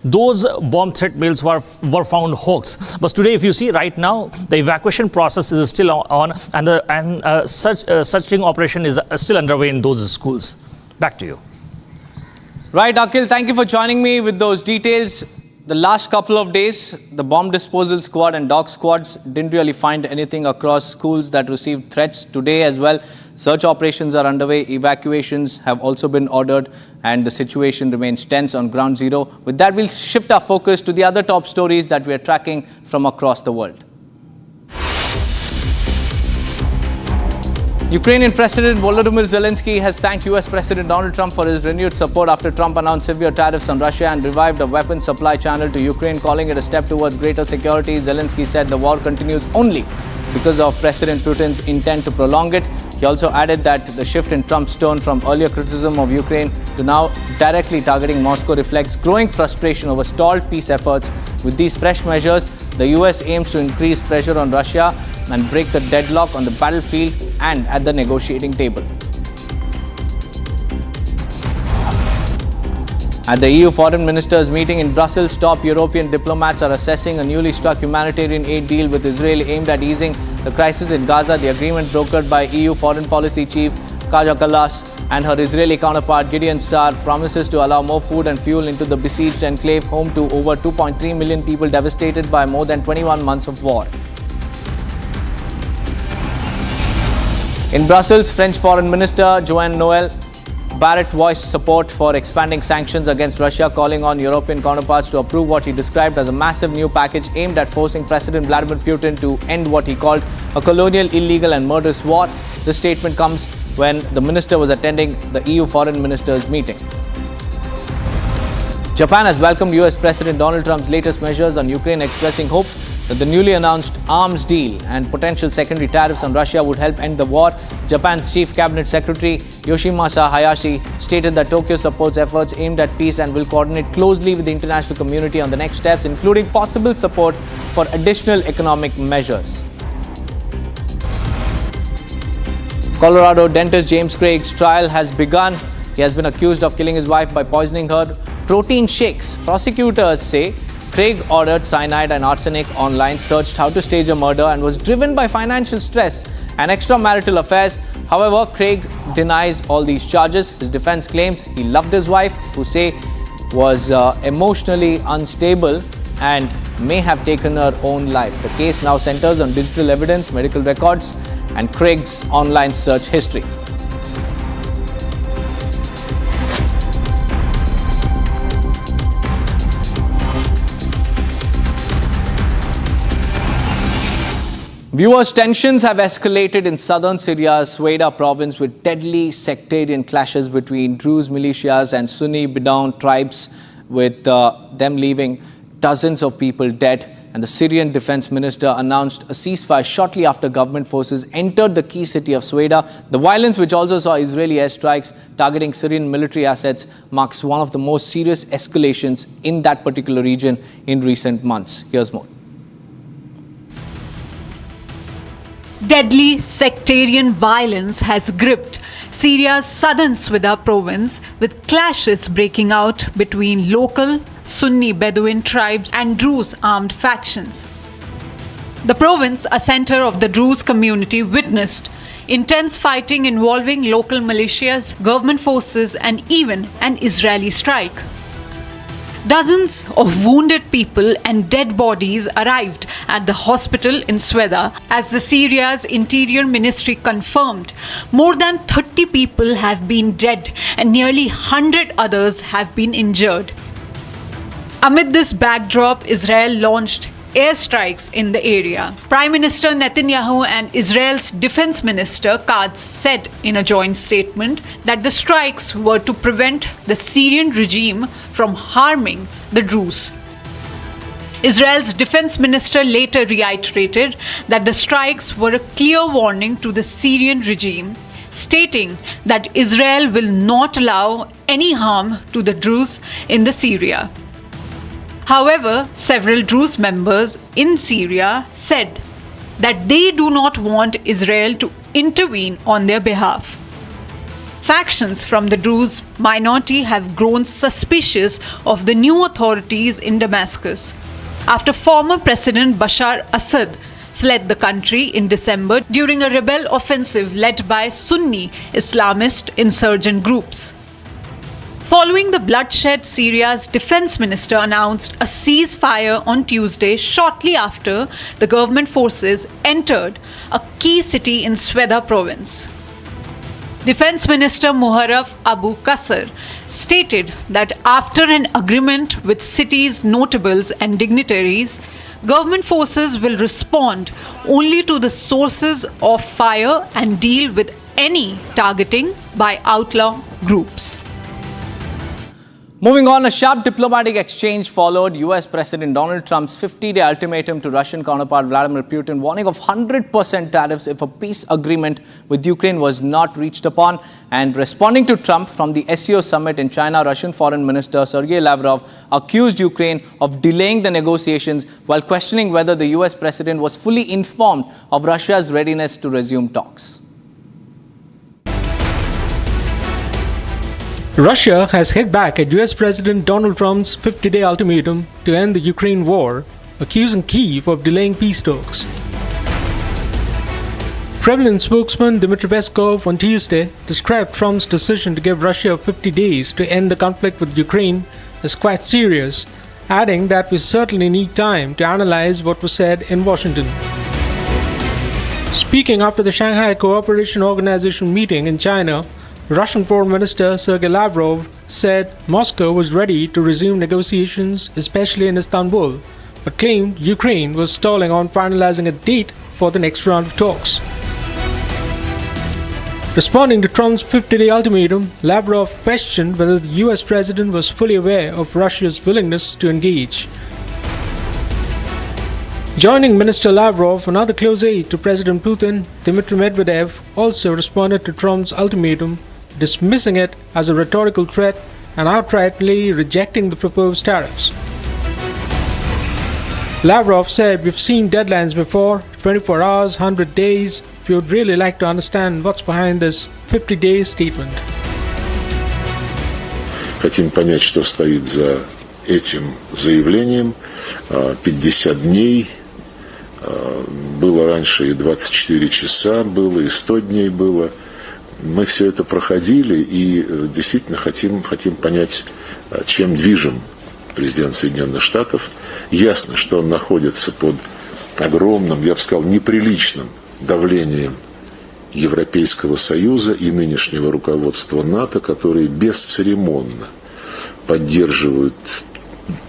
Those bomb threat mails were found hoax. But today, if you see right now, the evacuation process is still on, and searching operation is still underway in those schools. Back to you. Right, Akhil, thank you for joining me with those details. The last couple of days, the bomb disposal squad and dog squads didn't really find anything across schools that received threats. Today as well, search operations are underway. Evacuations have also been ordered and the situation remains tense on ground zero. With that, we'll shift our focus to the other top stories that we are tracking from across the world. Ukrainian President Volodymyr Zelensky has thanked US President Donald Trump for his renewed support after Trump announced severe tariffs on Russia and revived a weapons supply channel to Ukraine, calling it a step towards greater security. Zelensky said the war continues only because of President Putin's intent to prolong it. He also added that the shift in Trump's tone from earlier criticism of Ukraine to now directly targeting Moscow reflects growing frustration over stalled peace efforts. With these fresh measures, the US aims to increase pressure on Russia and break the deadlock on the battlefield and at the negotiating table. At the EU foreign ministers' meeting in Brussels, top European diplomats are assessing a newly struck humanitarian aid deal with Israel aimed at easing the crisis in Gaza. The agreement brokered by EU foreign policy chief Kaja Kallas and her Israeli counterpart Gideon Saar promises to allow more food and fuel into the besieged enclave, home to over 2.3 million people devastated by more than 21 months of war. In Brussels, French Foreign Minister Joan-Noel Barrot voiced support for expanding sanctions against Russia, calling on European counterparts to approve what he described as a massive new package aimed at forcing President Vladimir Putin to end what he called a colonial, illegal and murderous war. This statement comes when the minister was attending the EU foreign ministers' meeting. Japan has welcomed US President Donald Trump's latest measures on Ukraine, expressing hope that the newly announced arms deal and potential secondary tariffs on Russia would help end the war. Japan's Chief Cabinet Secretary Yoshimasa Hayashi stated that Tokyo supports efforts aimed at peace and will coordinate closely with the international community on the next steps, including possible support for additional economic measures. Colorado dentist James Craig's trial has begun. He has been accused of killing his wife by poisoning her protein shakes. Prosecutors say Craig ordered cyanide and arsenic online, searched how to stage a murder and was driven by financial stress and extramarital affairs. However, Craig denies all these charges. His defense claims he loved his wife, who say was emotionally unstable and may have taken her own life. The case now centers on digital evidence, medical records and Craig's online search history. Viewers, tensions have escalated in southern Syria's Sweda province with deadly sectarian clashes between Druze militias and Sunni Bedouin tribes, with them leaving dozens of people dead. And the Syrian defense minister announced a ceasefire shortly after government forces entered the key city of Sweda. The violence, which also saw Israeli airstrikes targeting Syrian military assets, marks one of the most serious escalations in that particular region in recent months. Here's more. Deadly sectarian violence has gripped Syria's southern Sweda province, with clashes breaking out between local Sunni Bedouin tribes and Druze armed factions. The province, a center of the Druze community, witnessed intense fighting involving local militias, government forces, and even an Israeli strike. Dozens of wounded people and dead bodies arrived at the hospital in Sweda as the Syria's Interior Ministry confirmed more than 30 people have been dead and nearly 100 others have been injured. Amid this backdrop, Israel launched airstrikes in the area. Prime Minister Netanyahu and Israel's Defense Minister Katz said in a joint statement that the strikes were to prevent the Syrian regime from harming the Druze. Israel's Defense Minister later reiterated that the strikes were a clear warning to the Syrian regime, stating that Israel will not allow any harm to the Druze in Syria. However, several Druze members in Syria said that they do not want Israel to intervene on their behalf. Factions from the Druze minority have grown suspicious of the new authorities in Damascus after former President Bashar Assad fled the country in December during a rebel offensive led by Sunni Islamist insurgent groups. Following the bloodshed, Syria's defense minister announced a ceasefire on Tuesday shortly after the government forces entered a key city in Sweda province. Defense Minister Muharraf Abu Qasr stated that after an agreement with city's notables and dignitaries, government forces will respond only to the sources of fire and deal with any targeting by outlaw groups. Moving on, a sharp diplomatic exchange followed US President Donald Trump's 50-day ultimatum to Russian counterpart Vladimir Putin, warning of 100% tariffs if a peace agreement with Ukraine was not reached upon. And responding to Trump from the SCO summit in China, Russian Foreign Minister Sergei Lavrov accused Ukraine of delaying the negotiations while questioning whether the US President was fully informed of Russia's readiness to resume talks. Russia has hit back at US President Donald Trump's 50-day ultimatum to end the Ukraine war, accusing Kyiv of delaying peace talks. Kremlin spokesman Dmitry Peskov on Tuesday described Trump's decision to give Russia 50 days to end the conflict with Ukraine as quite serious, adding that we certainly need time to analyze what was said in Washington. Speaking after the Shanghai Cooperation Organization meeting in China, Russian Foreign Minister Sergei Lavrov said Moscow was ready to resume negotiations, especially in Istanbul, but claimed Ukraine was stalling on finalizing a date for the next round of talks. Responding to Trump's 50-day ultimatum, Lavrov questioned whether the US president was fully aware of Russia's willingness to engage. Joining Minister Lavrov, another close aide to President Putin, Dmitry Medvedev, also responded to Trump's ultimatum, dismissing it as a rhetorical threat and outrightly rejecting the proposed tariffs. Lavrov said, "We've seen deadlines before, 24 hours, 100 days. We would really like to understand what's behind this 50-day statement." Хотим понять, что стоит за этим заявлением. 50 дней. Было раньше и 24 часа было, и 100 дней было. Мы все это проходили и действительно хотим понять, чем движим президент Соединенных Штатов. Ясно, что он находится под огромным, я бы сказал, неприличным давлением Европейского Союза и нынешнего руководства НАТО, которые бесцеремонно поддерживают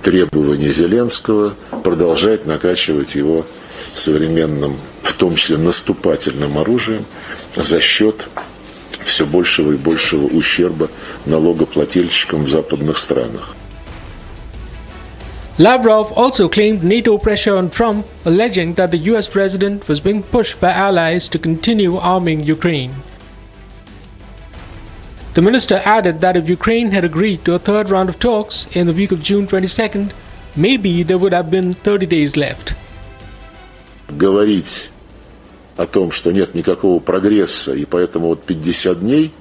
требования Зеленского продолжать накачивать его современным, в том числе наступательным оружием, за счет все большего и большего ущерба налогоплательщикам в западных странах. Lavrov also claimed NATO pressure on Trump, alleging that the US president was being pushed by allies to continue arming Ukraine. The minister added that if Ukraine had agreed to a third round of talks in the week of June 22nd, maybe there would have been 30 days left. Говорить о том, что нет никакого прогресса, и поэтому вот 50 дней,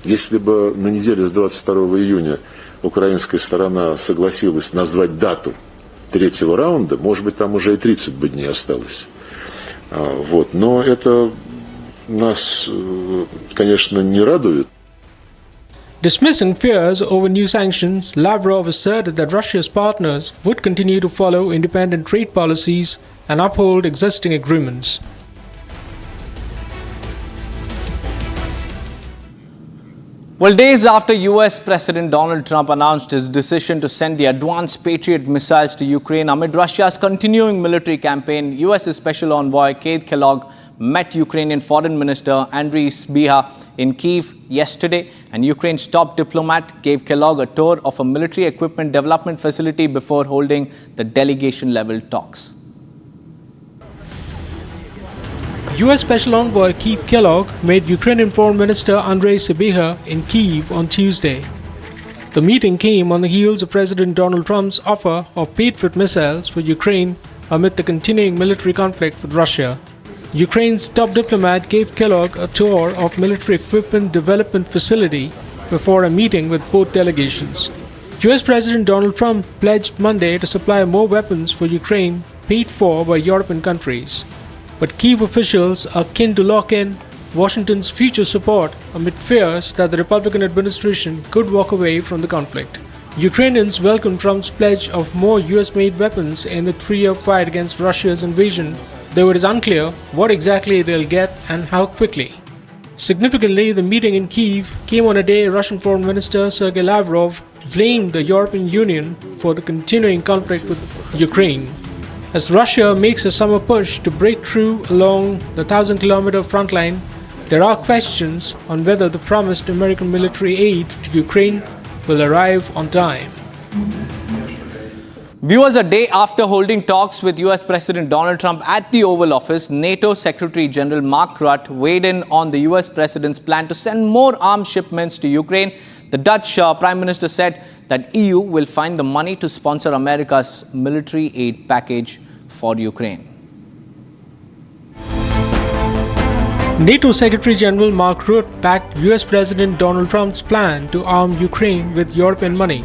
если бы на неделе с 22 июня украинская сторона согласилась назвать дату третьего раунда, может быть, там уже и 30 бы дней осталось. Вот. Но это нас, конечно, не радует. Dismissing fears over new sanctions, Lavrov asserted that Russia's partners would continue to follow independent trade policies and uphold existing agreements. Well, days after US President Donald Trump announced his decision to send the advanced Patriot missiles to Ukraine amid Russia's continuing military campaign, US Special Envoy Keith Kellogg met Ukrainian Foreign Minister Andriy Sybiha in Kyiv yesterday, and Ukraine's top diplomat gave Kellogg a tour of a military equipment development facility before holding the delegation-level talks. US Special Envoy Keith Kellogg met Ukrainian Foreign Minister Andriy Sybiha in Kyiv on Tuesday. The meeting came on the heels of President Donald Trump's offer of Patriot missiles for Ukraine amid the continuing military conflict with Russia. Ukraine's top diplomat gave Kellogg a tour of military equipment development facility before a meeting with both delegations. US President Donald Trump pledged Monday to supply more weapons for Ukraine paid for by European countries. But Kyiv officials are keen to lock in Washington's future support amid fears that the Republican administration could walk away from the conflict. Ukrainians welcome Trump's pledge of more US-made weapons in the three-year fight against Russia's invasion, though it is unclear what exactly they'll get and how quickly. Significantly, the meeting in Kyiv came on a day Russian Foreign Minister Sergei Lavrov blamed the European Union for the continuing conflict with Ukraine. As Russia makes a summer push to break through along the 1,000-kilometer front line, there are questions on whether the promised American military aid to Ukraine will arrive on time. Viewers, a day after holding talks with US President Donald Trump at the Oval Office, NATO Secretary General Mark Rutte weighed in on the US President's plan to send more arms shipments to Ukraine. The Dutch Prime Minister said that EU will find the money to sponsor America's military aid package for Ukraine. NATO Secretary General Mark Rutte backed US President Donald Trump's plan to arm Ukraine with European money.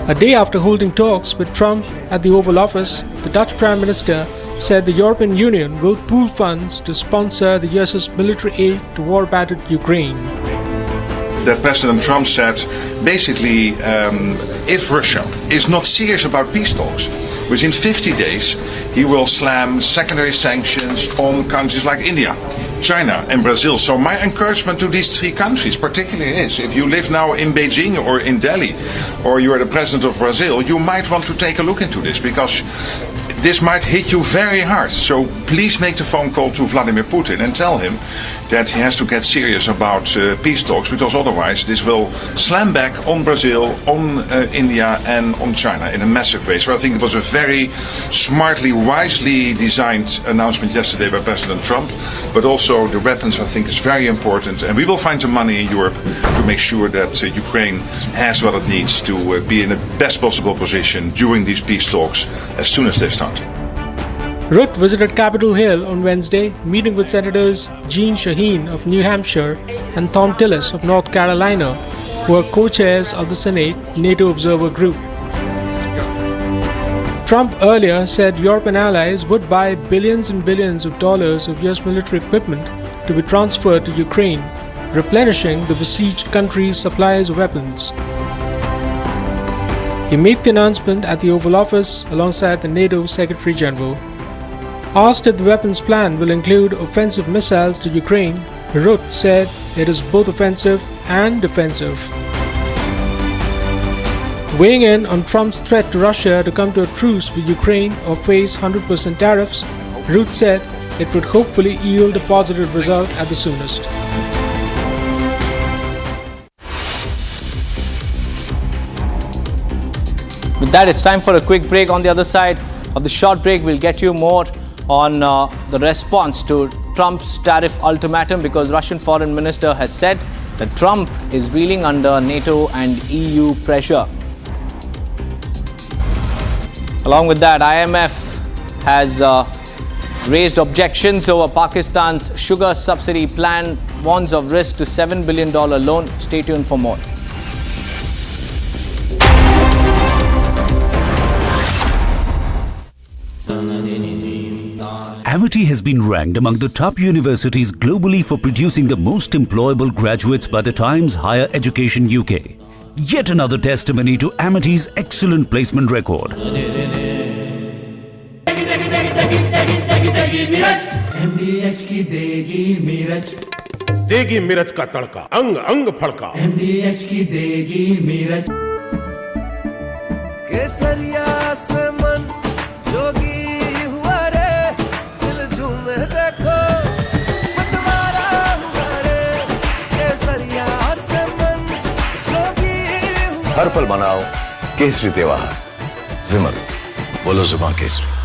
A day after holding talks with Trump at the Oval Office, the Dutch Prime Minister said the European Union will pool funds to sponsor the US's military aid to war-battered Ukraine. That President Trump said, basically, if Russia is not serious about peace talks, within 50 days he will slam secondary sanctions on countries like India, China and Brazil. So my encouragement to these three countries particularly is, if you live now in Beijing or in Delhi, or you are the president of Brazil, you might want to take a look into this, because this might hit you very hard. So please make the phone call to Vladimir Putin and tell him that he has to get serious about peace talks, because otherwise this will slam back on Brazil, on India and on China in a massive way. So I think it was a very smartly, wisely designed announcement yesterday by President Trump, but also the weapons I think is very important, and we will find the money in Europe to make sure that Ukraine has what it needs to be in the best possible position during these peace talks as soon as they start. Rutte visited Capitol Hill on Wednesday, meeting with Senators Jeanne Shaheen of New Hampshire and Thom Tillis of North Carolina, who are co-chairs of the Senate NATO Observer Group. Trump earlier said European allies would buy billions and billions of dollars of US military equipment to be transferred to Ukraine, replenishing the besieged country's supplies of weapons. He made the announcement at the Oval Office alongside the NATO Secretary General. Asked if the weapons plan will include offensive missiles to Ukraine, Rutte said it is both offensive and defensive. Weighing in on Trump's threat to Russia to come to a truce with Ukraine or face 100% tariffs, Rutte said it would hopefully yield a positive result at the soonest. With that, it's time for a quick break. On the other side of the short break, we'll get you more on the response to Trump's tariff ultimatum, because Russian Foreign Minister has said that Trump is reeling under NATO and EU pressure. Along with that, IMF has raised objections over Pakistan's sugar subsidy plan, warns of risk to $7 billion loan. Stay tuned for more. Amity has been ranked among the top universities globally for producing the most employable graduates by the Times Higher Education UK. Yet another testimony to Amity's excellent placement record. देगी मिर्च का तड़का, अंग अंग फड़का। MDH की देगी मिर्च। केसरिया से मन जोगी हुआ रे, दिल झूमे देखो मतवारा हुआ रे। केसरिया से मन जोगी हुआ। हर पल मनाओ केसरी त्योहार। विमल, बोलो जुबान Kesari.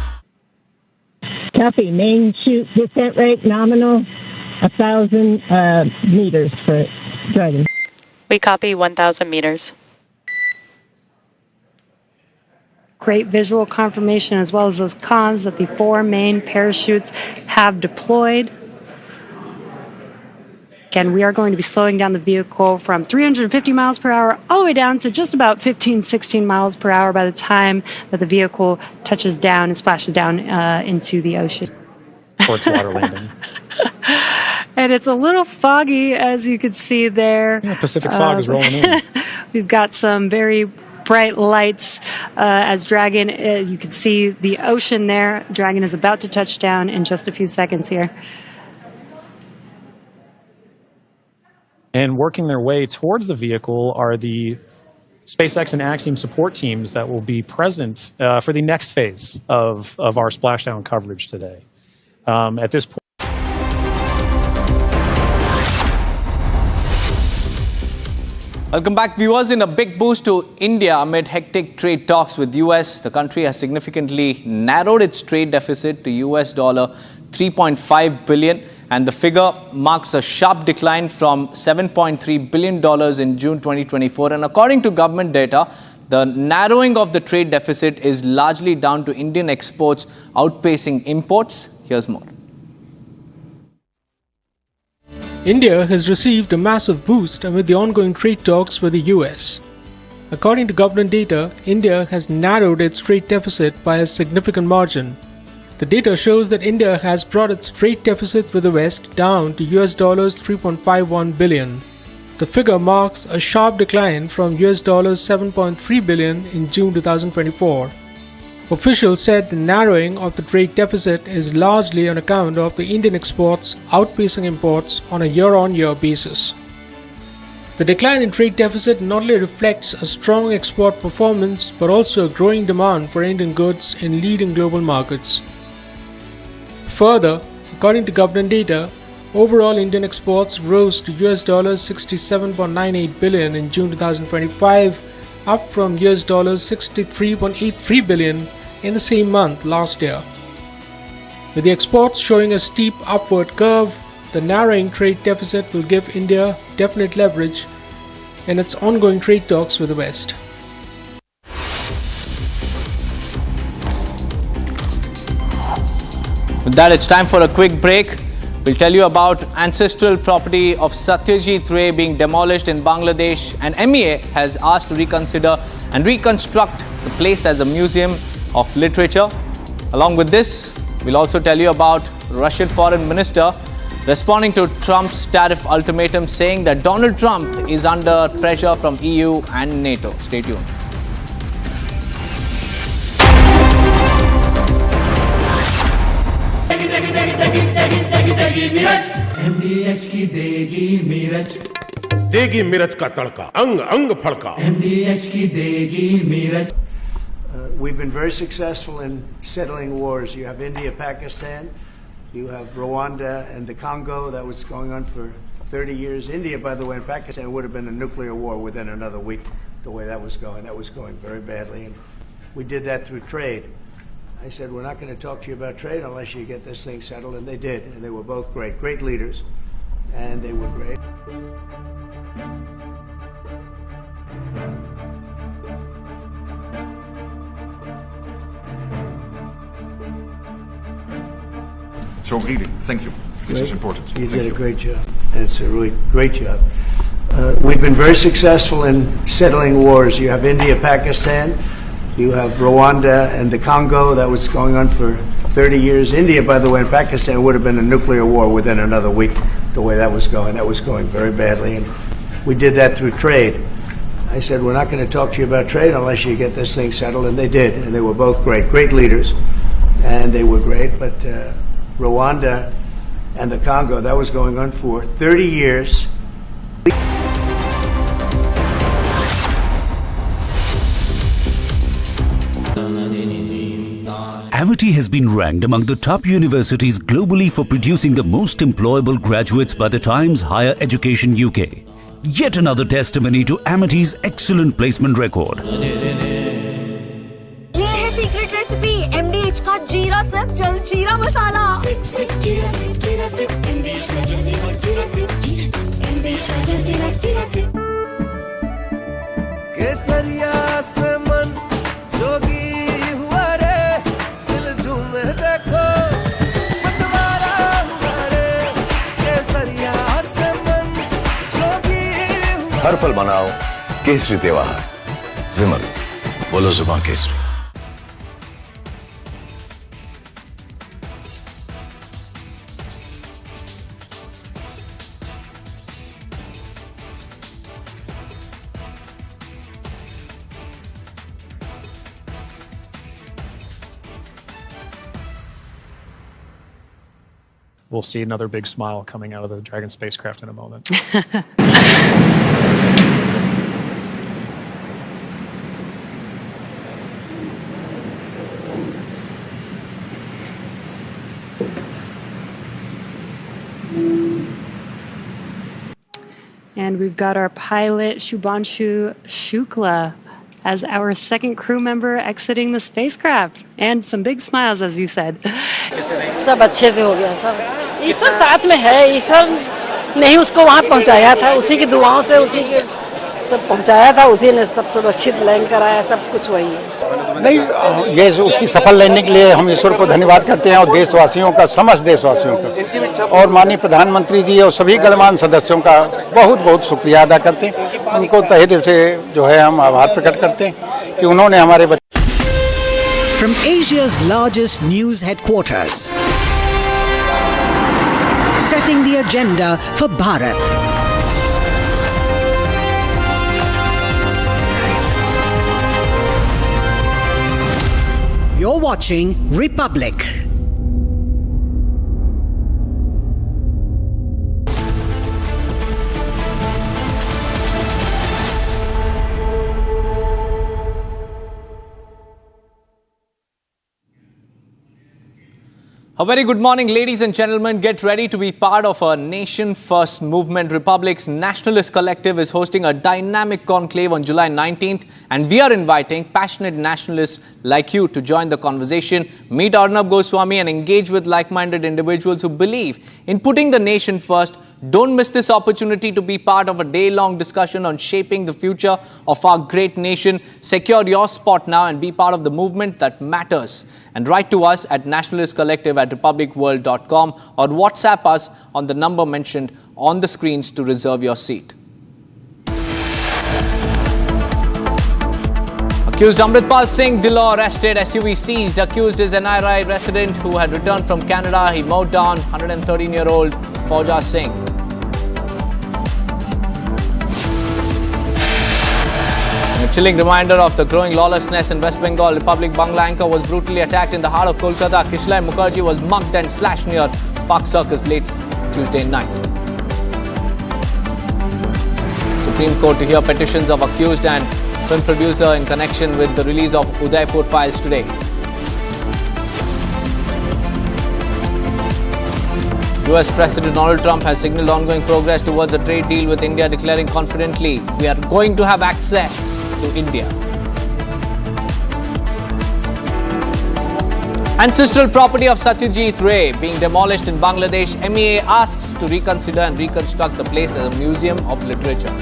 Copy. Main chute descent rate nominal 1,000 meters for driving. We copy 1,000 meters. great visual confirmation as well as those comms that the 4 main parachutes have deployed. Again, we are going to be slowing down the vehicle from 350 miles per hour all the way down to just about 15, 16 miles per hour by the time that the vehicle touches down and splashes down into the ocean. For its water landing. And it's a little foggy, as you can see there. Yeah, Pacific fog is rolling in. We've got some very bright lights as Dragon, you can see the ocean there. Dragon is about to touch down in just a few seconds here. And working their way towards the vehicle are the SpaceX and Axiom support teams that will be present for the next phase of our splashdown coverage today. At this point, welcome back, viewers. In a big boost to India amid hectic trade talks with US, the country has significantly narrowed its trade deficit to US $3.5 billion, and the figure marks a sharp decline from $7.3 billion in June 2024. And according to government data, the narrowing of the trade deficit is largely down to Indian exports outpacing imports. Here's more. India has received a massive boost amid the ongoing trade talks with the US. According to government data, India has narrowed its trade deficit by a significant margin. The data shows that India has brought its trade deficit with the West down to US $3.51 billion. The figure marks a sharp decline from US $7.3 billion in June 2024. Officials said the narrowing of the trade deficit is largely on account of the Indian exports outpacing imports on a year-on-year basis. The decline in trade deficit not only reflects a strong export performance but also a growing demand for Indian goods in leading global markets. Further, according to government data, overall Indian exports rose to US $67.98 billion in June 2025, up from US $63.83 billion in the same month last year. With the exports showing a steep upward curve, the narrowing trade deficit will give India definite leverage in its ongoing trade talks with the West. With that, it's time for a quick break. We'll tell you about ancestral property of Satyajit Ray being demolished in Bangladesh, and MEA has asked to reconsider and reconstruct the place as a museum of literature. Along with this, we'll also tell you about Russian Foreign Minister responding to Trump's tariff ultimatum, saying that Donald Trump is under pressure from EU and NATO. Stay tuned. MDH की देगी मीरज, देगी मिर्च का तड़का, अंग अंग फड़का। MDH की देगी Miraj. We've been very successful in settling wars. You have India, Pakistan, you have Rwanda and the Congo. That was going on for 30 years. India, by the way, and Pakistan would have been a nuclear war within another week, the way that was going. That was going very badly. And we did that through trade. I said, we're not going to talk to you about trade unless you get this thing settled, and they did. And they were both great, great leaders, and they were great. So really, thank you. This is important. You did a great job, and it's a really great job. We've been very successful in settling wars. You have India, Pakistan, you have Rwanda and the Congo. That was going on for 30 years. India, by the way, and Pakistan would have been a nuclear war within another week, the way that was going. That was going very badly. And we did that through trade. I said, we're not going to talk to you about trade unless you get this thing settled. And they did. And they were both great, great leaders. And they were great. But Rwanda and the Congo, that was going on for 30 years. Amity has been ranked among the top universities globally for producing the most employable graduates by the Times Higher Education UK. Yet another testimony to Amity's excellent placement record. ये है secret recipe MDH का जीरा SIP जल जीरा मसाला। SIP SIP जीरा SIP MDH का जल जीरा सिप MDH का जल जीरा सिप। केसरिया से मन जोगी हर पल मनाओ केसरी त्योहार। विमल, बोलो जुबान Kesari. We'll see another big smile coming out of the Dragon spacecraft in a moment. And we've got our pilot, Shubhanshu Shukla, as our second crew member exiting the spacecraft. And some big smiles, as you said. सब अच्छे से हो गया सब। ईश्वर साथ में है, ईश्वर नहीं उसको वहाँ पहुँचाया था, उसी की दुआओं से उसी के सब पहुँचाया था, उसी ने सब सुरक्षित लैंड कराया, सब कुछ वही है। नहीं, ये उसकी सफल लैंडिंग के लिए हम ईश्वर को धन्यवाद करते हैं और देशवासियों का, समस्त देशवासियों का और माननीय प्रधानमंत्री जी और सभी गणमान्य सदस्यों का बहुत बहुत शुक्रिया अदा करते हैं। उनको तहे दिल से जो है हम आभार प्रकट करते हैं कि उन्होंने हमारे From Asia's largest news headquarters, setting the agenda for Bharat. You're watching Republic. A very good morning, ladies and gentlemen. Get ready to be part of a Nation First movement. Republic's Nationalist Collective is hosting a dynamic conclave on July 19th, and we are inviting passionate nationalists like you to join the conversation, meet Arnab Goswami and engage with like-minded individuals who believe in putting the nation first. Don't miss this opportunity to be part of a day-long discussion on shaping the future of our great nation. Secure your spot now and be part of the movement that matters. And write to us at nationalistcollective@republicworld.com or WhatsApp us on the number mentioned on the screens to reserve your seat. Accused Amritpal Singh Dillon arrested, SUV seized. Accused is an NRI resident who had returned from Canada. He mowed down 113-year-old Fauja Singh. A chilling reminder of the growing lawlessness in West Bengal. Republic Bangla anchor was brutally attacked in the heart of Kolkata. Kishlai Mukherjee was mugged and slashed near Park Circus late Tuesday night. Supreme Court to hear petitions of accused and film producer in connection with the release of Udaipur files today. US President Donald Trump has signaled ongoing progress towards a trade deal with India, declaring confidently, "We are going to have access to India." Ancestral property of Satyajit Ray being demolished in Bangladesh. MEA asks to reconsider and reconstruct the place as a museum of literature.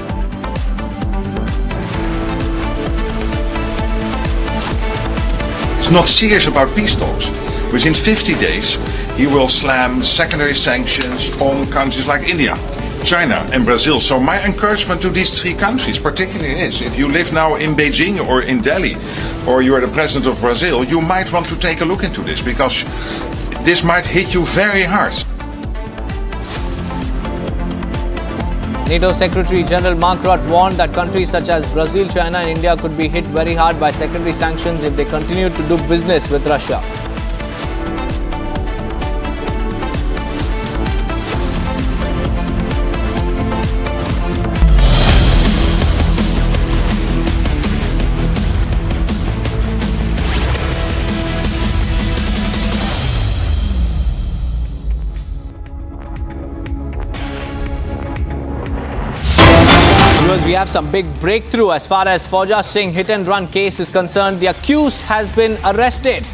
It's not serious about peace talks. Within 50 days, he will slam secondary sanctions on countries like India, China and Brazil. So my encouragement to these three countries particularly is, if you live now in Beijing or in Delhi, or you are the president of Brazil, you might want to take a look into this, because this might hit you very hard. NATO Secretary General Mark Rutte warned that countries such as Brazil, China and India could be hit very hard by secondary sanctions if they continue to do business with Russia. We have some big breakthrough as far as Fauja Singh hit and run case is concerned. The accused has been arrested.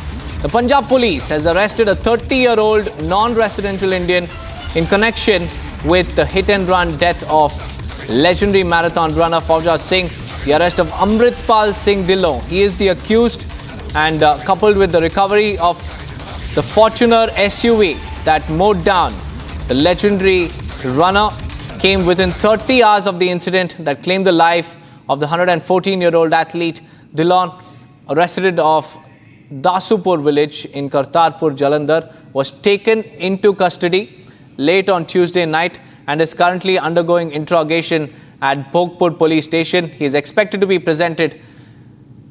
The Punjab police has arrested a 30-year-old non-residential Indian in connection with the hit and run death of legendary marathon runner Fauja Singh. The arrest of Amritpal Singh Dillon, he is the accused, and coupled with the recovery of the Fortuner SUV that mowed down the legendary runner, came within 30 hours of the incident that claimed the life of the 114-year-old athlete Dillon, a resident of Dasupur village in Kartarpur, Jalandhar, was taken into custody late on Tuesday night and is currently undergoing interrogation at Bhogpur police station. He is expected to be presented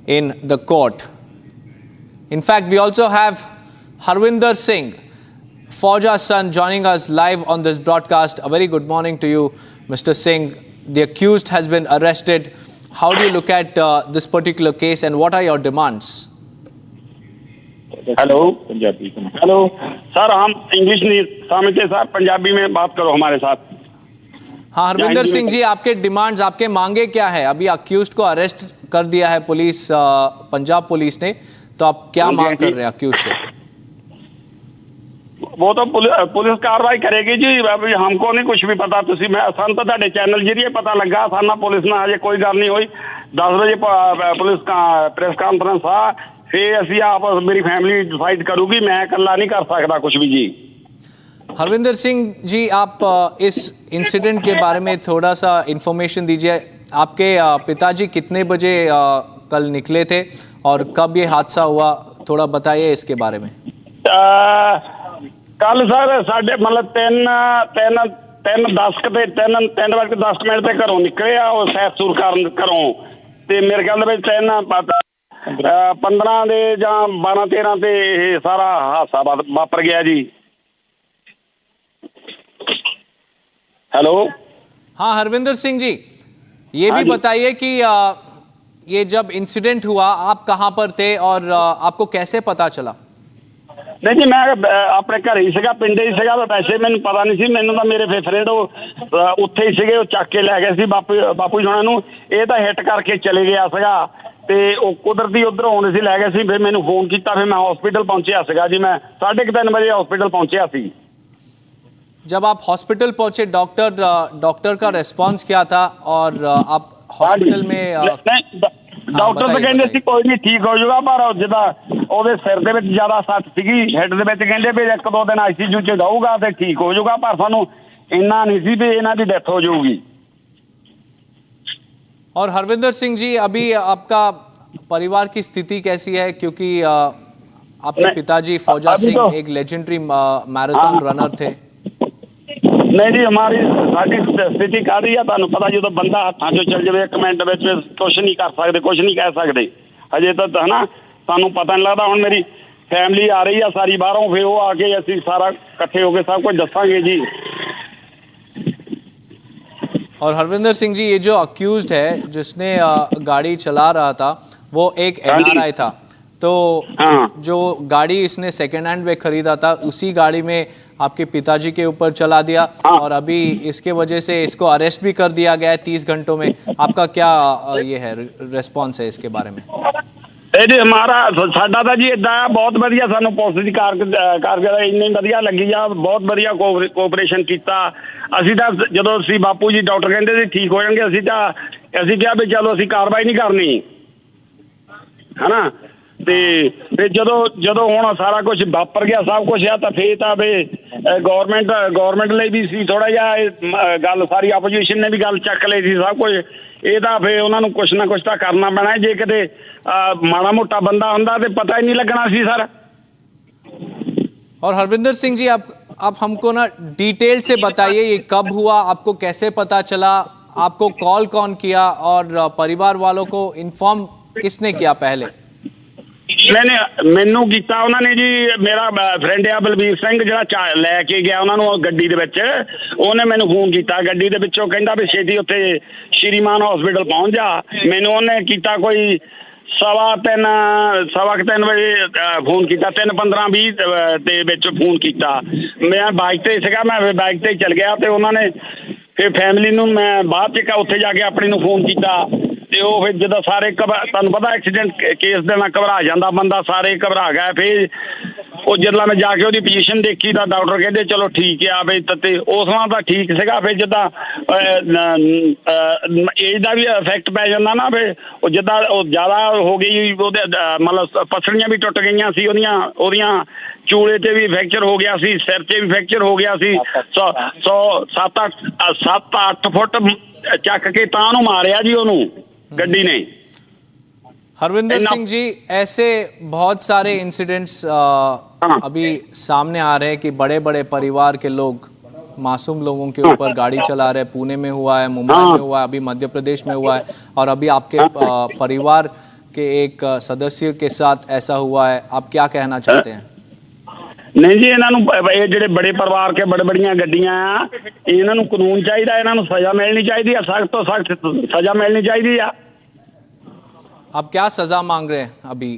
in the court. In fact, we also have Harvinder Singh, Fauja's son, joining us live on this broadcast. A very good morning to you, Mr. Singh. The accused has been arrested. How do you look at this particular case and what are your demands? Hello hello sir, हम English नहीं समझते sir, Punjabi में बात करो हमारे साथ. हाँ हरविंदर सिंह जी, आपके डिमांड्स, आपके मांगे क्या है? अभी अक्यूज्ड को अरेस्ट कर दिया है पुलिस, पंजाब पुलिस ने, तो आप क्या मांग कर रहे हैं अक्यूज से? वो तो पुलिस कार्रवाई करेगी जी. अभी हमको नहीं कुछ भी पता. मैं सन तो ਤੁਹਾਡੇ ਚੈਨਲ ਜਰੀਏ ਪਤਾ ਲੱਗਾ, ਸਾਨਾ ਪੁਲਿਸ ਨਾਲ ਅਜੇ ਕੋਈ ਗੱਲ ਨਹੀਂ ਹੋਈ. 10 ਵਜੇ ਪੁਲਿਸ ਪ੍ਰੈਸ ਕਾਨਫਰੰਸ ਆ, फिर ਅਸੀਂ आपस मेरी फैमिली डिसाइड करूगी, मैं अकेला नहीं कर सकता कुछ भी जी. हरविंदर सिंह जी, आप इस इंसिडेंट के बारे में थोड़ा सा इंफॉर्मेशन दीजिए. आपके पिताजी कितने बजे कल निकले थे और कब ये हादसा हुआ, थोड़ा बताइए इसके बारे में. कल सर साढ़े मतलब 3:10 ਤੇ ਘਰੋਂ ਨਿਕਲੇ ਆ, ਉਹ ਸੈਰ ਸੂਰ ਕਰਨ ਘਰੋਂ, ਤੇ ਮੇਰੇ ਖਿਆਲ ਦੇ ਵਿੱਚ 15 ਦੇ ਜਾਂ 12-13 ਤੇ ਇਹ ਸਾਰਾ ਹਾਦਸਾ ਵਾਪਰ ਗਿਆ ਜੀ. हेलो. हाँ हरविंदर सिंह जी, ये भी बताइए कि ये जब इंसिडेंट हुआ आप कहाँ पर थे और आपको कैसे पता चला? नहीं जी, मैं अपने घर ही ਸੀਗਾ, ਪਿੰਡ ਹੀ ਸੀਗਾ. ਵੈਸੇ ਮੈਨੂੰ ਪਤਾ ਨਹੀਂ ਸੀ, ਮੈਨੂੰ ਤਾਂ ਮੇਰੇ ਫਰੈਂਡ ਉਹ ਉੱਥੇ ਹੀ ਸੀਗੇ, ਉਹ ਚੱਕ ਕੇ ਲੈ ਗਏ ਸੀ ਬਾਪੂ ਜੀ ਹੋਣਾ ਨੂੰ. ਇਹ ਤਾਂ ਹਿੱਟ ਕਰਕੇ ਚਲੇ ਗਿਆ ਸੀਗਾ ਤੇ ਉਹ ਕੁਦਰਤੀ ਉਧਰ ਆਉਣੇ ਸੀ, ਲੈ ਗਏ ਸੀ. ਫਿਰ ਮੈਨੂੰ ਫੋਨ ਕੀਤਾ, ਫਿਰ ਮੈਂ ਹਸਪੀਟਲ ਪਹੁੰਚਿਆ ਸੀਗਾ ਜੀ. मैं 3:30 ਬਜੇ हॉस्पिटल पहुंचा सी. जब आप हॉस्पिटल पहुंचे, डॉक्टर का रिस्पांस क्या था और आप हॉस्पिटल में? ਡਾਕਟਰ ਤਾਂ ਕਹਿੰਦੇ ਸੀ ਕੋਈ ਨਹੀਂ ਠੀਕ ਹੋ ਜਾਊਗਾ, ਪਰ ਜਿੱਦਾਂ ਉਹਦੇ ਸਿਰ ਦੇ ਵਿੱਚ ਜ਼ਿਆਦਾ ਸੱਟ ਸੀਗੀ, ਹੈਡ ਦੇ ਵਿੱਚ, ਕਹਿੰਦੇ ਵੀ 1-2 ਦਿਨ ICU 'ਚ ਰਹੂਗਾ ਤੇ ਠੀਕ ਹੋ ਜਾਊਗਾ, ਪਰ ਸਾਨੂੰ ਇੰਨਾ ਨਹੀਂ ਸੀ ਵੀ ਇਹਨਾਂ ਦੀ ਡੈਥ ਹੋ ਜਾਊਗੀ. और हरविंदर सिंह जी, अभी आपका परिवार की स्थिति कैसी है? क्योंकि आपके पिताजी फौजा सिंह एक लेजेंडरी मैराथन रनर थे. नहीं जी, हमारी साडी स्थिति काहदी आ, ਤੁਹਾਨੂੰ ਪਤਾ ਜਦੋਂ ਬੰਦਾ ਹੱਥਾਂ 'ਚੋਂ ਚੱਲ ਜਾਵੇ 1 ਮਿੰਟ ਵਿੱਚ ਕੁਝ ਨਹੀਂ ਕਰ ਸਕਦੇ, ਕੁਝ ਨਹੀਂ ਕਹਿ ਸਕਦੇ. ਅਜੇ ਤਾਂ ਹਨਾ ਸਾਨੂੰ ਪਤਾ ਨਹੀਂ ਲੱਗਦਾ. ਹੁਣ ਮੇਰੀ ਫੈਮਿਲੀ ਆ ਰਹੀ ਆ ਸਾਰੀ ਬਾਹਰੋਂ, ਫਿਰ ਉਹ ਆ ਕੇ ਅਸੀਂ ਸਾਰਾ ਇਕੱਠੇ ਹੋ ਕੇ ਸਭ ਕੁਝ ਦੱਸਾਂਗੇ ਜੀ. और हरविंदर सिंह जी, ये जो अक्यूज्ड है जिसने गाड़ी चला रहा था, वो एक NRI था, तो जो गाड़ी इसने सेकेंड हैंड में खरीदा था, उसी गाड़ी में आपके पिताजी के ऊपर चला दिया और अभी इसके वजह से इसको अरेस्ट भी कर दिया गया है 30 घंटों में. आपका क्या ये है रिस्पॉन्स है इसके बारे में? जी हमारा साडा ਤਾਂ ਜੀ ਇਦਾਂ ਆ, ਬਹੁਤ ਵਧੀਆ ਸਾਨੂੰ ਪੁਲਿਸ ਦੀ ਕਾਰਗੁਜ਼ਾਰੀ ਇੰਨੀ ਵਧੀਆ ਲੱਗੀ ਆ, ਬਹੁਤ ਵਧੀਆ ਕੋਆਪਰੇਸ਼ਨ ਕੀਤਾ. ਅਸੀਂ ਤਾਂ ਜਦੋਂ ਅਸੀਂ ਬਾਪੂ ਜੀ ਡਾਕਟਰ ਕਹਿੰਦੇ ਸੀ ਠੀਕ ਹੋ ਜਾਣਗੇ, ਅਸੀਂ ਕਿਹਾ ਵੀ ਚਲੋ ਅਸੀਂ ਕਾਰਵਾਈ ਨਹੀਂ ਕਰਨੀ ਹਨਾ. ਤੇ ਫਿਰ ਜਦੋਂ ਹੁਣ ਸਾਰਾ ਕੁਝ ਵਾਪਰ ਗਿਆ, ਸਭ ਕੁਝ ਆ, ਤਾਂ ਫੇਰ ਤਾਂ ਵੀ ਗਵਰਨਮੈਂਟ ਲਈ ਵੀ ਸੀ ਥੋੜਾ ਜਿਹਾ ਗੱਲ, ਸਾਰੀ ਆਪੋਜੀਸ਼ਨ ਨੇ ਵੀ ਗੱਲ ਚੱਕ ਲਈ ਸੀ ਸਭ ਕੁਝ. ਇਹ ਤਾਂ ਫੇਰ ਉਹਨਾਂ ਨੂੰ ਕੁਛ ਨਾ ਕੁਛ ਤਾਂ ਕਰਨਾ ਪੈਣਾ. ਜੇ ਕਿਤੇ ਮਾੜਾ ਮੋਟਾ ਬੰਦਾ ਹੁੰਦਾ ਤੇ ਪਤਾ ਹੀ ਨਹੀਂ ਲੱਗਣਾ ਸੀ ਸਰ. और हरविंदर सिंह जी, आप हमको ना डिटेल से बताइए, ये कब हुआ, आपको कैसे पता चला, आपको कॉल कौन किया और परिवार वालों को इन्फॉर्म किसने किया पहले? नहीं, मैनू किया उन्होंने जी, मेरा फ्रेंड आ बलबीर सिंह ਜਿਹੜਾ ਲੈ ਕੇ ਗਿਆ ਉਹਨਾਂ ਨੂੰ ਗੱਡੀ ਦੇ ਵਿੱਚ, ਉਹਨੇ ਮੈਨੂੰ ਫੋਨ ਕੀਤਾ ਗੱਡੀ ਦੇ ਵਿੱਚੋਂ, ਕਹਿੰਦਾ ਵੀ ਛੇਤੀ ਉੱਥੇ ਸ਼੍ਰੀਮਾਨ ਹਸਪੀਟਲ ਪਹੁੰਚ ਜਾ. ਮੈਨੂੰ ਉਹਨੇ ਕੀਤਾ ਕੋਈ 3:15 ਵਜੇ ਫੋਨ ਕੀਤਾ, 3:15-20 ਦੇ ਵਿੱਚ ਫੋਨ ਕੀਤਾ. ਮੈਂ ਬਾਈਕ ਤੇ ਸੀਗਾ, ਮੈਂ ਬਾਈਕ ਤੇ ਚੱਲ ਗਿਆ ਤੇ ਉਹਨਾਂ ਨੇ ਫਿਰ ਫੈਮਿਲੀ ਨੂੰ ਮੈਂ ਬਾਅਦ 'ਚ ਉੱਥੇ ਜਾ ਕੇ ਆਪਣੀ ਨੂੰ ਫੋਨ ਕੀਤਾ. ਤੇ ਉਹ ਫਿਰ ਜਦੋਂ ਸਾਰੇ ਤੁਹਾਨੂੰ ਪਤਾ ਐਕਸੀਡੈਂਟ ਕੇਸ ਦੇ ਨਾਲ ਘਬਰਾ ਜਾਂਦਾ ਬੰਦਾ, ਸਾਰੇ ਘਬਰਾ ਗਏ. ਫਿਰ ਉਹ ਜਦੋਂ ਮੈਂ ਜਾ ਕੇ ਉਹਦੀ ਪੋਜੀਸ਼ਨ ਦੇਖੀ ਤਾਂ ਡਾਕਟਰ ਕਹਿੰਦੇ ਚਲੋ ਠੀਕ ਆ ਬਈ ਤੇ ਉਸ ਵਾਰ ਤਾਂ ਠੀਕ ਸੀਗਾ ਫਿਰ ਜਿੱਦਾਂ ਏਜ ਦਾ ਵੀ ਇਫੈਕਟ ਪੈ ਜਾਂਦਾ ਨਾ ਫਿਰ ਉਹ ਜਿੱਦਾਂ ਉਹ ਜ਼ਿਆਦਾ ਹੋ ਗਈ ਉਹਦੇ ਮਤਲਬ ਪਸਲੀਆਂ ਵੀ ਟੁੱਟ ਗਈਆਂ ਸੀ ਉਹਦੀਆਂ ਚੂਲੇ ਤੇ ਵੀ ਫ੍ਰੈਕਚਰ ਹੋ ਗਿਆ ਸੀ ਸਿਰ 'ਤੇ ਵੀ ਫ੍ਰੈਕਚਰ ਹੋ ਗਿਆ ਸੀ 7-8 फुट ਚੱਕ ਕੇ ਤਾਂ ਨੂੰ ਮਾਰਿਆ ਜੀ ਉਹਨੂੰ ਗੱਡੀ ਨੇ। हरविंदर सिंह जी, ऐसे बहुत सारे इंसिडेंट्स अभी सामने आ रहे हैं कि बड़े बड़े परिवार के लोग मासूम लोगों के ऊपर गाड़ी चला रहे हैं। पुणे में हुआ है, मुंबई में हुआ है, अभी मध्य प्रदेश में हुआ है और अभी आपके परिवार के एक सदस्य के साथ ऐसा हुआ है। आप क्या कहना चाहते हैं? नहीं जी, इन्हों ਜਿਹੜੇ बड़े परिवार के बड़े बड़िया गड्डियां आ इन्हों कानून चाहिए, इन्हों सजा मिलनी चाहिए, सख्त तो सख्त सजा मिलनी चाहिए। आप क्या सजा मांग रहे हैं अभी?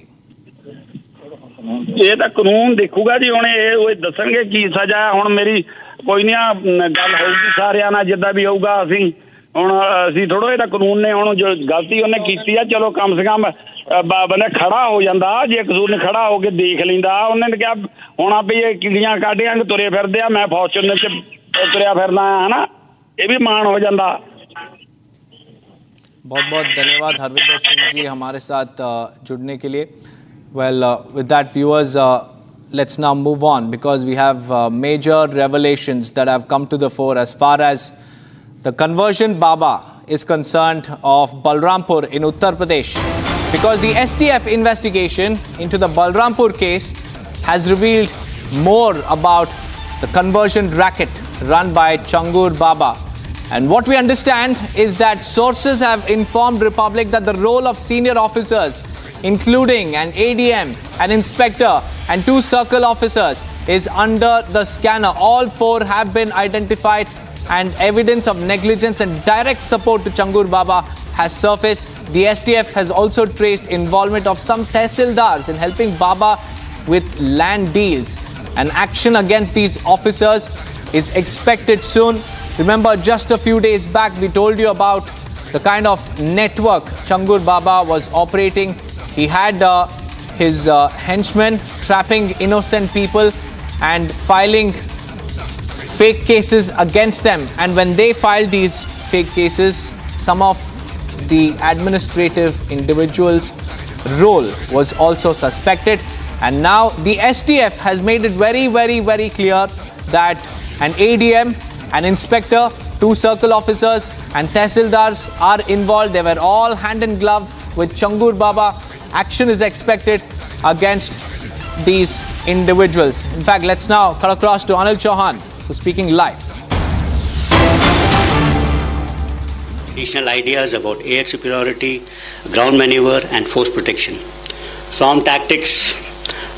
ये तो कानून देखूगा जी, हुण ये दसणगे की सजा है। हुण मेरी कोई नहीं गल होगी सारियां नाल जिद्दां भी होऊगा। ਹੁਣ ਅਸੀਂ ਥੋੜੋ ਇਹਦਾ ਕਾਨੂੰਨ ਨੇ ਹੁਣ ਜੋ ਗਲਤੀ ਉਹਨੇ ਕੀਤੀ ਆ ਚਲੋ ਕਮ ਸੇ ਕਮ ਬੰਦਾ ਖੜਾ ਹੋ ਜਾਂਦਾ, ਜੇ ਕਸੂਰ ਨੇ ਖੜਾ ਹੋ ਕੇ ਦੇਖ ਲੈਂਦਾ। ਉਹਨੇ ਕਿਹਾ ਹੁਣ ਆਪੇ ਇਹ ਕਿਲੀਆਂ ਕਾਢਿਆਂ ਨੂੰ ਤੁਰੇ ਫਿਰਦੇ ਆ, ਮੈਂ ਫੌਰਚੂਨਰ ਚ ਤੁਰਿਆ ਫਿਰਦਾ ਆ, ਹਨਾ, ਇਹ ਵੀ ਮਾਣ ਹੋ ਜਾਂਦਾ। बहुत बहुत धन्यवाद हरविंदर सिंह जी हमारे साथ जुड़ने के लिए। Well, with that viewers, let's now move on because we have major revelations that have come to the fore as far as the conversion Baba is concerned of Balrampur in Uttar Pradesh, because the STF investigation into the Balrampur case has revealed more about the conversion racket run by Changur Baba. And what we understand is that sources have informed Republic that the role of senior officers, including an ADM, an inspector and 2 circle officers, is under the scanner. All 4 have been identified and evidence of negligence and direct support to Changur Baba has surfaced. The STF has also traced involvement of some tehsildars in helping Baba with land deals. An action against these officers is expected soon. Remember, just a few days back we told you about the kind of network Changur Baba was operating. He had his henchmen trapping innocent people and filing fake cases against them, and when they filed these fake cases, some of the administrative individuals' role was also suspected. And now the STF has made it very, very, very clear that an ADM, an inspector, 2 circle officers and tehsildars are involved. They were all hand in glove with Changur Baba. Action is expected against these individuals. In fact, let's now cut across to Anil Chauhan, who's speaking live. Additional ideas about air superiority, ground maneuver and force protection. Swarm tactics,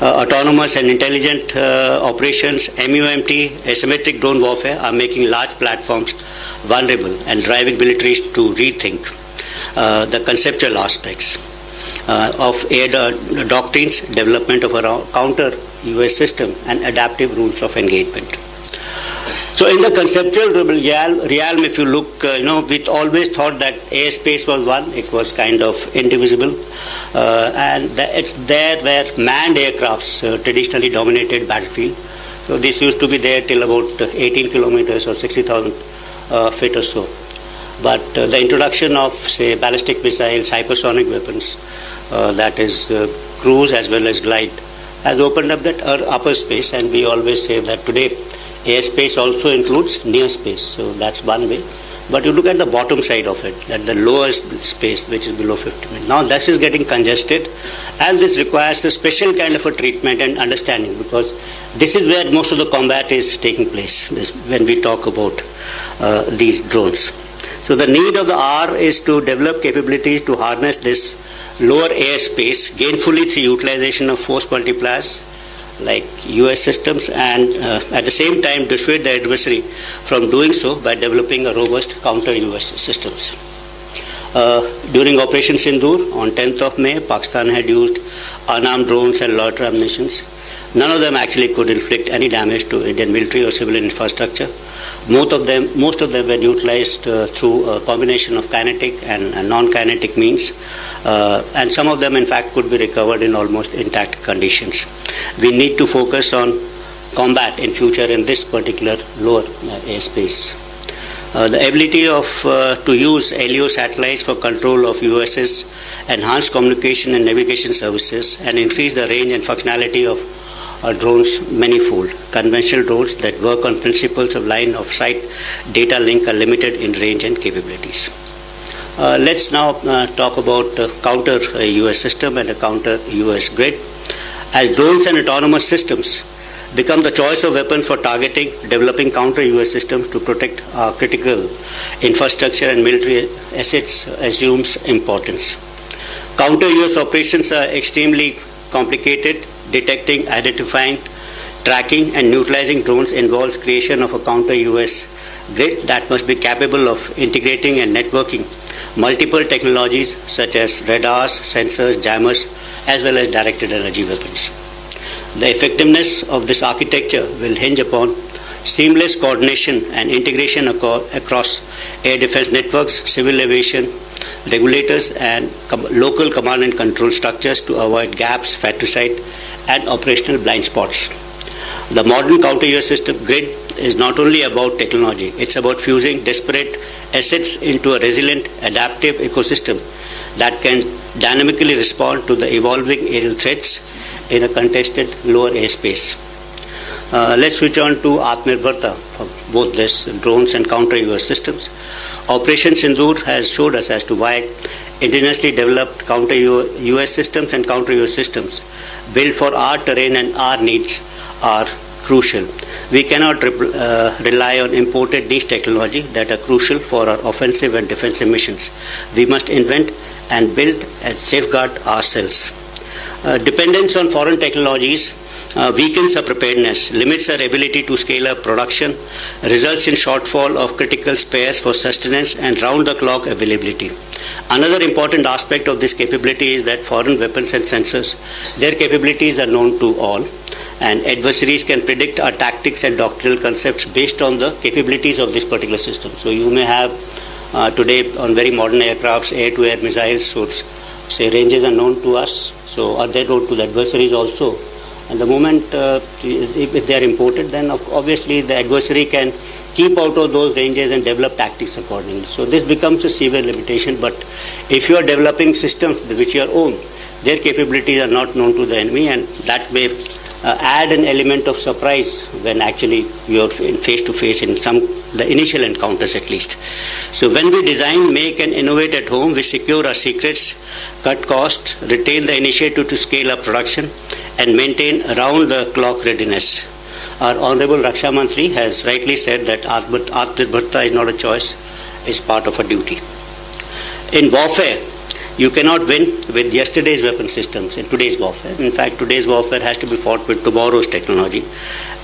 autonomous and intelligent operations, MUMT, asymmetric drone warfare are making large platforms vulnerable and driving militaries to rethink the conceptual aspects of air doctrines, development of a counter US system and adaptive rules of engagement. So in the conceptual realm, if you look, we always thought that airspace was one, it was kind of indivisible, and it's there where manned aircrafts traditionally dominated battlefield. So this used to be there till about 18 kilometers or 60,000 feet or so. But the introduction of, say, ballistic missiles, hypersonic weapons, that is cruise as well as glide, has opened up that upper space, and we always say that today airspace also includes near space, so that's one way. But you look at the bottom side of it, at the lowest space, which is below 50 meters. Now this is getting congested, and this requires a special kind of a treatment and understanding, because this is where most of the combat is taking place when we talk about these drones. So the need of the hour is to develop capabilities to harness this lower airspace gainfully through utilization of force multipliers like US systems, and at the same time dissuade the adversary from doing so by developing a robust counter US systems. During Operation Sindoor on 10th of May, Pakistan had used unarmed drones and loiter ammunitions None of them actually could inflict any damage to Indian military or civilian infrastructure. Most of them were neutralized through a combination of kinetic and non-kinetic means, and some of them, in fact, could be recovered in almost intact conditions. We need to focus on combat in future in this particular lower airspace. The ability to use LEO satellites for control of USS, enhance communication and navigation services, and increase the range and functionality of drones manifold. Conventional drones that work on principles of line of sight data link are limited in range and capabilities. Let's now talk about counter US system and a counter US grid. As drones and autonomous systems become the choice of weapons for targeting, developing counter US systems to protect our critical infrastructure and military assets assumes importance. Counter US operations are extremely complicated. Detecting, identifying, tracking and neutralizing drones involves creation of a counter US grid that must be capable of integrating and networking multiple technologies such as radars, sensors, jammers, as well as directed energy weapons. The effectiveness of this architecture will hinge upon seamless coordination and integration across air defense networks, civil aviation, regulators and local command and control structures to avoid gaps, fratricide and operational blind spots. The modern counter-US system grid is not only about technology, it's about fusing disparate assets into a resilient, adaptive ecosystem that can dynamically respond to the evolving aerial threats in a contested lower airspace. Let's switch on to Atmanirbharta for both this drones and counter-US systems. Operation Sindoor has showed us as to why indigenously developed counter-US systems and counter-US systems built for our terrain and our needs are crucial. We cannot rely on imported niche technology that are crucial for our offensive and defensive missions. We must invent and build and safeguard ourselves. Dependence on foreign technologies weakens our preparedness, limits our ability to scale up production, results in shortfall of critical spares for sustenance and round-the-clock availability. Another important aspect of this capability is that foreign weapons and sensors, their capabilities are known to all, and adversaries can predict our tactics and doctrinal concepts based on the capabilities of this particular system. So you may have today on very modern aircrafts, air-to-air missiles, so say ranges are known to us, so are they known to the adversaries also? And the moment if they are imported, then obviously the adversary can keep out of those ranges and develop tactics accordingly. So this becomes a severe limitation. But if you are developing systems which you own, their capabilities are not known to the enemy, and that may add an element of surprise when actually you are face to face in the initial encounters at least. So when we design, make and innovate at home, we secure our secrets, cut costs, retain the initiative to scale up production and maintain round-the-clock readiness. Our Honorable Raksha Mantri has rightly said that Atmanirbharta is not a choice, it's part of a duty. In warfare, you cannot win with yesterday's weapon systems in today's warfare. In fact, today's warfare has to be fought with tomorrow's technology.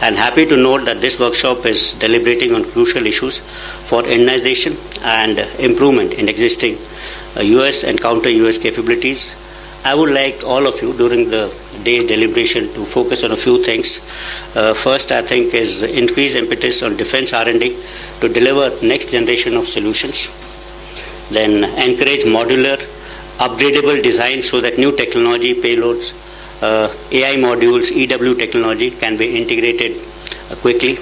And happy to note that this workshop is deliberating on crucial issues for indigenization and improvement in existing US and counter-US capabilities. I would like all of you during the day's deliberation to focus on a few things. First, I think, is increased impetus on defense R&D to deliver next generation of solutions. Then encourage modular, upgradable design so that new technology payloads, AI modules, EW technology can be integrated quickly.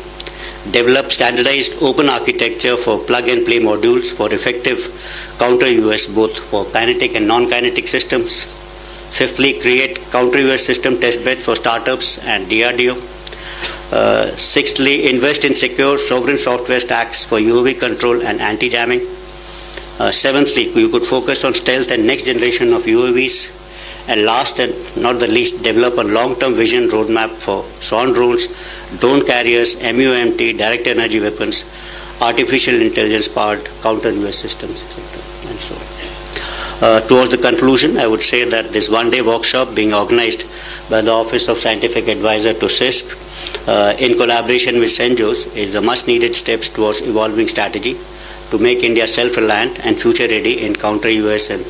Develop standardized open architecture for plug-and-play modules for effective counter-US, both for kinetic and non-kinetic systems. Fifthly, create counter-US system testbed for startups and DRDO. Sixthly, invest in secure sovereign software stacks for UAV control and anti-jamming. Seventhly, you could focus on stealth and next generation of UAVs. And last and not the least, develop a long-term vision roadmap for SON drones, drone carriers, MUMT, direct energy weapons, artificial intelligence-powered counter-US systems, etc. and so on. Towards the conclusion, I would say that this one-day workshop being organized by the Office of Scientific Advisor to CISC in collaboration with CENJOS is a much-needed steps towards evolving strategy to make India self-reliant and future-ready in counter-US and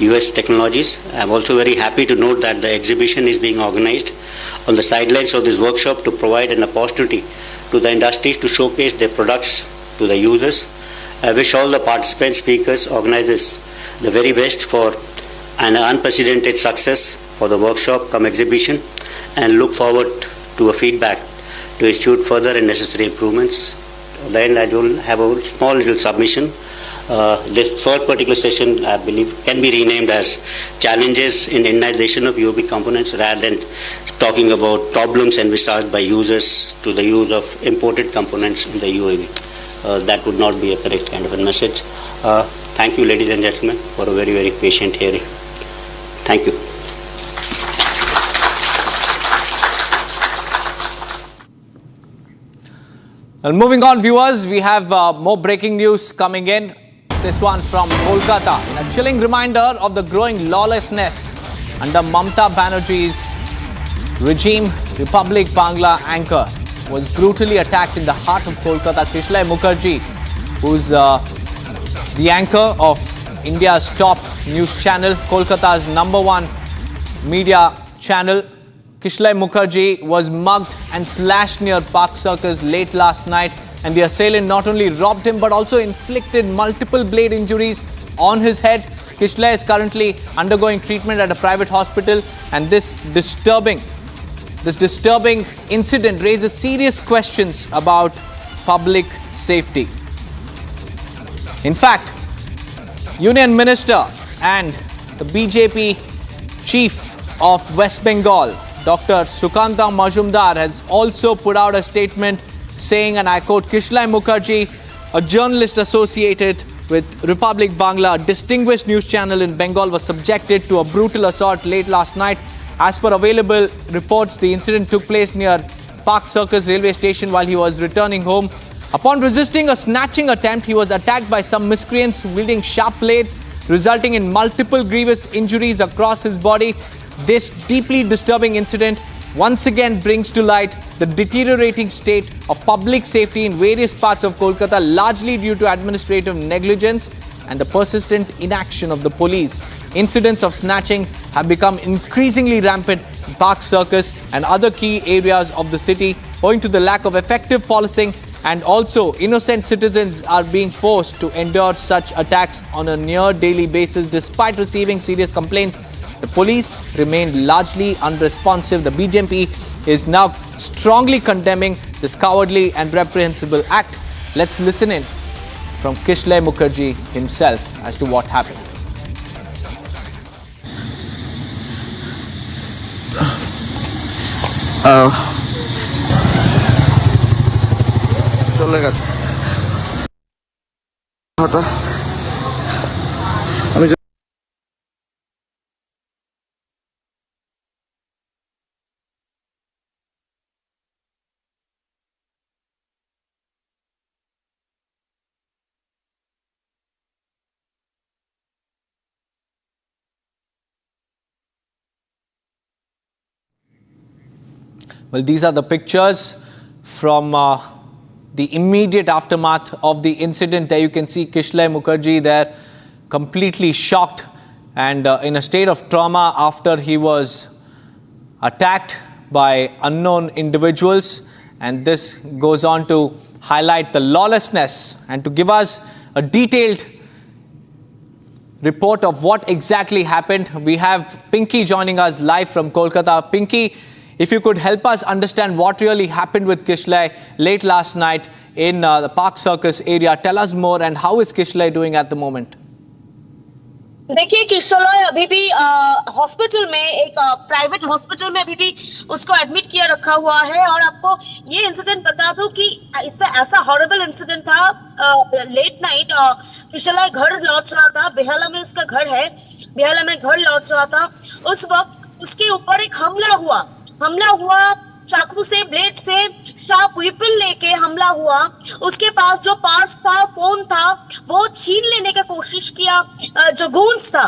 US technologies. I'm also very happy to note that the exhibition is being organized on the sidelines of this workshop to provide an opportunity to the industries to showcase their products to the users. I wish all the participants, speakers, organizers the very best for an unprecedented success for the workshop come exhibition, and look forward to a feedback to institute further and necessary improvements. Then I will have a small little submission. This third particular session, I believe, can be renamed as Challenges in Indigenization of UAV Components, rather than talking about problems envisaged by users to the use of imported components in the UAV. That would not be a correct kind of a message. Thank you, ladies and gentlemen, for a very, very patient hearing. Thank you. Well, moving on, viewers, we have more breaking news coming in. This one from Kolkata. A chilling reminder of the growing lawlessness under Mamata Banerjee's regime. Republic Bangla anchor was brutally attacked in the heart of Kolkata. Kishlay Mukherjee, who's the anchor of India's top news channel, Kolkata's #1 media channel. Kishlay Mukherjee was mugged and slashed near Park Circus late last night, and the assailant not only robbed him but also inflicted multiple blade injuries on his head. Kishlay is currently undergoing treatment at a private hospital, and this disturbing incident raises serious questions about public safety. In fact, Union Minister and the BJP chief of West Bengal, Dr. Sukanta Majumdar, has also put out a statement saying, and I quote, Kishlay Mukherjee, a journalist associated with Republic Bangla, a distinguished news channel in Bengal, was subjected to a brutal assault late last night. As per available reports, the incident took place near Park Circus railway station while he was returning home. Upon resisting a snatching attempt, he was attacked by some miscreants wielding sharp blades, resulting in multiple grievous injuries across his body. This deeply disturbing incident once again brings to light the deteriorating state of public safety in various parts of Kolkata, largely due to administrative negligence and the persistent inaction of the police. Incidents of snatching have become increasingly rampant in Park Circus and other key areas of the city, owing to the lack of effective policing, and also innocent citizens are being forced to endure such attacks on a near daily basis. Despite receiving serious complaints, the police remain largely unresponsive. The BJP is now strongly condemning this cowardly and reprehensible act. Let's listen in from Kishlay Mukherjee himself as to what happened. চলে গেছে হঠাৎ আমি Well, these are the pictures from the immediate aftermath of the incident. There you can see Kishlay Mukherjee there, completely shocked and in a state of trauma after he was attacked by unknown individuals. And this goes on to highlight the lawlessness and to give us a detailed report of what exactly happened. We have Pinky joining us live from Kolkata. Pinky, if you could help us understand what really happened with Kishlay late last night in the Park Circus area. Tell us more, and how is Kishlay doing at the moment? देखिए किशोर अभी भी hospital में एक private hospital में अभी भी उसको admit किया रखा हुआ है। और आपको ये इंसिडेंट बता दूं कि इससे ऐसा हॉरिबल इंसिडेंट था लेट नाइट। किशोर घर लौट रहा था, बेहला में उसका घर है, बेहला में घर लौट रहा था। उस वक्त उसके ऊपर एक हमला हुआ चाकू से, ब्लेड से, शार्प वेपन लेके हमला हुआ। उसके पास जो पर्स था, फोन था, वो छीन लेने की कोशिश किया जो गूंस था।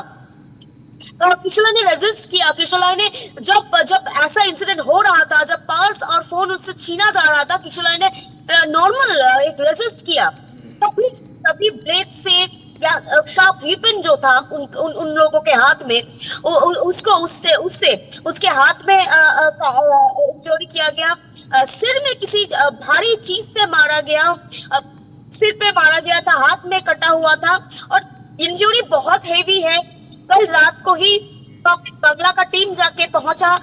किशोर ने रेजिस्ट किया। किशोर ने जब ऐसा इंसिडेंट हो रहा था, जब पर्स और फोन उससे छीना जा रहा था, किशोर ने नॉर्मल एक रेजिस्ट किया। तभी ब्लेड से या शार्प वीपन जो था उन लोगों के हाथ में, उसको उसके हाथ में इंजरी किया गया, सिर में किसी भारी चीज से मारा गया, सिर पे मारा गया था, हाथ में कटा हुआ था और इंजरी बहुत हेवी है। कल रात को ही बांग्ला का टीम जाके पहुंचा,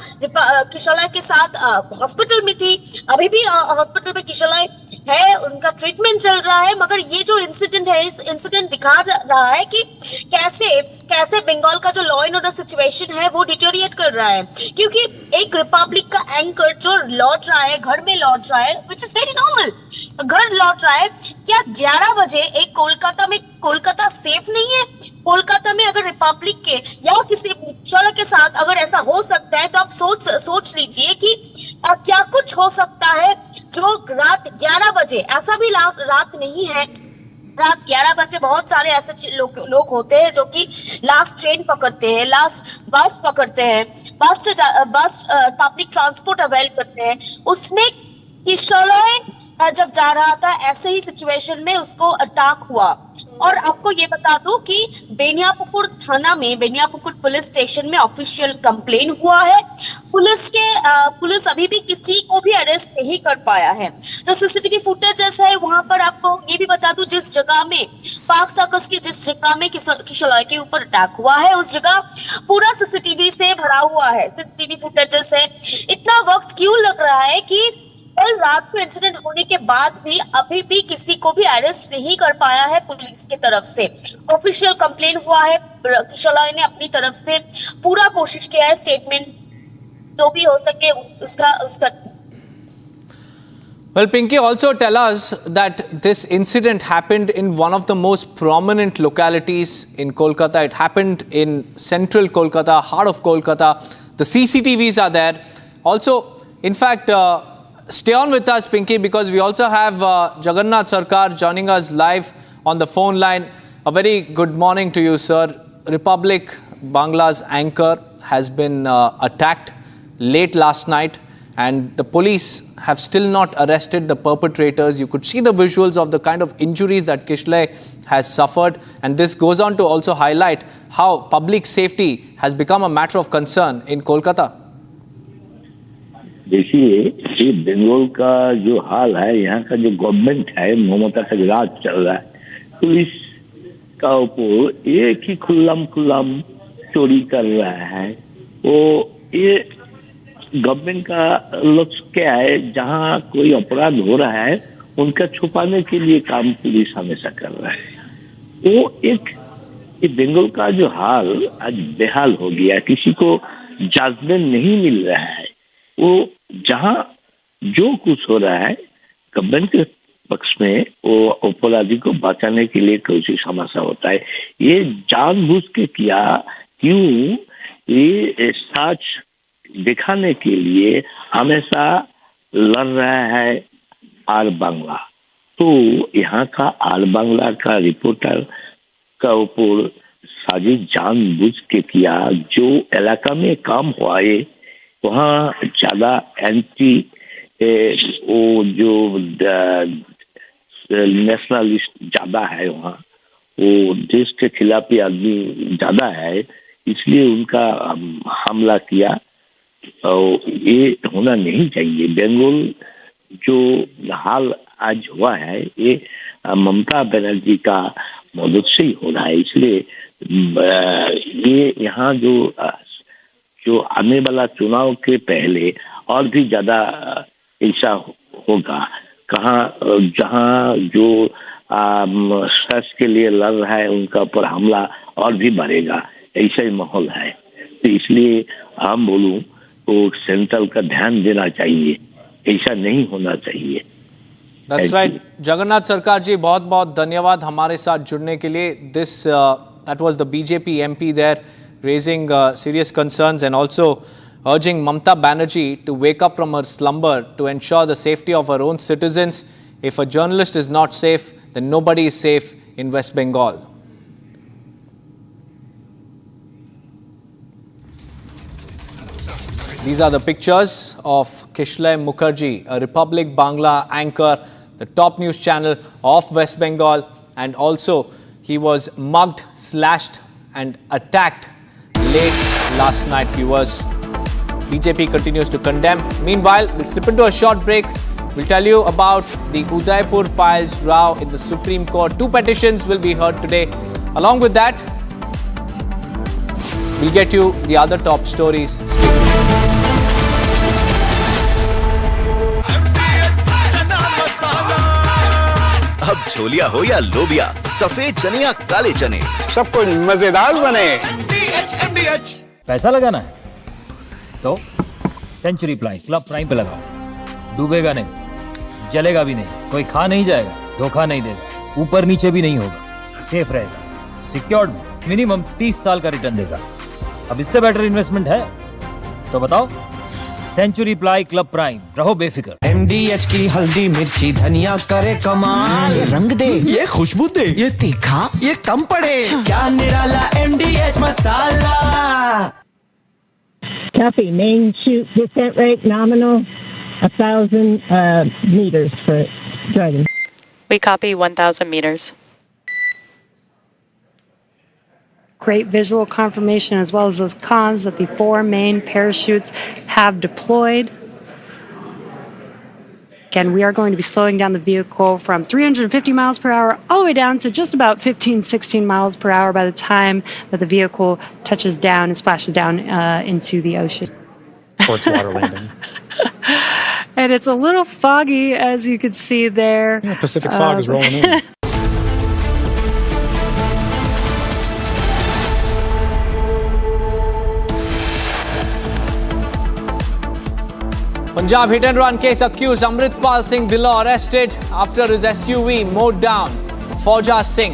किशोर के साथ हॉस्पिटल में थी, अभी भी हॉस्पिटल में किशोर है, उनका ट्रीटमेंट चल रहा है। मगर ये जो इंसिडेंट है, इस इंसिडेंट दिखा रहा है कि कैसे बंगाल का जो लॉ एंड ऑर्डर सिचुएशन है वो डिटेरिएट कर रहा है, क्योंकि एक रिपब्लिक का एंकर जो लौट रहा है, घर में लौट रहा है, विच इज वेरी नॉर्मल, घर लौट रहा है। क्या 11 बजे एक कोलकाता सेफ नहीं है? कोलकाता में अगर रिपब्लिक के या किसी शहर के साथ अगर ऐसा हो सकता है, तो आप सोच लीजिए कि क्या कुछ हो सकता है जो रात 11 बजे, ऐसा भी रात नहीं है, रात 11 बजे बहुत सारे ऐसे लोग होते हैं जो कि लास्ट ट्रेन पकड़ते हैं, लास्ट बस पकड़ते हैं, बस पब्लिक ट्रांसपोर्ट अवेल करते हैं। उसमें किशोर जब जा रहा था, ऐसे ही सिचुएशन में उसको अटैक हुआ। और आपको ये बता दूं कि बेनियापुकुर थाना में, बेनियापुकुर पुलिस स्टेशन में ऑफिशियल कंप्लेन हुआ है। पुलिस अभी भी किसी को भी अरेस्ट नहीं कर पाया है। जो सीसीटीवी फुटेजेस है वहां पर आपको ये भी बता दूं, जिस जगह में पाक सर्कस की जिस जगह में किशोर के ऊपर अटैक हुआ है, उस जगह पूरा सीसीटीवी से भरा हुआ है, सीसीटीवी फुटेजेस है। इतना वक्त क्यों लग रहा है कि कल रात को इंसिडेंट होने के बाद भी अभी भी किसी को भी अरेस्ट नहीं कर पाया है पुलिस की तरफ से? ऑफिशियल कंप्लेन हुआ है, किशोर ने अपनी तरफ से पूरा कोशिश किया है, स्टेटमेंट जो भी हो सके उसका Well, Pinky, also tell us that this incident happened in one of the most prominent localities in Kolkata. It happened in central Kolkata, heart of Kolkata. The CCTVs are there. Also, in fact, stay on with us, Pinky, because we also have Jagannath Sarkar joining us live on the phone line. A very good morning to you, sir. Republic Bangla's anchor has been attacked late last night, and the police have still not arrested the perpetrators. You could see the visuals of the kind of injuries that Kishle has suffered, and this goes on to also highlight how public safety has become a matter of concern in Kolkata. देखिए, ये बंगाल का जो हाल है, यहाँ का जो government है, ममता का जो राज चल रहा है, पुलिस का ऊपर एक ही खुल्लम चोरी कर रहा है। वो ये गवर्नमेंट का लक्ष्य क्या है? जहाँ कोई अपराध हो रहा है उनका छुपाने के लिए काम पुलिस हमेशा कर रहा है। वो ये बंगाल का जो हाल आज बेहाल हो गया, किसी को जजमेंट नहीं मिल रहा है। वो जहाँ जो कुछ हो रहा है गवर्नमेंट के पक्ष में, वो अपराधी को बचाने के लिए कोशिश हमेशा होता है। ये जानबूझ के किया, क्यों? ये सच दिखाने के लिए हमेशा लड़ रहा है आर बांग्ला। तो यहाँ का आर बांग्ला का रिपोर्टर का ऊपर साजिश जानबूझ के किया। जो इलाका में काम हुआ है वहाँ ज्यादा एंटी वो जो नेशनलिस्ट ज्यादा है, वहाँ वो देश के खिलाफी आदमी ज्यादा है, इसलिए उनका हमला किया। और ये होना नहीं चाहिए। बंगाल जो हाल आज हुआ है, ये ममता बनर्जी का मदद से ही हो रहा है। इसलिए ये यहाँ जो आने वाला चुनाव के पहले और भी ज्यादा ऐसा होगा। जहाँ जो सच के लिए लड़ रहा है उनका ऊपर हमला और भी बढ़ेगा, ऐसा ही माहौल है। तो इसलिए हम बोलूं तो सेंट्रल का ध्यान देना चाहिए, ऐसा नहीं होना चाहिए। That's right. Jagannath Sarkar ji, बहुत बहुत धन्यवाद हमारे साथ जुड़ने के लिए। That was the BJP MP there raising serious concerns and also urging Mamata Banerjee to wake up from her slumber to ensure the safety of her own citizens. If a journalist is not safe, then nobody is safe in West Bengal. These are the pictures of Kishle Mukherjee, a Republic Bangla anchor, the top news channel of West Bengal, and also He was mugged, slashed and attacked late last night, viewers. BJP continues to condemn. Meanwhile, we'll slip into a short break. We'll tell you about the Udaipur files row in the Supreme Court. 2 petitions will be heard today. Along with that, we'll get you the other top stories. Stay tuned. अब छोलिया हो या लोबिया, सफेद चने या काले चने, सब कुछ मजेदार बने। पैसा लगाना है तो सेंचुरी क्लब प्राइम पे लगाओ। डूबेगा नहीं, जलेगा भी नहीं, कोई खा नहीं जाएगा, धोखा नहीं देगा, ऊपर नीचे भी नहीं होगा, सेफ रहेगा, सिक्योर्ड में मिनिमम 30 साल का रिटर्न देगा। अब इससे बेटर इन्वेस्टमेंट है तो बताओ। सेंचुरी क्लब प्राइम, रहो बेफिक्र। MDH की हल्दी मिर्ची धनिया करे कमाल, ये रंग दे, ये खुशबू दे, ये तीखा, ये कम पड़े, क्या निराला MDH masala. Copy. Main chute descent rate nominal 1,000 meters for driving. We copy 1,000 meters. Great visual confirmation as well as those comms that the 4 main parachutes have deployed. Again, we are going to be slowing down the vehicle from 350 miles per hour all the way down to just about 16 miles per hour by the time that the vehicle touches down and splashes down into the ocean. For its water landing. And it's a little foggy, as you can see there. Yeah, Pacific fog is rolling in. Punjab hit and run case accused Amritpal Singh Dhillon arrested after his SUV mowed down Fauja Singh.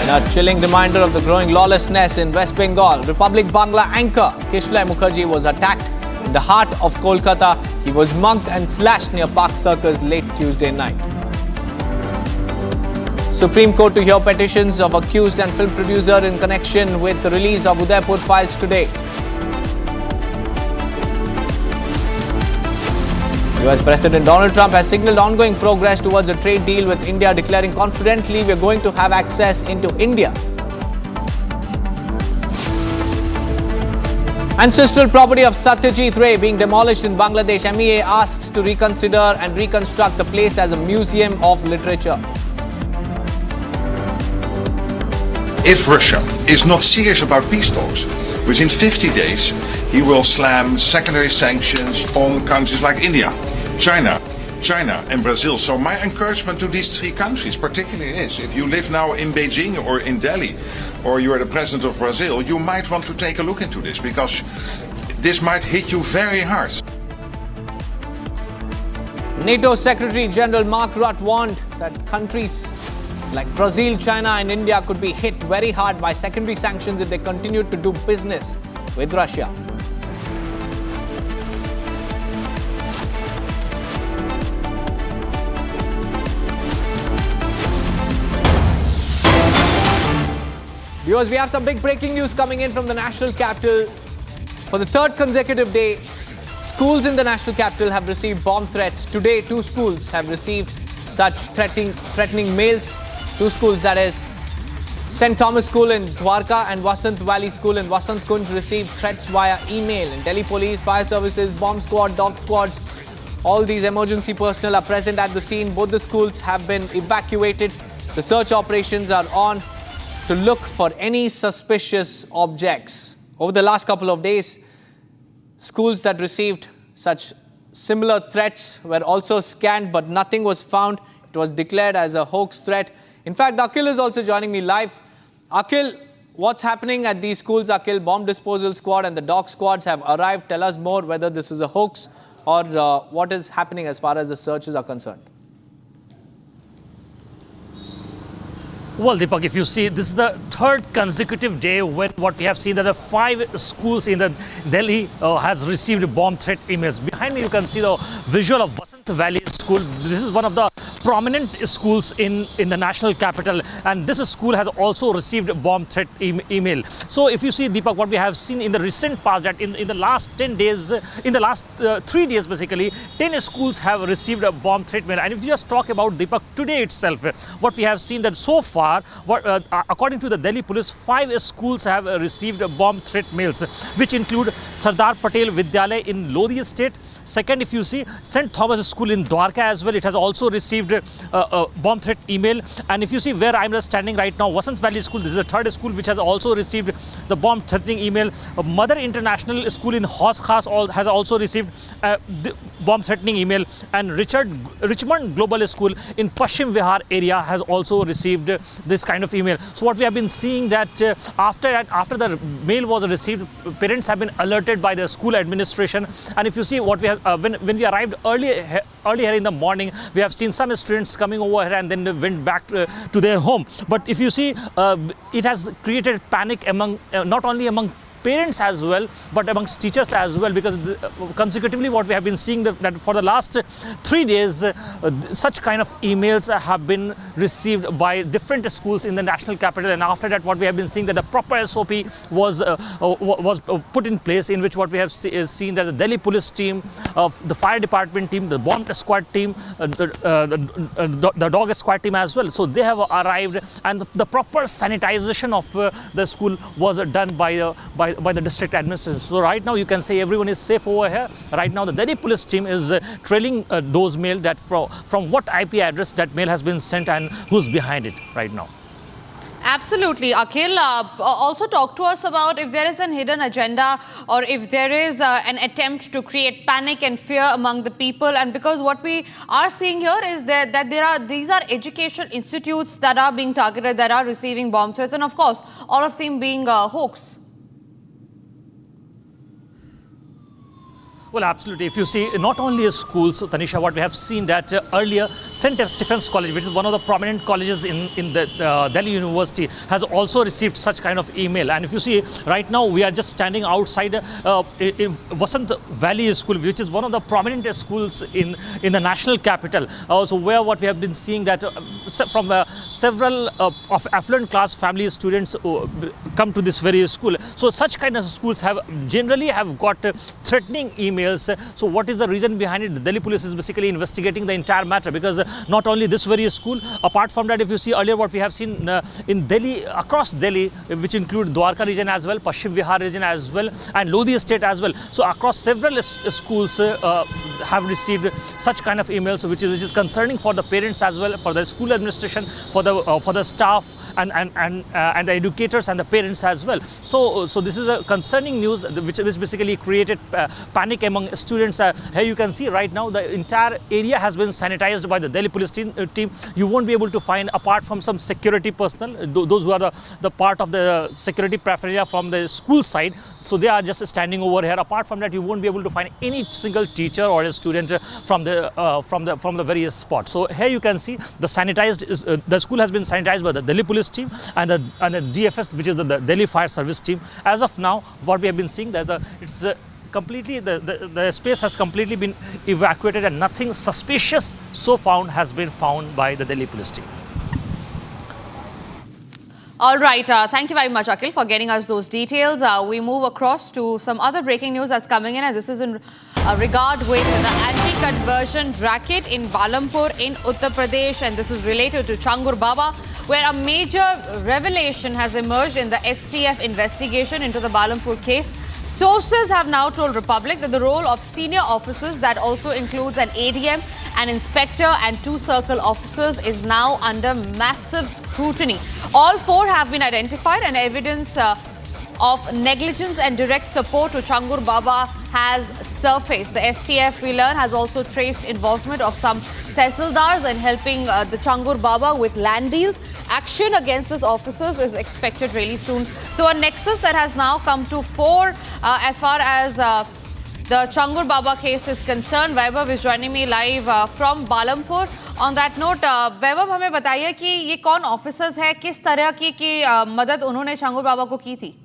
In a chilling reminder of the growing lawlessness in West Bengal, Republic Bangla anchor Kishlay Mukherjee was attacked in the heart of Kolkata. He was mugged and slashed near Park Circus late Tuesday night. Supreme Court to hear petitions of accused and film producer in connection with the release of Udaipur files today. US President Donald Trump has signaled ongoing progress towards a trade deal with India, declaring confidently we are going to have access into India. Ancestral property of Satyajit Ray being demolished in Bangladesh, MEA asks to reconsider and reconstruct the place as a museum of literature. If Russia is not serious about peace talks, within 50 days he will slam secondary sanctions on countries like India, China and Brazil. So my encouragement to these 3 countries particularly is, if you live now in Beijing or in Delhi, or you are the president of Brazil, you might want to take a look into this, because this might hit you very hard. NATO Secretary General Mark Rutte warned that countries like Brazil, China and India could be hit very hard by secondary sanctions if they continue to do business with Russia. Viewers, we have some big breaking news coming in from the national capital. For the 3rd consecutive day, schools in the national capital have received bomb threats. Today, 2 schools have received such threatening mails. 2 schools, that is St. Thomas School in Dwarka and Vasant Valley School in Vasant Kunj, received threats via email. And Delhi Police, Fire Services, Bomb Squad, Dog Squads, all these emergency personnel are present at the scene. Both the schools have been evacuated. The search operations are on to look for any suspicious objects. Over the last couple of days, schools that received such similar threats were also scanned, but nothing was found. It was declared as a hoax threat. In fact, Akhil is also joining me live. Akhil, what's happening at these schools? Akhil, bomb disposal squad and the dog squads have arrived. Tell us more whether this is a hoax or what is happening as far as the searches are concerned. Well, Deepak, if you see, this is the 3rd consecutive day when what we have seen that the 5 schools in the Delhi has received bomb threat emails. Behind me, you can see the visual of Vasant Valley School. School. This is one of the prominent schools in the national capital, and this school has also received bomb threat email. So if you see, Deepak, what we have seen in the recent past, that in the last 10 days, in the last 3 days basically, 10 schools have received a bomb threat mail. And if you just talk about, Deepak, today itself, what we have seen that so far, according to the Delhi police, 5 schools have received bomb threat mails, which include Sardar Patel Vidyalaya in Lodi State. Second, if you see, St. Thomas School in Dwarka as well, it has also received a bomb threat email. And if you see where I'm standing right now, Vasant Valley School, this is the 3rd school which has also received the bomb threatening email. Mother International School in Haus Khas has also received the bomb threatening email, and Richmond Global School in Paschim Vihar area has also received this kind of email. So what we have been seeing that after the mail was received, parents have been alerted by the school administration. And if you see what we have, when we arrived earlier in the morning, we have seen some students coming over here and then they went back to their home. But if you see, it has created panic among not only among parents as well, but amongst teachers as well, because consecutively what we have been seeing that for the last 3 days, such kind of emails have been received by different schools in the national capital. And after that, what we have been seeing that the proper SOP was put in place, in which what we have seen that the Delhi police team, the fire department team, the bomb squad team, the dog squad team as well. So they have arrived, and the proper sanitization of the school was done by the district administration. So right now you can say everyone is safe over here. Right now the Delhi police team is trailing those mail that from what IP address that mail has been sent and who's behind it right now. Absolutely. Akhil, also talk to us about if there is an hidden agenda or if there is an attempt to create panic and fear among the people. And because what we are seeing here is that these are educational institutes that are being targeted, that are receiving bomb threats, and of course all of them being hoax. Well, absolutely. If you see, not only a school, so Tanisha, what we have seen that earlier, St. Stephen's College, which is one of the prominent colleges in the Delhi University, has also received such kind of email. And if you see, right now we are just standing outside in Vasant Valley School, which is one of the prominent schools in the national capital. So where what we have been seeing that from several of affluent class family students come to this very school. So such kind of schools generally have got threatening emails. So what is the reason behind it? The Delhi police is basically investigating the entire matter, because not only this very school, apart from that, if you see earlier what we have seen in Delhi, across Delhi, which include Dwarka region as well, Paschim Vihar region as well, and Lodi state as well. So across several schools have received such kind of emails, which is concerning for the parents as well, for the school administration, for the staff and the educators and the parents as well. So this is a concerning news which basically created panic among students. Here you can see right now the entire area has been sanitized by the Delhi police team. You won't be able to find, apart from some security personnel, those who are the part of the security paraphernalia from the school side, so they are just standing over here. Apart from that, you won't be able to find any single teacher or a student from the various spots. So here you can see the school has been sanitized by the Delhi police team and the DFS, which is the Delhi Fire Service team. As of now, what we have been seeing that it's completely the space has completely been evacuated, and nothing suspicious has been found by the Delhi police team. All right. Thank you very much, Akhil, for getting us those details. We move across to some other breaking news that's coming in, and this is in regard with the anti-conversion racket in Balrampur in Uttar Pradesh, and this is related to Changur Baba, where a major revelation has emerged in the STF investigation into the Balrampur case. Sources have now told Republic that the role of senior officers, that also includes an ADM, an inspector and 2 circle officers, is now under massive scrutiny. All 4 have been identified, and evidence of negligence and direct support to Changur Baba has surfaced. The STF, we learn, has also traced involvement of some tehsildars in helping the Changur Baba with land deals. Action against these officers is expected really soon. So a nexus that has now come to fore as far as the Changur Baba case is concerned. Vaibhav is joining me live from Balrampur. On that note, Vaibhav, हमें बताइए कि ये कौन officers है, किस तरह की मदद उन्होंने चंगुर बाबा को की थी?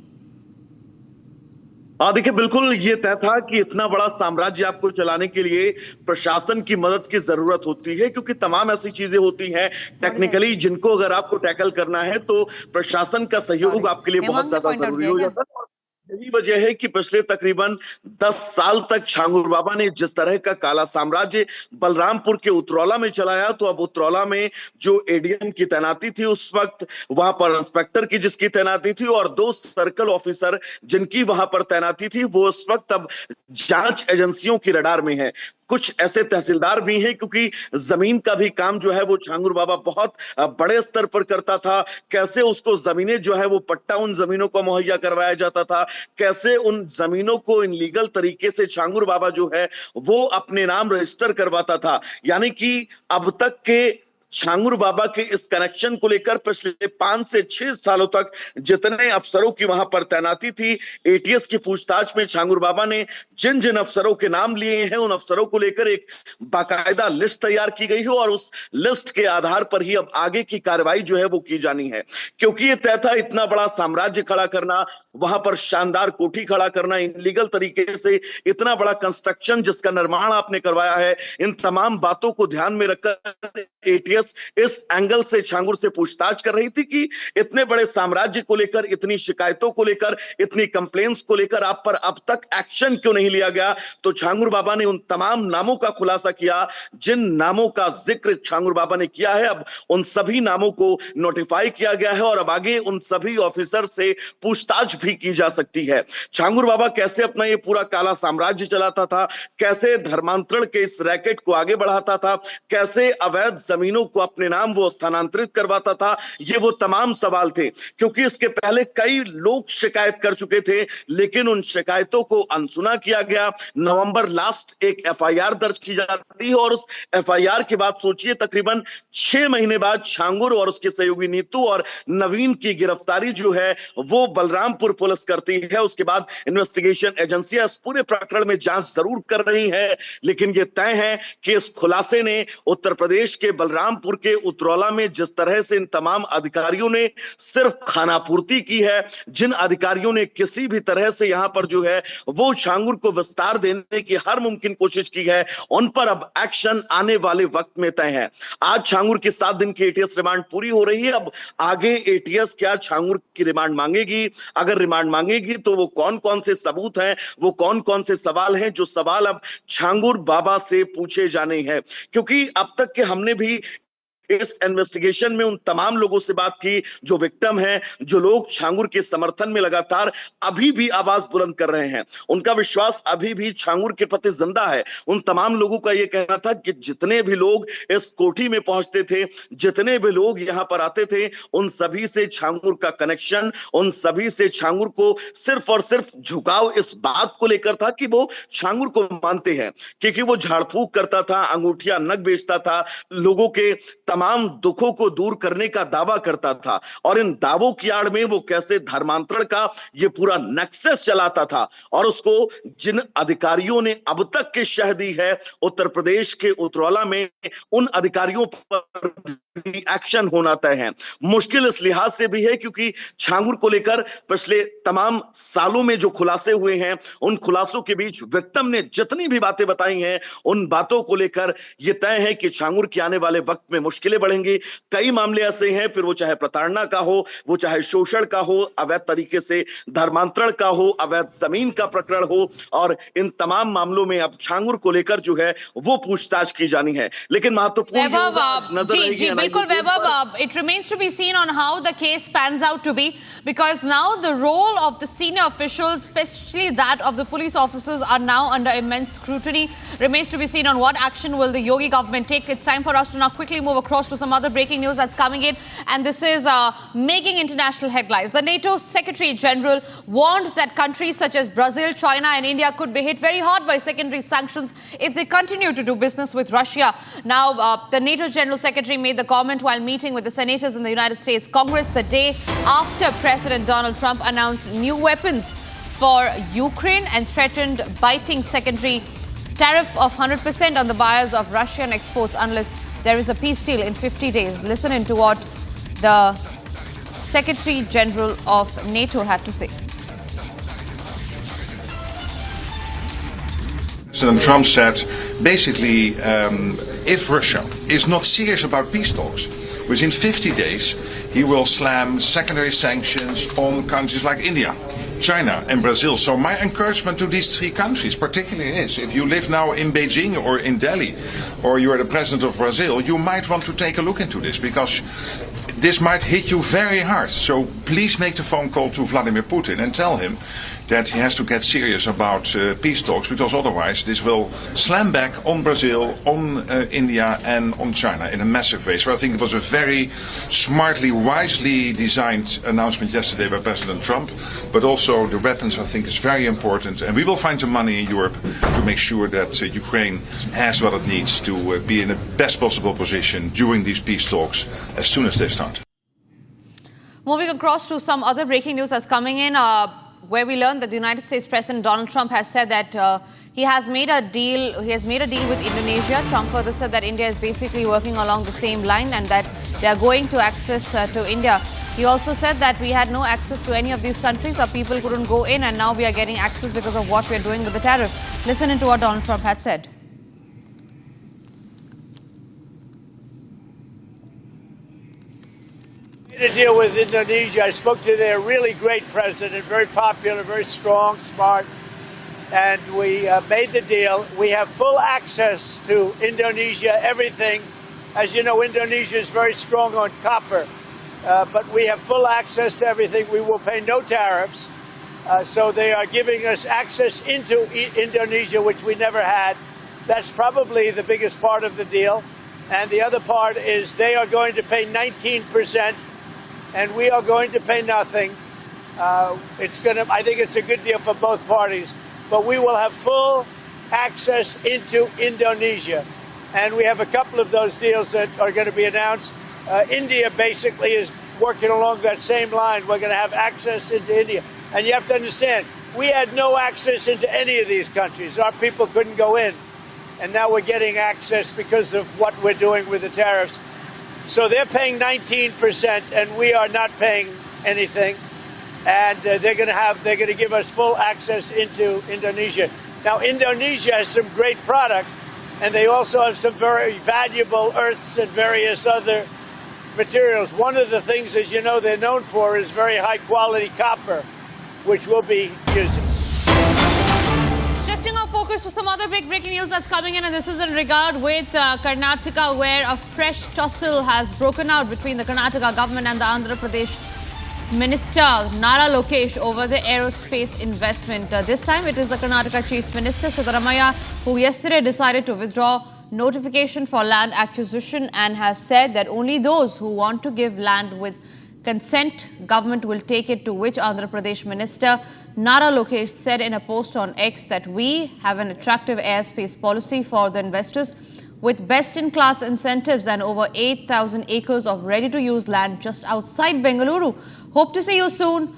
देखिए, बिल्कुल ये तय था कि इतना बड़ा साम्राज्य आपको चलाने के लिए प्रशासन की मदद की जरूरत होती है, क्योंकि तमाम ऐसी चीजें होती हैं टेक्निकली जिनको अगर आपको टैकल करना है तो प्रशासन का सहयोग आपके लिए बहुत ज्यादा जरूरी हो जाता है। यही वजह है कि पिछले तकरीबन 10 साल तक छांगुर बाबा ने जिस तरह का काला साम्राज्य बलरामपुर के उतरौला में चलाया, तो अब उतरौला में जो एडीएम की तैनाती थी उस वक्त, वहां पर इंस्पेक्टर की जिसकी तैनाती थी और 2 सर्कल ऑफिसर जिनकी वहां पर तैनाती थी, वो उस वक्त अब जांच एजेंसियों की रडार में है। कुछ ऐसे तहसीलदार भी हैं, क्योंकि जमीन का भी काम जो है वो छांगुर बाबा बहुत बड़े स्तर पर करता था। कैसे उसको जमीनें जो है वो पट्टा उन जमीनों को मुहैया करवाया जाता था, कैसे उन जमीनों को इनलीगल तरीके से छांगुर बाबा जो है वो अपने नाम रजिस्टर करवाता था। यानी कि अब तक के छांगुर बाबा के इस कनेक्शन को लेकर पिछले 5 से 6 सालों तक जितने अफसरों की वहां पर तैनाती थी, एटीएस की पूछताछ में छांगुर बाबा ने जिन जिन अफसरों के नाम लिए हैं उन अफसरों को लेकर एक बाकायदा लिस्ट तैयार की गई है और उस लिस्ट के आधार पर ही अब आगे की कार्रवाई जो है वो की जानी है। क्योंकि ये तय था इतना बड़ा साम्राज्य खड़ा करना, वहां पर शानदार कोठी खड़ा करना, इनलीगल तरीके से इतना बड़ा कंस्ट्रक्शन जिसका निर्माण आपने करवाया है, इन तमाम बातों को ध्यान में रखकर एटीएस इस एंगल से छांगुर से पूछताछ कर रही थी कि इतने बड़े साम्राज्य को लेकर, इतनी शिकायतों को लेकर, इतनी कंप्लेंट्स को लेकर आप पर अब तक एक्शन क्यों नहीं लिया गया। तो छांगुर बाबा ने उन तमाम नामों का खुलासा किया जिन नामों का जिक्र छांगुर बाबा ने किया है। अब उन सभी नामों को नोटिफाई किया गया है और अब आगे उन सभी ऑफिसर से पूछताछ भी की जा सकती है। छांगुर बाबा कैसे अपना ये पूरा काला साम्राज्य चलाता था, कैसे धर्मांतरण के इस रैकेट को आगे बढ़ाता था, कैसे अवैध जमीनों को अपने नाम वो स्थानांतरित करवाता था, ये वो तमाम सवाल थे। क्योंकि इसके पहले कई लोग शिकायत कर चुके थे, लेकिन उन शिकायतों को अनसुना किया गया। नवंबर लास्ट एक एफआईआर दर्ज की जाती है और उस एफआईआर के बाद सोचिए तकरीबन 6 महीने बाद छांगुर और उसके सहयोगी नीतू और नवीन की गिरफ्तारी जो है वो बलरामपुर पुलिस करती है। उसके बाद इन्वेस्टिगेशन एजेंसियां इस पूरे प्रकरण में जांच जरूर कर रही है, लेकिन यह तय है कि इस खुलासे ने उत्तर प्रदेश के बलरामपुर के उतरौला में जिस तरह से इन तमाम अधिकारियों ने सिर्फ खानापूर्ति की है, जिन अधिकारियों ने किसी भी तरह से यहां पर जो है वो छांगुर को विस्तार देने की हर मुमकिन कोशिश की है, उन पर अब एक्शन आने वाले वक्त में तय है। आज छांगुर की 7 दिन की एटीएस रिमांड पूरी हो रही है। अब आगे एटीएस क्या छांगुर की रिमांड मांगेगी, अगर रिमांड मांगेगी तो वो कौन कौन से सबूत हैं, वो कौन कौन से सवाल हैं जो सवाल अब छांगुर बाबा से पूछे जाने हैं। क्योंकि अब तक के हमने भी इस इन्वेस्टिगेशन में उन तमाम लोगों से बात की जो विक्टिम हैं, जो लोग छांगुर के समर्थन में लगातार अभी भी आवाज बुलंद कर रहे हैं, उनका विश्वास अभी भी छांगुर के प्रति जिंदा है। उन तमाम लोगों का यह कहना था कि जितने भी लोग इस कोठी में पहुंचते थे, जितने भी लोग यहां पर आते थे, उन सभी से छांगुर का कनेक्शन, उन सभी से छांगुर को सिर्फ और सिर्फ झुकाव इस बात को लेकर था कि वो छांगुर को मानते हैं, क्योंकि वो झाड़ फूक करता था, अंगूठियां नग बेचता था, लोगों के तमाम दुखों को दूर करने का दावा करता था और इन दावों की आड़ में वो कैसे धर्मांतरण का ये पूरा नेक्सस चलाता था। और उसको जिन अधिकारियों ने अब तक की शह दी है उत्तर प्रदेश के उतरौला में, उन अधिकारियों पर भी एक्शन होना तय है। मुश्किल इस लिहाज से भी है क्योंकि छांगुर को लेकर पिछले तमाम सालों में जो खुलासे हुए हैं, उन खुलासों के बीच विक्टिम ने जितनी भी बातें बताई हैं, उन बातों को लेकर यह तय है कि छांगुर के आने वाले वक्त में मुश्किलें बढ़ेंगी। कई मामले ऐसे हैं, फिर वो चाहे प्रताड़ना का हो, वो चाहे शोषण का हो, अवैध तरीके से धर्मांतरण का हो, अवैध जमीन का प्रकरण हो, और इन तमाम मामलों में अब छांगुर को लेकर जो है वो पूछताछ की जानी है। लेकिन महत्वपूर्ण बिल्कुल वैभव, it remains to be seen on how the case pans out to be, because now the role of the senior officials, especially that of the police officers, are now under immense scrutiny. Remains to be seen on what action will the Yogi government take. It's time for us to now quickly move across to some other breaking news that's coming in, and this is making international headlines. The NATO Secretary General warned that countries such as Brazil, China and India could be hit very hard by secondary sanctions if they continue to do business with Russia. Now, the NATO General Secretary made the comment while meeting with the senators in the United States Congress the day after President Donald Trump announced new weapons for Ukraine and threatened biting secondary tariff of 100% on the buyers of Russian exports unless there is a peace deal in 50 days. Listen into what the Secretary General of NATO had to say. President Trump said, basically, if Russia is not serious about peace talks, within 50 days he will slam secondary sanctions on countries like India, China and Brazil. So my encouragement to these three countries particularly is, if you live now in Beijing or in Delhi, or you are the president of Brazil, you might want to take a look into this, because this might hit you very hard. So please make the phone call to Vladimir Putin and tell him that he has to get serious about peace talks, because otherwise this will slam back on Brazil, on India and on China in a massive way. So I think it was a very smartly, wisely designed announcement yesterday by President Trump, but also the weapons I think is very important, and we will find the money in Europe to make sure that Ukraine has what it needs to be in the best possible position during these peace talks as soon as they start. Moving across to some other breaking news that's coming in, where we learned that the United States President Donald Trump has said that he has made a deal with Indonesia. Trump further said that India is basically working along the same line and that they are going to access to India. He also said that we had no access to any of these countries. Our people couldn't go in, and now we are getting access because of what we're doing with the tariff. Listen into what Donald Trump had said. To deal with Indonesia, I spoke to their really great president, very popular, very strong, smart, and we made the deal. We have full access to Indonesia, everything. As you know, Indonesia is very strong on copper, but we have full access to everything. We will pay no tariffs. So they are giving us access into Indonesia, which we never had. That's probably the biggest part of the deal. And the other part is they are going to pay 19%. And we are going to pay nothing. I think it's a good deal for both parties. But we will have full access into Indonesia. And we have a couple of those deals that are going to be announced. India basically is working along that same line. We're going to have access into India. And you have to understand, we had no access into any of these countries. Our people couldn't go in. And now we're getting access because of what we're doing with the tariffs. So they're paying 19%, and we are not paying anything. And they're going to give us full access into Indonesia. Now, Indonesia has some great product, and they also have some very valuable earths and various other materials. One of the things, as you know, they're known for is very high-quality copper, which we'll be using. Shifting our focus to some other big breaking news that's coming in, and this is in regard with Karnataka, where a fresh tussle has broken out between the Karnataka government and the Andhra Pradesh Minister Nara Lokesh over the aerospace investment. This time it is the Karnataka Chief Minister Siddaramaiah who yesterday decided to withdraw notification for land acquisition and has said that only those who want to give land with consent, government will take it, to which Andhra Pradesh Minister Nara Lokesh said in a post on X that we have an attractive airspace policy for the investors with best-in-class incentives and over 8,000 acres of ready-to-use land just outside Bengaluru. Hope to see you soon.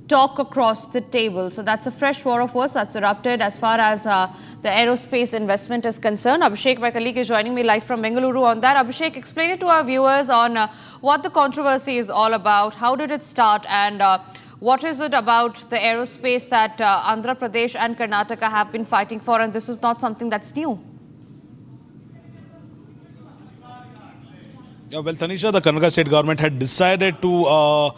Talk across the table. So that's a fresh war of words that's erupted as far as the aerospace investment is concerned. Abhishek, my colleague, is joining me live from Bengaluru on that. Abhishek, explain it to our viewers on what the controversy is all about. How did it start, and what is it about the aerospace that Andhra Pradesh and Karnataka have been fighting for, and this is not something that's new? Yeah, well, Tanisha, the Karnataka state government had decided to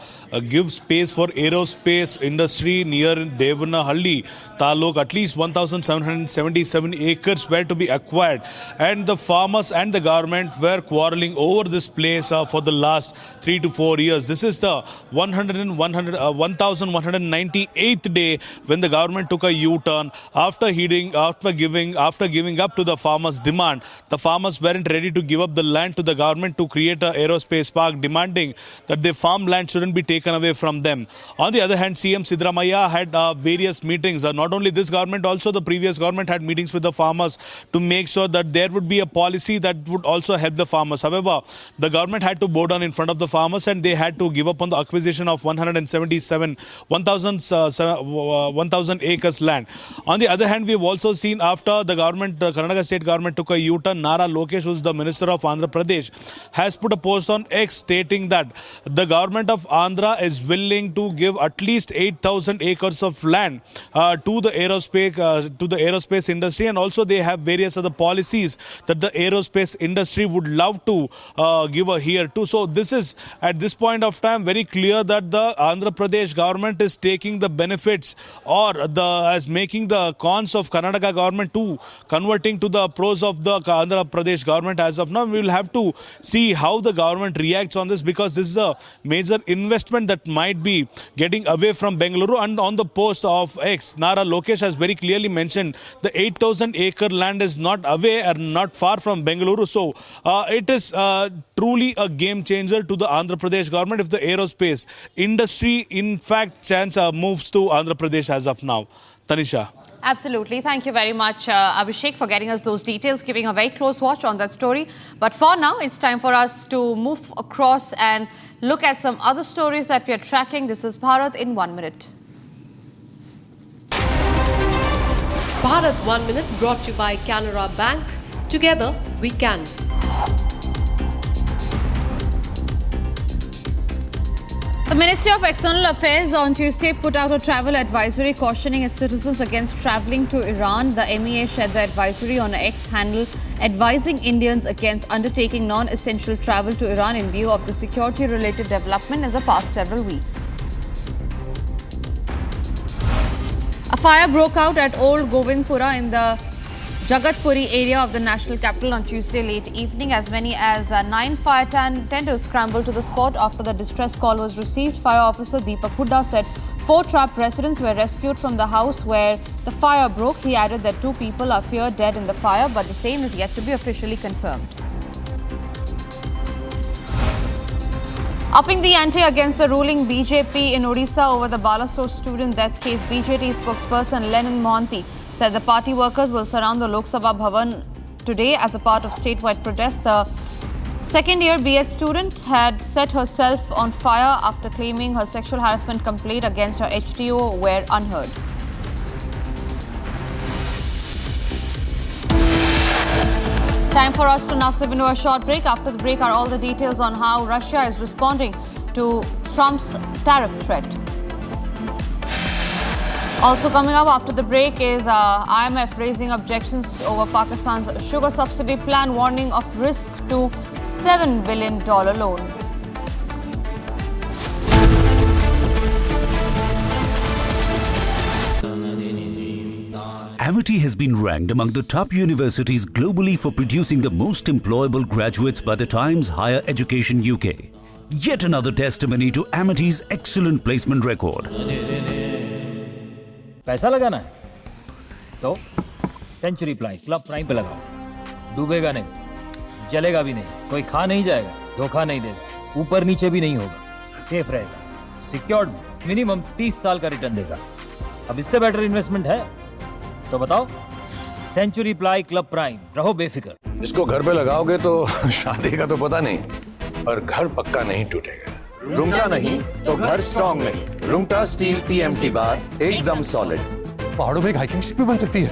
give space for aerospace industry near Devanahalli Taluk. At least 1,777 acres were to be acquired, and the farmers and the government were quarreling over this place for the last 3 to 4 years. This is the 1,198th day when the government took a U-turn after giving up to the farmers' demand. The farmers weren't ready to give up the land to the government to create an aerospace park, demanding that the farmland shouldn't be taken away from them. On the other hand, CM Siddaramaiah had various meetings. Not only this government, also the previous government had meetings with the farmers to make sure that there would be a policy that would also help the farmers. However, the government had to bow down in front of the farmers, and they had to give up on the acquisition of 1,000 acres land. On the other hand, we have also seen after the Karnataka state government took a U-turn, Nara Lokesh, who is the Minister of Andhra Pradesh, has put a post on X stating that the government of Andhra Andhra is willing to give at least 8,000 acres of land to the aerospace industry, and also they have various other policies that the aerospace industry would love to give a hear to. So this is at this point of time very clear that the Andhra Pradesh government is taking the benefits or as making the cons of Karnataka government to converting to the pros of the Andhra Pradesh government. As of now, we will have to see how the government reacts on this, because this is a major investment that might be getting away from Bengaluru. And on the post of X, Nara Lokesh has very clearly mentioned the 8,000 acre land is not away and not far from Bengaluru. So it is truly a game changer to the Andhra Pradesh government if the aerospace industry in fact moves to Andhra Pradesh as of now. Tanisha. Absolutely. Thank you very much, Abhishek, for getting us those details, keeping a very close watch on that story. But for now, it's time for us to move across and look at some other stories that we are tracking. This is Bharat in 1 minute. Bharat 1 minute brought to you by Canara Bank. Together we can. The Ministry of External Affairs on Tuesday put out a travel advisory cautioning its citizens against travelling to Iran. The MEA shared the advisory on an X handle advising Indians against undertaking non-essential travel to Iran in view of the security-related development in the past several weeks. A fire broke out at Old Govindpura in the Jagatpuri area of the national capital on Tuesday late evening. As many as 9 fire tenders scrambled to the spot after the distress call was received. Fire officer Deepak Hooda said 4 trapped residents were rescued from the house where the fire broke. He added that 2 people are feared dead in the fire, but the same is yet to be officially confirmed. Upping the ante against the ruling BJP in Odisha over the Balrampur student death case, BJP spokesperson Lenin Mohanty said the party workers will surround the Lok Sabha Bhavan today as a part of statewide protest. The second-year B.Ed student had set herself on fire after claiming her sexual harassment complaint against her HTO were unheard. Time for us to now slip into a short break. After the break are all the details on how Russia is responding to Trump's tariff threat. Also coming up after the break is IMF raising objections over Pakistan's sugar subsidy plan, warning of risk to $7 billion loan. Amity has been ranked among the top universities globally for producing the most employable graduates by the Times Higher Education UK. Yet another testimony to Amity's excellent placement record. पैसा लगाना है तो century ply club prime पे लगाओ, डूबेगा नहीं, जलेगा भी नहीं, कोई खा नहीं जाएगा, धोखा नहीं देगा, ऊपर नीचे भी नहीं होगा, सेफ रहेगा, सिक्योर्ड, मिनिमम 30 साल का रिटर्न देगा। अब इससे बेटर इन्वेस्टमेंट है तो बताओ। सेंचुरी प्लाई क्लब प्राइम, रहो बेफिक्र। इसको घर पे लगाओगे तो शादी का तो पता नहीं, पर घर पक्का नहीं टूटेगा। रुंगटा नहीं तो घर स्ट्रॉन्ग नहीं। रुंगटा स्टील TMT बार एकदम सॉलिड। पहाड़ों में एक हाइकिंग स्टिक भी बन सकती है।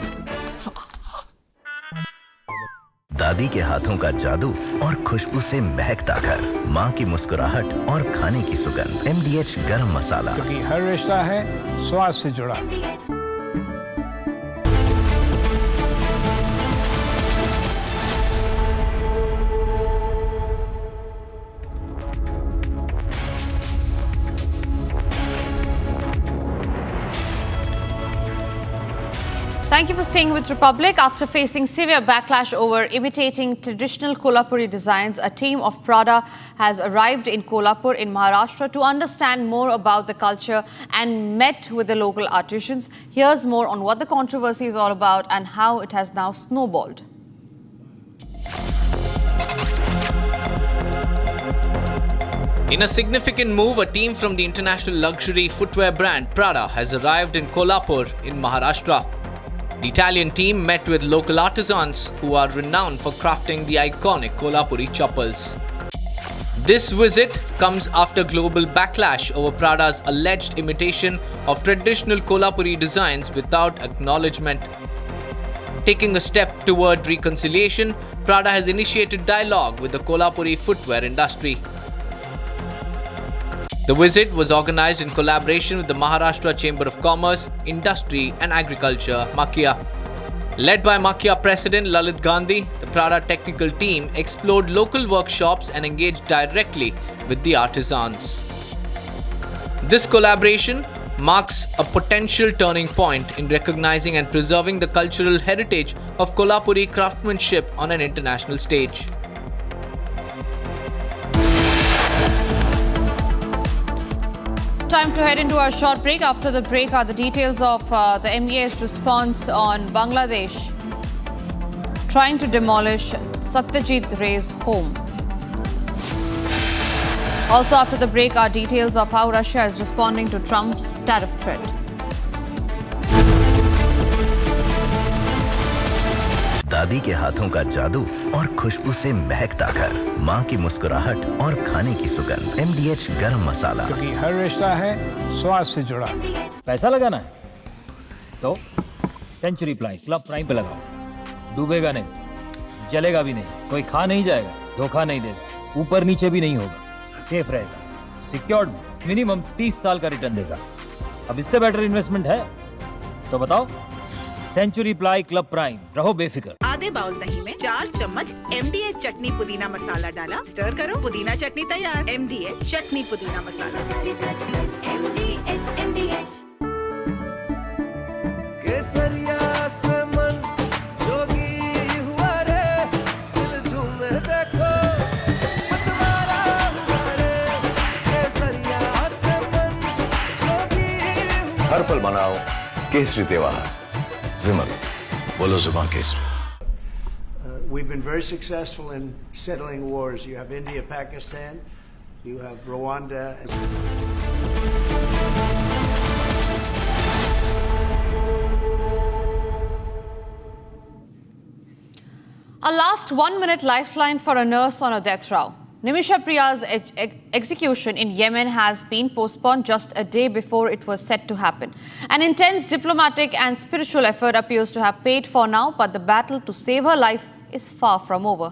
दादी के हाथों का जादू और खुशबू से महकता घर, माँ की मुस्कुराहट और खाने की सुगंध। MDH गरम मसाला, क्योंकि हर रिश्ता है स्वाद से जुड़ा। Thank you for staying with Republic. After facing severe backlash over imitating traditional Kolhapuri designs, a team of Prada has arrived in Kolhapur in Maharashtra to understand more about the culture and met with the local artisans. Here's more on what the controversy is all about and how it has now snowballed. In a significant move, a team from the international luxury footwear brand Prada has arrived in Kolhapur in Maharashtra. The Italian team met with local artisans who are renowned for crafting the iconic Kolhapuri chappals. This visit comes after global backlash over Prada's alleged imitation of traditional Kolhapuri designs without acknowledgement. Taking a step toward reconciliation, Prada has initiated dialogue with the Kolhapuri footwear industry. The visit was organized in collaboration with the Maharashtra Chamber of Commerce, Industry and Agriculture, Makia. Led by Makia President Lalit Gandhi, the Prada technical team explored local workshops and engaged directly with the artisans. This collaboration marks a potential turning point in recognizing and preserving the cultural heritage of Kolhapuri craftsmanship on an international stage. Time to head into our short break. After the break are the details of the MEA's response on Bangladesh trying to demolish Satyajit Ray's home. Also after the break are details of how Russia is responding to Trump's tariff threat. दादी के हाथों का जादू और खुशबू से महकता घर, माँ की मुस्कुराहट और खाने की सुगंध। MDH गरम मसाला, क्योंकि हर रिश्ता है स्वाद से जुड़ा। पैसा लगाना है तो सेंचुरी प्लाई क्लब प्राइम पे लगाओ। डूबेगा नहीं, जलेगा भी नहीं, कोई खा नहीं जाएगा, धोखा नहीं देगा, ऊपर नीचे भी नहीं होगा, सेफ रहेगा, सिक्योर्ड, मिनिमम 30 साल का रिटर्न देगा। अब इससे बेटर इन्वेस्टमेंट है तो बताओ। सेंचुरी प्लाई क्लब प्राइम, रहो बेफिक्र। आधे बाउल दही में 4 चम्मच MDH चटनी पुदीना मसाला डाला, स्टर करो, पुदीना चटनी तैयार। MDH चटनी पुदीना मसाला। केसरिया से मन जोगी हुआ रे, दिल झूमे देखो मतवारा हुआ रे। केसरिया से मन जोगी हुआ। हर पल मनाओ केसरी त्योहार। विमल, बोलो जुबान Kesari. We've been very successful in settling wars. You have India, Pakistan, you have Rwanda. A last 1-minute lifeline for a nurse on a death row. Nimisha Priya's execution in Yemen has been postponed just a day before it was set to happen. An intense diplomatic and spiritual effort appears to have paid for now, but the battle to save her life is far from over.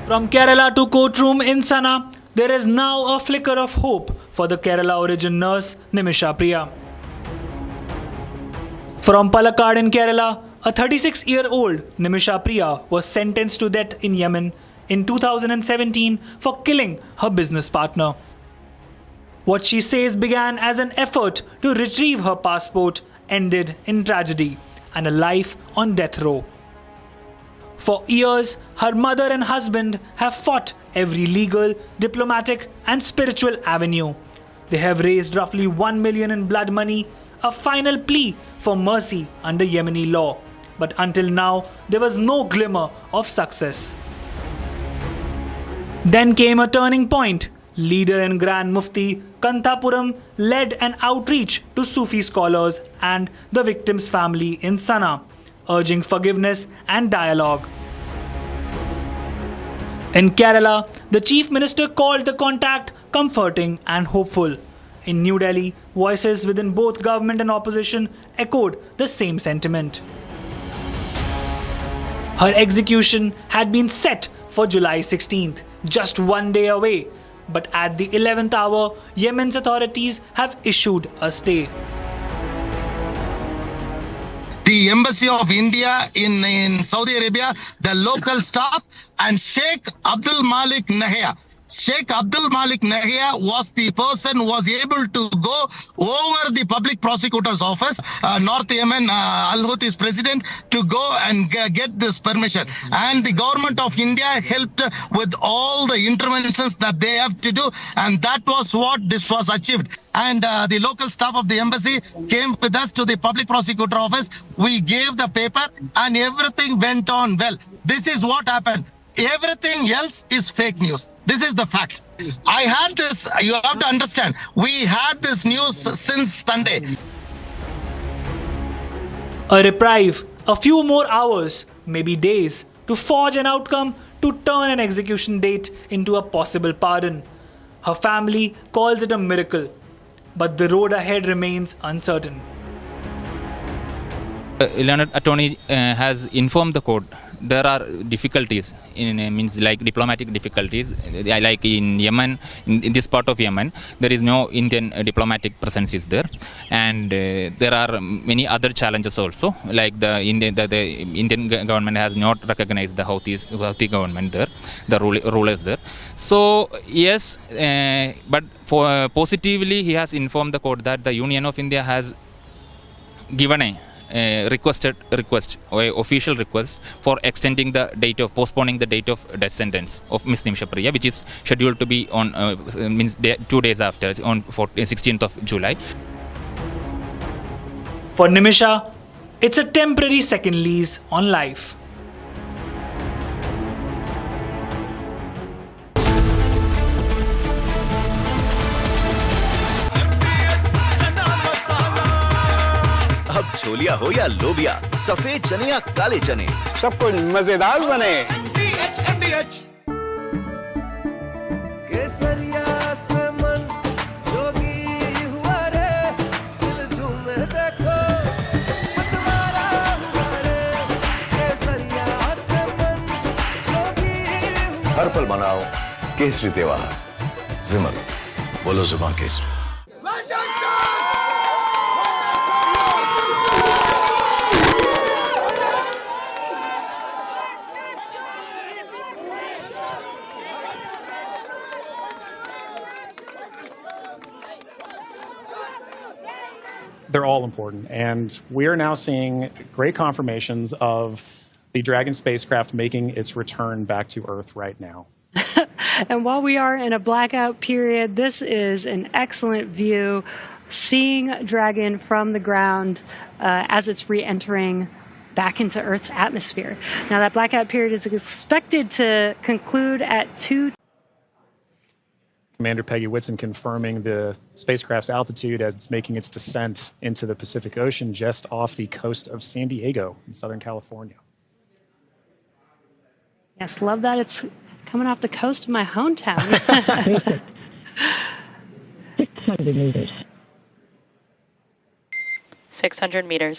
From Kerala to courtroom in Sana, there is now a flicker of hope for the Kerala origin nurse Nimisha Priya. From Palakkad in Kerala, a 36-year-old Nimisha Priya was sentenced to death in Yemen in 2017 for killing her business partner. What she says began as an effort to retrieve her passport ended in tragedy and a life on death row. For years, her mother and husband have fought every legal, diplomatic and spiritual avenue. They have raised roughly 1 million in blood money, a final plea for mercy under Yemeni law. But until now, there was no glimmer of success. Then came a turning point. Leader and Grand Mufti Kanthapuram led an outreach to Sufi scholars and the victim's family in Sana, urging forgiveness and dialogue. In Kerala, the Chief Minister called the contact comforting and hopeful. In New Delhi, voices within both government and opposition echoed the same sentiment. Her execution had been set for July 16th, just 1 day away. But at the 11th hour, Yemen's authorities have issued a stay. The Embassy of India in Saudi Arabia, the local staff, and Sheikh Abdul Malik Nahia. Sheikh Abdul Malik Nahia was the person who was able to go over the public prosecutor's office, North Yemen, Al-Houthis president, to go and get this permission. And the government of India helped with all the interventions that they have to do. And that was what this was achieved. And the local staff of the embassy came with us to the public prosecutor office. We gave the paper and everything went on well. This is what happened. Everything else is fake news. This is the fact. I had this, you have to understand, we had this news since Sunday. A reprieve, a few more hours, maybe days, to forge an outcome, to turn an execution date into a possible pardon. Her family calls it a miracle, but the road ahead remains uncertain. Learned attorney has informed the court there are difficulties in means like diplomatic difficulties like in Yemen, in this part of Yemen there is no Indian diplomatic presence is there, and there are many other challenges also, like the Indian government has not recognized the Houthi government there, the rulers there. So yes, but for positively he has informed the court that the Union of India has given a official request for extending the date of postponing the date of death sentence of Miss Nimisha Priya, which is scheduled to be on 2 days after, on 16th of July. For Nimisha, it's a temporary second lease on life. अब छोलिया हो या लोबिया, सफेद चने या काले चने, सब कुछ मजेदार बने। केसरिया से मन जोगी हुआ रे, दिल झूमे देखो मतवारा हुआ रे। केसरिया से मन जोगी हुआ। हर पल मनाओ केसरी त्योहार। विमल, बोलो जुबान Kesari. They're all important. And we are now seeing great confirmations of the Dragon spacecraft making its return back to Earth right now. And while we are in a blackout period, this is an excellent view, seeing Dragon from the ground as it's re-entering back into Earth's atmosphere. Now, that blackout period is expected to conclude at 2. Commander Peggy Whitson confirming the spacecraft's altitude as it's making its descent into the Pacific Ocean just off the coast of San Diego in Southern California. Yes, love that it's coming off the coast of my hometown. 600 meters. 600 meters.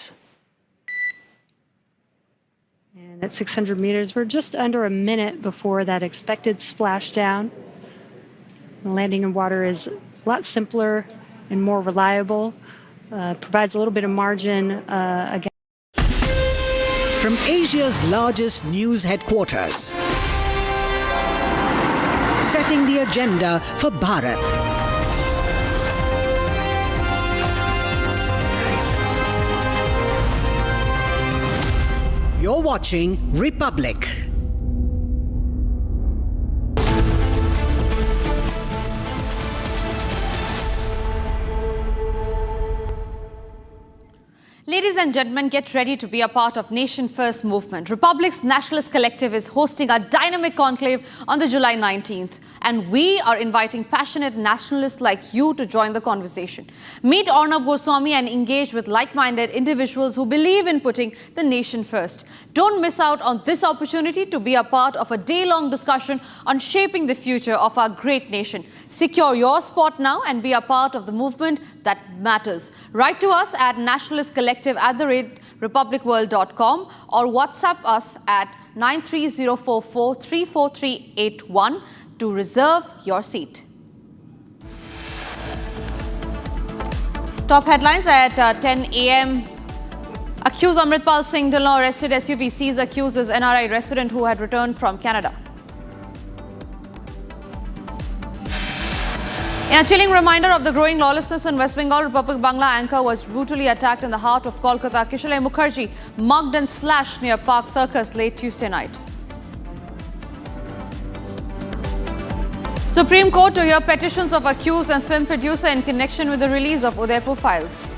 And at 600 meters, we're just under a minute before that expected splashdown. The landing in water is a lot simpler and more reliable, provides a little bit of margin again. From Asia's largest news headquarters, setting the agenda for Bharat. You're watching Republic. Ladies and gentlemen, get ready to be a part of Nation First movement. Republic's Nationalist Collective is hosting a dynamic conclave on the July 19th. And we are inviting passionate nationalists like you to join the conversation. Meet Arnab Goswami and engage with like-minded individuals who believe in putting the nation first. Don't miss out on this opportunity to be a part of a day-long discussion on shaping the future of our great nation. Secure your spot now and be a part of the movement that matters. Write to us at nationalistcollective@republicworld.com or WhatsApp us at 93044 to reserve your seat. Top headlines at 10 a.m. Accused Amritpal Singh Dillon arrested. SUV seized accuses NRI resident who had returned from Canada. In a chilling reminder of the growing lawlessness in West Bengal, Republic Bangla anchor was brutally attacked in the heart of Kolkata. Kishalay Mukherjee mugged and slashed near Park Circus late Tuesday night. Supreme Court to hear petitions of accused and film producer in connection with the release of Udaipur files.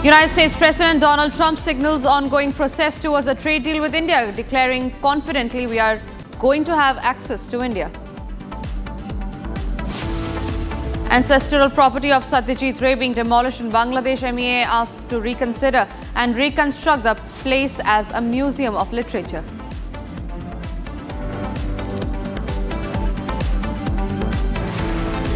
United States President Donald Trump signals ongoing process towards a trade deal with India, declaring confidently we are going to have access to India. Ancestral property of Satyajit Ray being demolished in Bangladesh, MEA asked to reconsider and reconstruct the place as a museum of literature.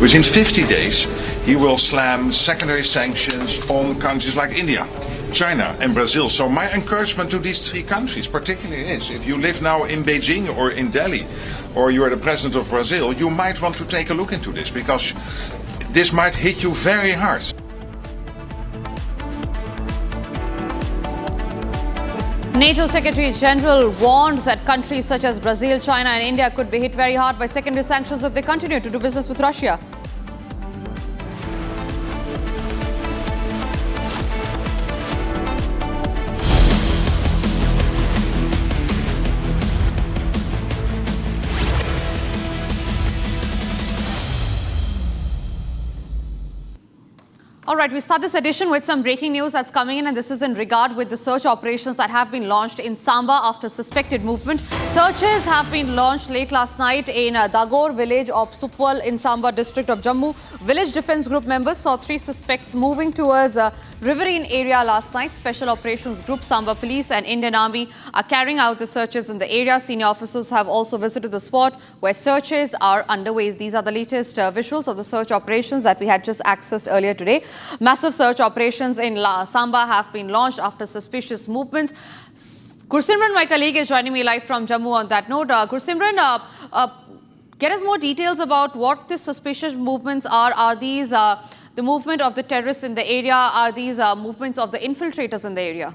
within 50 days, he will slam secondary sanctions on countries like India, China and Brazil. So my encouragement to these three countries particularly is, if you live now in Beijing or in Delhi, or you are the president of Brazil, you might want to take a look into this, because this might hit you very hard. NATO Secretary General warned that countries such as Brazil, China and India could be hit very hard by secondary sanctions if they continue to do business with Russia. All right, we start this edition with some breaking news that's coming in, and this is in regard with the search operations that have been launched in Samba after suspected movement. Searches have been launched late last night in Dagor village of Supwal in Samba district of Jammu. Village defense group members saw 3 suspects moving towards a riverine area last night. Special operations group, Samba police and Indian army are carrying out the searches in the area. Senior officers have also visited the spot where searches are underway. These are the latest visuals of the search operations that we had just accessed earlier today. Massive search operations in Samba have been launched after suspicious movement. Gursimran, my colleague, is joining me live from Jammu on that note. Gursimran, get us more details about what the suspicious movements are. Are these the movement of the terrorists in the area? Are these movements of the infiltrators in the area?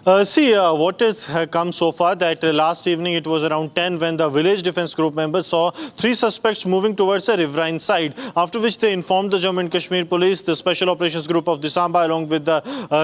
What has come so far, that last evening it was around 10 when the village defense group members saw 3 suspects moving towards a riverine side, after which they informed the Jammu and Kashmir police, the special operations group of the Samba along with the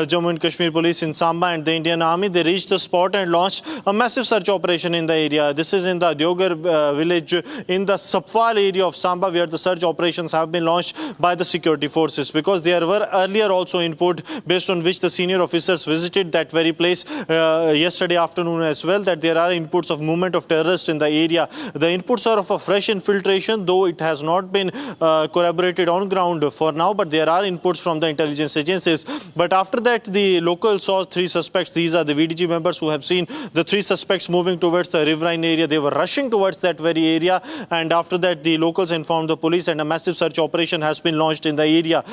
Jammu and Kashmir police in Samba and the Indian army. They reached the spot and launched a massive search operation in the area. This is in the Diogar village in the Sapwal area of Samba, where the search operations have been launched by the security forces, because there were earlier also input based on which the senior officers visited that very place yesterday afternoon as well, that there are inputs of movement of terrorists in the area. The inputs are of a fresh infiltration, though it has not been corroborated on ground for now, but there are inputs from the intelligence agencies. But after that, the locals saw 3 suspects. These are the VDG members who have seen the 3 suspects moving towards the riverine area. They were rushing towards that very area, and after that the locals informed the police and a massive search operation has been launched in the area.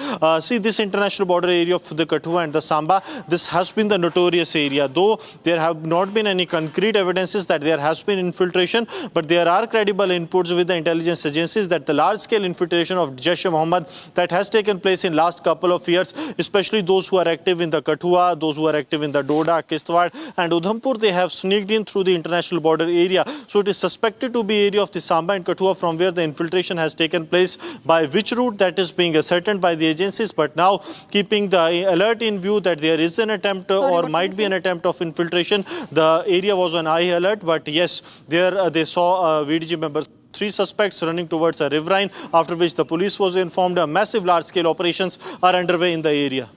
See, this international border area of the Kathua and the Samba, this has been the notorious area. Though there have not been any concrete evidences that there has been infiltration, but there are credible inputs with the intelligence agencies that the large-scale infiltration of Jaishankar that has taken place in last couple of years, especially those who are active in the Kathua, those who are active in the Doda, Kishtwar and Udhampur, they have sneaked in through the international border area. So it is suspected to be area of the Samba and Kathua from where the infiltration has taken place. By which route, that is being ascertained by the agencies, but now keeping the alert in view that there is an attempt or might be an attempt of infiltration. The area was on high alert, but yes, there they saw VDG members, 3 suspects running towards a riverine, after which the police was informed massive large-scale operations are underway in the area.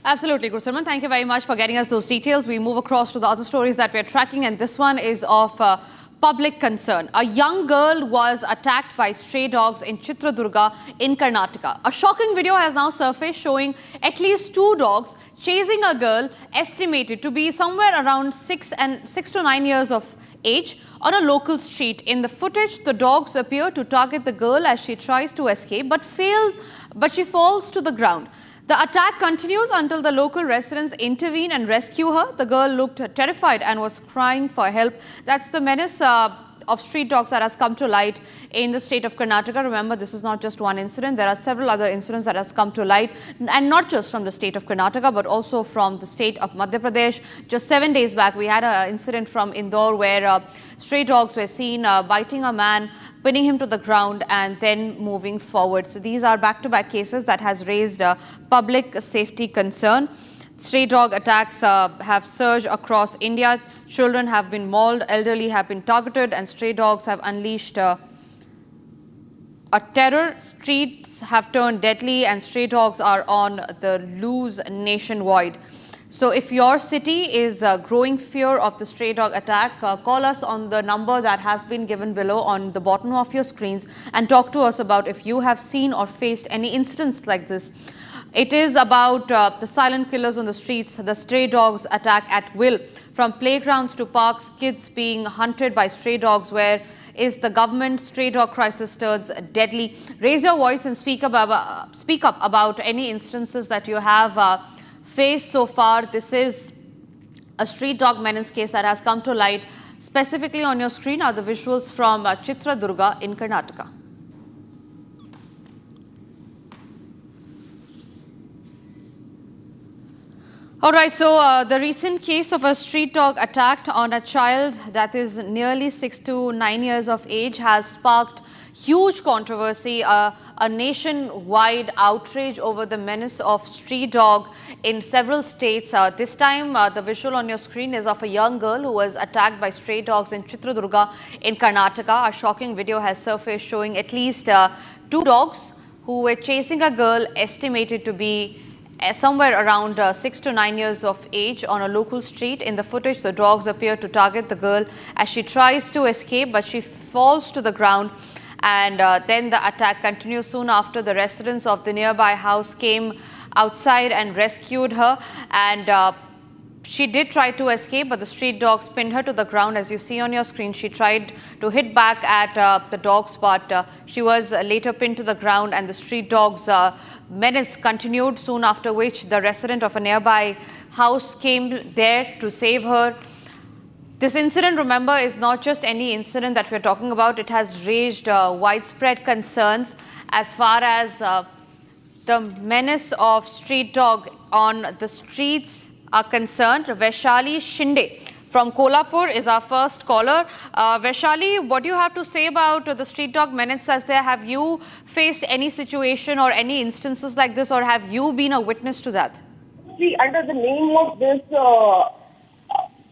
Absolutely, Gursimran. Thank you very much for getting us those details. We move across to the other stories that we're tracking, and this one is of public concern. A young girl was attacked by stray dogs in Chitradurga in Karnataka. A shocking video has now surfaced showing at least 2 dogs chasing a girl estimated to be somewhere around 6 to 9 years of age on a local street. In the footage, the dogs appear to target the girl as she tries to escape but she falls to the ground. The attack continues until the local residents intervene and rescue her. The girl looked terrified and was crying for help. That's the menace of street dogs that has come to light in the state of Karnataka. Remember, this is not just one incident. There are several other incidents that has come to light, and not just from the state of Karnataka, but also from the state of Madhya Pradesh. Just 7 days back, we had an incident from Indore where stray dogs were seen biting a man, pinning him to the ground and then moving forward. So these are back-to-back cases that has raised public safety concern. Stray dog attacks have surged across India. Children have been mauled, elderly have been targeted, and stray dogs have unleashed a terror. Streets have turned deadly and stray dogs are on the loose nationwide. So if your city is growing fear of the stray dog attack, call us on the number that has been given below on the bottom of your screens and talk to us about if you have seen or faced any incidents like this. It is about the silent killers on the streets, the stray dogs attack at will. From playgrounds to parks, kids being hunted by stray dogs where is the government stray dog crisis turns deadly. Raise your voice and speak up about any instances that you have faced so far. This is a street dog menace case that has come to light. Specifically on your screen are the visuals from Chitradurga in Karnataka. All right, so the recent case of a street dog attack on a child that is nearly 6 to 9 years of age has sparked huge controversy, a nationwide outrage over the menace of street dog in several states. This time, the visual on your screen is of a young girl who was attacked by stray dogs in Chitradurga in Karnataka. A shocking video has surfaced showing at least 2 dogs who were chasing a girl estimated to be somewhere around 6 to 9 years of age on a local street. In the footage, the dogs appear to target the girl as she tries to escape, but she falls to the ground. And then the attack continues. Soon after, the residents of the nearby house came outside and rescued her. And she did try to escape, but the street dogs pinned her to the ground. As you see on your screen, she tried to hit back at the dogs, but she was later pinned to the ground, and the street dogs menace continued, soon after which the resident of a nearby house came there to save her. This incident, remember, is not just any incident that we're talking about. It has raised widespread concerns as far as the menace of street dog on the streets are concerned. Vaishali Shinde from Kolhapur is our first caller. Vaishali, what do you have to say about the street dog menace as there? Have you faced any situation or any instances like this, or have you been a witness to that? See, under the name of this,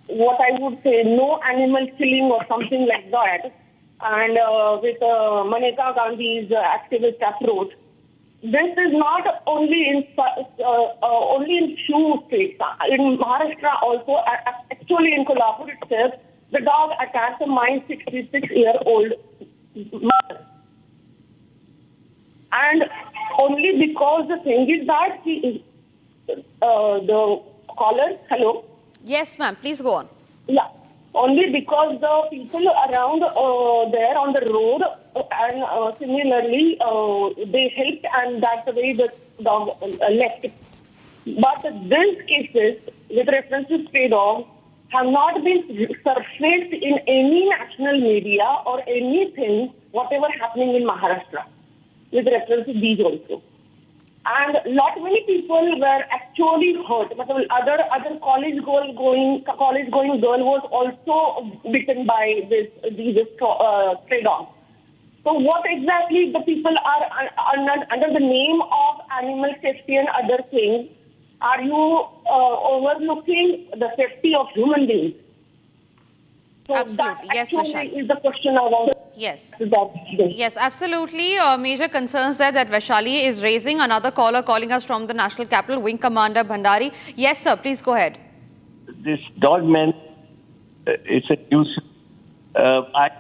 what I would say, no animal killing or something like that, and with Maneka Gandhi's activist approach, this is not only in few states. In Maharashtra also, actually in Kolhapur itself, the dog attacked my 66-year-old mother. And only because the thing is that the caller, hello? Yes, ma'am, please go on. Yeah, only because the people around there on the road and similarly they helped, and that's the way the dog left. But these cases with reference to stray dogs have not been surfaced in any national media or anything, whatever happening in Maharashtra with reference to these also. And lot many people were actually hurt. Other college going girl was also bitten by these stray dogs. So what exactly the people are under the name of animal safety and other things? Are you overlooking the safety of human beings? So absolutely. Yes, Vaishali is the question I want. Yes. Yes, absolutely. Major concerns there that Vaishali is raising. Another caller calling us from the National Capital, Wing Commander Bhandari. Yes, sir. Please go ahead. This dog man, it's a nuisance. I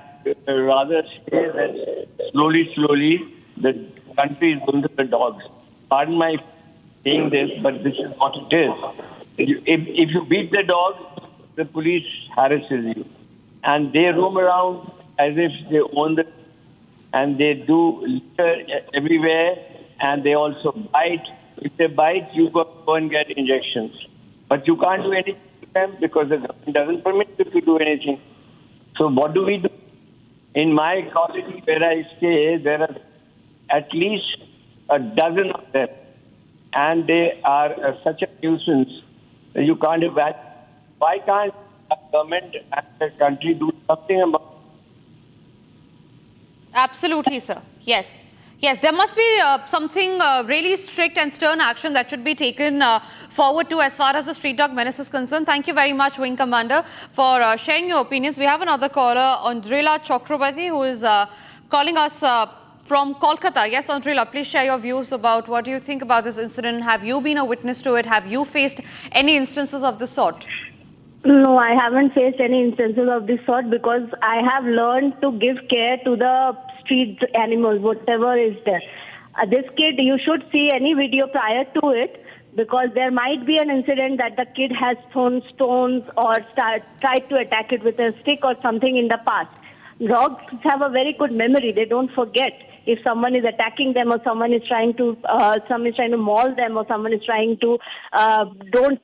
rather say that slowly, the country is going to the dogs. Pardon my saying this, but this is what it is. If you beat the dog, the police harasses you. And they roam around as if they own the, and they do litter everywhere, and they also bite. If they bite, you go and get injections. But you can't do anything to them because the government doesn't permit you to do anything. So what do we do? In my colony where I stay, there are at least a dozen of them. And they are such a nuisance that you can't imagine. Why can't the government and the country do something about it? Absolutely, sir. Yes. Yes, there must be something really strict and stern action that should be taken forward to as far as the street dog menace is concerned. Thank you very much, Wing Commander, for sharing your opinions. We have another caller, Andrila Chakrabarti, who is calling us from Kolkata. Yes, Andrila, please share your views about what do you think about this incident. Have you been a witness to it? Have you faced any instances of this sort? No, I haven't faced any instances of this sort because I have learned to give care to the street animals, whatever is there. This kid, you should see any video prior to it because there might be an incident that the kid has thrown stones or tried to attack it with a stick or something in the past. Dogs have a very good memory. They don't forget if someone is attacking them or someone is trying to maul them or someone is trying to don't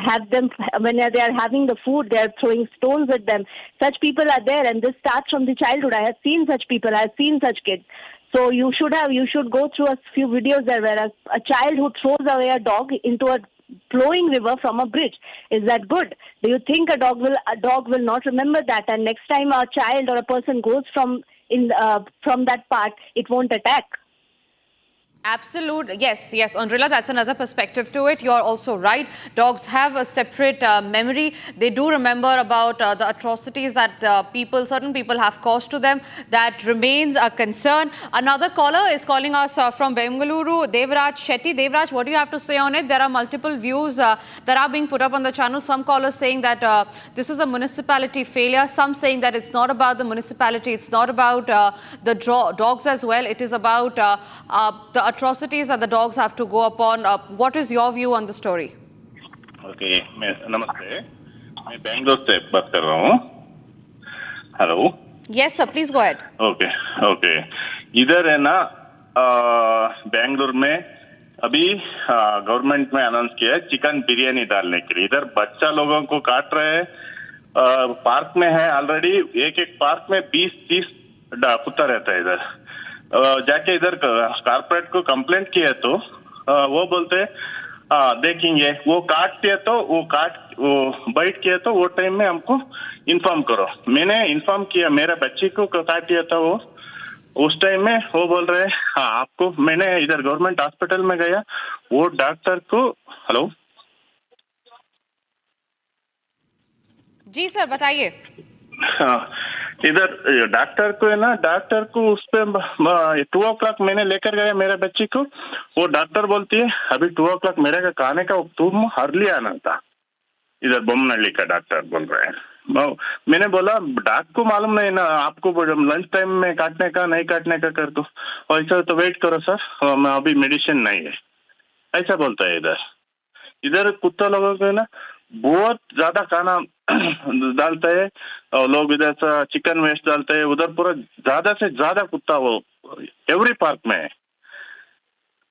have them when they are having the food. They are throwing stones at them. Such people are there, and this starts from the childhood. I have seen such people. I have seen such kids. So you should go through a few videos there where a child who throws away a dog into a flowing river from a bridge. Is that good? Do you think a dog will not remember that, and next time a child or a person goes from that part, it won't attack? Absolute. Yes, Andrila, that's another perspective to it. You're also right. Dogs have a separate memory. They do remember about the atrocities that certain people have caused to them. That remains a concern. Another caller is calling us from Bengaluru, Devraj Shetty. Devraj, what do you have to say on it? There are multiple views that are being put up on the channel. Some callers saying that this is a municipality failure. Some saying that it's not about the municipality. It's not about the dogs as well. It is about the atrocities that the dogs have to go upon. What is your view on the story? Okay, namaste. मैं बैंगलोर से बात कर रहा हूँ. Hello. Yes, sir. Please go ahead. Okay. इधर है ना बैंगलोर में अभी गवर्नमेंट में अनाउंस किया है चिकन बिरयानी डालने के लिए. इधर बच्चा लोगों को काट रहे हैं. पार्क में है ऑलरेडी. एक पार्क में 20-30 कुत्ता रहता है इधर. जाके इधर कारपोरेट को कंप्लेंट किया तो वो बोलते देखेंगे. वो काटते तो वो बाइट किया तो वो टाइम में हमको इन्फॉर्म करो. मैंने इन्फॉर्म किया. मेरा बच्ची को काट दिया था वो. उस टाइम में वो बोल रहे आपको. मैंने इधर गवर्नमेंट हॉस्पिटल में गया. वो डॉक्टर को हेलो जी सर बताइए. इधर डॉक्टर को है ना. डॉक्टर को उस पे 2 o'clock मैंने लेकर गया मेरा बच्ची को. वो डॉक्टर बोलती है अभी 2 o'clock मेरे का खाने का तुम अर्ली आना था. इधर बोमनहल्ली का डॉक्टर बोल रहे हैं. मैंने बोला डॉक्टर को मालूम नहीं ना आपको लंच टाइम में काटने का नहीं काटने का कर दो. ऐसा तो वेट करो सर, अभी मेडिसिन नहीं है ऐसा बोलता है. इधर कुत्ता लोगों को ना बहुत ज्यादा खाना डालता है और लोग इधर से चिकन वेस्ट डालते हैं. उधर पूरा ज्यादा से ज्यादा कुत्ता वो एवरी पार्क में है.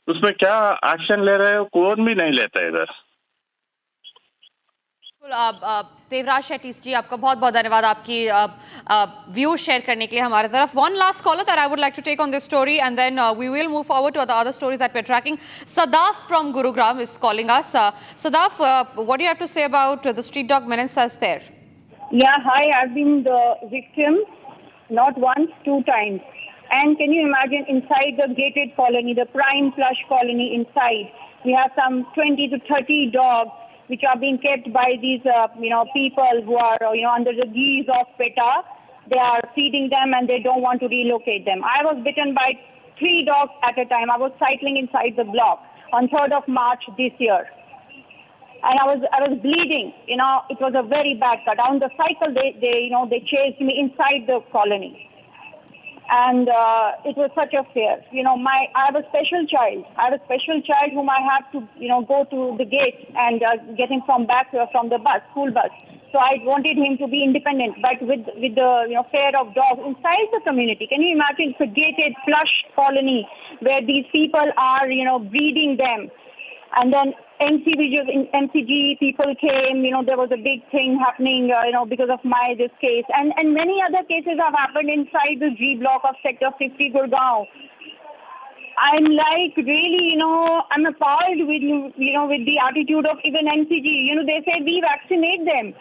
उसमें क्या एक्शन ले रहे हो कौन भी नहीं लेता है इधर. देवराज शेट्टी जी आपका बहुत बहुत धन्यवाद आपकी व्यू शेयर करने के लिए हमारे तरफ. One last caller that I would like to take on this story and then we will move forward to the other stories that we're tracking. Sadaf from Gurugram is calling us. Sadaf, what do you have to say about the street dog menace that's there? Yeah, hi, I've been the victim not once, 2 times. And can you imagine inside the gated colony, the prime plush colony inside, we have some 20 to 30 dogs which are being kept by these, people who are, under the guise of PETA. They are feeding them and they don't want to relocate them. I was bitten by 3 dogs at a time. I was cycling inside the block on 3rd of March this year. And I was bleeding. It was a very bad cut. On the cycle, they chased me inside the colony. And it was such a fear. I have a special child. I have a special child whom I have to, go to the gate and get him from the school bus. So I wanted him to be independent, but with the fear of dogs inside the community. Can you imagine? It's a gated, plush colony where these people are, breeding them. And then MCG people came, there was a big thing happening, because of this case. And many other cases have happened inside the G block of Sector 50, Gurgaon. I'm like, really, I'm appalled with, with the attitude of even MCG. They say we vaccinate them.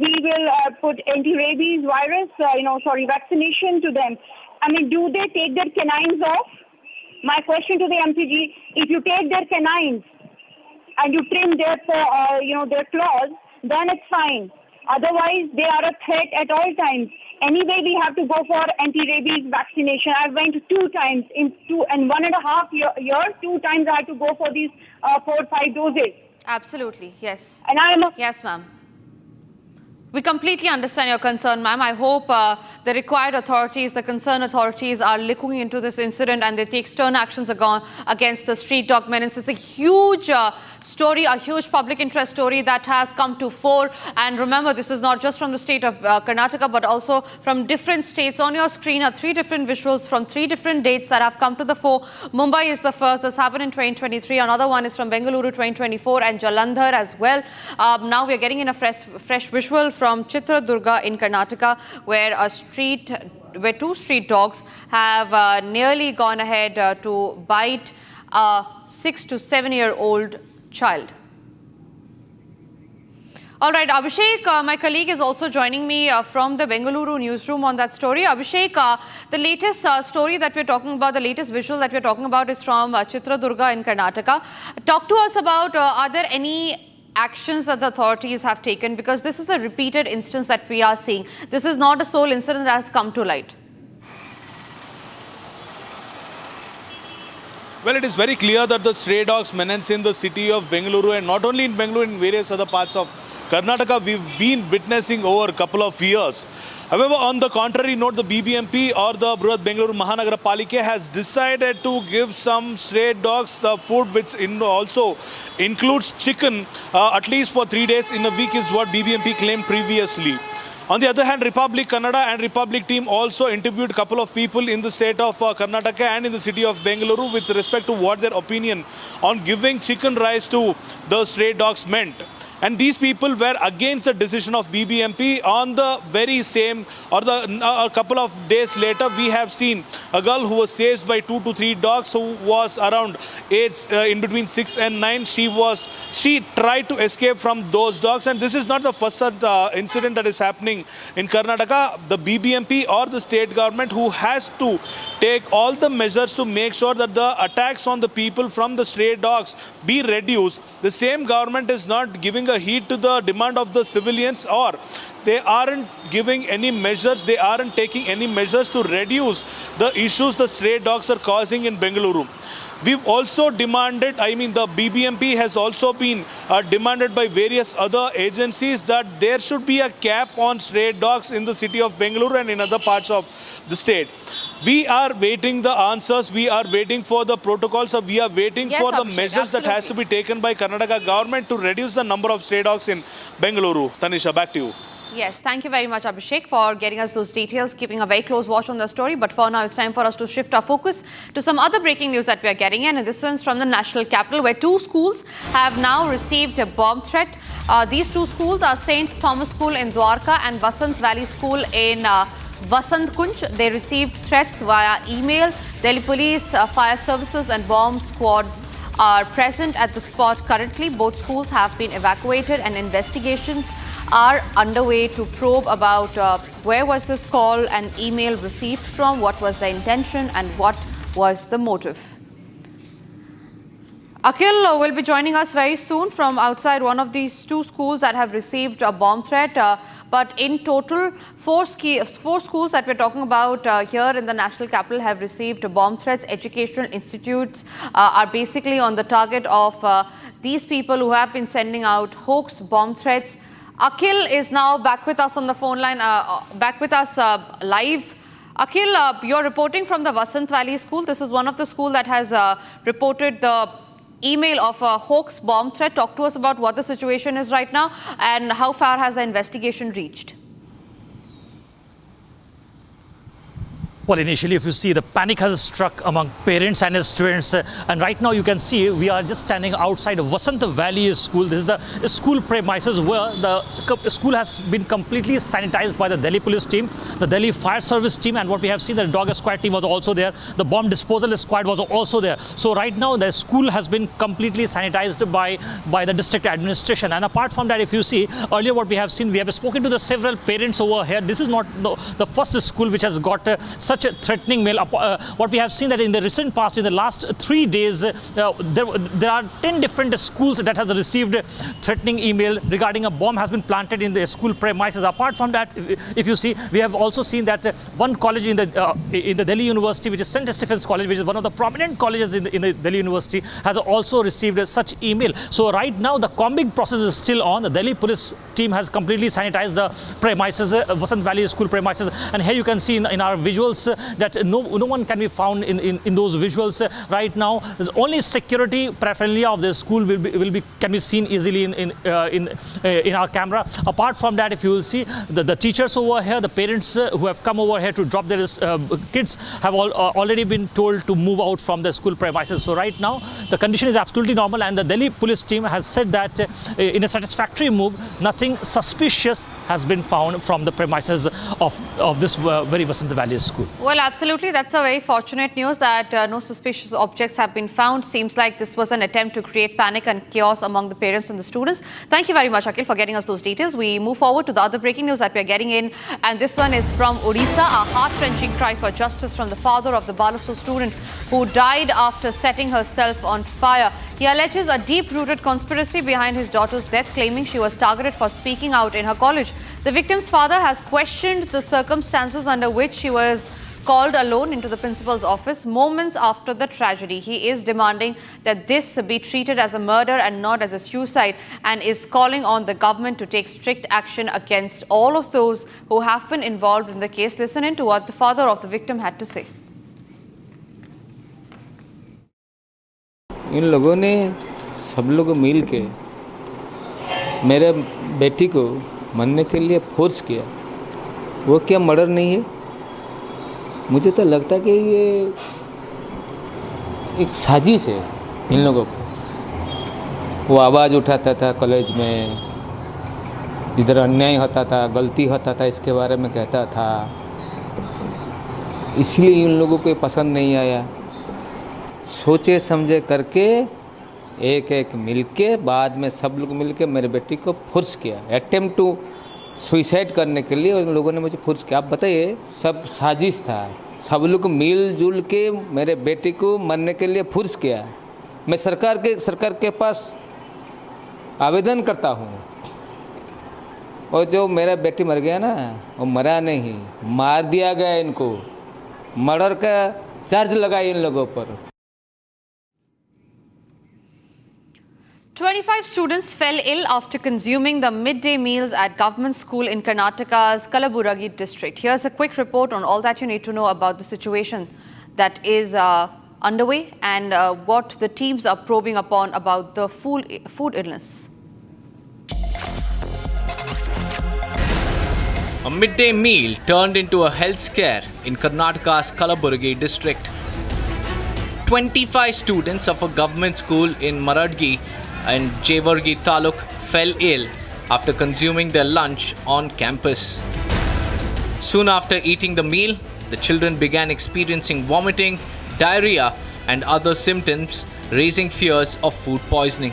We will put anti-rabies virus, vaccination to them. I mean, do they take their canines off? My question to the MCG, if you take their canines and you trim their claws, then it's fine. Otherwise, they are a threat at all times. Anyway, we have to go for anti-rabies vaccination. I went 2 times in 1.5 years. 2 times I had to go for these 4 or 5 doses. Absolutely, yes. And yes, ma'am. We completely understand your concern, ma'am. I hope the required authorities, the concerned authorities are looking into this incident and they take stern actions against the street dog menace. It's a huge story, a huge public interest story that has come to fore. And remember, this is not just from the state of Karnataka, but also from different states. On your screen are 3 different visuals from 3 different dates that have come to the fore. Mumbai is the first. This happened in 2023. Another one is from Bengaluru 2024 and Jalandhar as well. Now we're getting in a fresh visual from Chitradurga in Karnataka, where 2 street dogs have nearly gone ahead to bite a 6 to 7-year-old child. All right, Abhishek, my colleague, is also joining me from the Bengaluru newsroom on that story. Abhishek, the latest story that we're talking about, the latest visual that we're talking about is from Chitradurga in Karnataka. Talk to us about, are there any actions that the authorities have taken? Because this is a repeated instance that we are seeing. This is not a sole incident that has come to light. Well, it is very clear that the stray dogs menace in the city of Bengaluru, and not only in Bengaluru, in various other parts of Karnataka, we've been witnessing over a couple of years. However, on the contrary note, the BBMP or the Bruhat Bengaluru Mahanagara Palike has decided to give some stray dogs the food, which also includes chicken, at least for 3 days in a week, is what BBMP claimed previously. On the other hand, Republic Kannada and Republic team also interviewed a couple of people in the state of Karnataka and in the city of Bengaluru with respect to what their opinion on giving chicken rice to the stray dogs meant. And these people were against the decision of BBMP. On the very same, or a couple of days later, we have seen a girl who was chased by 2 to 3 dogs, who was around age in between 6 and 9. She tried to escape from those dogs, and this is not the first incident that is happening in Karnataka. The BBMP or the state government, who has to take all the measures to make sure that the attacks on the people from the stray dogs be reduced. The same government is not giving a heed to the demand of the civilians, or they aren't giving any measures, they aren't taking any measures to reduce the issues the stray dogs are causing in Bengaluru. We've also demanded, the BBMP has also been demanded by various other agencies that there should be a cap on stray dogs in the city of Bengaluru and in other parts of the state. We are waiting the answers, we are waiting for the protocols, or we are waiting for the measures that has to be taken by Karnataka government to reduce the number of stray dogs in Bengaluru. Tanisha, back to you. Yes, thank you very much, Abhishek, for getting us those details, keeping a very close watch on the story. But for now, it's time for us to shift our focus to some other breaking news that we are getting in. And this one's from the national capital, where 2 schools have now received a bomb threat. These 2 schools are St. Thomas School in Dwarka and Vasant Valley School in Vasant Kunj. They received threats via email. Delhi Police, fire services and bomb squads are present at the spot currently. Both schools have been evacuated and investigations are underway to probe about where was this call and email received from, what was the intention and what was the motive. Akhil will be joining us very soon from outside one of these 2 schools that have received a bomb threat. But in total, 4 schools that we're talking about here in the national capital have received bomb threats. Educational institutes are basically on the target of these people who have been sending out hoax bomb threats. Akhil is now back with us on the phone line, back with us live. Akhil, you're reporting from the Vasant Valley School. This is one of the schools that has reported the email of a hoax bomb threat. Talk to us about what the situation is right now and how far has the investigation reached? Well, initially, if you see, the panic has struck among parents and students. And right now, you can see we are just standing outside of Vasant Valley School. This is the school premises where the school has been completely sanitized by the Delhi police team, the Delhi fire service team, and what we have seen, the dog squad team was also there. The bomb disposal squad was also there. So right now, the school has been completely sanitized by the district administration. And apart from that, if you see, earlier what we have seen, we have spoken to the several parents over here. This is not the first school which has got such such a threatening mail. What we have seen that in the recent past, in the last 3 days, there are 10 different schools that has received threatening email regarding a bomb has been planted in the school premises. Apart from that, if you see, we have also seen that one college in the Delhi University, which is St. Stephen's College, which is one of the prominent colleges in the Delhi University, has also received such email. So right now the combing process is still on. The Delhi police team has completely sanitized the premises, Vasant Valley school premises, and here you can see in our visuals that no one can be found in those visuals right now. There's only security paraphernalia of the school can be seen easily in our camera. Apart from that, if you will see the teachers over here, the parents who have come over here to drop their kids have already been told to move out from the school premises. So right now the condition is absolutely normal, and the Delhi police team has said that in a satisfactory move, nothing suspicious has been found from the premises of this very Vasant Valley school. Well, absolutely. That's a very fortunate news that no suspicious objects have been found. Seems like this was an attempt to create panic and chaos among the parents and the students. Thank you very much, Akhil, for getting us those details. We move forward to the other breaking news that we are getting in, and this one is from Odisha. A heart-wrenching cry for justice from the father of the Balrampur student who died after setting herself on fire. He alleges a deep-rooted conspiracy behind his daughter's death, claiming she was targeted for speaking out in her college. The victim's father has questioned the circumstances under which she was called alone into the principal's office moments after the tragedy. He is demanding that this be treated as a murder and not as a suicide, and is calling on the government to take strict action against all of those who have been involved in the case. Listen in to what the father of the victim had to say. इन लोगों ने सब लोग मिल के मेरे बेटी को मरने के लिए फोर्स किया। वो क्या मर्डर नहीं है? मुझे तो लगता है कि ये एक साजिश है इन लोगों को। वो आवाज़ उठाता था कॉलेज में, इधर अन्याय होता था, गलती होता था, इसके बारे में कहता था, इसलिए इन लोगों को पसंद नहीं आया। सोचे समझे करके एक एक मिलके बाद में सब लोग मिलके मेरे बेटी को फोर्स किया, अटेम्प्ट टू सुइसाइड करने के लिए उन लोगों ने मुझे फोर्स किया। आप बताइए, सब साजिश था, सब लोग मिलजुल के मेरे बेटी को मरने के लिए फोर्स किया। मैं सरकार के पास आवेदन करता हूँ, और जो मेरा बेटी मर गया ना, वो मरा नहीं, मार दिया गया। इनको मर्डर का चार्ज लगाया इन लोगों पर। 25 students fell ill after consuming the midday meals at government school in Karnataka's Kalaburagi district. Here's a quick report on all that you need to know about the situation that is underway and what the teams are probing upon about the food illness. A midday meal turned into a health scare in Karnataka's Kalaburagi district. 25 students of a government school in Maradgi and Jevargi Taluk fell ill after consuming their lunch on campus. Soon after eating the meal, the children began experiencing vomiting, diarrhea, and other symptoms, raising fears of food poisoning.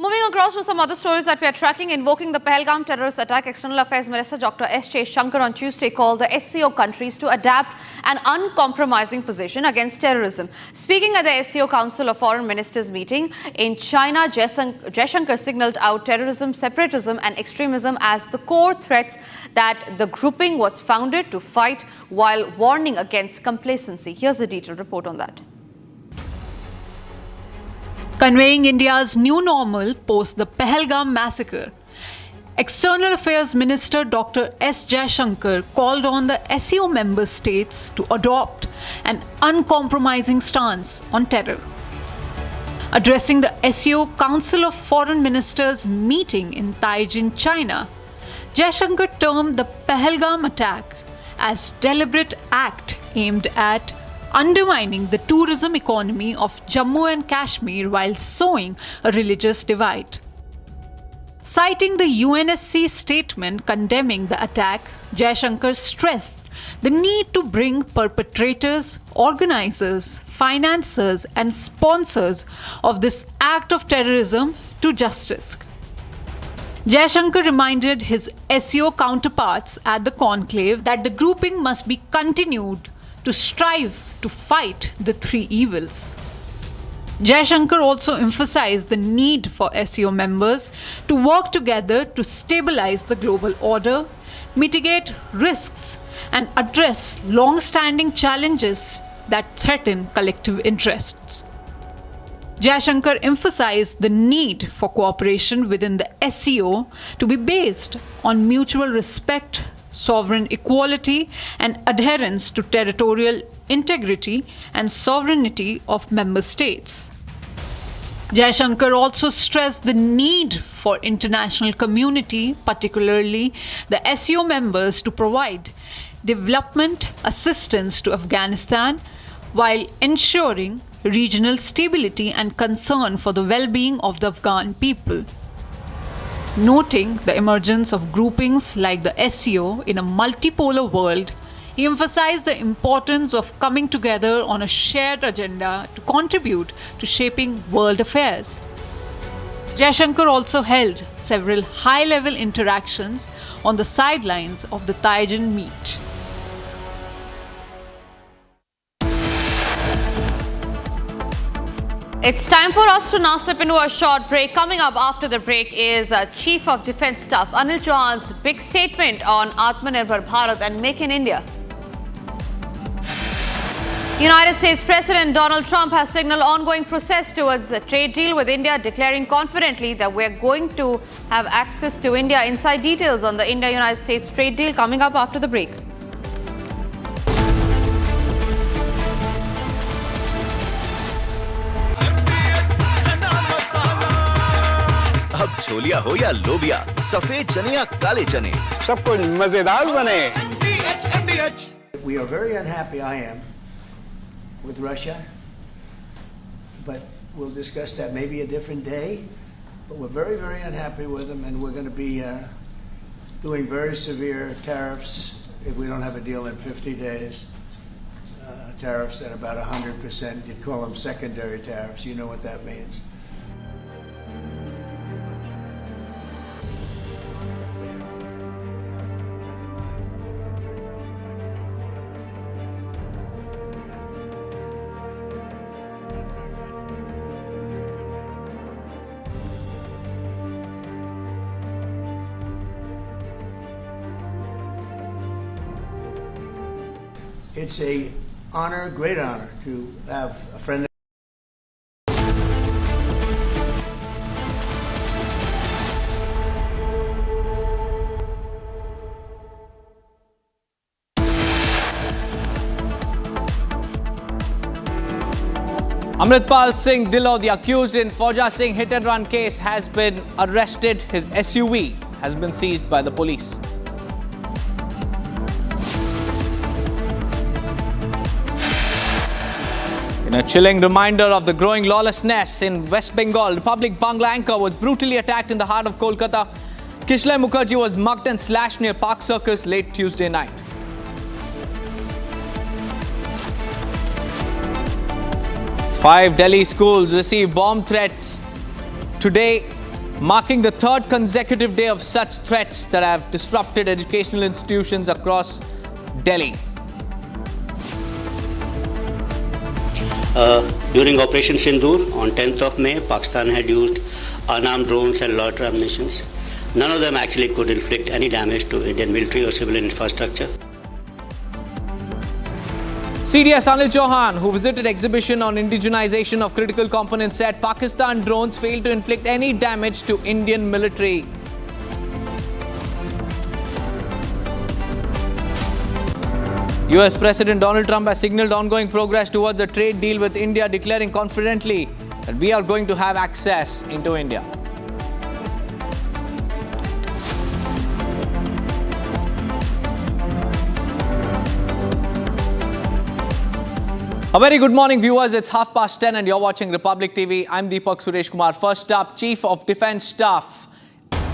Moving across to some other stories that we are tracking, invoking the Pahalgam terrorist attack, External Affairs Minister Dr. S. Jaishankar on Tuesday called the SCO countries to adapt an uncompromising position against terrorism. Speaking at the SCO Council of Foreign Ministers meeting in China, Jaishankar signaled out terrorism, separatism and extremism as the core threats that the grouping was founded to fight, while warning against complacency. Here's a detailed report on that. Conveying India's new normal post the Pahalgam massacre, External Affairs Minister Dr. S. Jaishankar called on the SCO member states to adopt an uncompromising stance on terror. Addressing the SCO Council of Foreign Ministers meeting in Taijin, China, Jaishankar termed the Pahalgam attack as deliberate act aimed at undermining the tourism economy of Jammu and Kashmir while sowing a religious divide. Citing the UNSC statement condemning the attack, Jaishankar stressed the need to bring perpetrators, organizers, financiers and sponsors of this act of terrorism to justice. Jaishankar reminded his SCO counterparts at the conclave that the grouping must be continued to strive to fight the three evils. Jaishankar also emphasized the need for SCO members to work together to stabilize the global order, mitigate risks, and address long-standing challenges that threaten collective interests. Jaishankar emphasized the need for cooperation within the SCO to be based on mutual respect, sovereign equality, and adherence to territorial integrity and sovereignty of member states. Jaishankar also stressed the need for international community, particularly the SCO members, to provide development assistance to Afghanistan while ensuring regional stability and concern for the well-being of the Afghan people. Noting the emergence of groupings like the SCO in a multipolar world, he emphasized the importance of coming together on a shared agenda to contribute to shaping world affairs. Jaishankar also held several high-level interactions on the sidelines of the Taiwan meet. It's time for us to now slip into a short break. Coming up after the break is Chief of Defence Staff Anil Chauhan's big statement on Atmanirbhar Bharat and Make in India. United States President Donald Trump has signaled ongoing process towards a trade deal with India, declaring confidently that we're going to have access to India. Inside details on the India-United States trade deal coming up after the break. अब छोलिया हो या लोबिया, सफेद चने या काले चने, सब कुछ मजेदार बने। We are very unhappy, I am, with Russia, but we'll discuss that maybe a different day. But we're very, very unhappy with them, and we're going to be doing very severe tariffs if we don't have a deal in 50 days. Tariffs at about 100%. You'd call them secondary tariffs. You know what that means. It's a honor, great honor, to have a friend. Amritpal Singh Dillo, the accused in Fauja Singh hit-and-run case, has been arrested. His SUV has been seized by the police. In a chilling reminder of the growing lawlessness in West Bengal, Republic Bangla anchor was brutally attacked in the heart of Kolkata. Kishlay Mukherjee was mugged and slashed near Park Circus late Tuesday night. Five Delhi schools received bomb threats today, marking the third consecutive day of such threats that have disrupted educational institutions across Delhi. During Operation Sindoor on 10th of May, Pakistan had used unarmed drones and loiter ammunitions. None of them actually could inflict any damage to Indian military or civilian infrastructure. CDS Anil Chauhan, who visited exhibition on indigenization of critical components, said Pakistan drones failed to inflict any damage to Indian military. US President Donald Trump has signaled ongoing progress towards a trade deal with India, declaring confidently that we are going to have access into India. A very good morning, viewers. It's 10:30 and you're watching Republic TV. I'm Deepak Suresh Kumar. First up, Chief of Defence Staff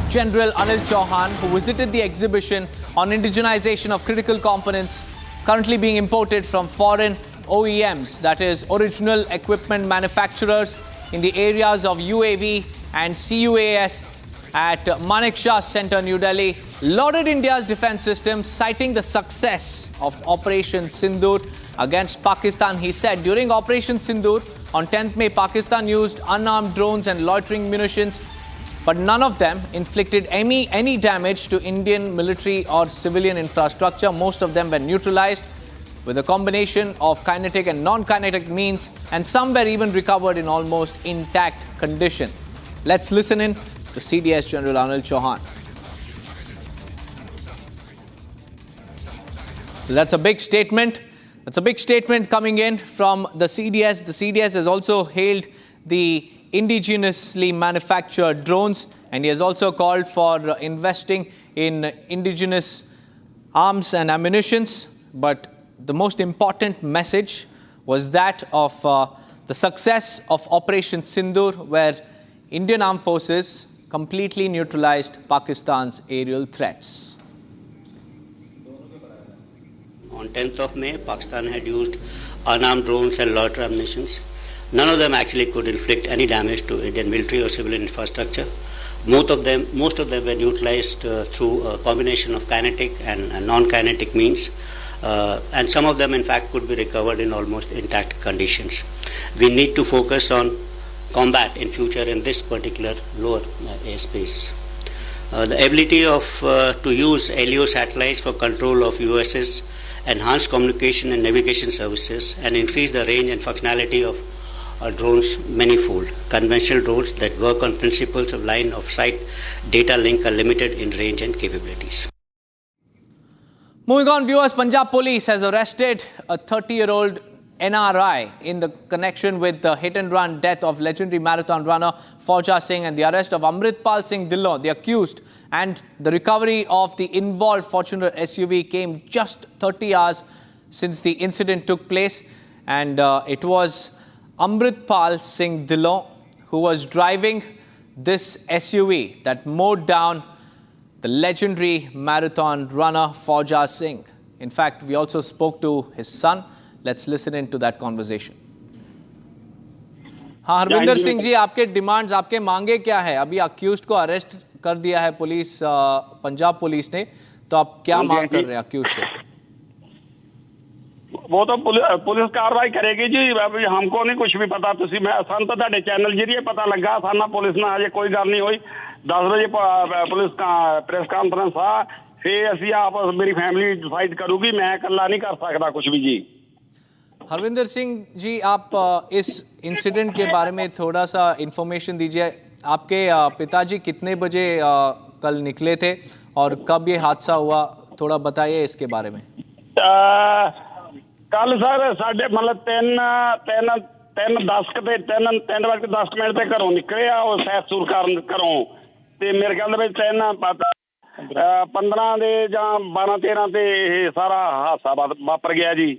General Anil Chauhan, who visited the exhibition on indigenization of critical components currently being imported from foreign OEMs, that is, original equipment manufacturers in the areas of UAV and CUAS at Manek Shah Center, New Delhi, lauded India's defense system, citing the success of Operation Sindoor against Pakistan. He said during Operation Sindoor on 10th May, Pakistan used unarmed drones and loitering munitions, but none of them inflicted any damage to Indian military or civilian infrastructure. Most of them were neutralized with a combination of kinetic and non-kinetic means, and some were even recovered in almost intact condition. Let's listen in to CDS General Anil Chauhan. That's a big statement. That's a big statement coming in from the CDS. The CDS has also hailed the indigenously manufactured drones, and he has also called for investing in indigenous arms and ammunitions. But the most important message was that of the success of Operation Sindoor, where Indian armed forces completely neutralized Pakistan's aerial threats. On 10th of May, Pakistan had used unarmed drones and loiter ammunitions. None of them actually could inflict any damage to Indian military or civilian infrastructure. Most of them were neutralized through a combination of kinetic and non-kinetic means. And some of them, in fact, could be recovered in almost intact conditions. We need to focus on combat in future in this particular lower airspace. The ability to use LEO satellites for control of USS, enhance communication and navigation services, and increase the range and functionality of drones manifold. Conventional drones that work on principles of line of sight data link are limited in range and capabilities. Moving on, viewers, Punjab police has arrested a 30-year-old NRI in the connection with the hit-and-run death of legendary marathon runner Fauja Singh and the arrest of Amritpal Singh Dhillon, the accused, and the recovery of the involved Fortuner SUV came just 30 hours since the incident took place. And it was Amritpal Singh Dhillon who was driving this SUV that mowed down the legendary marathon runner Fauja Singh. In fact, we also spoke to his son. Let's listen into that conversation. हाँ, हरविंदर सिंह जी, आपके demands, आपके मांगे क्या है? अभी accused को arrest कर दिया है पुलिस, पंजाब पुलिस ने, तो आप क्या मांग कर रहे हैं अक्यूज्ड से? वो तो पुलिस कार्रवाई करेगी जी, अभी हमको नहीं कुछ भी पता। तुसी मैं सन तो ਤੁਹਾਡੇ ਚੈਨਲ ਜਰੀਏ ਪਤਾ ਲੱਗਾ, ਸਾਨਾ ਪੁਲਿਸ ਨਾਲ ਹਜੇ ਕੋਈ ਗੱਲ ਨਹੀਂ ਹੋਈ। 10 ਵਜੇ ਪੁਲਿਸ ਪ੍ਰੈਸ ਕਾਨਫਰੰਸ ਆ, ਫਿਰ ਅਸੀਂ ਆਪਸ ਮੇਰੀ ਫੈਮਿਲੀ ਡਿਸਾਈਡ ਕਰੂਗੀ, ਮੈਂ ਇਕੱਲਾ ਨਹੀਂ ਕਰ ਸਕਦਾ ਕੁਝ ਵੀ ਜੀ। हरविंदर सिंह जी, आप इस इंसिडेंट के बारे में थोड़ा सा इंफॉर्मेशन दीजिए। आपके पिताजी कितने बजे कल निकले थे और कब ये हादसा हुआ, थोड़ा बताइए इसके बारे में। कल सर साढ़े मतलब 3:10 मिनट ते घरों निकले आ, और सैर सूर करन घरों ते मेरे ख्याल दे 15 ਦੇ ਜਾਂ 12-13 ਤੇ ਇਹ ਸਾਰਾ ਹਾਦਸਾ ਵਾਪਰ ਗਿਆ जी।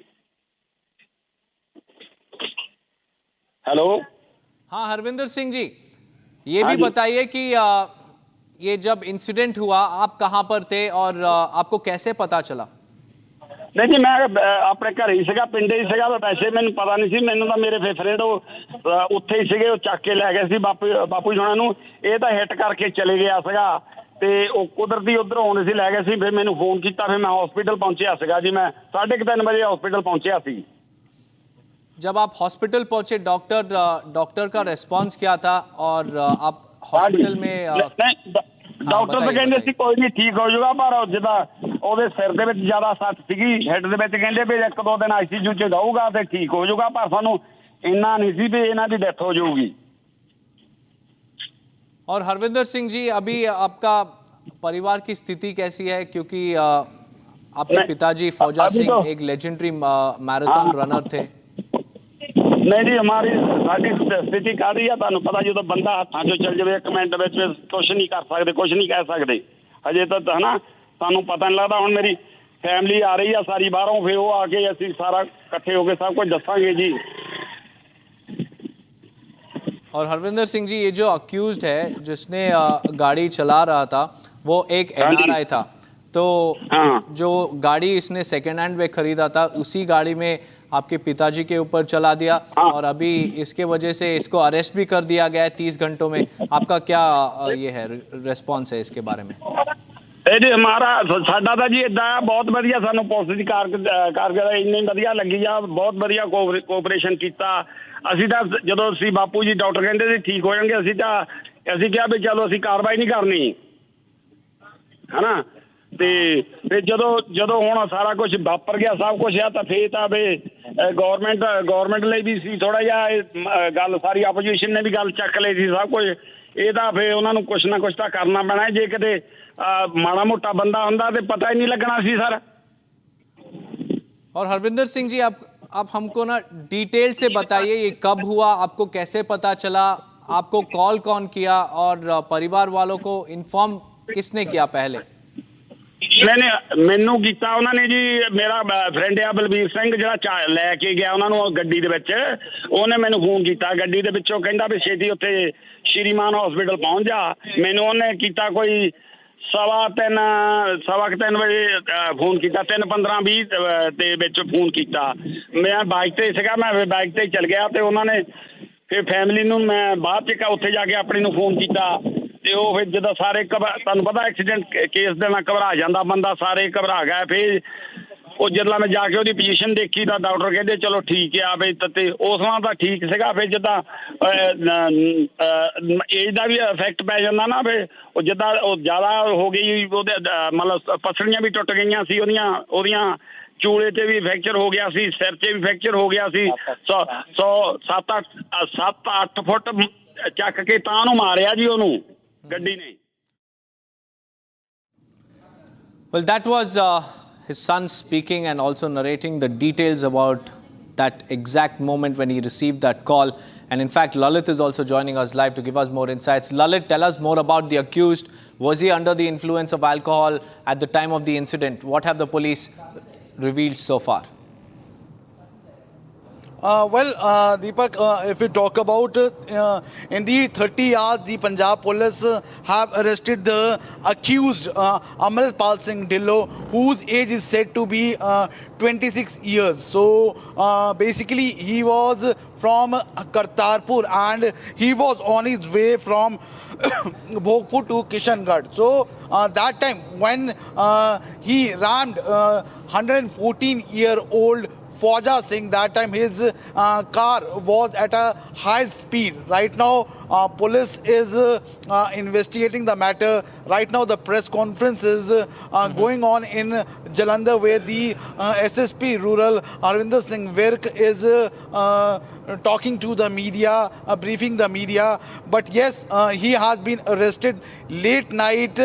हेलो, हाँ हरविंदर सिंह जी, ये भी बताइए कि ये जब इंसिडेंट हुआ आप कहाँ पर थे और आपको कैसे पता चला? नहीं जी, मैं अपने घर ही सीगा, पिंड ही सीगा, वैसे मैंने पता नहीं सी। मैंने तो मेरे फ्रेंड उत्थे ही सीगे, चक के लै गए सी बापू जी होना नूं। ये तो हिट करके चले गया सीगा ते ओ कुदरती उधर आने से लै गए सी। फिर मैंने फोन किया, फिर मैं हॉस्पिटल पहुंचा सीगा जी। मैं 3:30 बजे हॉस्पिटल पहुंचा सी। जब आप हॉस्पिटल पहुंचे, डॉक्टर का रिस्पांस क्या था और आप हॉस्पिटल में डॉक्टर तो कहते सी कोई नहीं ठीक हो जाएगा, पर जिदा ਉਹਦੇ ਸਿਰ ਦੇ ਵਿੱਚ ਜ਼ਿਆਦਾ ਸੱਟ ਸੀਗੀ, ਹੈਡ ਦੇ ਵਿੱਚ ਕਹਿੰਦੇ ਵੀ 1-2 ਦਿਨ ICU ਚ ਰਹੂਗਾ ਤੇ ਠੀਕ ਹੋ ਜਾਊਗਾ, ਪਰ ਸਾਨੂੰ ਇੰਨਾ नहीं सी भी ਇਹਨਾਂ ਦੀ डेथ हो जाऊगी। और हरविंदर सिंह जी, अभी आपका परिवार की स्थिति कैसी है? क्योंकि आपके पिताजी फौजा सिंह एक लेजेंडरी मैराथन रनर थे। नहीं जी, हमारी साडी स्थिति काहदी आ, ਤੁਹਾਨੂੰ पता जो बंदा हत्थां चों चल जावे 1 मिनट ਵਿੱਚ कुछ नहीं कर सकते, कुछ नहीं कह सकते। अजे तो है ना, ਸਾਨੂੰ पता नहीं लगता। ਹੁਣ मेरी फैमिली आ रही है सारी बाहरों, फिर वो आके ਅਸੀਂ सारा इकट्ठे होके सब कुछ दसांगे जी। और हरविंदर सिंह जी, ये जो अक्यूज्ड है जिसने गाड़ी चला रहा था वो एक NRI था, तो जो गाड़ी इसने सेकेंड हैंड में खरीदा था उसी गाड़ी में आपके पिताजी के ऊपर चला दिया और अभी इसके वजह से इसको अरेस्ट भी कर दिया गया है 30 घंटों में। आपका क्या ये है रिस्पॉन्स है इसके बारे में? जी हमारा साडा ਤਾਂ ਜੀ ਇਦਾਂ ਬਹੁਤ ਵਧੀਆ ਸਾਨੂੰ ਪੁਲਿਸ ਦੀ ਕਾਰਗੁਜ਼ਾਰੀ ਇੰਨੀ ਵਧੀਆ ਲੱਗੀ ਆ, ਬਹੁਤ ਵਧੀਆ ਕੋਆਪਰੇਸ਼ਨ ਕੀਤਾ। ਅਸੀਂ ਤਾਂ ਜਦੋਂ ਅਸੀਂ ਬਾਪੂ ਜੀ ਡਾਕਟਰ ਕਹਿੰਦੇ ਸੀ ਠੀਕ ਹੋ ਜਾਣਗੇ, ਅਸੀਂ ਕਿਹਾ ਵੀ ਚਲੋ ਅਸੀਂ ਕਾਰਵਾਈ ਨਹੀਂ ਕਰਨੀ ਹਨਾ। ਤੇ ਫਿਰ ਜਦੋਂ ਹੁਣ ਸਾਰਾ ਕੁਝ ਵਾਪਰ ਗਿਆ ਸਭ ਕੁਝ ਆ ਤਾਂ ਫੇਰ ਤਾਂ ਵੀ ਗਵਰਨਮੈਂਟ ਲਈ ਵੀ ਸੀ ਥੋੜਾ ਜਿਹਾ ਗੱਲ, ਸਾਰੀ ਆਪੋਜੀਸ਼ਨ ਨੇ ਵੀ ਗੱਲ ਚੱਕ ਲਈ ਸੀ ਸਭ ਕੁਝ। ਇਹ ਤਾਂ ਫੇਰ ਉਹਨਾਂ ਨੂੰ ਕੁਛ ਨਾ ਕੁਛ ਤਾਂ ਕਰਨਾ ਪੈਣਾ, ਜੇ ਕਿਤੇ माड़ा मोटा बंदा होंदा तो पता ही नहीं लगना सी सर। और हरविंदर सिंह जी आप हमको ना डिटेल से बताइए ये कब हुआ, आपको कैसे पता चला, आपको कॉल कौन किया और परिवार वालों को इन्फॉर्म किसने किया पहले? मैनू किया उन्होंने जी, मेरा फ्रेंड है बलबीर सिंह जो लैके गया उन्होंने गड्डी दे विच, उन्हें मैनू फोन किया गड्डी दे विचों, कहंदा भी छेती उत्थे श्रीमान हॉस्पिटल पहुंच जा। मैनू उन्हें किया कोई 3:15 ਵਜੇ फोन किया, 3:15-20 ਦੇ ਵਿੱਚ फोन किया। मैं बाइक ਤੇ ਸੀਗਾ, मैं बाइक ਤੇ चल गया ਤੇ ਉਹਨਾਂ ਨੇ ਫਿਰ फैमिली ਨੂੰ मैं ਬਾਅਦ ਚ ਉੱਥੇ ਜਾ ਕੇ ਆਪਣੀ ਨੂੰ फोन किया ਤੇ ਉਹ ਫਿਰ ਜਦੋਂ ਸਾਰੇ ਤੁਹਾਨੂੰ ਪਤਾ ਐਕਸੀਡੈਂਟ ਕੇਸ ਦੇ ਨਾਲ ਘਬਰਾ ਜਾਂਦਾ ਬੰਦਾ, ਸਾਰੇ ਘਬਰਾ ਗਏ। ਫਿਰ ਉਹ ਜਦੋਂ ਮੈਂ ਜਾ ਕੇ ਉਹਦੀ ਪੋਜੀਸ਼ਨ ਦੇਖੀ ਤਾਂ ਡਾਕਟਰ ਕਹਿੰਦੇ ਚਲੋ ਠੀਕ ਆ ਬਈ, ਤੇ ਉਸ ਵਾਰ ਤਾਂ ਠੀਕ ਸੀਗਾ। ਫਿਰ ਜਿੱਦਾਂ ਏਜ ਦਾ ਵੀ ਇਫੈਕਟ ਪੈ ਜਾਂਦਾ ਨਾ, ਫਿਰ ਉਹ ਜਿੱਦਾਂ ਉਹ ਜ਼ਿਆਦਾ ਹੋ ਗਈ, ਉਹਦੇ ਮਤਲਬ ਪਸਲੀਆਂ ਵੀ ਟੁੱਟ ਗਈਆਂ ਸੀ ਉਹਦੀਆਂ ਚੂਲੇ ਤੇ ਵੀ ਫ੍ਰੈਕਚਰ ਹੋ ਗਿਆ ਸੀ, ਸਿਰ 'ਚ ਵੀ ਫ੍ਰੈਕਚਰ ਹੋ ਗਿਆ ਸੀ। 7-8 ਫੁੱਟ ਚੱਕ ਕੇ ਤਾਂ ਉਹਨੂੰ ਮਾਰਿਆ ਜੀ ਉਹਨੂੰ ਗੱਡੀ ਨੇ। Well, that was his son speaking and also narrating the details about that exact moment when he received that call. And in fact, Lalit is also joining us live to give us more insights. Lalit, tell us more about the accused. Was he under the influence of alcohol at the time of the incident? What have the police revealed so far? Deepak, if we talk about in the 30 hours, the Punjab police have arrested the accused Amarpal Singh Dhillon, whose age is said to be 26 years. So basically he was from Kartarpur and he was on his way from Bhogpur to Kishangarh. So that time when he rammed 114-year-old Fauja Singh, that time his car was at a high speed. Right now police is investigating the matter. Right now the press conference is going on in Jalandhar, where the SSP rural Arvinder Singh Virk is talking to the media, briefing the media. But yes, he has been arrested late night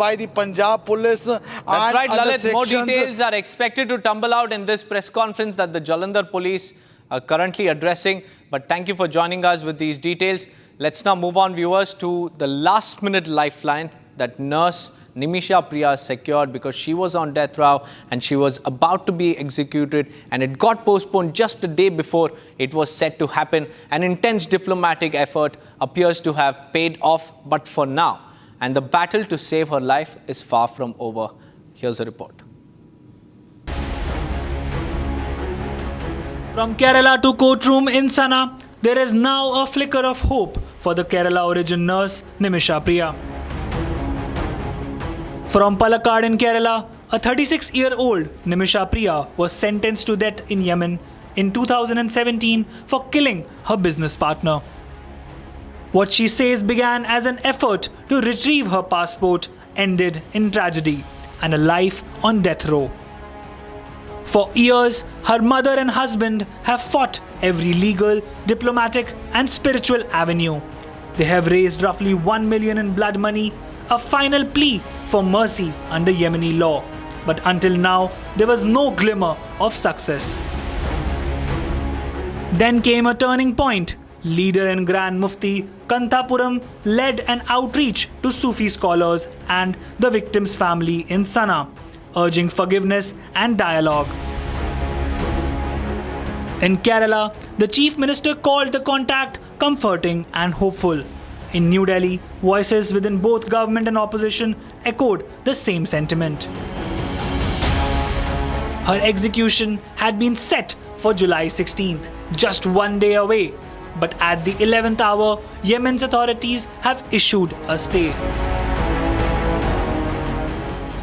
by the Punjab police. That's right, Lalit. More details are expected to tumble out in this press conference that the Jalandhar police are currently addressing. But thank you for joining us with these details. Let's now move on, viewers, to the last-minute lifeline that nurse Nimisha Priya secured because she was on death row and she was about to be executed, and it got postponed just a day before it was set to happen. An intense diplomatic effort appears to have paid off, but for now, and the battle to save her life is far from over. Here's a report. From Kerala to courtroom in Sana, there is now a flicker of hope for the Kerala origin nurse Nimisha Priya. From Palakkad in Kerala, a 36-year-old Nimisha Priya was sentenced to death in Yemen in 2017 for killing her business partner. What she says began as an effort to retrieve her passport ended in tragedy and a life on death row. For years, her mother and husband have fought every legal, diplomatic and spiritual avenue. They have raised roughly 1 million in blood money, a final plea for mercy under Yemeni law. But until now, there was no glimmer of success. Then came a turning point. Leader and Grand Mufti Kanthapuram led an outreach to Sufi scholars and the victim's family in Sana, urging forgiveness and dialogue. In Kerala, the Chief Minister called the contact comforting and hopeful. In New Delhi, voices within both government and opposition echoed the same sentiment. Her execution had been set for July 16th, just one day away. But at the 11th hour, Yemen's authorities have issued a stay.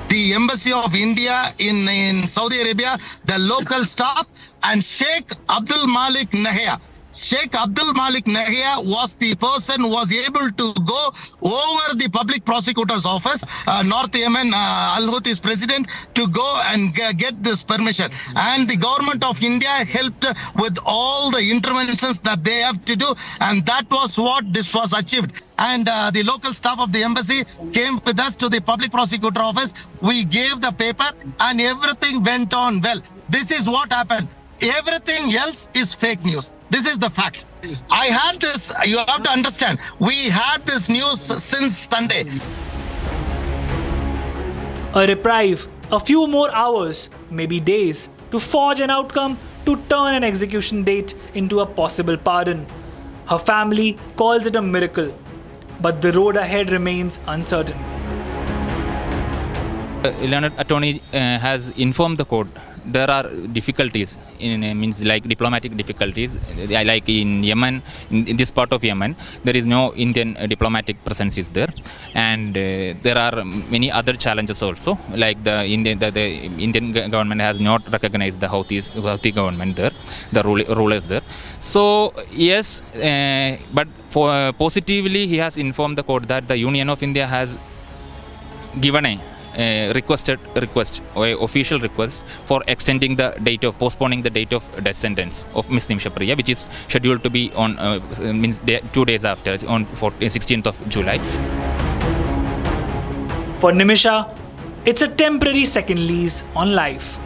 The Embassy of India in Saudi Arabia, the local staff, and Sheikh Abdul Malik Nahia. Sheikh Abdul Malik Nahia was the person who was able to go over the public prosecutor's office, North Yemen, Al-Houthis president, to go and get this permission. And the government of India helped with all the interventions that they have to do. And that was what this was achieved. And the local staff of the embassy came with us to the public prosecutor office. We gave the paper and everything went on well. This is what happened. Everything else is fake news. This is the fact. I had this, you have to understand, we had this news since Sunday. A reprieve, a few more hours, maybe days, to forge an outcome, to turn an execution date into a possible pardon. Her family calls it a miracle, but the road ahead remains uncertain. Learned attorney has informed the court there are difficulties means like diplomatic difficulties, like in Yemen, in this part of Yemen there is no Indian diplomatic presence is there, and there are many other challenges also, like the Indian government has not recognized the Houthi government there, the rulers there. So yes, but for positively he has informed the court that the Union of India has given a official request for extending the date of, postponing the date of death sentence of Ms. Nimisha Priya, which is scheduled to be on 2 days after, on 16th of July. For Nimisha, it's a temporary second lease on life.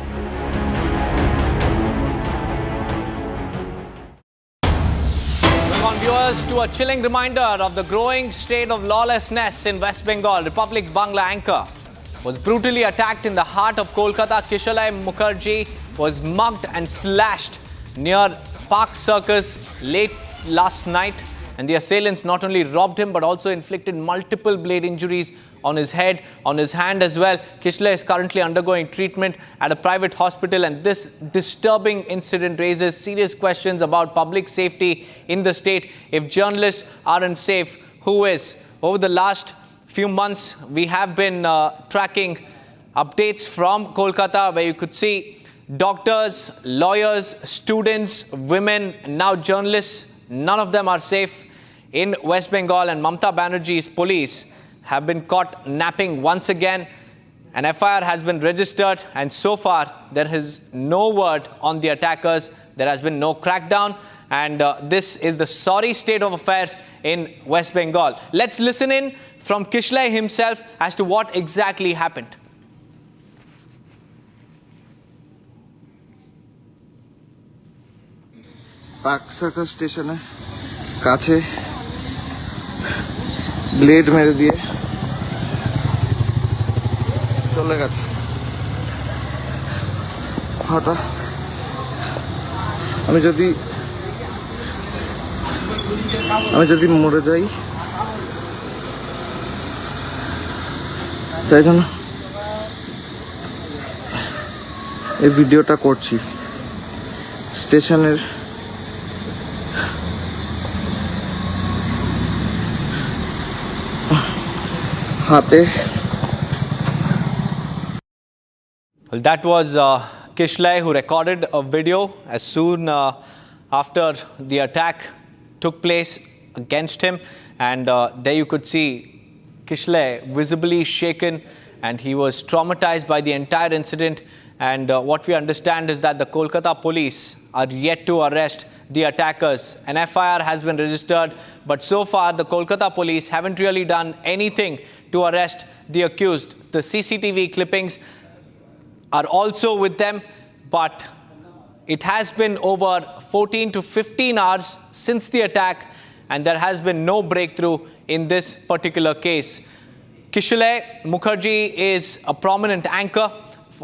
Welcome on, viewers, to a chilling reminder of the growing state of lawlessness in West Bengal. Republic Bangla anchor was brutally attacked in the heart of Kolkata. Kishalai Mukherjee was mugged and slashed near Park Circus late last night. And the assailants not only robbed him but also inflicted multiple blade injuries on his head, on his hand as well. Kishalai is currently undergoing treatment at a private hospital, and this disturbing incident raises serious questions about public safety in the state. If journalists aren't safe, who is? Over the last few months, we have been tracking updates from Kolkata, where you could see doctors, lawyers, students, women, now journalists, none of them are safe in West Bengal, and Mamata Banerjee's police have been caught napping once again. An FIR has been registered, and so far there is no word on the attackers. There has been no crackdown, and this is the sorry state of affairs in West Bengal. Let's listen in from Kishalai himself as to what exactly happened. Park Circus station কাছে blade মেরে দিয়ে চলে গেছে। হঠাৎ আমি যদি মরে যাই তাই জন্য এই ভিডিওটা করছি। স্টেশনের হাতে। Well, that was Kishalai, who recorded a video as soon after the attack took place against him, and there you could see Kishalai visibly shaken, and he was traumatized by the entire incident. And what we understand is that the Kolkata police are yet to arrest the attackers. An FIR has been registered, but so far the Kolkata police haven't really done anything to arrest the accused. The CCTV clippings are also with them, but it has been over 14 to 15 hours since the attack, and there has been no breakthrough in this particular case. Kishalai Mukherjee is a prominent anchor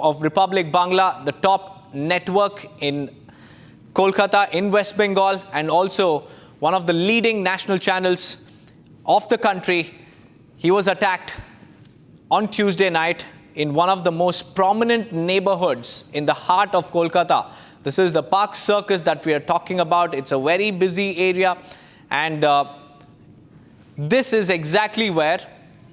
of Republic Bangla, the top network in Kolkata, in West Bengal, and also one of the leading national channels of the country. He was attacked on Tuesday night in one of the most prominent neighborhoods in the heart of Kolkata. This is the Park Circus that we are talking about. It's a very busy area, and this is exactly where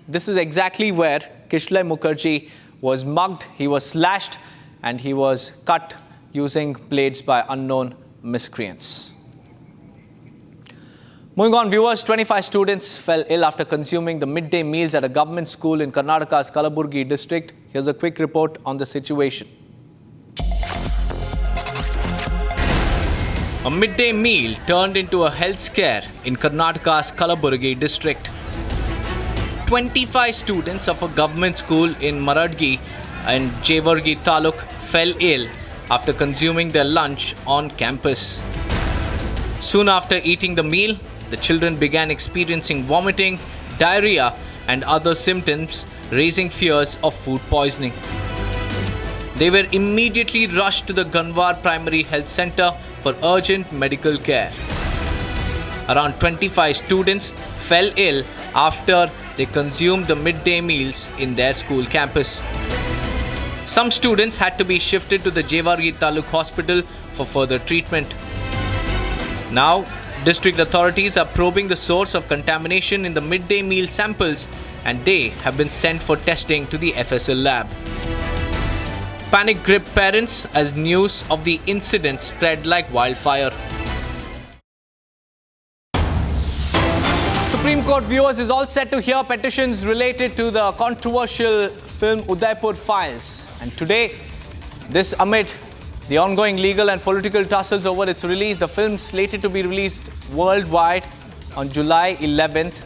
Kishlay Mukherjee was mugged. He was slashed and he was cut using blades by unknown miscreants. Moving on, viewers, 25 students fell ill after consuming the midday meals at a government school in Karnataka's Kalaburgi district. Here's a quick report on the situation. A midday meal turned into a health scare in Karnataka's Kalaburgi district. 25 students of a government school in Maradgi and Jevargi Taluk fell ill after consuming their lunch on campus. Soon after eating the meal, the children began experiencing vomiting, diarrhea, and other symptoms, raising fears of food poisoning. They were immediately rushed to the Ganwar Primary Health Center for urgent medical care. Around 25 students fell ill after they consumed the midday meals in their school campus. Some students had to be shifted to the Jevargi Taluk Hospital for further treatment. Now, district authorities are probing the source of contamination in the midday meal samples, and they have been sent for testing to the FSL lab. Panic gripped parents as news of the incident spread like wildfire. Supreme Court viewers is all set to hear petitions related to the controversial film Udaipur files. And today, this amid the ongoing legal and political tussles over its release, the film slated to be released worldwide on July 11th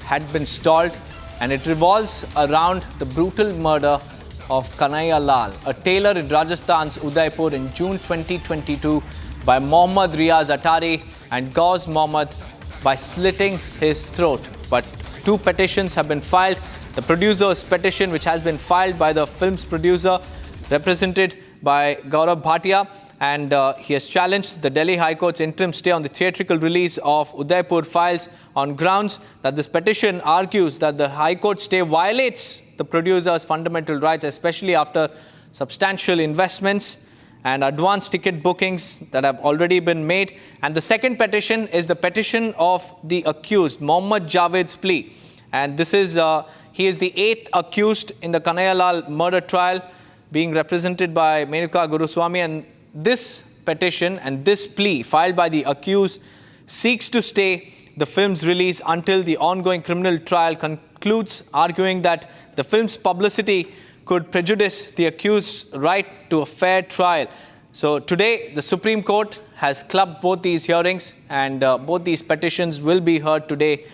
had been stalled, and it revolves around the brutal murder of Kanhaiya Lal, a tailor in Rajasthan's Udaipur in June 2022 by Mohammad Riaz Atari and Ghaus Mohammad by slitting his throat. But two petitions have been filed. The producer's petition, which has been filed by the film's producer, represented by Gaurav Bhatia, and he has challenged the Delhi High Court's interim stay on the theatrical release of Udaipur files on grounds that this petition argues that the High Court stay violates the producer's fundamental rights, especially after substantial investments and advanced ticket bookings that have already been made. And the second petition is the petition of the accused, Mohammad Javed's plea. And this is, he is the 8th accused in the Kanhaiya Lal murder trial, being represented by Nimisha Goswami. And this petition and this plea filed by the accused seeks to stay the film's release until the ongoing criminal trial concludes, arguing that the film's publicity could prejudice the accused's right to a fair trial. So today, the Supreme Court has clubbed both these hearings, and both these petitions will be heard today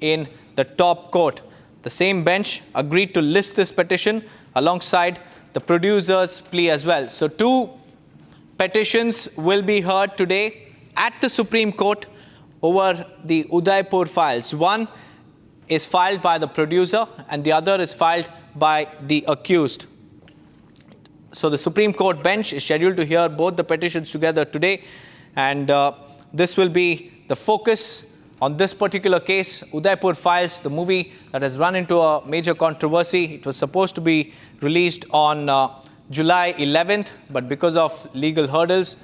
in the top court. The same bench agreed to list this petition alongside the producer's plea as well. So two petitions will be heard today at the Supreme Court over the Udaipur files. One is filed by the producer and the other is filed by the accused. So the Supreme Court bench is scheduled to hear both the petitions together today, and this will be the focus on this particular case, Udaipur Files, the movie that has run into a major controversy. It was supposed to be released on July 11th, but because of legal hurdles,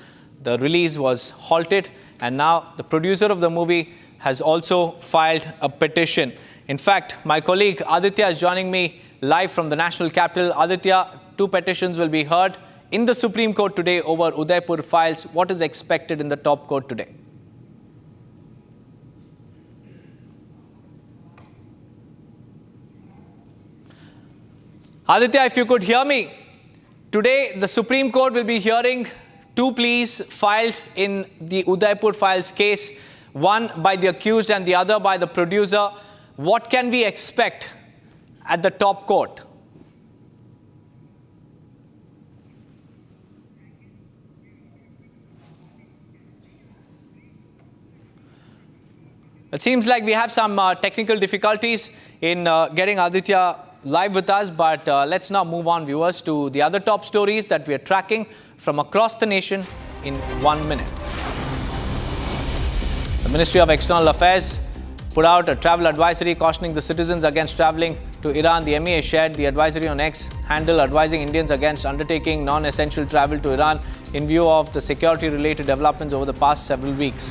the release was halted, and now the producer of the movie has also filed a petition. In fact, my colleague Aditya is joining me live from the national capital. Aditya, two petitions will be heard in the Supreme Court today over Udaipur files. What is expected in the top court today? Aditya, if you could hear me, today the Supreme Court will be hearing two pleas filed in the Udaipur files case, one by the accused and the other by the producer. What can we expect at the top court? It seems like we have some technical difficulties in getting Aditya live with us, but let's now move on, viewers, to the other top stories that we are tracking from across the nation in 1 minute. The Ministry of External Affairs put out a travel advisory cautioning the citizens against travelling to Iran. The MEA shared the advisory on X handle advising Indians against undertaking non-essential travel to Iran in view of the security-related developments over the past several weeks.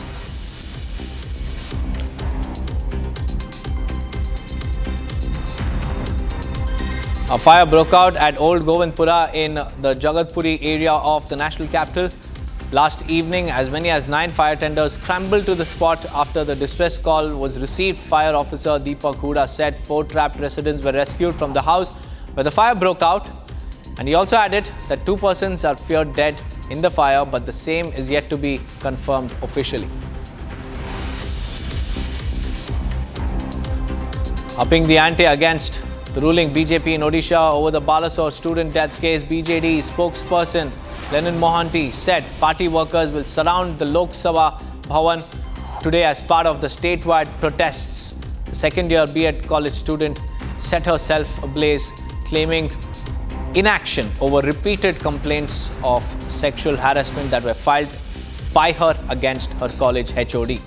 A fire broke out at Old Govindpura in the Jagatpuri area of the national capital last evening. As many as 9 fire tenders scrambled to the spot after the distress call was received. Fire officer Deepak Huda said 4 trapped residents were rescued from the house where the fire broke out. And he also added that 2 persons are feared dead in the fire, but the same is yet to be confirmed officially. Upping the ante against the ruling BJP in Odisha over the Balrampur student death case, BJD spokesperson Lenin Mohanty said party workers will surround the Lok Sabha Bhavan today as part of the statewide protests. The second-year B.Ed college student set herself ablaze, claiming inaction over repeated complaints of sexual harassment that were filed by her against her college HOD.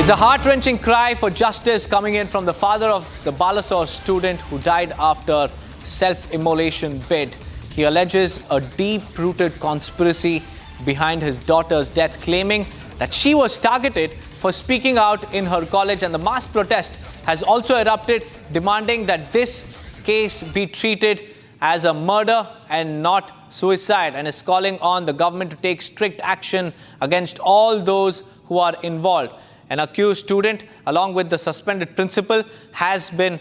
It's a heart-wrenching cry for justice coming in from the father of the Balrampur student who died after self-immolation bid. He alleges a deep-rooted conspiracy behind his daughter's death, claiming that she was targeted for speaking out in her college, and the mass protest has also erupted, demanding that this case be treated as a murder and not suicide, and is calling on the government to take strict action against all those who are involved. An accused student, along with the suspended principal, have been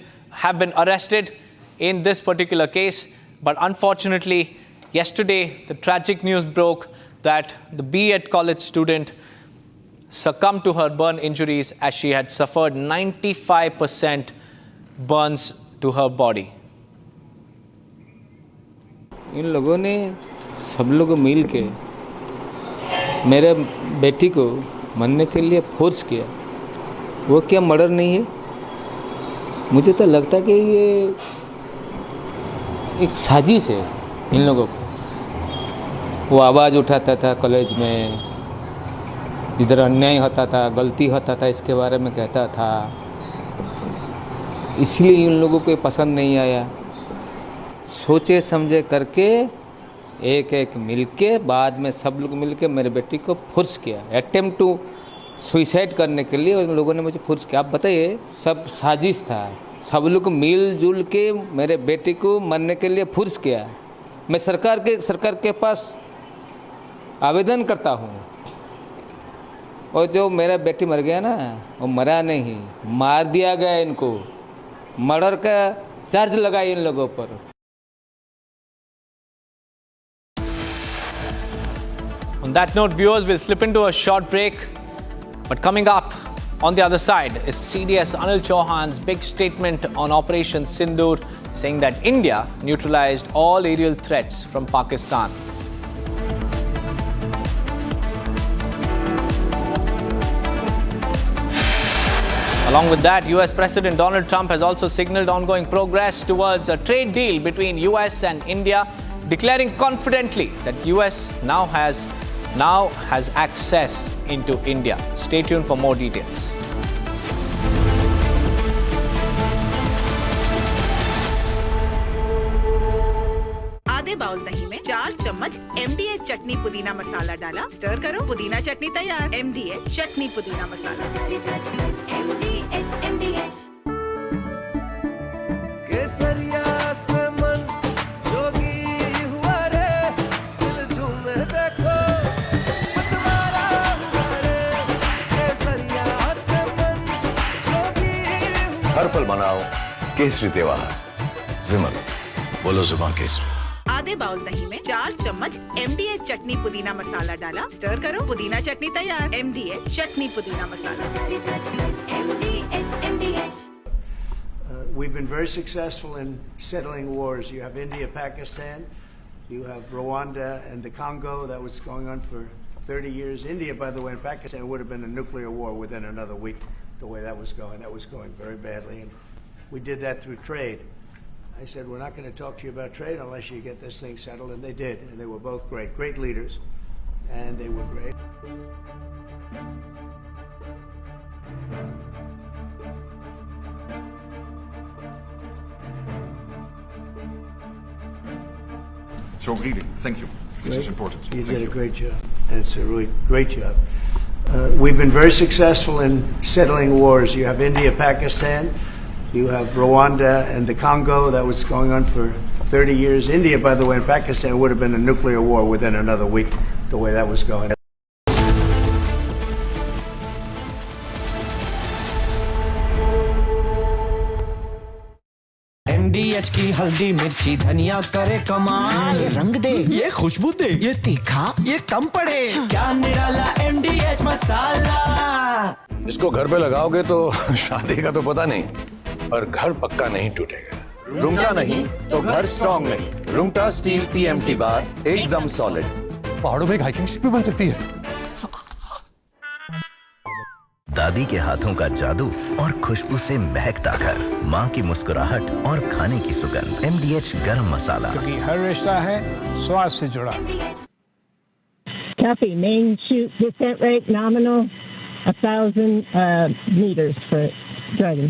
arrested in this particular case. But unfortunately, yesterday, the tragic news broke that the B.Ed college student succumbed to her burn injuries as she had suffered 95% burns to her body. इन लोगों ने सब लोग मिल के मेरे बेटी को मरने के लिए फोर्स किया। वो क्या मर्डर नहीं है? मुझे तो लगता कि ये एक साजिश है इन लोगों को। वो आवाज़ उठाता था कॉलेज में, इधर अन्याय होता था, गलती होता था, इसके बारे में कहता था। इसलिए इन लोगों को पसंद नहीं आया। सोचे समझे करके एक एक मिलके बाद में सब लोग मिलके मेरे बेटी को फोर्स किया। अटेम्प्ट टू सुसाइड करने के लिए उन लोगों ने मुझे फोर्स किया। आप बताइए, सब साजिश था। सब लोग मिलजुल के मेरे बेटी को मरने के लिए फोर्स किया। मैं सरकार के पास आवेदन करता हूँ, और जो मेरा बेटी मर गया ना, वो मरा नहीं, मार दिया गया। इनको मर्डर का चार्ज लगा इन लोगों पर। On that note, viewers, we'll slip into a short break. But coming up on the other side is CDS Anil Chauhan's big statement on Operation Sindoor, saying that India neutralized all aerial threats from Pakistan. Along with that, US President Donald Trump has also signaled ongoing progress towards a trade deal between US and India, declaring confidently that US now has access into India. Stay tuned for more details. आधे bowl दही में 4 चम्मच MDH चटनी पुदीना मसाला डाला, stir करो, पुदीना चटनी तैयार। MDH चटनी पुदीना मसाला। MDH केसरिया से मन जोगी हुआ रे, दिल झूम देखो तुम्हारा हुआ रे, केसरिया से मन जोगी हुआ। हर पल मनाओ केसरी त्योहार। विमल, बोलो जुबान केसरी। आधे बाउल दही में 4 चम्मच MDH चटनी पुदीना मसाला डाला, स्टर करो, पुदीना चटनी तैयार। MDH चटनी पुदीना मसाला। MDH We've been very successful in settling wars. You have India, Pakistan, you have Rwanda and the Congo. That was going on for 30 years. India, by the way, and Pakistan would have been a nuclear war within another week, the way that was going. That was going very badly. And we did that through trade. I said, we're not going to talk to you about trade unless you get this thing settled. And they did. And they were both great leaders. And they were great. So really, thank you. This is important. You Thank did a great job. And it's a really great job. We've been very successful in settling wars. You have India, Pakistan. You have Rwanda and the Congo. That was going on for 30 years. India, by the way, and Pakistan would have been a nuclear war within another week, the way that was going. MDH की हल्दी मिर्ची धनिया करे कमाल, ये रंग दे, ये खुशबू दे, ये तीखा, ये कम पड़े, क्या निराला MDH मसाला। इसको घर पे लगाओगे तो शादी का तो पता नहीं, पर घर पक्का नहीं टूटेगा। रुंगटा नहीं तो घर स्ट्रॉन्ग नहीं। रुंगटा स्टील TMT बार एकदम सॉलिड। पहाड़ों में एक हाइकिंग शिप भी बन सकती है। दादी के हाथों का जादू और खुशबू से महकता घर, माँ की मुस्कुराहट और खाने की सुगंध। MDH गरम मसाला, क्योंकि हर रिश्ता है स्वाद से जुड़ा। Copy. Main chute descent rate nominal 1,000 meters for driving.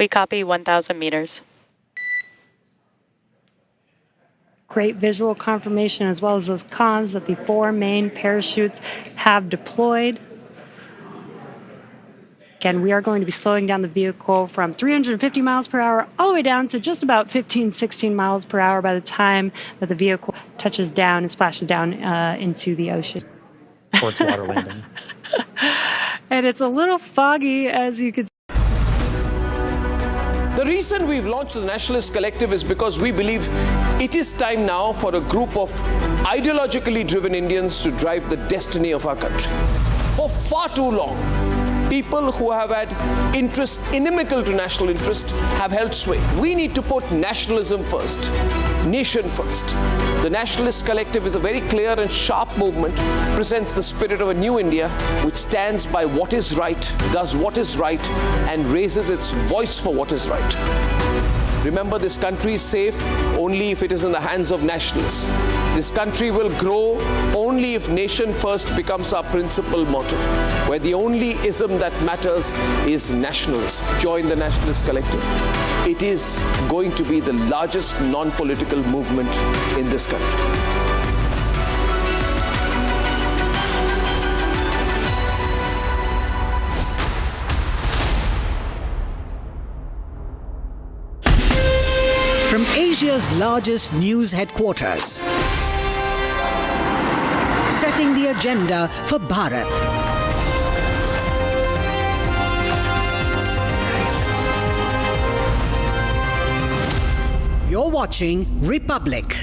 We copy 1,000 meters. Great visual confirmation as well as those comms that the 4 main parachutes have deployed. Again, we are going to be slowing down the vehicle from 350 miles per hour all the way down to just about 15, 16 miles per hour by the time that the vehicle touches down and splashes down into the ocean. Towards water landing. And it's a little foggy, as you can see. The reason we've launched the Nationalist Collective is because we believe it is time now for a group of ideologically driven Indians to drive the destiny of our country. For far too long, people who have had interests inimical to national interest have held sway. We need to put nationalism first, nation first. The Nationalist Collective is a very clear and sharp movement, presents the spirit of a new India, which stands by what is right, does what is right, and raises its voice for what is right. Remember, this country is safe only if it is in the hands of nationalists. This country will grow only if nation first becomes our principal motto, where the only ism that matters is nationalism. Join the Nationalist Collective. It is going to be the largest non-political movement in this country. From Asia's largest news headquarters, setting the agenda for Bharat. You're watching Republic.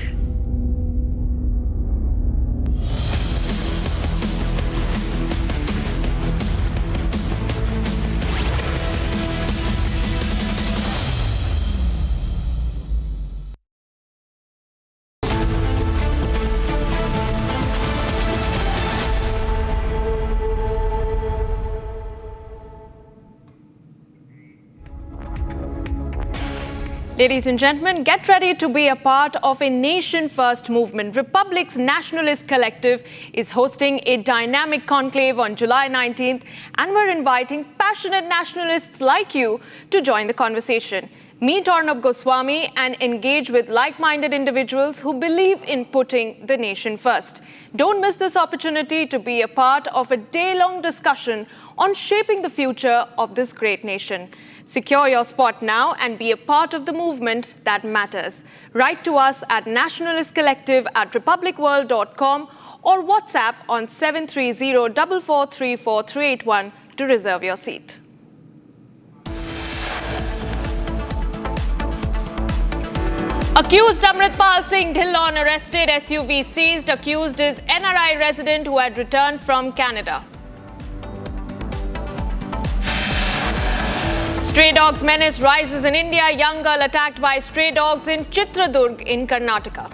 Ladies and gentlemen, get ready to be a part of a nation-first movement. Republic's Nationalist Collective is hosting a dynamic conclave on July 19th, and we're inviting passionate nationalists like you to join the conversation. Meet Arnab Goswami and engage with like-minded individuals who believe in putting the nation first. Don't miss this opportunity to be a part of a day-long discussion on shaping the future of this great nation. Secure your spot now and be a part of the movement that matters. Write to us at nationalistcollective@republicworld.com or WhatsApp on 730-4434381 to reserve your seat. Accused Amritpal Singh Dhillon arrested, SUV seized. Accused is NRI resident who had returned from Canada. Stray dogs menace rises in India. Young girl attacked by stray dogs in Chitradurg in Karnataka.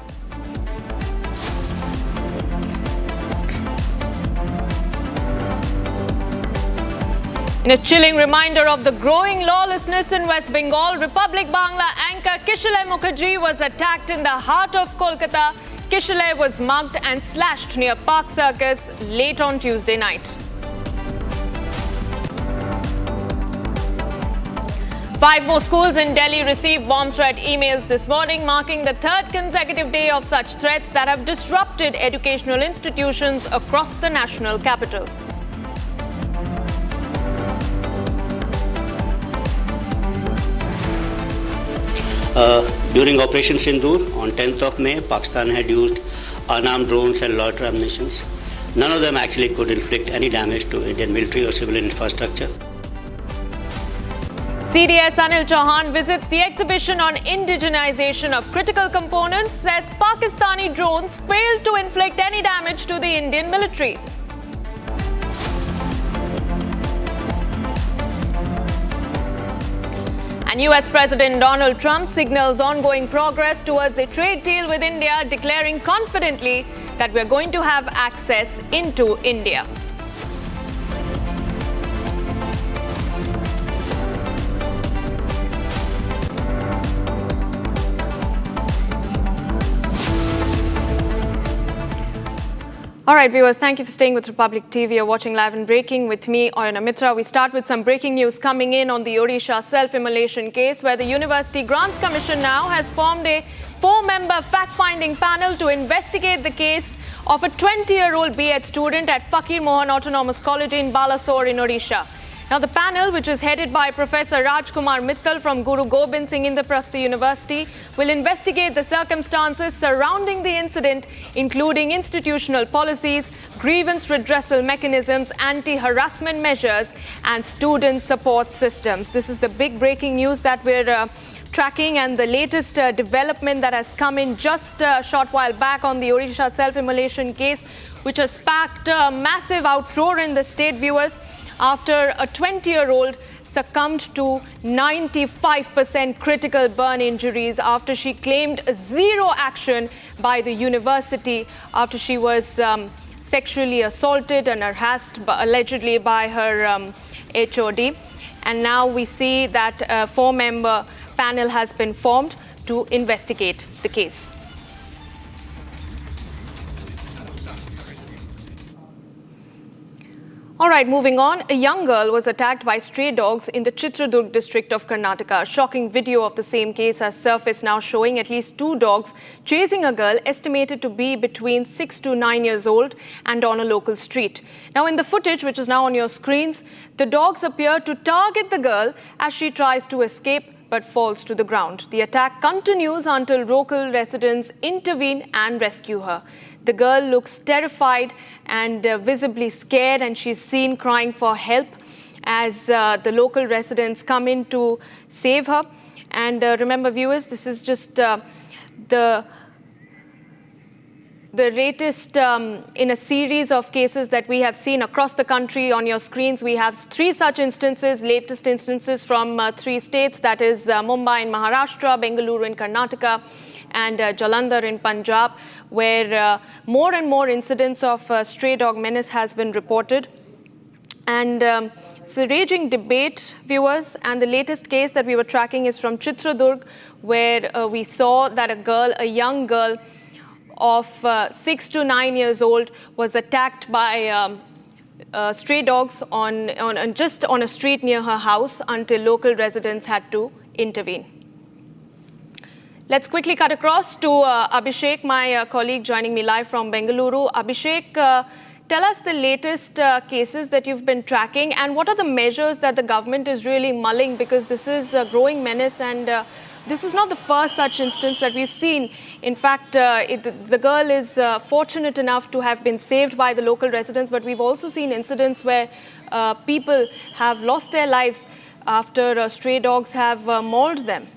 In a chilling reminder of the growing lawlessness in West Bengal, Republic Bangla anchor Kishalay Mukherjee was attacked in the heart of Kolkata. Kishalay was mugged and slashed near Park Circus late on Tuesday night. 5 more schools in Delhi received bomb threat emails this morning, marking the third consecutive day of such threats that have disrupted educational institutions across the national capital. During Operation Sindoor on 10th of May, Pakistan had used unarmed drones and loiter ammunitions. None of them actually could inflict any damage to Indian military or civilian infrastructure. CDS Anil Chauhan visits the exhibition on indigenization of critical components, says Pakistani drones failed to inflict any damage to the Indian military. And US President Donald Trump signals ongoing progress towards a trade deal with India, declaring confidently that we're going to have access into India. All right, viewers, thank you for staying with Republic TV. You're watching Live and Breaking with me, Oyana Mitra. We start with some breaking news coming in on the Odisha self-immolation case, where the University Grants Commission now has formed a 4-member fact-finding panel to investigate the case of a 20-year-old B.Ed student at Fakir Mohan Autonomous College in Balasore in Odisha. Now, the panel, which is headed by Professor Rajkumar Mittal from Guru Gobind Singh Indraprastha University, will investigate the circumstances surrounding the incident, including institutional policies, grievance redressal mechanisms, anti-harassment measures, and student support systems. This is the big breaking news that we're tracking, and the latest development that has come in just a short while back on the Odisha self-immolation case, which has sparked a massive outroar in the state, viewers, after a 20-year-old succumbed to 95% critical burn injuries after she claimed zero action by the university after she was sexually assaulted and harassed allegedly by her HOD. And now we see that a 4-member panel has been formed to investigate the case. All right, moving on. A young girl was attacked by stray dogs in the Chitradurg district of Karnataka. A shocking video of the same case has surfaced now, showing at least 2 dogs chasing a girl estimated to be between 6 to 9 years old and on a local street. Now, in the footage, which is now on your screens, the dogs appear to target the girl as she tries to escape but falls to the ground. The attack continues until local residents intervene and rescue her. The girl looks terrified and visibly scared, and she's seen crying for help as the local residents come in to save her. And remember, viewers, this is just the latest in a series of cases that we have seen across the country. On your screens, we have 3 such instances, latest instances from 3 states, that is Mumbai in Maharashtra, Bengaluru in Karnataka, and Jalandhar in Punjab, where more and more incidents of stray dog menace has been reported. And it's a raging debate, viewers, and the latest case that we were tracking is from Chitradurg, where we saw that a young girl of 6 to 9 years old was attacked by stray dogs just on a street near her house until local residents had to intervene. Let's quickly cut across to Abhishek, my colleague joining me live from Bengaluru. Abhishek, tell us the latest cases that you've been tracking, and what are the measures that the government is really mulling, because this is a growing menace, and this is not the first such instance that we've seen. In fact, the girl is fortunate enough to have been saved by the local residents, but we've also seen incidents where people have lost their lives after stray dogs have mauled them.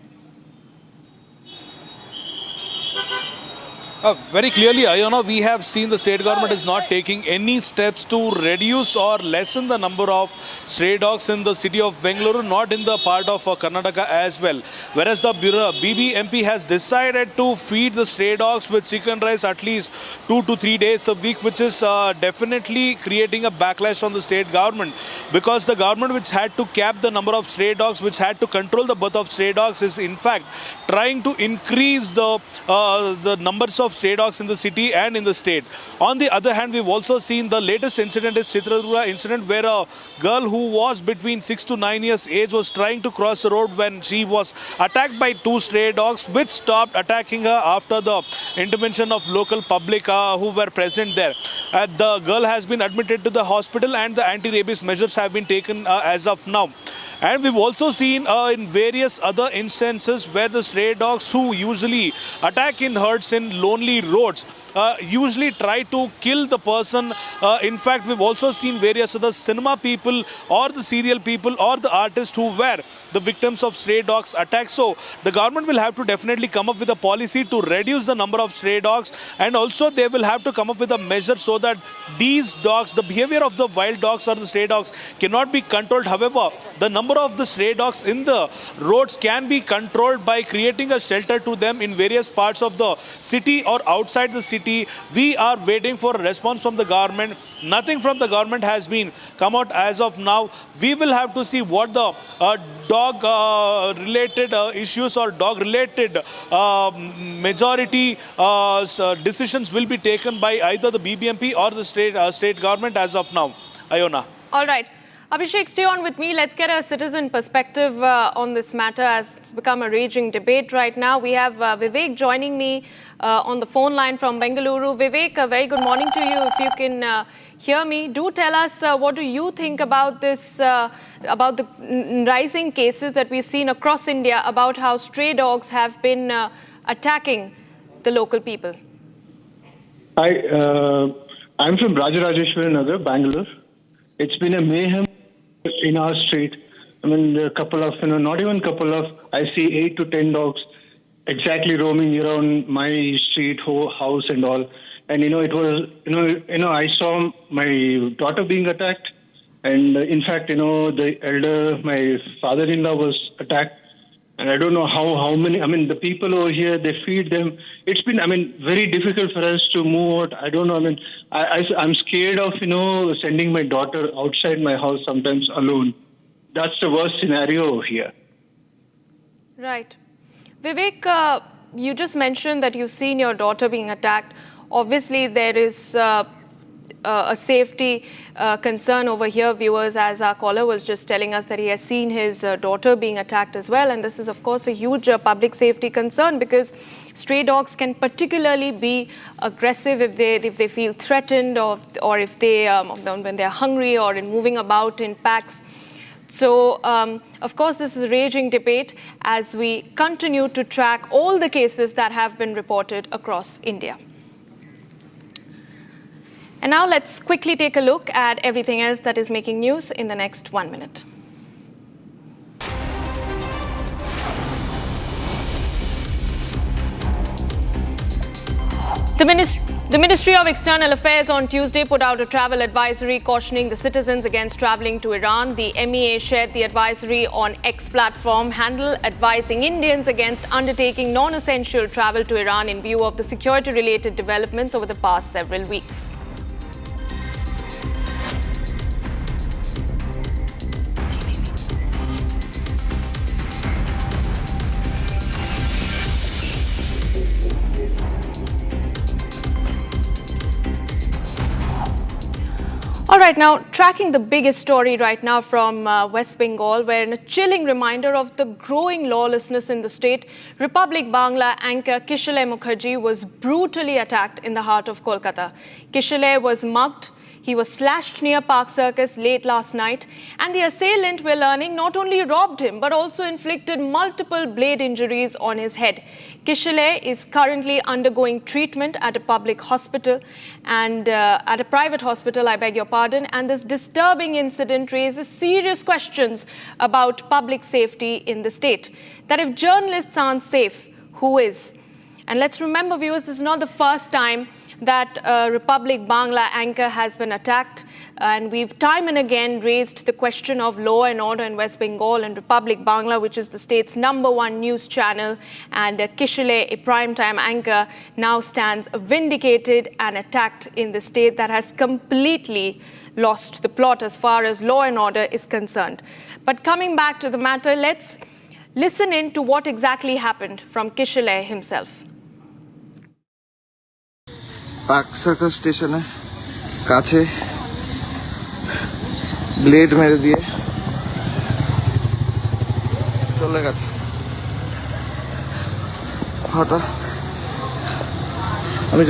Very clearly, Ayana, we have seen the state government is not taking any steps to reduce or lessen the number of stray dogs in the city of Bengaluru, not in the part of Karnataka as well. Whereas the BBMP has decided to feed the stray dogs with chicken rice at least 2 to 3 days a week, which is definitely creating a backlash on the state government, because the government, which had to cap the number of stray dogs, which had to control the birth of stray dogs, is in fact trying to increase the numbers of of stray dogs in the city and in the state. On the other hand, we've also seen the latest incident is Chitradurga incident, where a girl who was between 6 to 9 years age was trying to cross the road when she was attacked by 2 stray dogs, which stopped attacking her after the intervention of local public who were present there. The girl has been admitted to the hospital and the anti-rabies measures have been taken as of now. And we've also seen in various other instances where the stray dogs who usually attack in herds in lonely roads usually try to kill the person. In fact, we've also seen various other cinema people or the serial people or the artists who were the victims of stray dogs attacks. So the government will have to definitely come up with a policy to reduce the number of stray dogs, and also they will have to come up with a measure so that these dogs, the behavior of the wild dogs or the stray dogs cannot be controlled. However, the number of the stray dogs in the roads can be controlled by creating a shelter to them in various parts of the city or outside the city. We are waiting for a response from the government. Nothing from the government has been come out as of now. We will have to see what the dog-related issues or dog-related majority decisions will be taken by either the BBMP or the state government as of now. Iona. All right. Abhishek, stay on with me. Let's get a citizen perspective on this matter, as it's become a raging debate right now. We have Vivek joining me on the phone line from Bengaluru. Vivek, a very good morning to you. If you can hear me, do tell us what do you think about this, about the rising cases that we've seen across India about how stray dogs have been attacking the local people. Hi, I'm from Rajarajeshwari Nagar, Bangalore. It's been a mayhem in our street. I mean, a couple of, not even couple of, I see 8 to 10 dogs exactly roaming around my street, house and all. And, it was, I saw my daughter being attacked. And in fact, the elder, my father-in-law was attacked. And I don't know how many, the people over here, they feed them. It's been, very difficult for us to move out. I don't know, I'm scared of, sending my daughter outside my house sometimes alone. That's the worst scenario over here. Right. Vivek, you just mentioned that you've seen your daughter being attacked. Obviously, there is a safety concern over here, viewers, as our caller was just telling us that he has seen his daughter being attacked as well. And this is, of course, a huge public safety concern, because stray dogs can particularly be aggressive if they feel threatened, or if they when they're hungry or in moving about in packs. So, of course, this is a raging debate as we continue to track all the cases that have been reported across India. And now let's quickly take a look at everything else that is making news in the next 1 minute. The Ministry of External Affairs on Tuesday put out a travel advisory cautioning the citizens against traveling to Iran. The MEA shared the advisory on X platform handle, advising Indians against undertaking non-essential travel to Iran in view of the security-related developments over the past several weeks. All right, now tracking the biggest story right now from West Bengal, where in a chilling reminder of the growing lawlessness in the state, Republic Bangla anchor Kishalay Mukherjee was brutally attacked in the heart of Kolkata. Kishalay was mugged. He was slashed near Park Circus late last night, and the assailant, we're learning, not only robbed him but also inflicted multiple blade injuries on his head. Kishalay is currently undergoing treatment at a public hospital and at a private hospital, I beg your pardon, and this disturbing incident raises serious questions about public safety in the state. That if journalists aren't safe, who is? And let's remember, viewers, this is not the first time that Republic Bangla anchor has been attacked, and we've time and again raised the question of law and order in West Bengal, and Republic Bangla, which is the state's #1 news channel, and Kishalay, a primetime anchor, now stands vindicated and attacked in the state that has completely lost the plot as far as law and order is concerned. But coming back to the matter, let's listen in to what exactly happened from Kishalay himself. Park circus স্টেশনে কাছে blade মেরে দিয়ে চলে গেছে। হঠাৎ আমি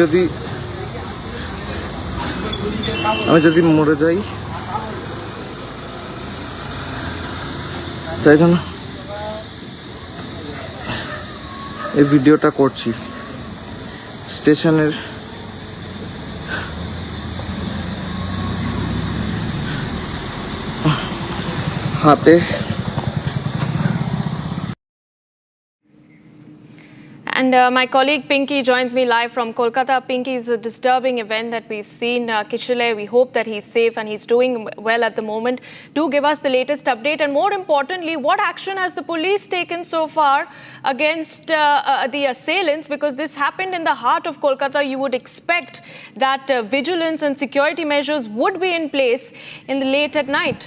যদি মরে যাই তাই জন্য এই ভিডিওটা করছি। স্টেশনের হাতে And my colleague Pinky joins me live from Kolkata. Pinky, is a disturbing event that we've seen. Kishale, we hope that he's safe and he's doing well at the moment. Do give us the latest update, and more importantly, what action has the police taken so far against the assailants? Because this happened in the heart of Kolkata. You would expect that vigilance and security measures would be in place in the late at night.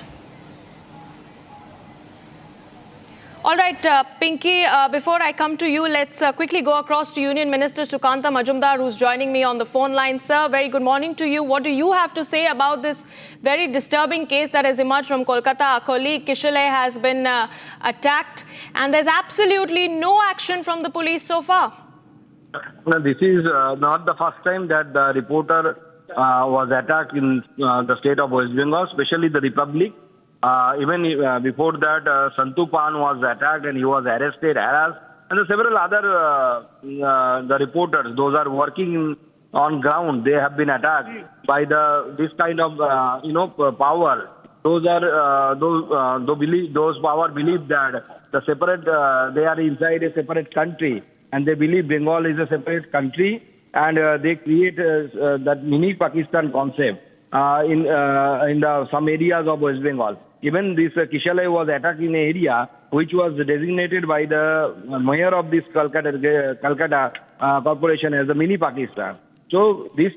All right, Pinky, before I come to you, let's quickly go across to Union Minister Sukanta Majumdar, who's joining me on the phone line. Sir, very good morning to you. What do you have to say about this very disturbing case that has emerged from Kolkata? Our colleague Kishale has been attacked, and there's absolutely no action from the police so far. No, this is not the first time that the reporter was attacked in the state of West Bengal, especially the Republic. Even before that, Santu Pan was attacked and he was arrested, harassed, and several other the reporters, those are working on ground, they have been attacked by this kind of power. Those power believe that the separate they are inside a separate country, and they believe Bengal is a separate country, and they create that mini Pakistan concept in some areas of West Bengal. Even this Kishale was attacked in an area which was designated by the mayor of this Calcutta corporation as a mini Pakistan. So this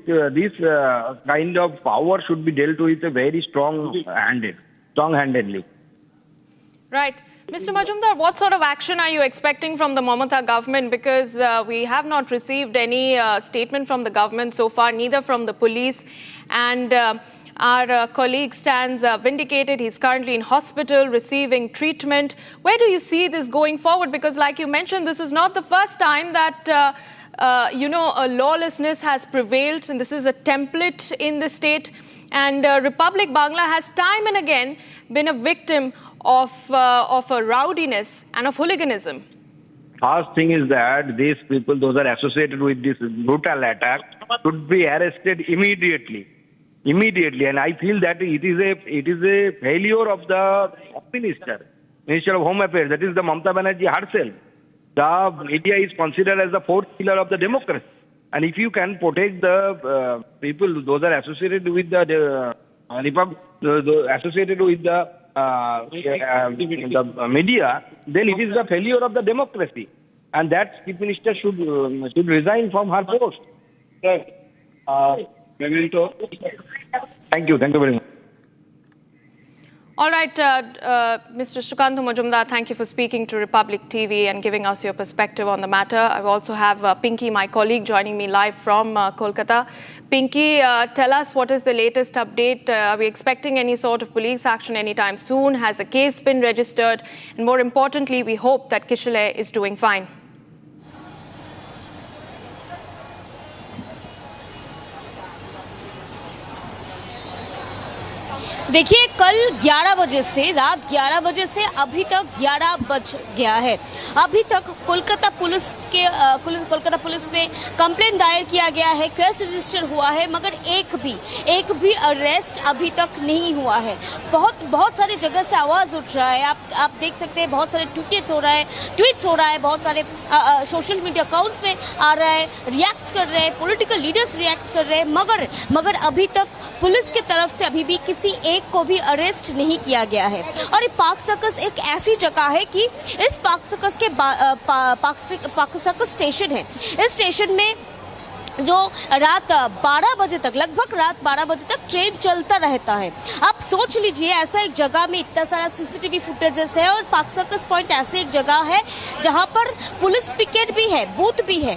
kind of power should be dealt with very strong-handedly. Right. Mr. Majumdar, what sort of action are you expecting from the Mamata government? Because we have not received any statement from the government so far, neither from the police. And our colleague stands vindicated. He's currently in hospital receiving treatment. Where do you see this going forward? Because like you mentioned, this is not the first time that, lawlessness has prevailed. And this is a template in the state. And Republic Bangla has time and again been a victim of a rowdiness and of hooliganism. First thing is that these people, those are associated with this brutal attack, should be arrested immediately, and I feel that it is a failure of the Minister of Home Affairs, that is the Mamata Banerjee herself. The media is considered as the fourth pillar of the democracy, and if you can protect the people, those are associated with the media, then it is the failure of the democracy, and that Chief Minister should resign from her post. Thank you very much. All right, Mr. Sukanta Majumdar, thank you for speaking to Republic TV and giving us your perspective on the matter. I also have Pinky, my colleague, joining me live from Kolkata. Pinky, tell us what is the latest update. Are we expecting any sort of police action anytime soon? Has a case been registered? And more importantly, we hope that Kishale is doing fine. देखिए, कल 11 बजे से रात 11 बजे से अभी तक 11 बज गया है। अभी तक कोलकाता पुलिस में कंप्लेंट दायर किया गया है, केस रजिस्टर हुआ है, मगर एक भी अरेस्ट अभी तक नहीं हुआ है। बहुत सारी जगह से आवाज उठ रहा है, आप देख सकते हैं, बहुत सारे ट्वीट्स हो रहा है, बहुत सारे सोशल मीडिया अकाउंट्स में आ रहा है, रिएक्ट कर रहे हैं, पॉलिटिकल लीडर्स रिएक्ट कर रहे हैं, मगर अभी तक पुलिस की तरफ से अभी भी किसी एक को भी अरेस्ट नहीं किया गया है। और ये पाक सर्कस एक ऐसी जगह है कि इस पाक सर्कस के पाक सर्कस स्टेशन है, इस स्टेशन में जो रात 12 बजे तक, लगभग रात 12 बजे तक ट्रेन चलता रहता है। आप सोच लीजिए ऐसा एक जगह में इतना सारा सीसीटीवी फुटेजेस है और पाक सर्कस पॉइंट ऐसे एक जगह है जहां पर पुलिस पिकेट भी है, बूथ भी है।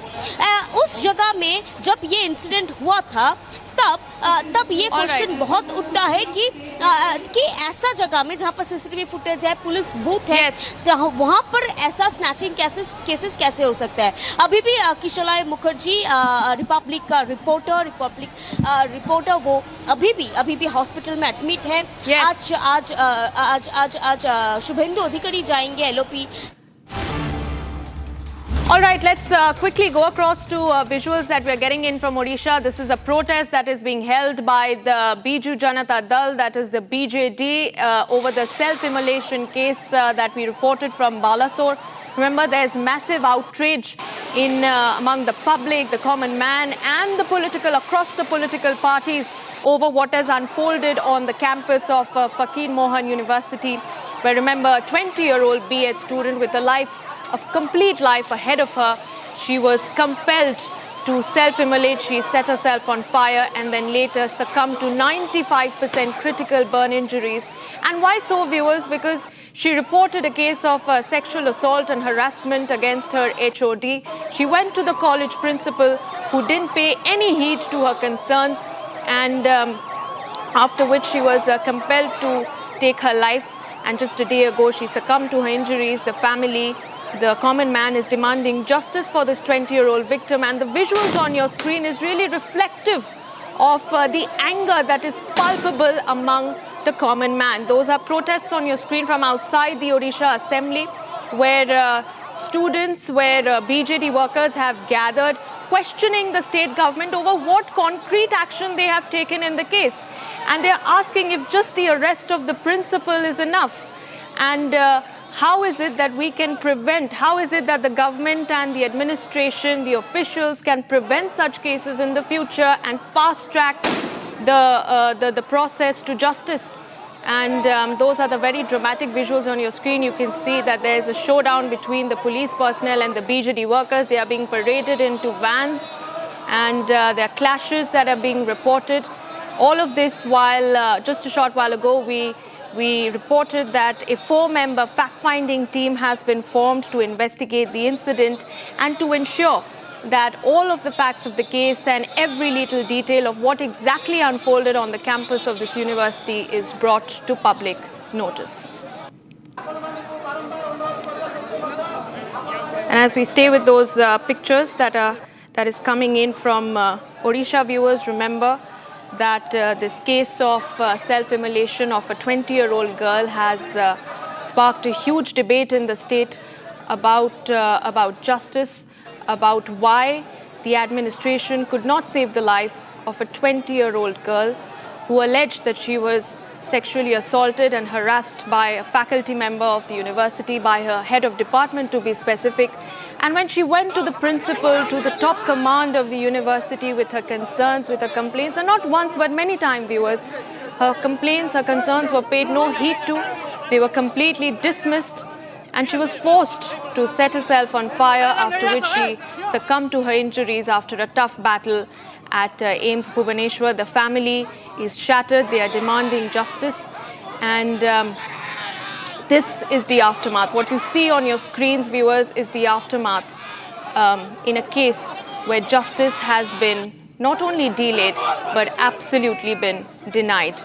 उस जगह में जब ये इंसिडेंट हुआ था तब ये क्वेश्चन बहुत उठता है कि ऐसा जगह में जहां पर सीसीटीवी फुटेज है, पुलिस बूथ है, जहां वहां पर ऐसा स्नैचिंग केसेस कैसे हो सकता है। अभी भी किशोर मुखर्जी रिपब्लिक का रिपोर्टर वो अभी भी हॉस्पिटल में एडमिट है। आज शुभेंदु अधिकारी जाएंगे LOP. All right, let's quickly go across to visuals that we are getting in from Odisha. This is a protest that is being held by the Biju Janata Dal, that is the BJD, over the self-immolation case that we reported from Balasore. Remember, there's massive outrage among the public, the common man, and across the political parties over what has unfolded on the campus of Fakir Mohan University, where, remember, a 20-year-old B.Ed student with a complete life ahead of her, she was compelled to self-immolate. She set herself on fire and then later succumbed to 95% critical burn injuries. And why so, viewers? Because she reported a case of sexual assault and harassment against her HOD. She went to the college principal, who didn't pay any heed to her concerns, and after which she was compelled to take her life. And just a day ago, she succumbed to her injuries. The family, the common man, is demanding justice for this 20-year-old victim. And the visuals on your screen is really reflective of the anger that is palpable among the common man. Those are protests on your screen from outside the Odisha Assembly, where students, where BJD workers have gathered, questioning the state government over what concrete action they have taken in the case. And they are asking if just the arrest of the principal is enough. And how is it that we can prevent, how is it that the government and the administration, the officials can prevent such cases in the future and fast track the process to justice? And those are the very dramatic visuals on your screen. You can see that there is a showdown between the police personnel and the BJD workers. They are being paraded into vans, and there are clashes that are being reported. All of this while just a short while ago we reported that a 4-member fact-finding team has been formed to investigate the incident and to ensure that all of the facts of the case and every little detail of what exactly unfolded on the campus of this university is brought to public notice. And as we stay with those pictures that is coming in from Odisha, viewers, remember that this case of self-immolation of a 20-year-old girl has sparked a huge debate in the state about justice, about why the administration could not save the life of a 20-year-old girl who alleged that she was sexually assaulted and harassed by a faculty member of the university, by her head of department to be specific. And when she went to the principal, to the top command of the university with her concerns, with her complaints, and not once but many times, viewers, her complaints, her concerns were paid no heed to. They were completely dismissed, and she was forced to set herself on fire, after which she succumbed to her injuries after a tough battle at AIIMS Bhubaneswar. The family is shattered. They are demanding justice, and this is the aftermath. What you see on your screens, viewers, is the aftermath in a case where justice has been not only delayed but absolutely been denied.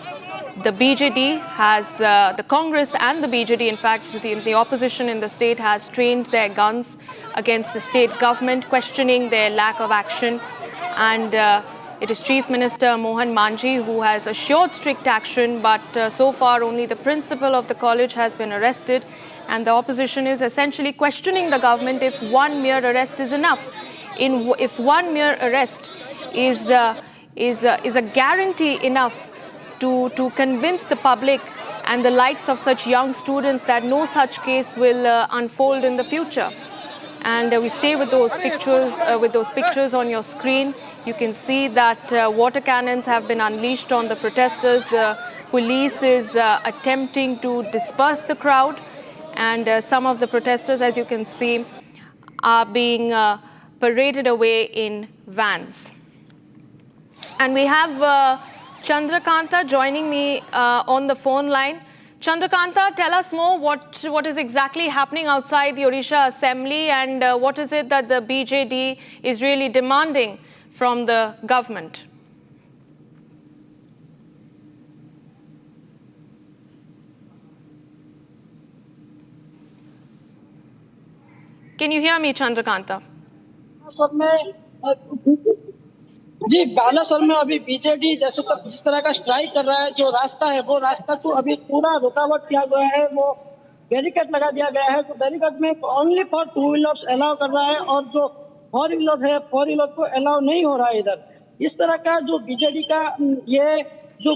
The BJD has, the Congress and the BJD, in fact, the opposition in the state has trained their guns against the state government, questioning their lack of action. And it is Chief Minister Mohan Manji who has assured strict action, but so far only the principal of the college has been arrested. And the opposition is essentially questioning the government if one mere arrest is enough. If one mere arrest is a guarantee enough to convince the public and the likes of such young students that no such case will unfold in the future. And we stay with those pictures on your screen. You can see that water cannons have been unleashed on the protesters. The police is attempting to disperse the crowd, and some of the protesters, as you can see, are being paraded away in vans. And we have Chandrakanta joining me on the phone line. Chandrakanta, tell us more what is exactly happening outside the Odisha Assembly, and what is it that the BJD is really demanding from the government? Can you hear me, Chandrakanta? जी, बालासोर में अभी BJD जैसे जिस तरह का strike कर रहा है, जो रास्ता है वो रास्ता को अभी पूरा रुकावट किया गया है, वो बैरिकेड लगा दिया गया है। तो बैरिकेड में only for two wheelers allow कर रहा है और जो फोर व्हीलर है, फोर व्हीलर को अलाउ नहीं हो रहा है इधर। इस तरह का जो बीजेडी का ये जो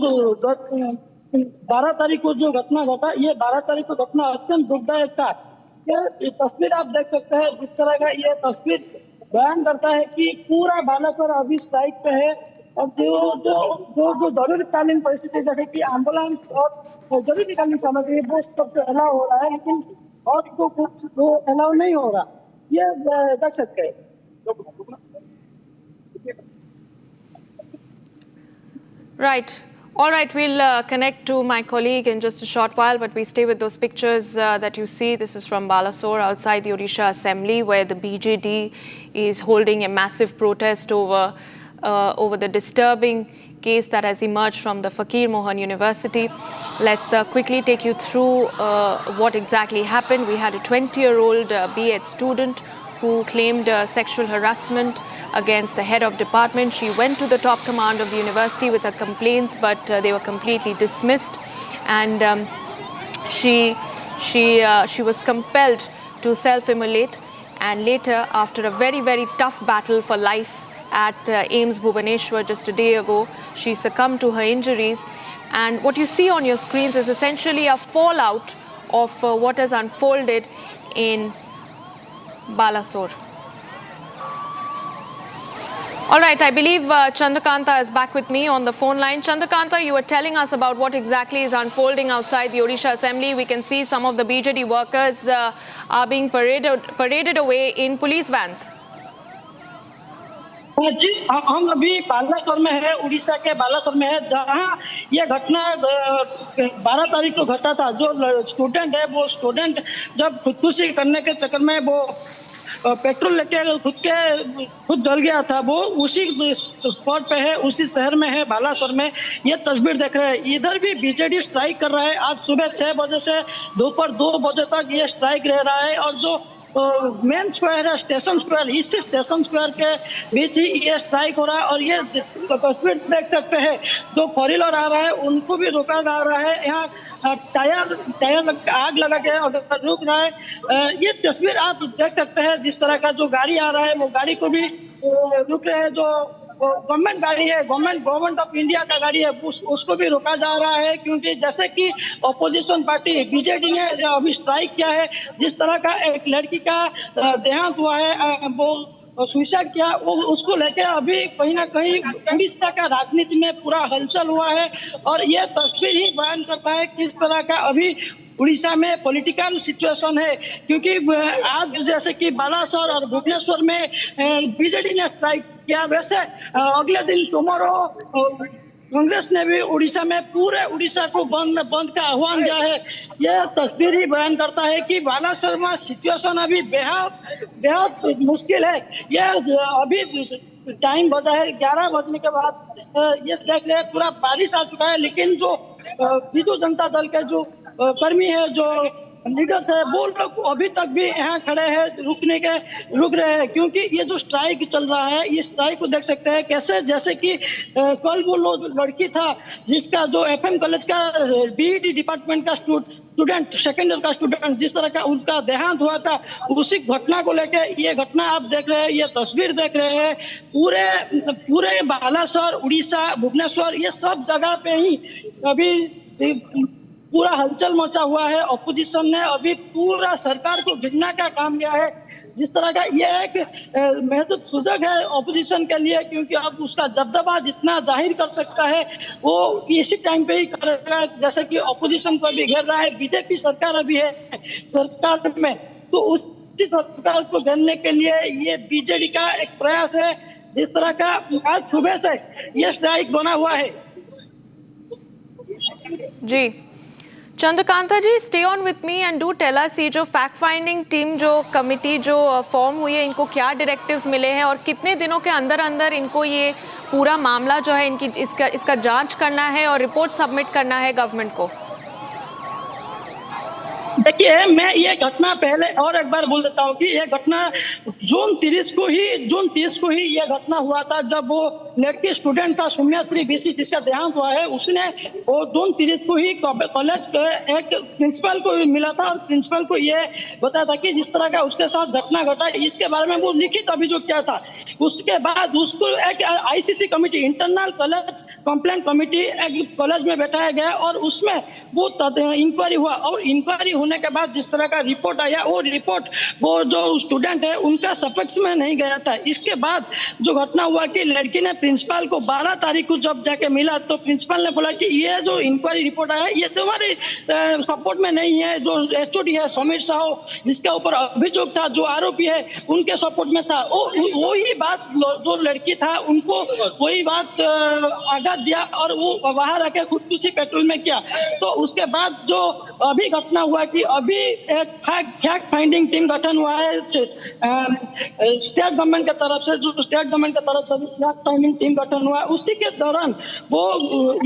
12 तारीख को जो घटना घटा, ये 12 तारीख को घटना अत्यंत दुखदायक था। ये तस्वीर आप देख सकते हैं, जिस तरह का ये तस्वीर बयान करता है कि पूरा बालासोर अभी स्ट्राइक पे है और जो जरूरीकालीन परिस्थिति जैसे कि एम्बुलेंस और जरूरीकालीन सामग्री वो सब अलाउ हो रहा है, लेकिन और तो कुछ वो अलाउ नहीं हो रहा, ये देख सकते हैं। Right. All right, we'll connect to my colleague in just a short while, but we stay with those pictures that you see. This is from Balasore outside the Odisha Assembly, where the BJD is holding a massive protest over the disturbing case that has emerged from the Fakir Mohan University. Let's quickly take you through what exactly happened. We had a 20-year-old B.Ed student who claimed sexual harassment against the head of department. She went to the top command of the university with her complaints, but they were completely dismissed, and she was compelled to self-immolate. And later, after a very, very tough battle for life at AIIMS Bhubaneswar just a day ago, she succumbed to her injuries. And what you see on your screens is essentially a fallout of what has unfolded in Balasore. All right, I believe Chandrakanta is back with me on the phone line. Chandrakanta, you were telling us about what exactly is unfolding outside the Odisha Assembly. We can see some of the BJD workers are being paraded away in police vans. जी, हम अभी बालासोर में है, उड़ीसा के बालासोर में है, जहां ये घटना 12 तारीख को घटा था। जो स्टूडेंट है, वो स्टूडेंट जब खुदकुशी करने के चक्कर में वो पेट्रोल लेके खुद जल गया था, वो उसी स्पॉट पे है, उसी शहर में है, बालासोर में। ये तस्वीर देख रहे हैं। इधर भी बीजेडी स्ट्राइक कर रहा है। आज सुबह 6 बजे से दोपहर 2 बजे तक ये स्ट्राइक रह रहा है, और जो मेन स्क्वायर है, स्टेशन स्क्वायर, इसी स्टेशन स्क्वायर के बीच ही ये स्ट्राइक हो रहा है। और ये तस्वीर देख सकते हैं, जो फोर व्हीलर आ रहा है उनको भी रोका जा रहा है। यहाँ टायर आग लगा के अगर रुक रहा है। ये तस्वीर आप देख सकते हैं, जिस तरह का जो गाड़ी आ रहा है, वो गाड़ी को भी रुक रहे हैं। जो गवर्नमेंट गाड़ी है, गवर्नमेंट ऑफ इंडिया का गाड़ी है, उसको भी रोका जा रहा है, क्योंकि जैसे कि अपोजिशन पार्टी बीजेडी ने अभी स्ट्राइक किया है। जिस तरह का एक लड़की का देहांत हुआ है, वो सुसाइड किया, वो उसको लेके अभी कहीं ना कहीं उड़ीसा का राजनीति में पूरा हलचल हुआ है। और ये तस्वीर ही बयान करता है किस तरह का अभी उड़ीसा में पॉलिटिकल सिचुएशन है, क्योंकि आज जैसे कि बालासोर और भुवनेश्वर में बीजेडी ने स्ट्राइक किया, वैसे अगले दिन सोमवार कांग्रेस ने भी उड़ीसा में पूरे उड़ीसा को बंद का आह्वान दिया है। यह तस्वीर ही बयान करता है कि बालासोर में सिचुएशन अभी बेहद मुश्किल है। यह अभी टाइम बजा है 11 बजने के बाद ये देख रहे पूरा बारिश आ चुका है, लेकिन जो बिजू जनता दल के जो कर्मी है, जो लीडर्स है, वो लोग अभी तक भी यहाँ खड़े हैं, रुक रहे हैं, क्योंकि ये जो स्ट्राइक चल रहा है, ये स्ट्राइक को देख सकते हैं कैसे, जैसे कि कल वो लड़की था जिसका जो एफएम कॉलेज का बीईडी डिपार्टमेंट का स्टूडेंट, सेकेंड ईयर का स्टूडेंट, जिस तरह का उनका देहांत हुआ था, उसी घटना को लेके ये घटना आप देख रहे हैं, ये तस्वीर देख रहे हैं। पूरे बालासोर, उड़ीसा, भुवनेश्वर, ये सब जगह पे ही अभी पूरा हलचल मचा हुआ है। अपोजिशन ने अभी पूरा सरकार को गिरना का काम किया है। जिस तरह का ये एक महत्वपूर्ण सुजग है अपोजिशन के लिए, क्योंकि अब उसका दबदबा जितना जाहिर कर सकता है वो इसी टाइम पे ही करेगा। जैसे कि अपोजिशन को भी घेर रहा है, बीजेपी सरकार अभी है सरकार में, तो उसी सरकार को घेरने के लिए ये बीजेडी का एक प्रयास है। जिस तरह का आज सुबह से ये स्ट्राइक बना हुआ है। Ji Chandrakanta ji, stay on with me and do tell us, ये जो फैक्ट फाइंडिंग टीम जो कमिटी जो फॉर्म हुई है, इनको क्या डायरेक्टिव्स मिले हैं और कितने दिनों के अंदर अंदर इनको ये पूरा मामला जो है इनकी इसका जांच करना है और रिपोर्ट सबमिट करना है गवर्नमेंट को? देखिए, मैं ये घटना पहले और एक बार बोल देता हूँ कि ये घटना जून 30 को ही ये घटना हुआ था, जब वो लड़की स्टूडेंट था सौम्याश्री बीसी जिसका देहांत हुआ है, उसने वो जून 30 को ही कॉलेज के एक प्रिंसिपल को मिला था और प्रिंसिपल को ये बताया था कि जिस तरह का उसके साथ घटना घटा, इसके बारे में वो लिखित अभियोग किया था। उसके बाद उसको एक ICC committee, internal college complaint committee, एक कॉलेज में बैठाया गया और उसमें वो इंक्वायरी हुआ और इंक्वायरी होने के बाद जिस तरह का रिपोर्ट आया, वो रिपोर्ट वो जो स्टूडेंट है उनका सपक्ष में नहीं गया था। इसके बाद जो घटना हुआ कि लड़की ने प्रिंसिपल को 12 तारीख को जब जाके मिला तो प्रिंसिपल ने बोला कि ये जो इंक्वायरी रिपोर्ट आया ये तुम्हारे सपोर्ट में नहीं है। जो HOD है समीर साहू, जिसके ऊपर अभियोग था, जो आरोपी है उनके सपोर्ट में था। वही बात जो लड़की था उनको वही बात आघात दिया और वो बाहर आके खुदकुशी पेट्रोल में किया। तो उसके बाद जो अभी घटना हुआ कि अभी एक फैक्ट फाइंडिंग टीम गठन हुआ है स्टेट गवर्नमेंट की तरफ से, जो स्टेट गवर्नमेंट की तरफ से फैक्ट फाइंडिंग टीम गठन हुआ है, उसी के दौरान वो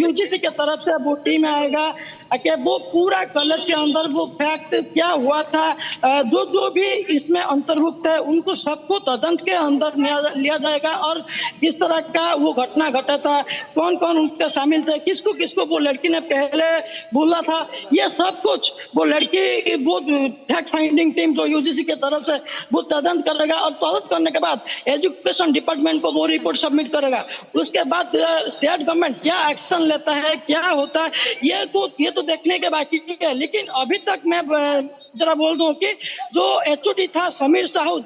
UGC के तरफ से वो टीम आएगा कि वो पूरा कॉलेज के अंदर वो फैक्ट क्या हुआ था, जो भी इसमें अंतर्भुक्त है उनको सबको तदंत के अंदर लिया जाएगा और किस तरह का वो घटना घटा था, कौन कौन उनके शामिल थे, किसको किसको वो लड़की ने पहले बोला था, ये सब कुछ वो लड़की वो फैक्ट फाइंडिंग टीम जो UGC के तरफ से वो तदंत करेगा और तदंत करने के बाद एजुकेशन डिपार्टमेंट को वो रिपोर्ट सबमिट करेगा। उसके बाद स्टेट गवर्नमेंट क्या एक्शन लेता है, क्या होता है, ये तो देखने के बाकी है। लेकिन अभी तक मैं जरा बोल दूं कि जो HOD था समीर साहू,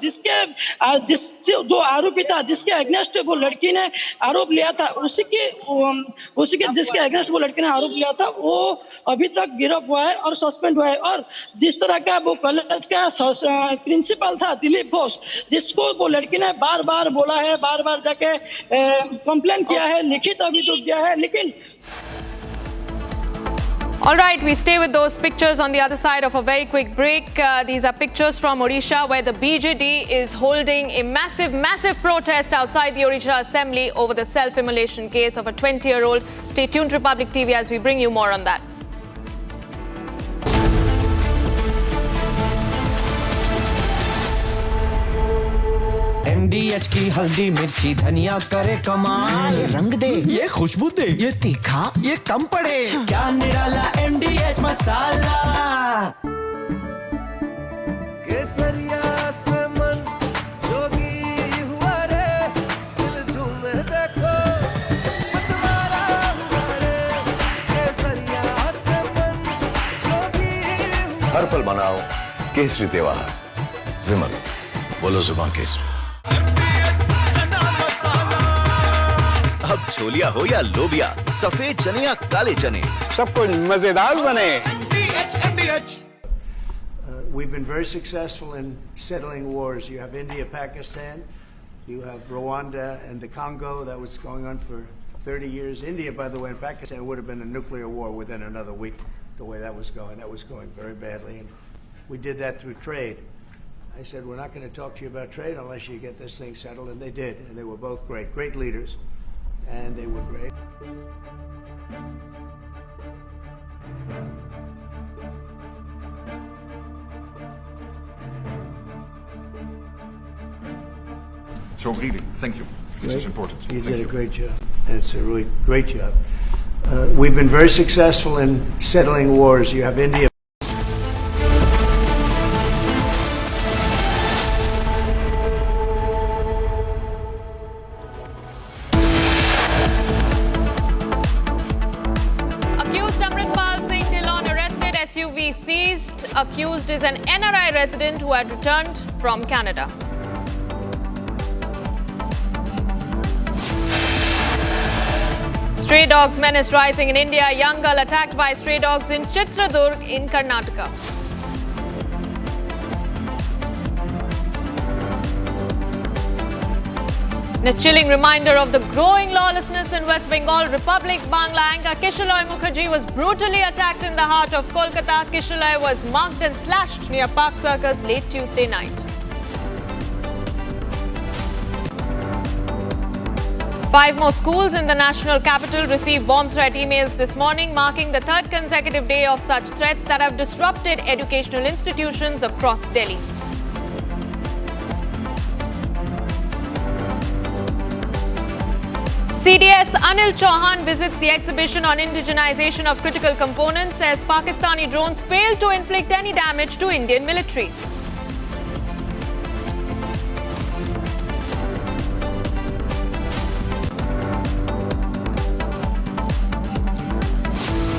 जो आरोपी था, जिसके अगेंस्ट वो लड़की ने आरोप लिया था, उसी के जिसके अगेंस्ट वो लड़की ने आरोप लिया था, वो अभी तक गिरफ्तार हुआ है और सस्पेंड हुआ है। और जिस तरह का वो कॉलेज का प्रिंसिपल था दिलीप घोष, जिसको वो लड़की ने बार बार बोला है, बार बार जाके कंप्लेन किया है, लिखित अभियोग दिया है, लेकिन All right, we stay with those pictures on the other side of a very quick break. These are pictures from Odisha where the BJD is holding a massive protest outside the Odisha Assembly over the self-immolation case of a 20-year-old. Stay tuned to Republic TV as we bring you more on that. MDH की हल्दी मिर्ची धनिया करे कमाल, ये रंग दे, ये खुशबू दे, ये तीखा, ये कम पड़े, क्या निराला MDH मसाला। केसरिया से मन जोगी हुआ रे, दिल झूमे देखो मतवारा हुआ रे, केसरिया से मन जोगी हुआ। हर पल मनाओ केसरी त्योहार। विमल बोलो जुबान केसरी। अब छोलिया हो या लोबिया, सफेद चने या काले चने, सब कुछ मजेदार बने। We've been very successful in settling wars. You have India, Pakistan, you have Rwanda and the Congo that was going on for 30 years. India, by the way, and Pakistan would have been a nuclear war within another week, the way that was going. That was going very badly. And we did that through trade. I said, we're not going to talk to you about trade unless you get this thing settled. And they did. And they were both great leaders. And they were great. So really, thank you. This is important. You Thank did a great job. And it's a really great job. We've been very successful in settling wars. You have India. Accused is an NRI resident who had returned from Canada. Stray dogs menace rising in India. A young girl attacked by stray dogs in Chitradurg in Karnataka. A chilling reminder of the growing lawlessness in West Bengal, Republic Bangla anchor Kishalay Mukherjee was brutally attacked in the heart of Kolkata. Kishalay was mugged and slashed near Park Circus late Tuesday night. Five more schools in the national capital received bomb threat emails this morning, marking the third consecutive day of such threats that have disrupted educational institutions across Delhi. CDS Anil Chauhan visits the exhibition on indigenization of critical components, says Pakistani drones failed to inflict any damage to Indian military.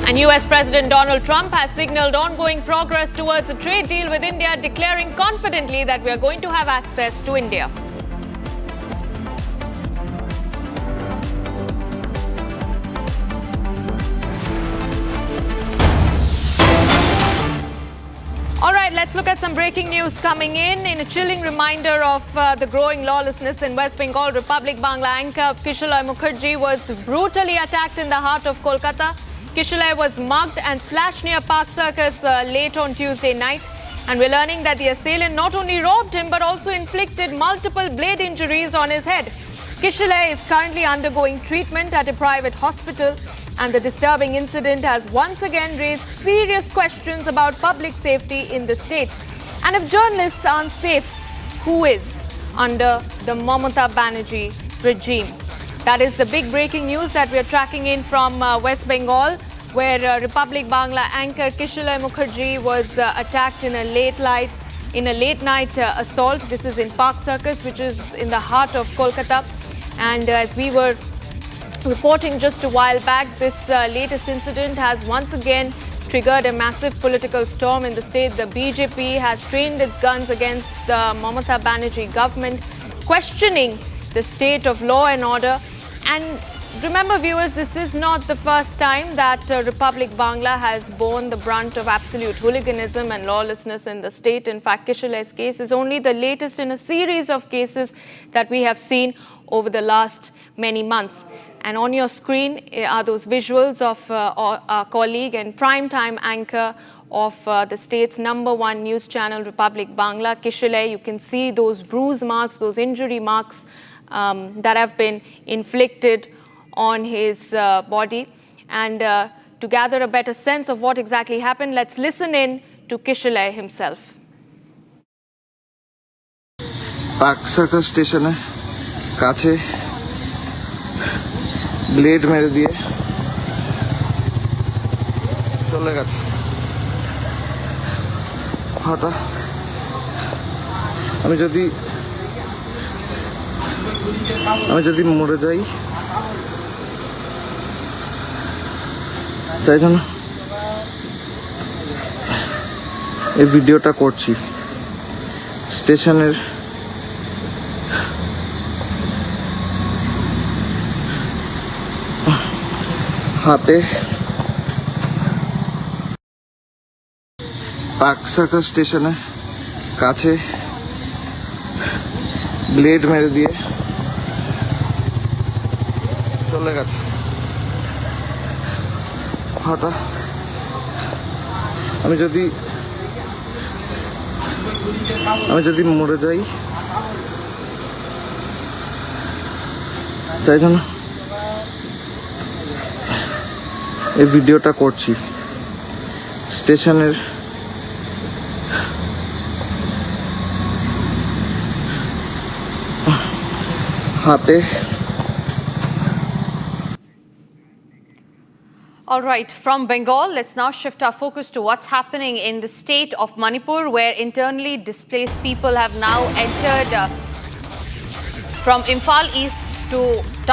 And US President Donald Trump has signaled ongoing progress towards a trade deal with India, declaring confidently that we are going to have access to India. All right, let's look at some breaking news coming in. In a chilling reminder of the growing lawlessness in West Bengal, Republic Bangla anchor Kishalay Mukherjee was brutally attacked in the heart of Kolkata. Kishalay was mugged and slashed near Park Circus late on Tuesday night. And we're learning that the assailant not only robbed him but also inflicted multiple blade injuries on his head. Kishalay is currently undergoing treatment at a private hospital, and the disturbing incident has once again raised serious questions about public safety in the state. And if journalists aren't safe, who is under the Mamata Banerjee regime? That is the big breaking news that we are tracking in from West Bengal, where Republic Bangla anchor Kishalay Mukherjee was attacked in a late night assault. This is in Park Circus, which is in the heart of Kolkata. And as we were reporting just a while back, this latest incident has once again triggered a massive political storm in the state. The BJP has trained its guns against the Mamata Banerjee government, questioning the state of law and order. And remember, viewers, this is not the first time that Republic Bangla has borne the brunt of absolute hooliganism and lawlessness in the state. In fact, Kishalay's case is only the latest in a series of cases that we have seen over the last many months. And on your screen are those visuals of our colleague and primetime anchor of the state's #1 news channel, Republic Bangla, Kishalay. You can see those bruise marks, those injury marks that have been inflicted on his body. And to gather a better sense of what exactly happened, let's listen in to Kishalay himself. Park Circus Station কাছে blade মেরে দিয়ে চলে গেছে। হঠাৎ আমি যদি মরে যাই, তাই জন্য এই ভিডিওটা করছি। স্টেশনের হাতে পার্ক সার্কাস স্টেশনে কাছে ব্লেড মেরে দিয়ে চলে গেছে। হঠাৎ আমি যদি মরে যাই, তাই জন্য এই ভিডিওটা করছি। স্টেশনের হাতে। All right, from Bengal, let's now shift our focus to what's happening in the state of Manipur, where internally displaced people have now entered from Imphal East to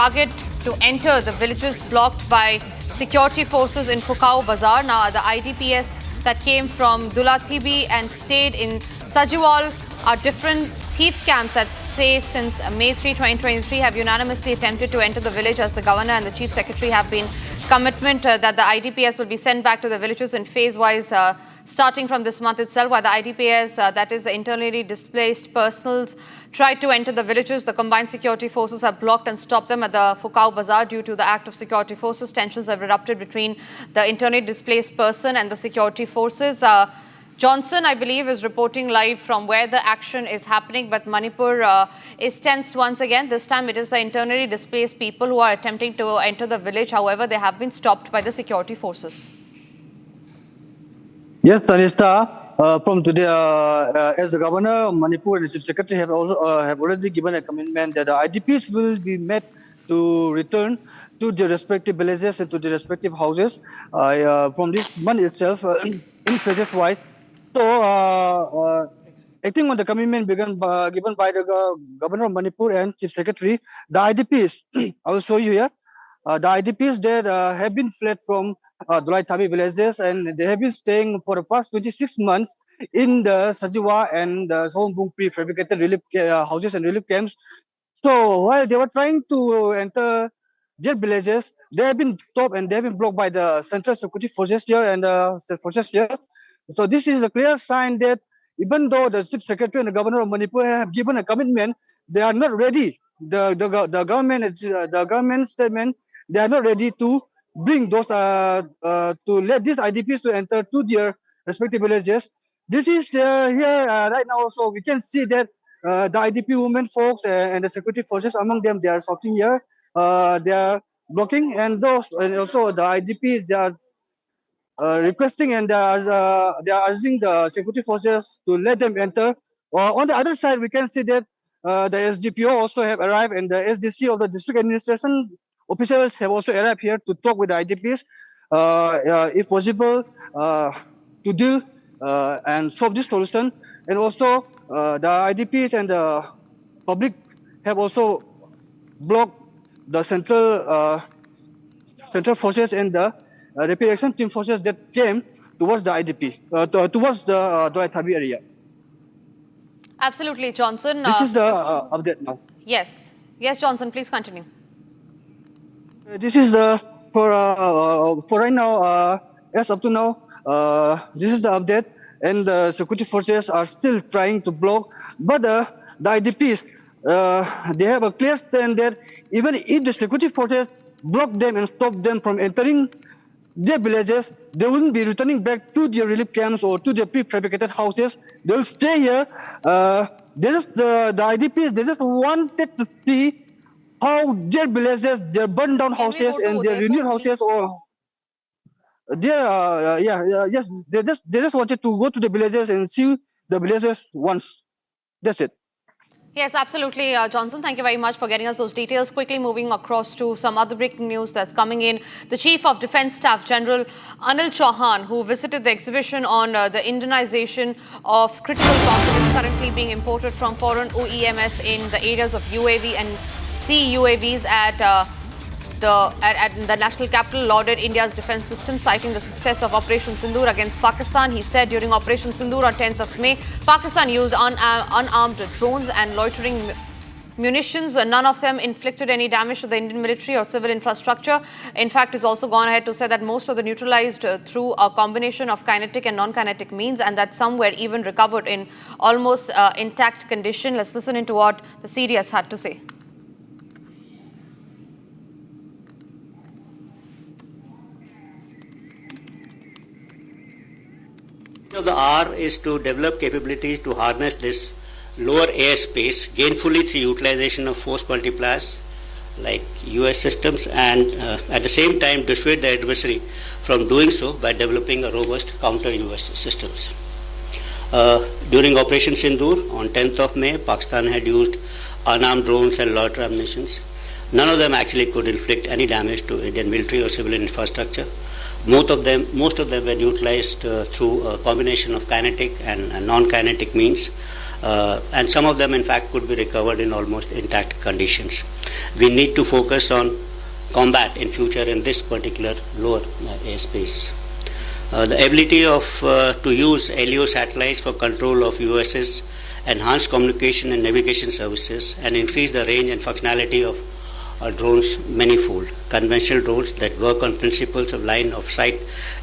target to enter the villages blocked by security forces in Pukau Bazaar. Now, the IDPs that came from Dulathibi and stayed in Sajiwal are different thief camps that say since May 3, 2023 have unanimously attempted to enter the village, as the governor and the chief secretary have been commitment that the IDPs will be sent back to the villages in phase-wise starting from this month itself, while the IDPs, that is the internally displaced persons, tried to enter the villages. The combined security forces have blocked and stopped them at the Fukau Bazaar due to the act of security forces. Tensions have erupted between the internally displaced person and the security forces. Johnson, I believe, is reporting live from where the action is happening, but Manipur is tensed once again. This time it is the internally displaced people who are attempting to enter the village. However, they have been stopped by the security forces. Yes, Tanishta, from today, as the governor of Manipur and the chief secretary have already given a commitment that the IDPs will be met to return to their respective villages and to their respective houses from this month itself in phases wise. So, acting on the commitment given by the governor of Manipur and chief secretary, the IDPs, I will show you here, the IDPs that have been fled from Dolai Thabi villages, and they have been staying for the past 26 months in the Sajiwa and the Sombung prefabricated relief houses and relief camps. So while they were trying to enter their villages, they have been stopped and they have been blocked by the Central Security Forces here and the state forces here. So this is a clear sign that even though the chief secretary and the governor of Manipur have given a commitment, they are not ready. The government statement, they are not ready to bring those to let these IDPs to enter to their respective villages. This is here right now. So we can see that the IDP women folks and the security forces among them, they are shouting here, they are blocking, and those and also the IDPs, they are requesting and they are urging the security forces to let them enter. On the other side, we can see that the SDPO also have arrived, and the SDC of the district administration officials have also arrived here to talk with the IDPs, if possible, to deal and solve this solution. And also, the IDPs and the public have also blocked the central forces and the reparation team forces that came towards the IDP, towards the Dolai Thabi area. Absolutely, Johnson. This is the update now. Yes. Yes, Johnson, please continue. This is for right now, as up to now, this is the update, and the security forces are still trying to block, but the IDPs, they have a clear stand that even if the security forces block them and stop them from entering their villages, they wouldn't be returning back to their relief camps or to their prefabricated houses. They will stay here. The IDPs, they just wanted to see how their villages, their burned down houses and their renewed houses, or their yes, they just wanted to go to the villages and see the villages once. That's it. Yes, absolutely, Johnson. Thank you very much for getting us those details. Quickly moving across to some other breaking news that's coming in. The Chief of Defence Staff, General Anil Chauhan, who visited the exhibition on the indigenization of critical components currently being imported from foreign OEMs in the areas of UAV and CUAVs at the national capital, lauded India's defence system, citing the success of Operation Sindoor against Pakistan. He said during Operation Sindoor on 10th of May, Pakistan used unarmed drones and loitering munitions. None of them inflicted any damage to the Indian military or civil infrastructure. In fact, he's also gone ahead to say that most of the neutralized through a combination of kinetic and non-kinetic means, and that some were even recovered in almost intact condition. Let's listen into what the CDS had to say. The R is to develop capabilities to harness this lower airspace gainfully through utilization of force multipliers like US systems, and at the same time dissuade the adversary from doing so by developing a robust counter-US systems. During Operation Sindoor on 10th of May, Pakistan had used unarmed drones and loiter munitions. None of them actually could inflict any damage to Indian military or civilian infrastructure. Most of them were utilized through a combination of kinetic and non-kinetic means, and some of them in fact could be recovered in almost intact conditions. We need to focus on combat in future in this particular lower airspace. The ability to use LEO satellites for control of USS, enhance communication and navigation services, and increase the range and functionality of drones manifold. Conventional drones that work on principles of line of sight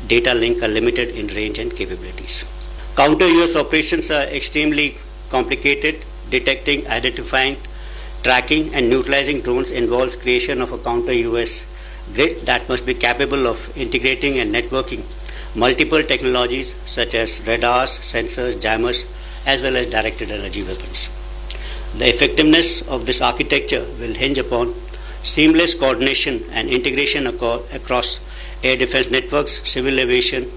data link are limited in range and capabilities. Counter-US operations are extremely complicated. Detecting, identifying, tracking and neutralizing drones involves creation of a counter-US grid that must be capable of integrating and networking multiple technologies such as radars, sensors, jammers, as well as directed energy weapons. The effectiveness of this architecture will hinge upon seamless coordination and integration across air defense networks, civil aviation,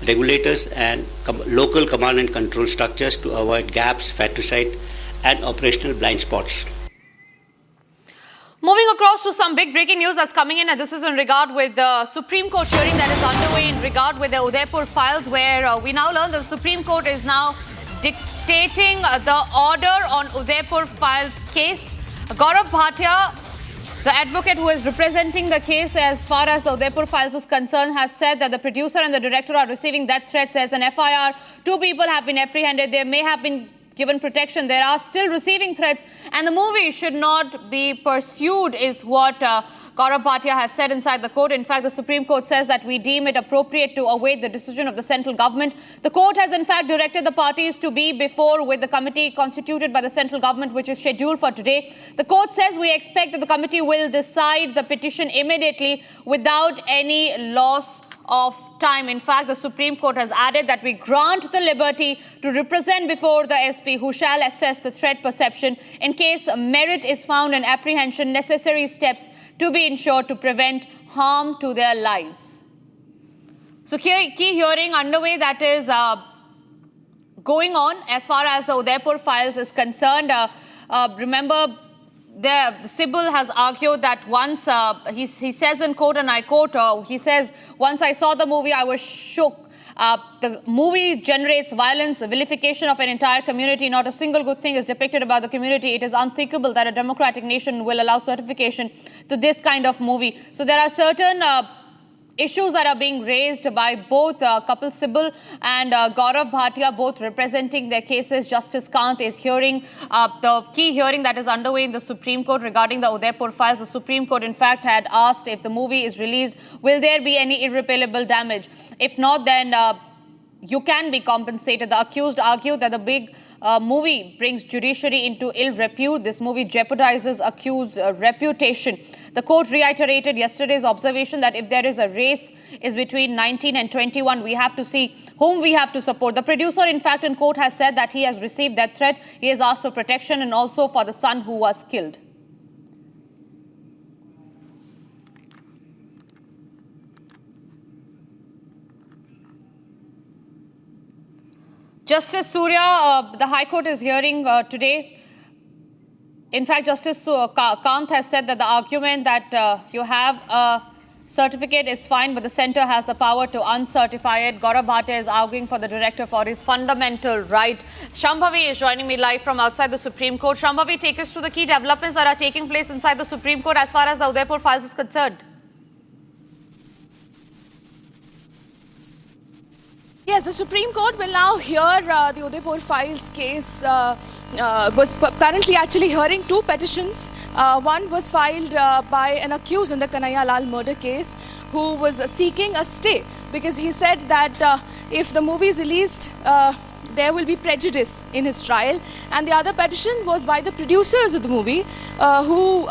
regulators, and local command and control structures to avoid gaps, fratricide, and operational blind spots. Moving across to some big breaking news that's coming in, and this is in regard with the Supreme Court hearing that is underway in regard with the Udaipur files, where we now learn the Supreme Court is now dictating the order on Udaipur files case. Gaurav Bhatia, the advocate who is representing the case as far as the Udaipur files is concerned, has said that the producer and the director are receiving death threats. As an FIR, 2 people have been apprehended. They may have been given protection. They are still receiving threats, and the movie should not be pursued, is what Gaurav Bhatia has said inside the court. In fact, the Supreme Court says that we deem it appropriate to await the decision of the central government. The court has in fact directed the parties to be before with the committee constituted by the central government, which is scheduled for today. The court says we expect that the committee will decide the petition immediately without any loss of time. In fact, the Supreme Court has added that we grant the liberty to represent before the SP, who shall assess the threat perception. In case merit is found in apprehension, necessary steps to be ensured to prevent harm to their lives. So key hearing underway that is going on as far as the Udaipur files is concerned. Remember, the Sybil has argued that once, he says in court, and I quote, he says, once I saw the movie, I was shook. The movie generates violence, vilification of an entire community. Not a single good thing is depicted about the community. It is unthinkable that a democratic nation will allow certification to this kind of movie. So there are certain issues that are being raised by both Kapil Sibal and Gaurav Bhatia, both representing their cases. Justice Kant is hearing the key hearing that is underway in the Supreme Court regarding the Udaipur files. The Supreme Court, in fact, had asked if the movie is released, will there be any irreparable damage? If not, then you can be compensated. The accused argued that the big movie brings judiciary into ill repute. This movie jeopardizes accused reputation. The court reiterated yesterday's observation that if there is a race is between 19 and 21, we have to see whom we have to support. The producer, in fact, in court has said that he has received that threat. He has asked for protection and also for the son who was killed. Justice Surya, the High Court is hearing today. In fact, Justice Kant has said that the argument that you have a certificate is fine, but the centre has the power to uncertify it. Gaurav Bhatia is arguing for the director for his fundamental right. Shambhavi is joining me live from outside the Supreme Court. Shambhavi, take us through the key developments that are taking place inside the Supreme Court as far as the Udaipur files is concerned. Yes, the Supreme Court will now hear the Udaipur files case. Was currently actually hearing 2 petitions. One was filed by an accused in the Kanhaiya Lal murder case who was seeking a stay because he said that if the movie is released, there will be prejudice in his trial. And the other petition was by the producers of the movie who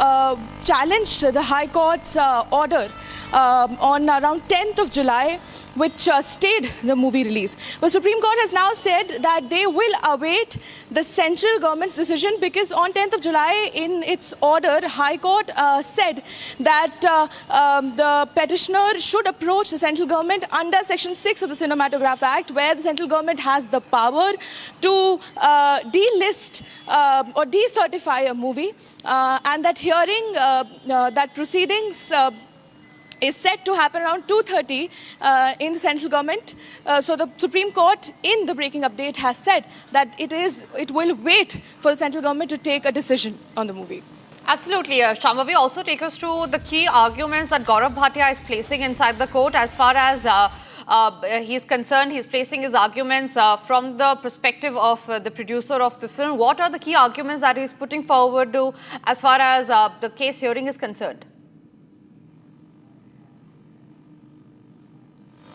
challenged the High Court's order on around 10th of July, which stayed the movie release. The Supreme Court has now said that they will await the central government's decision because on 10th of July, in its order, High Court said that the petitioner should approach the central government under Section 6 of the Cinematograph Act, where the central government has the power to delist or decertify a movie, and that hearing, that proceedings is set to happen around 2:30 in the central government. So the Supreme Court, in the breaking update, has said that it will wait for the central government to take a decision on the movie. Absolutely. Shambhavi, also take us through the key arguments that Gaurav Bhatia is placing inside the court as far as he's concerned. He's placing his arguments from the perspective of the producer of the film. What are the key arguments that he's putting forward to as far as the case hearing is concerned?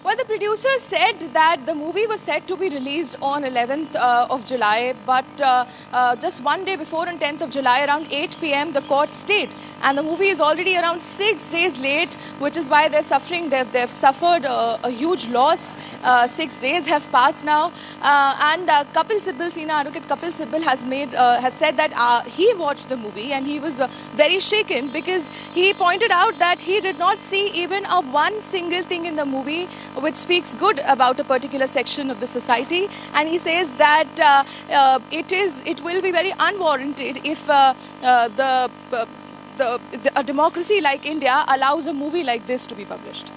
Well, the producer said that the movie was set to be released on 11th of July, but just one day before, on 10th of July, around 8 p.m., the court stayed. And the movie is already around 6 days late, which is why they're suffering. They've suffered a huge loss. 6 days have passed now. And Kapil Sibal, Senior Advocate Kapil Sibal has said that he watched the movie and he was very shaken because he pointed out that he did not see even one single thing in the movie which speaks good about a particular section of the society, and he says that it will be very unwarranted if a democracy like India allows a movie like this to be published.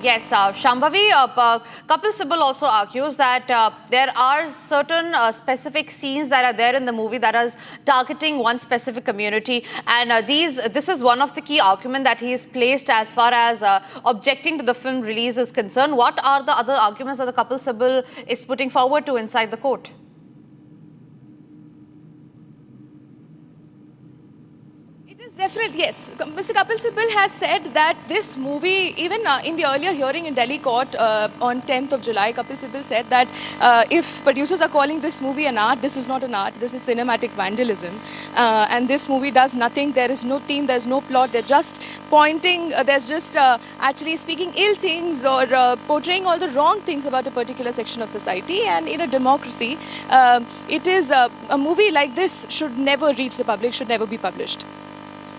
Yes, Shambhavi, Kapil Sibal also argues that there are certain specific scenes that are there in the movie that is targeting one specific community, and this is one of the key arguments that he has placed as far as objecting to the film release is concerned. What are the other arguments that the Kapil Sibal is putting forward to inside the court? Definitely, yes. Mr. Kapil Sibal has said that this movie, even in the earlier hearing in Delhi court on 10th of July, Kapil Sibal said that if producers are calling this movie an art, this is not an art, this is cinematic vandalism. And this movie does nothing, there is no theme, there's no plot, they're just pointing, there's just actually speaking ill things or portraying all the wrong things about a particular section of society. And in a democracy, it is a movie like this should never reach the public, should never be published.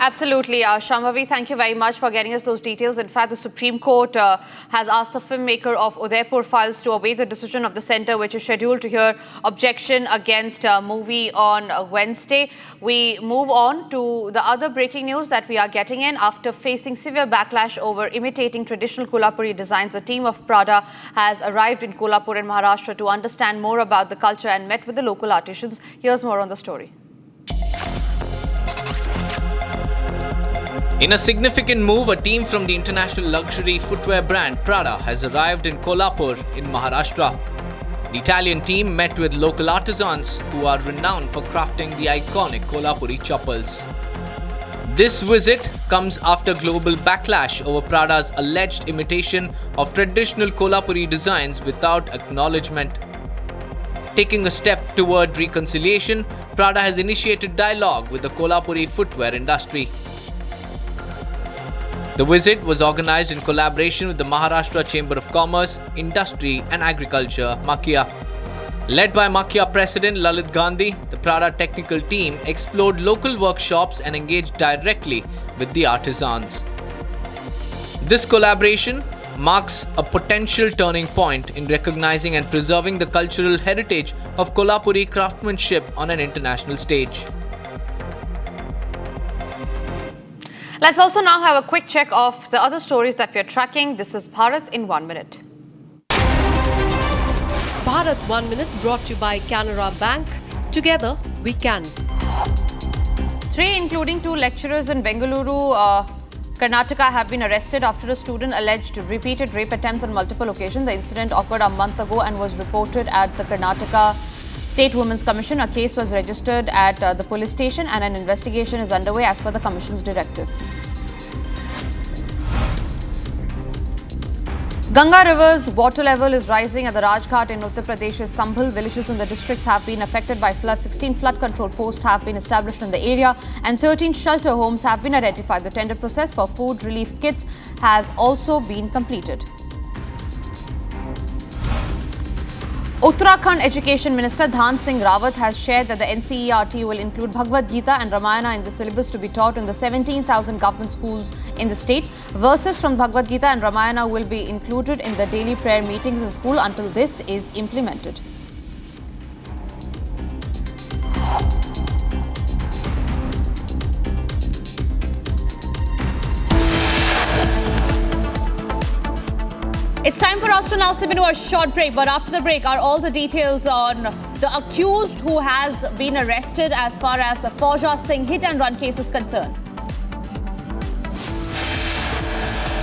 Absolutely. Shambhavi, thank you very much for getting us those details. In fact, the Supreme Court has asked the filmmaker of Udaipur files to await the decision of the centre, which is scheduled to hear objection against movie on Wednesday. We move on to the other breaking news that we are getting in. After facing severe backlash over imitating traditional Kolhapuri designs, a team of Prada has arrived in Kolhapur in Maharashtra to understand more about the culture and met with the local artisans. Here's more on the story. In a significant move, a team from the international luxury footwear brand Prada has arrived in Kolhapur in Maharashtra. The Italian team met with local artisans who are renowned for crafting the iconic Kolhapuri chappals. This visit comes after global backlash over Prada's alleged imitation of traditional Kolhapuri designs without acknowledgement. Taking a step toward reconciliation, Prada has initiated dialogue with the Kolhapuri footwear industry. The visit was organized in collaboration with the Maharashtra Chamber of Commerce, Industry and Agriculture, Makia. Led by Makia President Lalit Gandhi, the Prada technical team explored local workshops and engaged directly with the artisans. This collaboration marks a potential turning point in recognizing and preserving the cultural heritage of Kolhapuri craftsmanship on an international stage. Let's also now have a quick check of the other stories that we are tracking. This is Bharat in 1 minute. Bharat 1 minute brought to you by Canara Bank. Together we can. 3, including 2 lecturers in Bengaluru, Karnataka, have been arrested after a student alleged repeated rape attempts on multiple occasions. The incident occurred a month ago and was reported at the Karnataka State Women's Commission. A case was registered at the police station and an investigation is underway as per the Commission's directive. Ganga River's water level is rising at the Rajghat in Uttar Pradesh's Sambhal. Villages in the districts have been affected by floods. 16 flood control posts have been established in the area and 13 shelter homes have been identified. The tender process for food relief kits has also been completed. Uttarakhand Education Minister Dhan Singh Rawat has shared that the NCERT will include Bhagavad Gita and Ramayana in the syllabus to be taught in the 17,000 government schools in the state. Verses from Bhagavad Gita and Ramayana will be included in the daily prayer meetings in school until this is implemented. It's time for us to now slip into a short break, but after the break are all the details on the accused who has been arrested as far as the Fauja Singh hit and run case is concerned.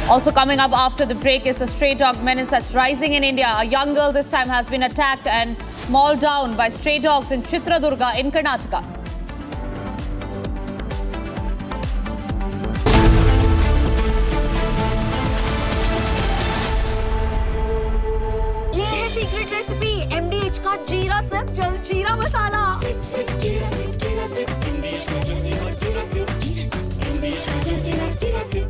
Also coming up after the break is the stray dog menace that's rising in India. A young girl this time has been attacked and mauled down by stray dogs in Chitradurga in Karnataka. ये है secret recipe MDH का जीरा SIP जल जीरा मसाला। SIP SIP जीरा SIP MDH का जल जीरा सिप MDH का जल जीरा SIP.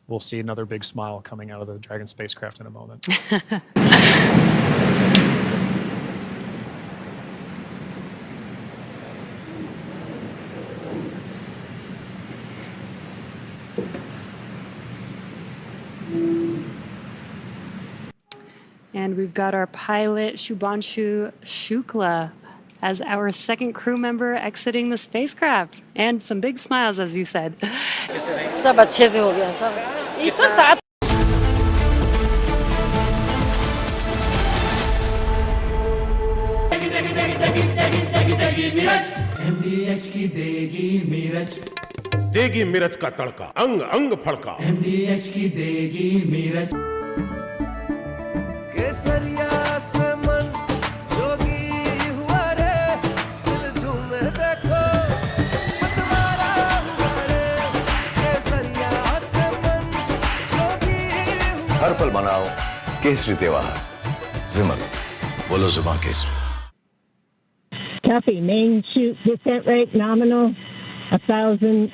We'll see another big smile coming out of the Dragon spacecraft in a moment. And we've got our pilot, Shubhanshu Shukla, as our second crew member exiting the spacecraft. And some big smiles, as you said. सब अच्छे से हो गया सब ये सब साथ MDH की देगी मीरज देगी मिर्च का तड़का अंग अंग फड़का MDH की देगी मीरज केसरिया से मन जोगी हुआ रे दिल झूमे देखो मतवारा हुआ रे केसरिया से मन जोगी हुआ हर पल मनाओ केसरी त्योहार विमल बोलो जुबान Kesari Copy. Main chute descent rate nominal 1,000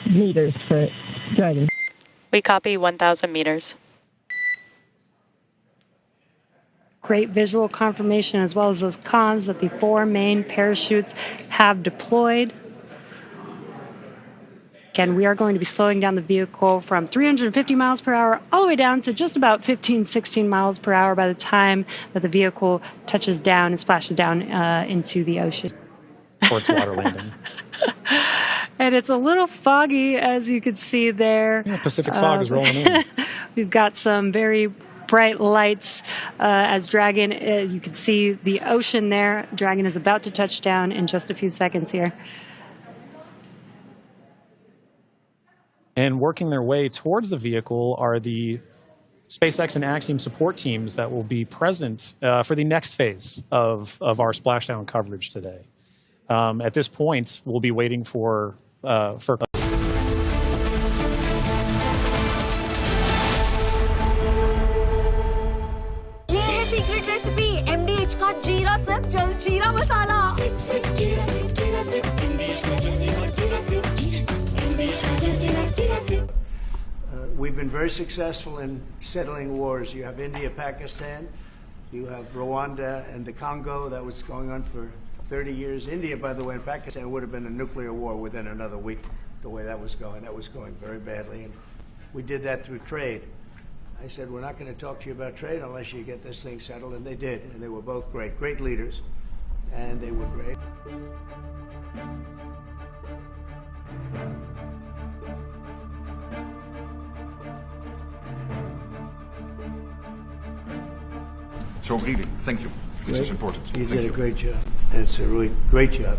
meters for Dragon. We copy 1,000 meters. Great visual confirmation as well as those comms that the 4 main parachutes have deployed. Again, we are going to be slowing down the vehicle from 350 miles per hour all the way down to just about 15, 16 miles per hour by the time that the vehicle touches down and splashes down into the ocean. Towards water landing. And it's a little foggy, as you can see there. Yeah, Pacific fog is rolling in. We've got some very bright lights as Dragon, you can see the ocean there. Dragon is about to touch down in just a few seconds here. And working their way towards the vehicle are the SpaceX and Axiom support teams that will be present for the next phase of our splashdown coverage today. At this point, we'll be waiting for ये है secret recipe MDH का जीरा SIP जल जीरा मसाला। SIP SIP जीरा SIP MDH का जल जीरा सिप MDH का जल जीरा SIP. We've been very successful in settling wars. You have India, Pakistan, you have Rwanda and the Congo. That was going on for 30 years. India, by the way, and Pakistan would have been a nuclear war within another week, the way that was going. That was going very badly. And we did that through trade. I said, we're not going to talk to you about trade unless you get this thing settled. And they did. And they were both great, great leaders. And they were great. So really, thank you. This is important. You Thank did a great job. And it's a really great job.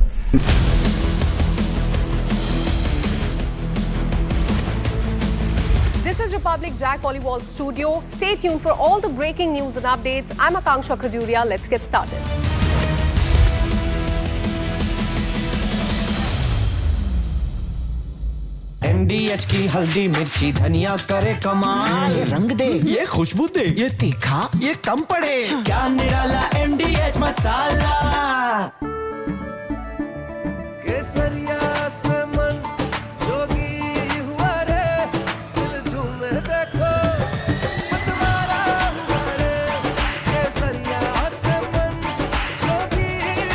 This is Republic Jack Pollywall Studio. Stay tuned for all the breaking news and updates. I'm Akanksha Khajuria. Let's get started. MDH की हल्दी मिर्ची धनिया करे कमाल ये रंग दे ये खुशबू दे ये तीखा ये कम पड़े क्या निराला MDH मसाला केसरिया से मन जोगी हुआ रे दिल झूमे देखो मतवारा हुआ रे केसरिया से मन जोगी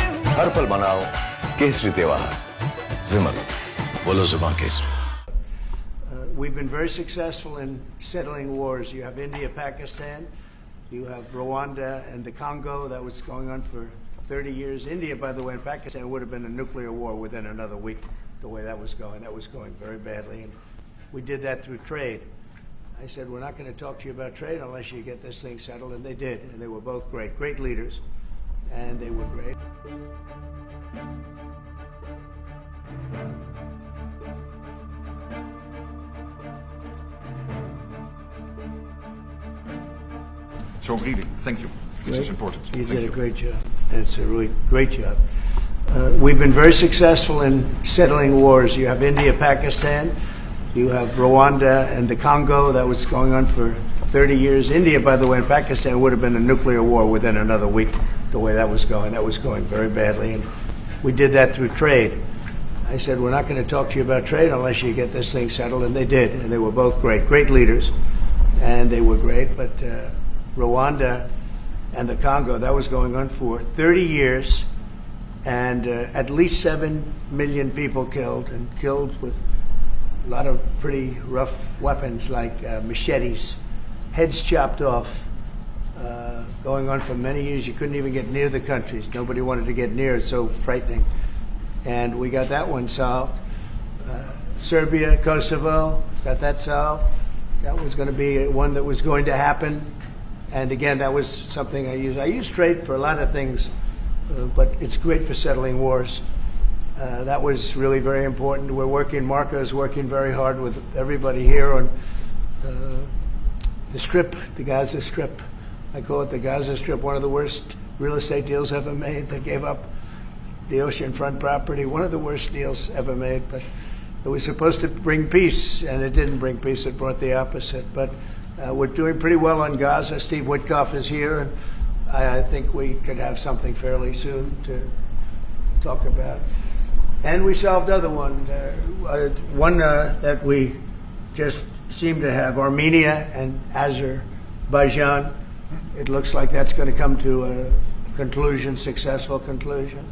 हुआ हर पल मनाओ केसरी त्योहार विमल बोलो जुबान Kesari We've been very successful in settling wars. You have India, Pakistan, you have Rwanda and the Congo. That was going on for 30 years. India, by the way, and Pakistan would have been a nuclear war within another week, the way that was going. That was going very badly. And we did that through trade. I said, we're not going to talk to you about trade unless you get this thing settled. And they did. And they were both great leaders. And they were great. So really, thank you. This is important. You did a great job. And it's a really great job. We've been very successful in settling wars. You have India, Pakistan. You have Rwanda and the Congo. That was going on for 30 years. India, by the way, and Pakistan would have been a nuclear war within another week, the way that was going. That was going very badly. And we did that through trade. I said, we're not going to talk to you about trade unless you get this thing settled. And they did. And they were both great leaders. And they were great. But Rwanda and the Congo, that was going on for 30 years. And at least 7 million people killed, and killed with a lot of pretty rough weapons like machetes, heads chopped off, going on for many years. You couldn't even get near the countries. Nobody wanted to get near. It's so frightening. And we got that one solved. Serbia, Kosovo, got that solved. That was going to be one that was going to happen. And again, that was something I used. I use trade for a lot of things, but it's great for settling wars. That was really very important. We're working, Marco is working very hard with everybody here on the Strip, the Gaza Strip. I call it the Gaza Strip, one of the worst real estate deals ever made. They gave up the oceanfront property, one of the worst deals ever made. But it was supposed to bring peace, and it didn't bring peace. It brought the opposite. But we're doing pretty well on Gaza. Steve Witkoff is here, and I think we could have something fairly soon to talk about. And we solved other one that we just seem to have, Armenia and Azerbaijan. It looks like that's going to come to a conclusion, successful conclusion.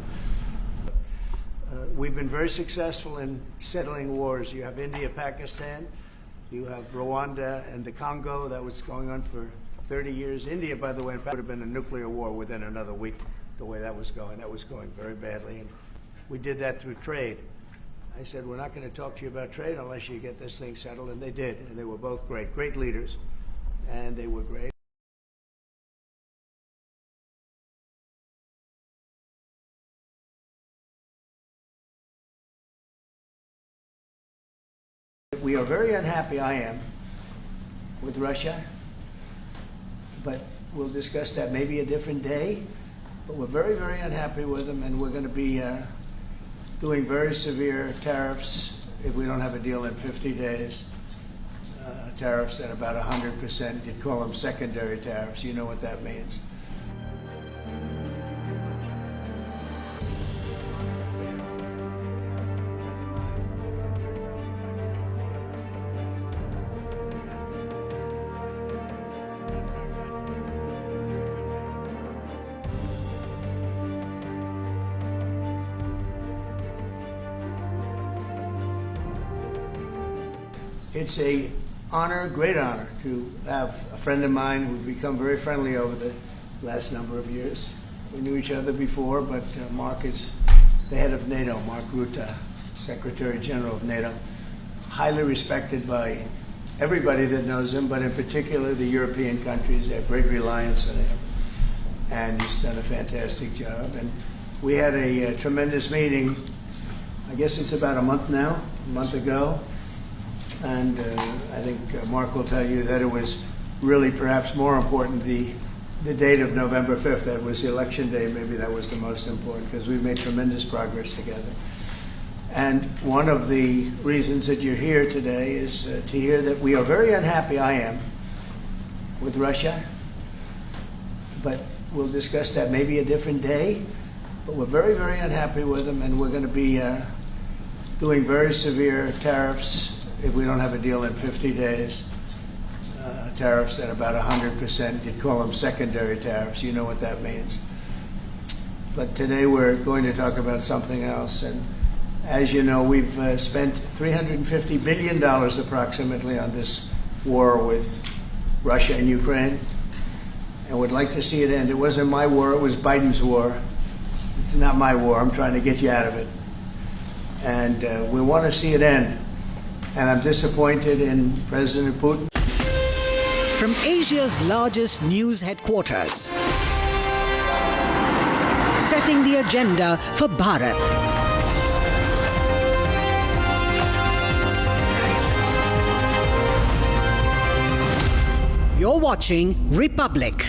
We've been very successful in settling wars. You have India, Pakistan. You have Rwanda and the Congo. That was going on for 30 years. India, by the way, would have been a nuclear war within another week, the way that was going. That was going very badly. And we did that through trade. I said, we're not going to talk to you about trade unless you get this thing settled. And they did. And they were both great leaders. And they were great. We are very unhappy, I am, with Russia, but we'll discuss that maybe a different day. But we're very unhappy with them, and we're going to be doing very severe tariffs if we don't have a deal in 50 days. Tariffs at about 100%. You'd call them secondary tariffs. You know what that means. It's a honor, great honor, to have a friend of mine who's become very friendly over the last number of years. We knew each other before, but Mark is the head of NATO, Mark Rutte, Secretary General of NATO. Highly respected by everybody that knows him, but in particular the European countries. They have great reliance on him, and he's done a fantastic job. And we had a tremendous meeting, I guess it's about a month ago. And I think Mark will tell you that it was really perhaps more important the date of November 5th. That was the election day. Maybe that was the most important because we've made tremendous progress together. And one of the reasons that you're here today is to hear that we are very unhappy, I am, with Russia. But we'll discuss that maybe a different day. But we're very unhappy with them, and we're going to be doing very severe tariffs if we don't have a deal in 50 days. Tariffs at about 100%. You'd call them secondary tariffs. You know what that means. But today we're going to talk about something else. And as you know, we've spent $350 billion approximately on this war with Russia and Ukraine, and would like to see it end. It wasn't my war, it was Biden's war. It's not my war. I'm trying to get you out of it. and we want to see it end. And I'm disappointed in President Putin. From Asia's largest news headquarters, setting the agenda for Bharat. You're watching Republic.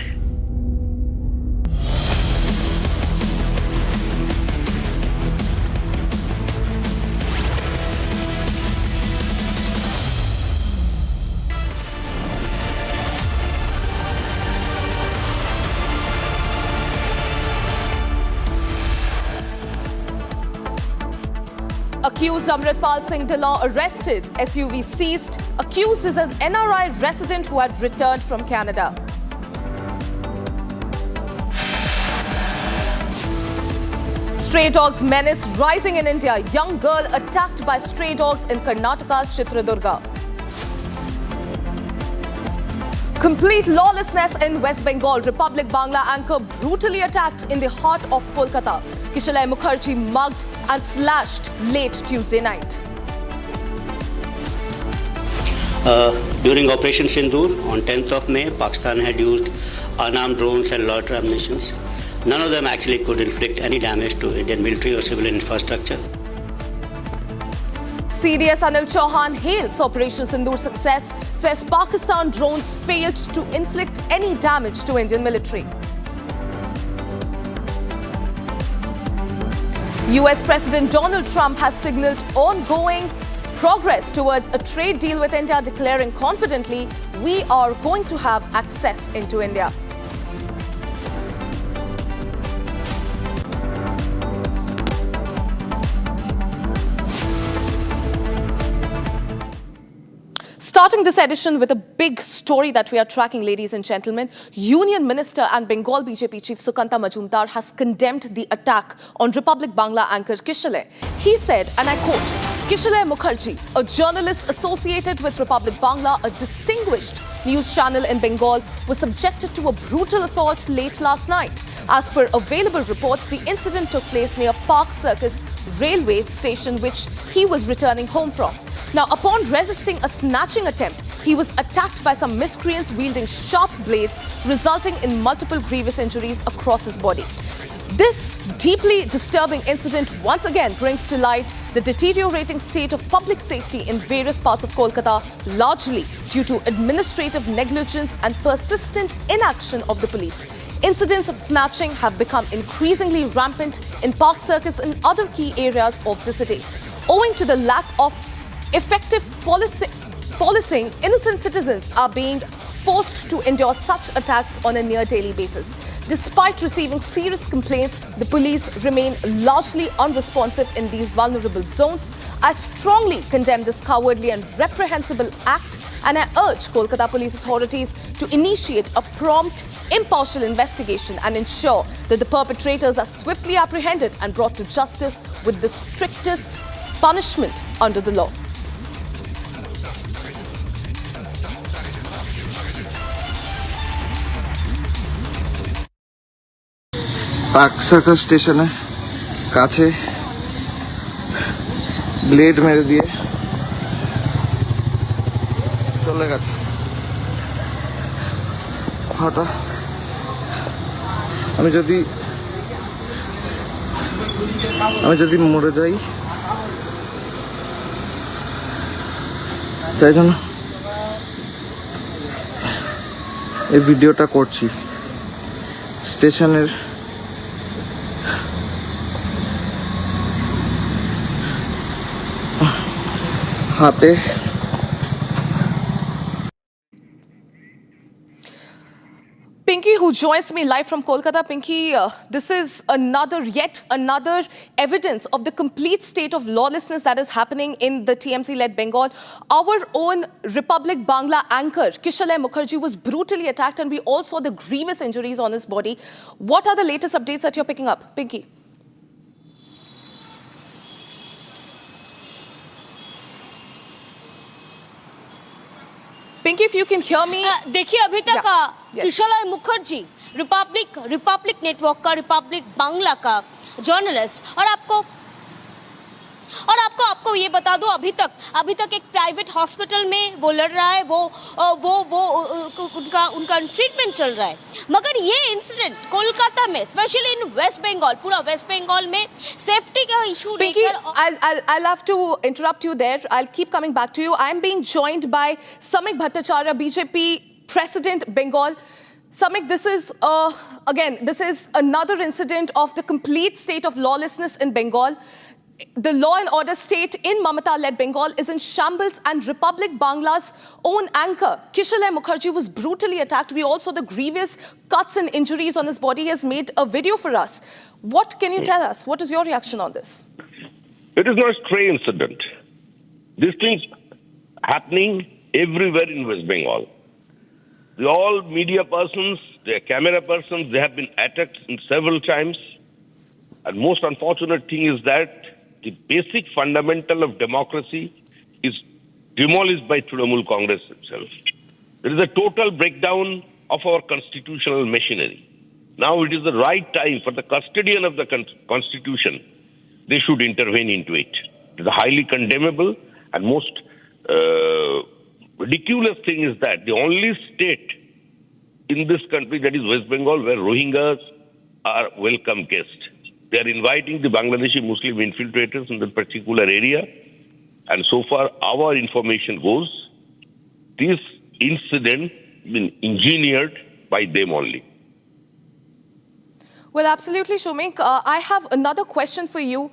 Accused Amritpal Singh Dhillon arrested, SUV seized. Accused is an NRI resident who had returned from Canada. Stray dogs menace rising in India. Young girl attacked by stray dogs in Karnataka's Chitradurga. Complete lawlessness in West Bengal. Republic Bangla anchor brutally attacked in the heart of Kolkata. Kishalay Mukherjee mugged and slashed late Tuesday night. During Operation Sindoor on 10th of May, Pakistan had used unarmed drones and loiter ammunitions. None of them actually could inflict any damage to Indian military or civilian infrastructure. CDS Anil Chauhan hails Operation Sindoor success, says Pakistan drones failed to inflict any damage to Indian military. US President Donald Trump has signaled ongoing progress towards a trade deal with India, declaring confidently, we are going to have access into India. Starting this edition with a big story that we are tracking, ladies and gentlemen. Union Minister and Bengal BJP Chief Sukanta Majumdar has condemned the attack on Republic Bangla anchor Kishalay. He said, and I quote, Kishalay Mukherjee, a journalist associated with Republic Bangla, a distinguished news channel in Bengal, was subjected to a brutal assault late last night. As per available reports, the incident took place near Park Circus railway station, which he was returning home from. Now, upon resisting a snatching attempt, he was attacked by some miscreants wielding sharp blades, resulting in multiple grievous injuries across his body. This deeply disturbing incident once again brings to light the deteriorating state of public safety in various parts of Kolkata, largely due to administrative negligence and persistent inaction of the police. Incidents of snatching have become increasingly rampant in Park Circus and other key areas of the city. Owing to the lack of effective policing, innocent citizens are being forced to endure such attacks on a near daily basis. Despite receiving serious complaints, the police remain largely unresponsive in these vulnerable zones. I strongly condemn this cowardly and reprehensible act, and I urge Kolkata police authorities to initiate a prompt, impartial investigation and ensure that the perpetrators are swiftly apprehended and brought to justice with the strictest punishment under the law. Park circus station है काछे blade मेरे दिए चले गए हटा আমি যদি মরে যাই তাই জন্য এই ভিডিওটা করছি স্টেশনের হাতে Pinky, who joins me live from Kolkata. Pinky, this is yet another evidence of the complete state of lawlessness that is happening in the TMC-led Bengal. Our own Republic Bangla anchor, Kishalay Mukherjee, was brutally attacked, and we all saw the grievous injuries on his body. What are the latest updates that you're picking up, Pinky? Pinky, if you can hear me. देखिए अभी तक किशलय Mukherjee Republic network का, Republic Bangla का journalist, और और आपको ये बता दूं, अभी तक एक प्राइवेट हॉस्पिटल में वो लड़ रहा है, वो उनका ट्रीटमेंट चल रहा है। मगर ये इंसिडेंट कोलकाता में, स्पेशली इन वेस्ट बंगाल, पूरा वेस्ट बंगाल में सेफ्टी का इशू लेकर, I'll have to interrupt you there. I'll keep coming back to you. I'm being joined by Samik Bhattacharya, BJP President, Bengal. Samik, this is another incident of the complete state of lawlessness in Bengal. The law and order state in Mamata-led Bengal is in shambles, and Republic Bangla's own anchor, Kishalay Mukherjee, was brutally attacked. We all saw the grievous cuts and injuries on his body. He has made a video for us. What can you tell us? What is your reaction on this? It is not a stray incident. These things happening everywhere in West Bengal. All media persons, the camera persons, they have been attacked several times. And most unfortunate thing is that the basic fundamental of democracy is demolished by Trinamool Congress itself. There is a total breakdown of our constitutional machinery. Now it is the right time for the custodian of the constitution. They should intervene into it. It is highly condemnable, and most ridiculous thing is that the only state in this country, that is West Bengal, where Rohingyas are welcome guests. They are inviting the Bangladeshi Muslim infiltrators in that particular area. And so far, our information goes, this incident has been engineered by them only. Well, absolutely, Shumik. I have another question for you.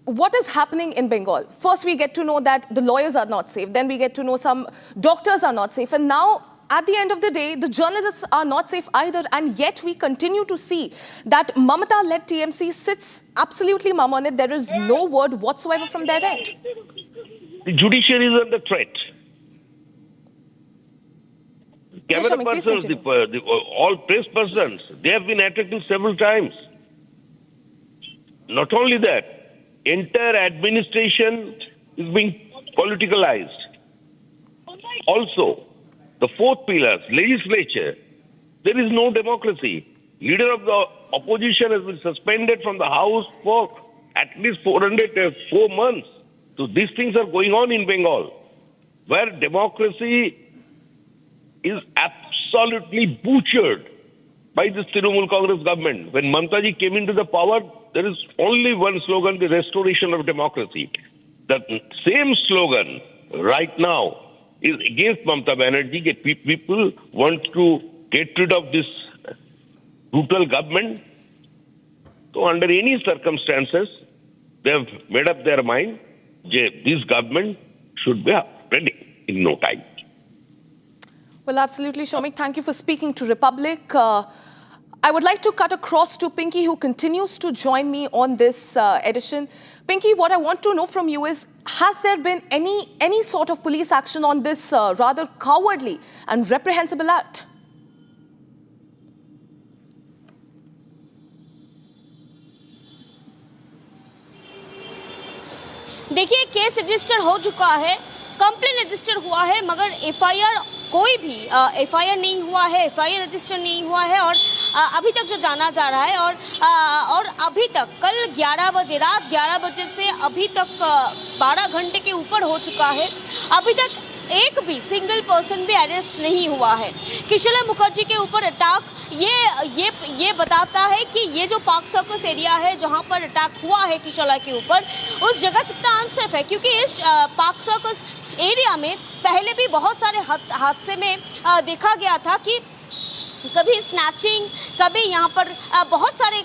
What is happening in Bengal? First, we get to know that the lawyers are not safe. Then we get to know some doctors are not safe. And now, at the end of the day, the journalists are not safe either. And yet, we continue to see that Mamata-led TMC sits absolutely mum on it. There is no word whatsoever from their end. The judiciary is under threat. Camera persons, all press persons, they have been attacked several times. Not only that, entire administration is being politicalized. Also, the fourth pillar, legislature, there is no democracy. Leader of the opposition has been suspended from the house for at least 4 months. So these things are going on in Bengal, where democracy is absolutely butchered by this Trinamool Congress government. When Mamataji came into the power, there is only one slogan, the restoration of democracy. The same slogan right now is against Mamata Banerjee. People want to get rid of this brutal government. So under any circumstances, they have made up their mind, this government should be ready in no time. Well, absolutely, Shumik. Thank you for speaking to Republic. I would like to cut across to Pinky, who continues to join me on this edition. Pinky, what I want to know from you is, has there been any sort of police action on this rather cowardly and reprehensible act? देखिए, case register हो चुका है, complain register हुआ है, मगर FIR कोई भी FIR नहीं हुआ है, एफआईआर रजिस्टर नहीं हुआ है। और अभी तक जो जाना जा रहा है, और अभी तक कल 11 बजे, रात 11 बजे से अभी तक 12 घंटे के ऊपर हो चुका है, अभी तक एक भी सिंगल पर्सन भी अरेस्ट नहीं हुआ है। किशलय मुखर्जी के ऊपर अटैक ये बताता है कि ये जो पाक सर्कस एरिया है जहां पर अटैक हुआ है किशलय के ऊपर, उस जगह कितना अनसेफ है, क्योंकि इस पाक सर्कस एरिया में पहले भी बहुत सारे हादसे में देखा गया था कि कभी स्नैचिंग, कभी यहाँ पर बहुत सारे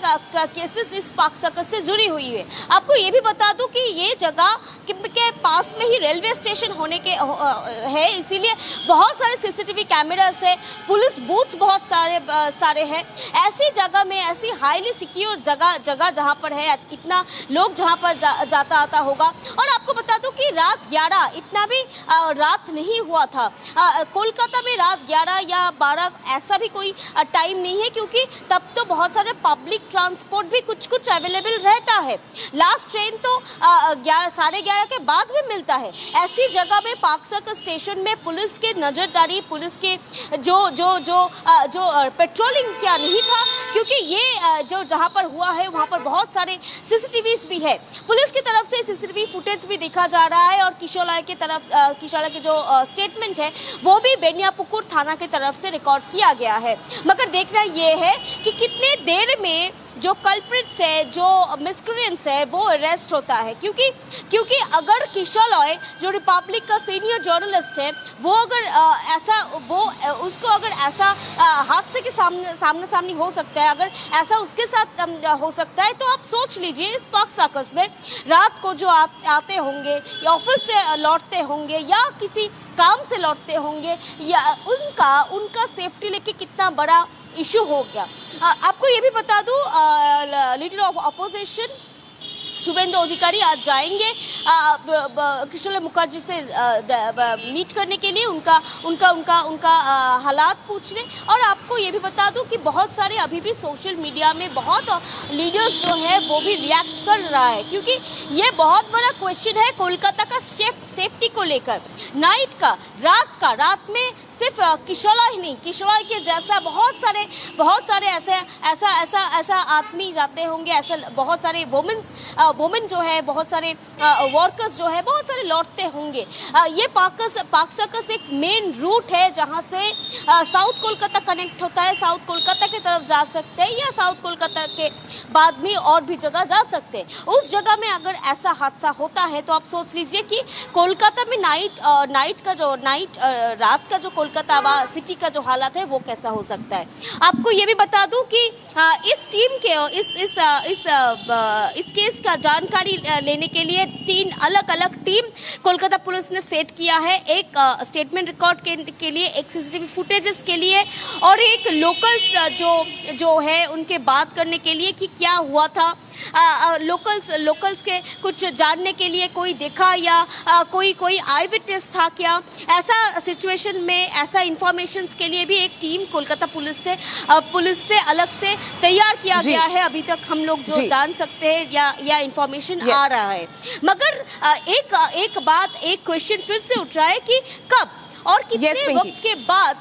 केसेस इस पाक सर्कस से जुड़ी हुई है। आपको ये भी बता दूं कि ये जगह के पास में ही रेलवे स्टेशन होने के है, इसीलिए बहुत सारे सीसीटीवी कैमरास है, पुलिस बूथ्स बहुत सारे हैं। ऐसी जगह में, ऐसी हाईली सिक्योर जगह जहाँ पर है, इतना लोग जहाँ पर जाता आता होगा। और आपको बता दूं कि रात 11 इतना भी रात नहीं हुआ था। कोलकाता में रात 11 या 12 ऐसा भी कोई टाइम नहीं है, क्योंकि तब तो बहुत सारे पब्लिक ट्रांसपोर्ट भी कुछ अवेलेबल रहता है। लास्ट ट्रेन तो 11:30 के बाद भी मिलता है। ऐसी जगह में पार्क सर्कल स्टेशन में पुलिस के नजरदारी, पुलिस के जो पेट्रोलिंग क्या नहीं था, क्योंकि ये जो जहां पर हुआ है वहां पर बहुत सारे सीसीटीवीज भी है। पुलिस की तरफ से सीसीटीवी फुटेज भी देखा जा रहा है और किशोराय के जो स्टेटमेंट है वो भी बेनियापुकुर थाना की तरफ से रिकॉर्ड किया गया है। मगर देखना ये है कि कितने देर में जो कल्प्रिट्स है, जो मिस्क्रिएंट्स है, वो अरेस्ट होता है, क्योंकि अगर किशोराय जो रिपब्लिक का सीनियर जर्नलिस्ट है वो अगर उसको अगर ऐसा हादसे के सामने हो सकता है, अगर ऐसा उसके साथ हो सकता है, तो आप सोच लीजिए इस पार्क सर्कस में रात को जो आते होंगे या ऑफिस से लौटते होंगे या किसी काम से लौटते होंगे, या उनका सेफ्टी लेके कितना बड़ा इशू हो गया। आपको ये भी बता दूं, लीडर ऑफ अपोजिशन शुभेंदु अधिकारी आज जाएंगे किशोर मुखर्जी से मीट करने के लिए, उनका हालात पूछने। और आपको ये भी बता दूं कि बहुत सारे अभी भी सोशल मीडिया में बहुत लीडर्स जो है वो भी रिएक्ट कर रहा है, क्योंकि ये बहुत बड़ा क्वेश्चन है कोलकाता का सेफ्टी को लेकर। नाइट का, रात में सिर्फ किशोरा ही नहीं, किशोरा के जैसा बहुत सारे ऐसा आदमी जाते होंगे, ऐसे बहुत सारे वुमेन जो है, बहुत सारे वर्कर्स जो है, बहुत सारे लौटते होंगे। ये पार्क सर्कस एक मेन रूट है जहां से साउथ कोलकाता कनेक्ट होता है, साउथ कोलकाता की तरफ जा सकते हैं या साउथ कोलकाता के बाद में और भी जगह जा सकते हैं। उस जगह में अगर ऐसा हादसा होता है तो आप सोच लीजिए कि कोलकाता में रात का जो कोलकाता सिटी का जो हालात है वो कैसा हो सकता है। आपको ये भी बता दूं कि इस टीम के इस केस का जानकारी लेने के लिए 3 अलग-अलग टीम कोलकाता पुलिस ने सेट किया है। एक स्टेटमेंट रिकॉर्ड के लिए, एक सीसीटीवी फुटेजेस के लिए और एक लोकल्स जो है उनके बात करने के लिए कि क्या हुआ था। लोकल्स के कुछ जानने के लिए, कोई देखा या कोई आई विटनेस था क्या, ऐसा सिचुएशन में ऐसा इंफॉर्मेशन के लिए भी एक टीम कोलकाता पुलिस से अलग से तैयार किया गया है। अभी तक हम लोग जो जान सकते हैं या इंफॉर्मेशन आ रहा है। मगर एक क्वेश्चन फिर से उठ रहा है कि कब और कितने वक्त के बाद,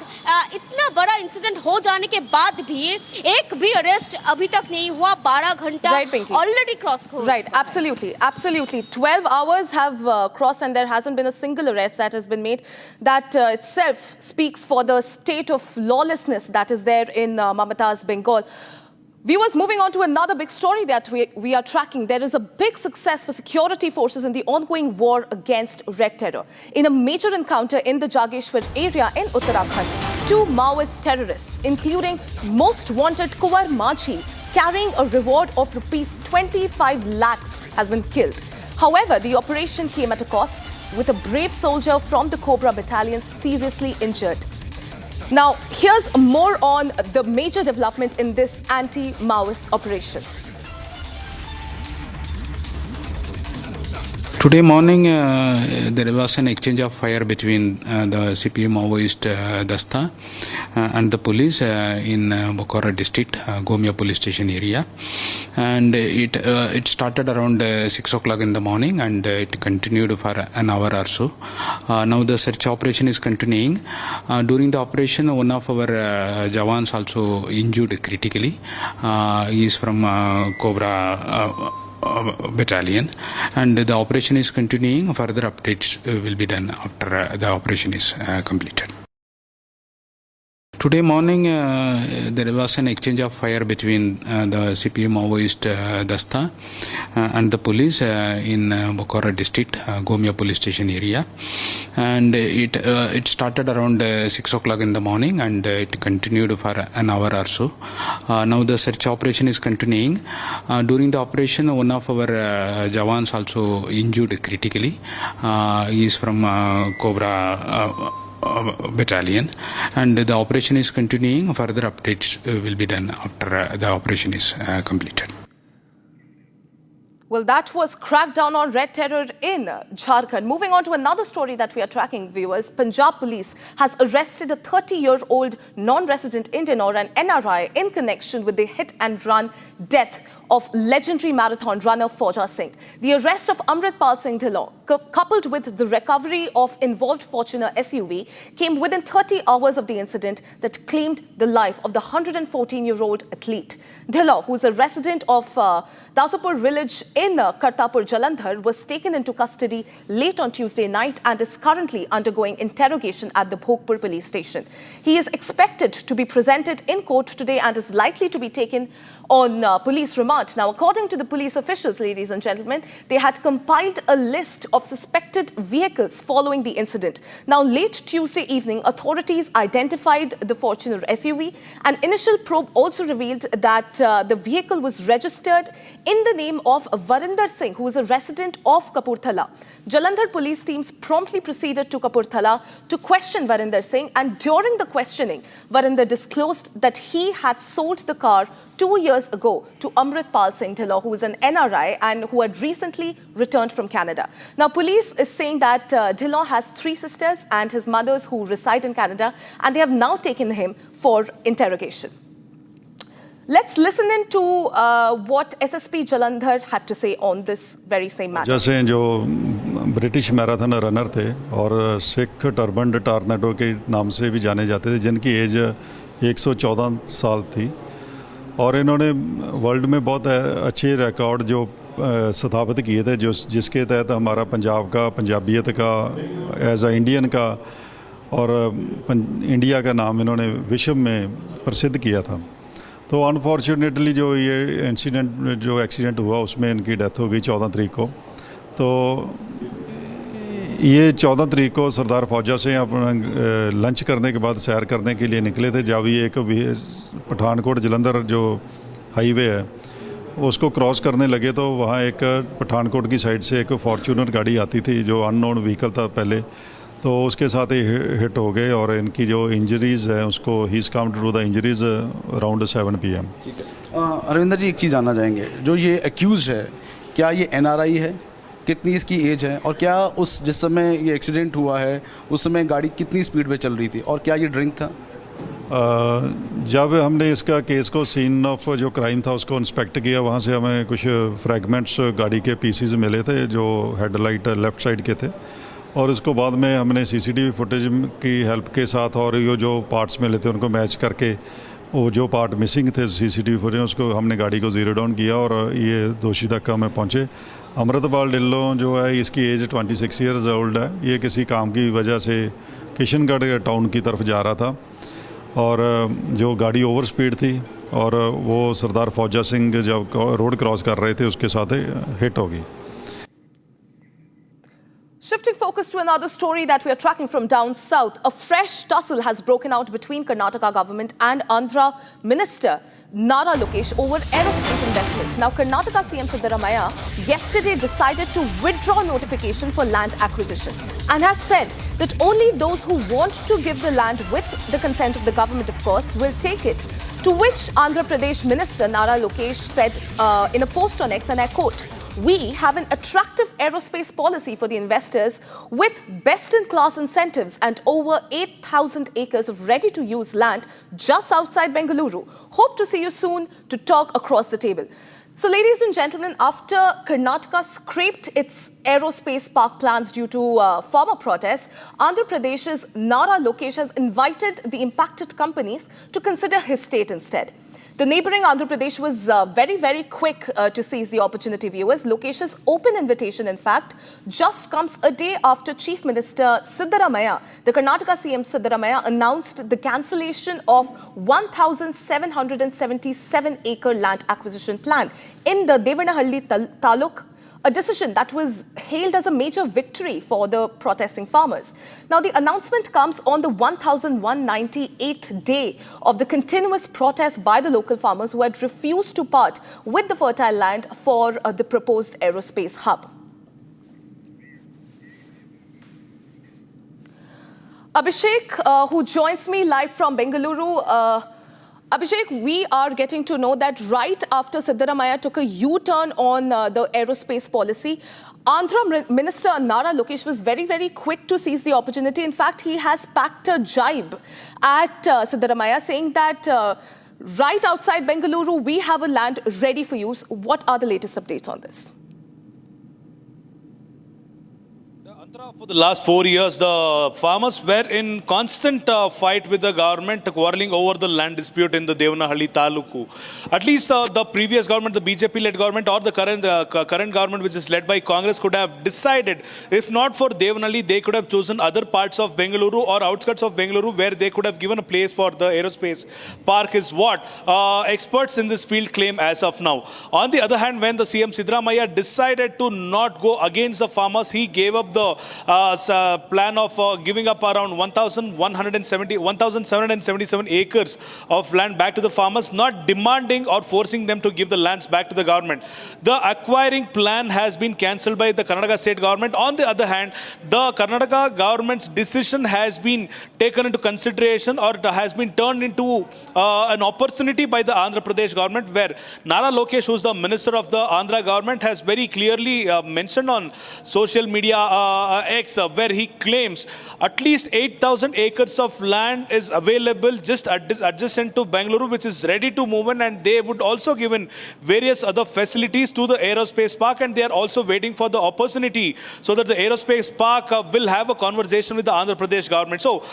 इतना बड़ा इंसिडेंट हो जाने के बाद भी एक भी अरेस्ट अभी तक नहीं हुआ। 12 घंटा ऑलरेडी क्रॉस हो। Right, absolutely. 12 hours have crossed and there hasn't been a single arrest that has been made. That itself speaks for the state of lawlessness that is there in Mamata's Bengal. Viewers, moving on to another big story that we are tracking. There is a big success for security forces in the ongoing war against red terror. In a major encounter in the Jageshwar area in Uttarakhand, 2 Maoist terrorists, including most wanted Kuwar Machi, carrying a reward of rupees 25 lakhs, has been killed. However, the operation came at a cost, with a brave soldier from the Cobra Battalion seriously injured. Now, here's more on the major development in this anti-Maoist operation. Today morning, there was an exchange of fire between the CPI Maoist Dasta and the police in Bokara district, Gomia police station area. And it started around 6 o'clock in the morning and it continued for an hour or so. Now the search operation is continuing. During the operation, one of our Jawans also injured critically. He is from Cobra Battalion, and the operation is continuing. Further updates will be done after the operation is completed. Today morning, there was an exchange of fire between the CPI Maoist Dasta and the police in Bokara district, Gomia police station area. And it started around 6 o'clock in the morning and it continued for an hour or so. Now the search operation is continuing. During the operation, one of our Jawans also injured critically. He is from Cobra Battalion, and the operation is continuing. Further updates will be done after the operation is completed. Well, that was crackdown on red terror in Jharkhand. Moving on to another story that we are tracking, viewers. Punjab police has arrested a 30-year-old non-resident Indian or an NRI in connection with the hit-and-run death of legendary marathon runner Fauja Singh. The arrest of Amritpal Singh Dhillon, coupled with the recovery of involved Fortuner SUV, came within 30 hours of the incident that claimed the life of the 114-year-old athlete. Dhillon, who is a resident of Dasopur village in Kartarpur, Jalandhar, was taken into custody late on Tuesday night and is currently undergoing interrogation at the Bhogpur police station. He is expected to be presented in court today and is likely to be taken on police remand. Now, according to the police officials, ladies and gentlemen, they had compiled a list of suspected vehicles following the incident. Now, late Tuesday evening, authorities identified the Fortuner SUV. An initial probe also revealed that the vehicle was registered in the name of Varinder Singh, who is a resident of Kapurthala. Jalandhar police teams promptly proceeded to Kapurthala to question Varinder Singh, and during the questioning, Varinder disclosed that he had sold the car 2 years ago to Amritpal Singh Dhillon, who is an NRI and who had recently returned from Canada. Now, police is saying that Dhillon has 3 sisters and his mothers who reside in Canada, and they have now taken him for interrogation. Let's listen in to what SSP Jalandhar had to say on this very same matter. जैसे जो British marathon runner थे और Sikh turban tornado के नाम से भी जाने जाते थे, जिनकी एज 114 साल थी और इन्होंने वर्ल्ड में बहुत अच्छे रिकॉर्ड जो स्थापित किए थे, जो जिसके तहत हमारा पंजाब का, पंजाबियत का, एज अ इंडियन का और इंडिया का नाम इन्होंने विश्व में प्रसिद्ध किया था। तो अनफॉर्चुनेटली जो ये इंसिडेंट जो एक्सीडेंट हुआ उसमें इनकी डेथ हो गई 14 तारीख को। तो ये 14 तारीख को सरदार फौजा से अपना लंच करने के बाद सैर करने के लिए निकले थे। जब ये एक पठानकोट जलंधर जो हाईवे है उसको क्रॉस करने लगे तो वहाँ एक पठानकोट की साइड से एक फॉर्च्यूनर गाड़ी आती थी जो अननोन व्हीकल था पहले, तो उसके साथ ही हिट हो गए और इनकी जो इंजरीज़ है उसको ही is come to the injuries around 7 PM। Arvinder ji, एक चीज़ जानना चाहेंगे, जो ये एक्यूज है क्या ये NRI है, कितनी इसकी एज है और क्या उस जिस समय ये एक्सीडेंट हुआ है उस समय गाड़ी कितनी स्पीड पे चल रही थी और क्या ये ड्रिंक था? जब हमने इसका केस को सीन ऑफ जो क्राइम था उसको इंस्पेक्ट किया, वहाँ से हमें कुछ फ्रैगमेंट्स गाड़ी के पीसीज मिले थे जो हेडलाइट लेफ़्ट साइड के थे और उसको बाद में हमने CCTV फुटेज की हेल्प के साथ और ये जो पार्ट्स मिले थे उनको मैच करके वो जो पार्ट मिसिंग थे CCTV फुटेज उसको हमने गाड़ी को ज़ीरो डाउन किया और ये दोषी तक हमें पहुँचे। अमृतपाल ढिल्लों जो है इसकी एज 26 ईयर्स ओल्ड है। ये किसी काम की वजह से किशनगढ़ टाउन की तरफ जा रहा था और जो गाड़ी ओवर स्पीड थी और वो सरदार फौजा सिंह जब रोड क्रॉस कर रहे थे उसके साथ हिट हो गई। Shifting focus to another story that we are tracking from down south, a fresh tussle has broken out between Karnataka government and Andhra Minister Nara Lokesh over aerospace investment. Now, Karnataka CM Siddaramaiah yesterday decided to withdraw notification for land acquisition and has said that only those who want to give the land with the consent of the government, of course, will take it. To which Andhra Pradesh Minister Nara Lokesh said in a post on X, and I quote, "We have an attractive aerospace policy for the investors with best-in-class incentives and over 8,000 acres of ready-to-use land just outside Bengaluru. Hope to see you soon to talk across the table." So, ladies and gentlemen, after Karnataka scraped its aerospace park plans due to farmer protests, Andhra Pradesh's Nara Lokesh has invited the impacted companies to consider his state instead. The neighbouring Andhra Pradesh was very, very quick to seize the opportunity, viewers. Lokesh's open invitation, in fact, just comes a day after Chief Minister Siddaramaiah, the Karnataka CM Siddaramaiah, announced the cancellation of 1,777-acre land acquisition plan in the Devanahalli Taluk, a decision that was hailed as a major victory for the protesting farmers. Now, the announcement comes on the 1,198th day of the continuous protest by the local farmers who had refused to part with the fertile land for the proposed aerospace hub. Abhishek, who joins me live from Bengaluru, Abhishek, we are getting to know that right after Siddaramaiah took a U-turn on the aerospace policy, Andhra Minister Nara Lokesh was very, very quick to seize the opportunity. In fact, he has packed a jibe at Siddaramaiah, saying that right outside Bengaluru, we have a land ready for use. What are the latest updates on this? For the last 4 years, the farmers were in constant fight with the government, quarreling over the land dispute in the Devanahalli Taluku. At least the previous government, the BJP-led government, or the current government, which is led by Congress, could have decided, if not for Devanahalli, they could have chosen other parts of Bengaluru or outskirts of Bengaluru where they could have given a place for the aerospace park, is what experts in this field claim as of now. On the other hand, when the CM Siddaramaiah decided to not go against the farmers, he gave up the plan of giving up around 1,777 acres of land back to the farmers, not demanding or forcing them to give the lands back to the government. The acquiring plan has been cancelled by the Karnataka state government. On the other hand, the Karnataka government's decision has been taken into consideration, or has been turned into an opportunity by the Andhra Pradesh government, where Nara Lokesh, who is the minister of the Andhra government, has very clearly mentioned on social media X, where he claims at least 8,000 acres of land is available just adjacent to Bengaluru, which is ready to move in, and they would also given various other facilities to the aerospace park, and they are also waiting for the opportunity so that the aerospace park will have a conversation with the Andhra Pradesh government. So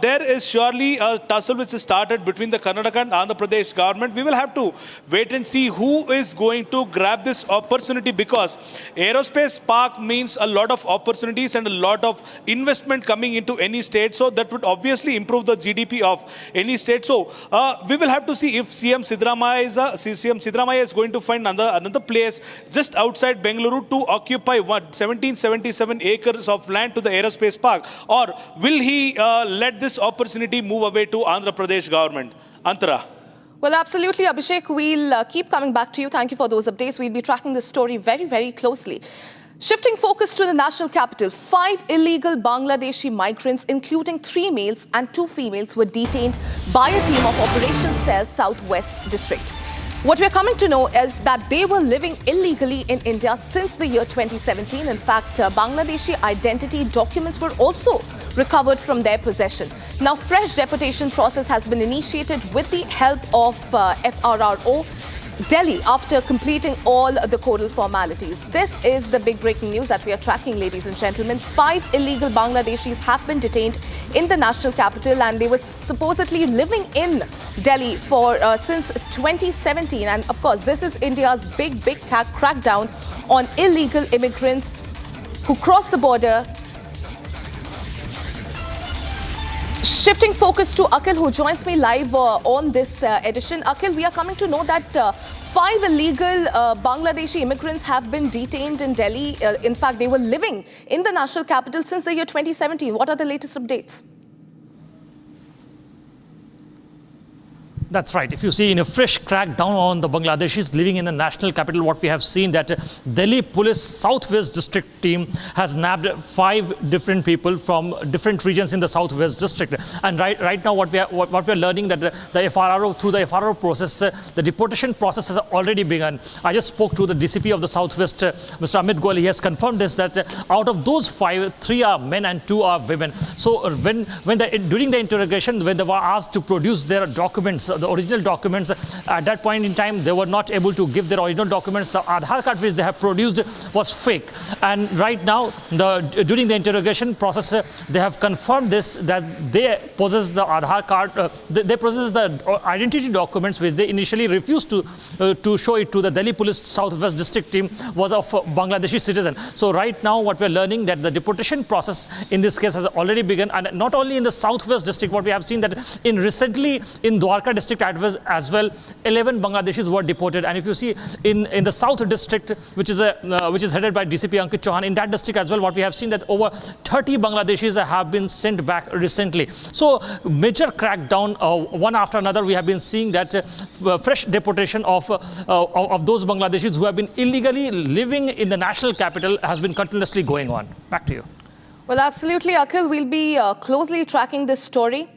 there is surely a tussle which is started between the Karnataka and Andhra Pradesh government. We will have to wait and see who is going to grab this opportunity, because aerospace park means a lot of opportunities and a lot of investment coming into any state, so that would obviously improve the GDP of any state. So we will have to see if CM Siddaramaiah is going to find another place just outside Bengaluru to occupy 1777 acres of land to the aerospace park, or will he let this opportunity move away to Andhra Pradesh government? Antara. Well, absolutely, Abhishek. We'll keep coming back to you. Thank you for those updates. We'll be tracking this story very, very closely. Shifting focus to the national capital, 5 illegal Bangladeshi migrants, including 3 males and 2 females, were detained by a team of Operation Cell Southwest District. What we're coming to know is that they were living illegally in India since the year 2017. In fact, Bangladeshi identity documents were also recovered from their possession. Now, fresh deportation process has been initiated with the help of FRRO Delhi after completing all the codal formalities. This is the big breaking news that we are tracking, ladies and gentlemen. 5 illegal Bangladeshis have been detained in the national capital, and they were supposedly living in Delhi for since 2017. And of course, this is India's big crackdown on illegal immigrants who cross the border. Shifting focus to Akhil, who joins me live on this edition. Akhil, we are coming to know that 5 illegal Bangladeshi immigrants have been detained in Delhi. In fact, they were living in the national capital since the year 2017. What are the latest updates? That's right. If you see, in a fresh crackdown on the Bangladeshis living in the national capital, what we have seen that Delhi Police Southwest District team has nabbed 5 different people from different regions in the Southwest District. And right now, what we are learning that the FRRO, through the FRRO process, the deportation process has already begun. I just spoke to the DCP of the Southwest, Mr. Amit Goel. He has confirmed this, that out of those 5, 3 are men and 2 are women. So during the interrogation, when they were asked to produce their documents, the original documents, at that point in time, they were not able to give their original documents. The Aadhaar card which they have produced was fake. And right now, during the interrogation process, they have confirmed this, that they possess the Aadhaar card, they possess the identity documents which they initially refused to show it to the Delhi Police Southwest District team was of Bangladeshi citizen. So right now, what we're learning that the deportation process in this case has already begun, and not only in the Southwest District, what we have seen that recently in Dwarka District as well, 11 Bangladeshis were deported. And if you see in the South District, which is headed by DCP Ankit Chauhan, in that district as well, what we have seen that over 30 Bangladeshis have been sent back recently. So major crackdown, one after another. We have been seeing that fresh deportation of those Bangladeshis who have been illegally living in the national capital has been continuously going on. Back to you. Well, absolutely, Akhil. We'll be closely tracking this story.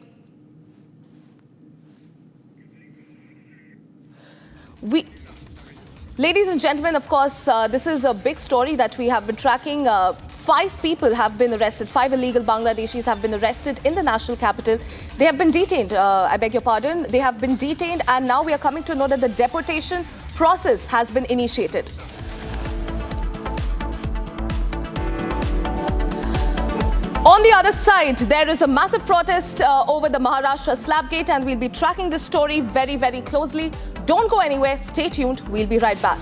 Ladies and gentlemen, of course, this is a big story that we have been tracking. 5 people have been arrested. 5 illegal Bangladeshis have been arrested in the national capital. They have been detained. I beg your pardon. They have been detained, and now we are coming to know that the deportation process has been initiated. On the other side, there is a massive protest over the Maharashtra slab gate, and we'll be tracking this story very, very closely. Don't go anywhere. Stay tuned. We'll be right back.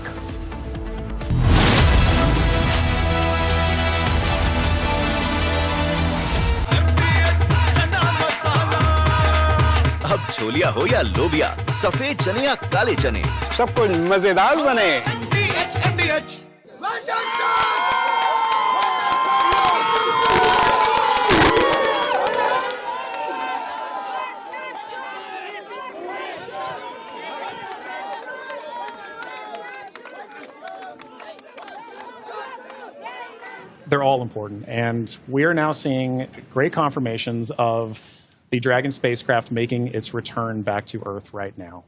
अब छोलिया हो या लोबिया, सफेद चने या काले चने, सब कुछ मजेदार बने। They're all important, and we are now seeing great confirmations of the Dragon spacecraft making its return back to Earth right now.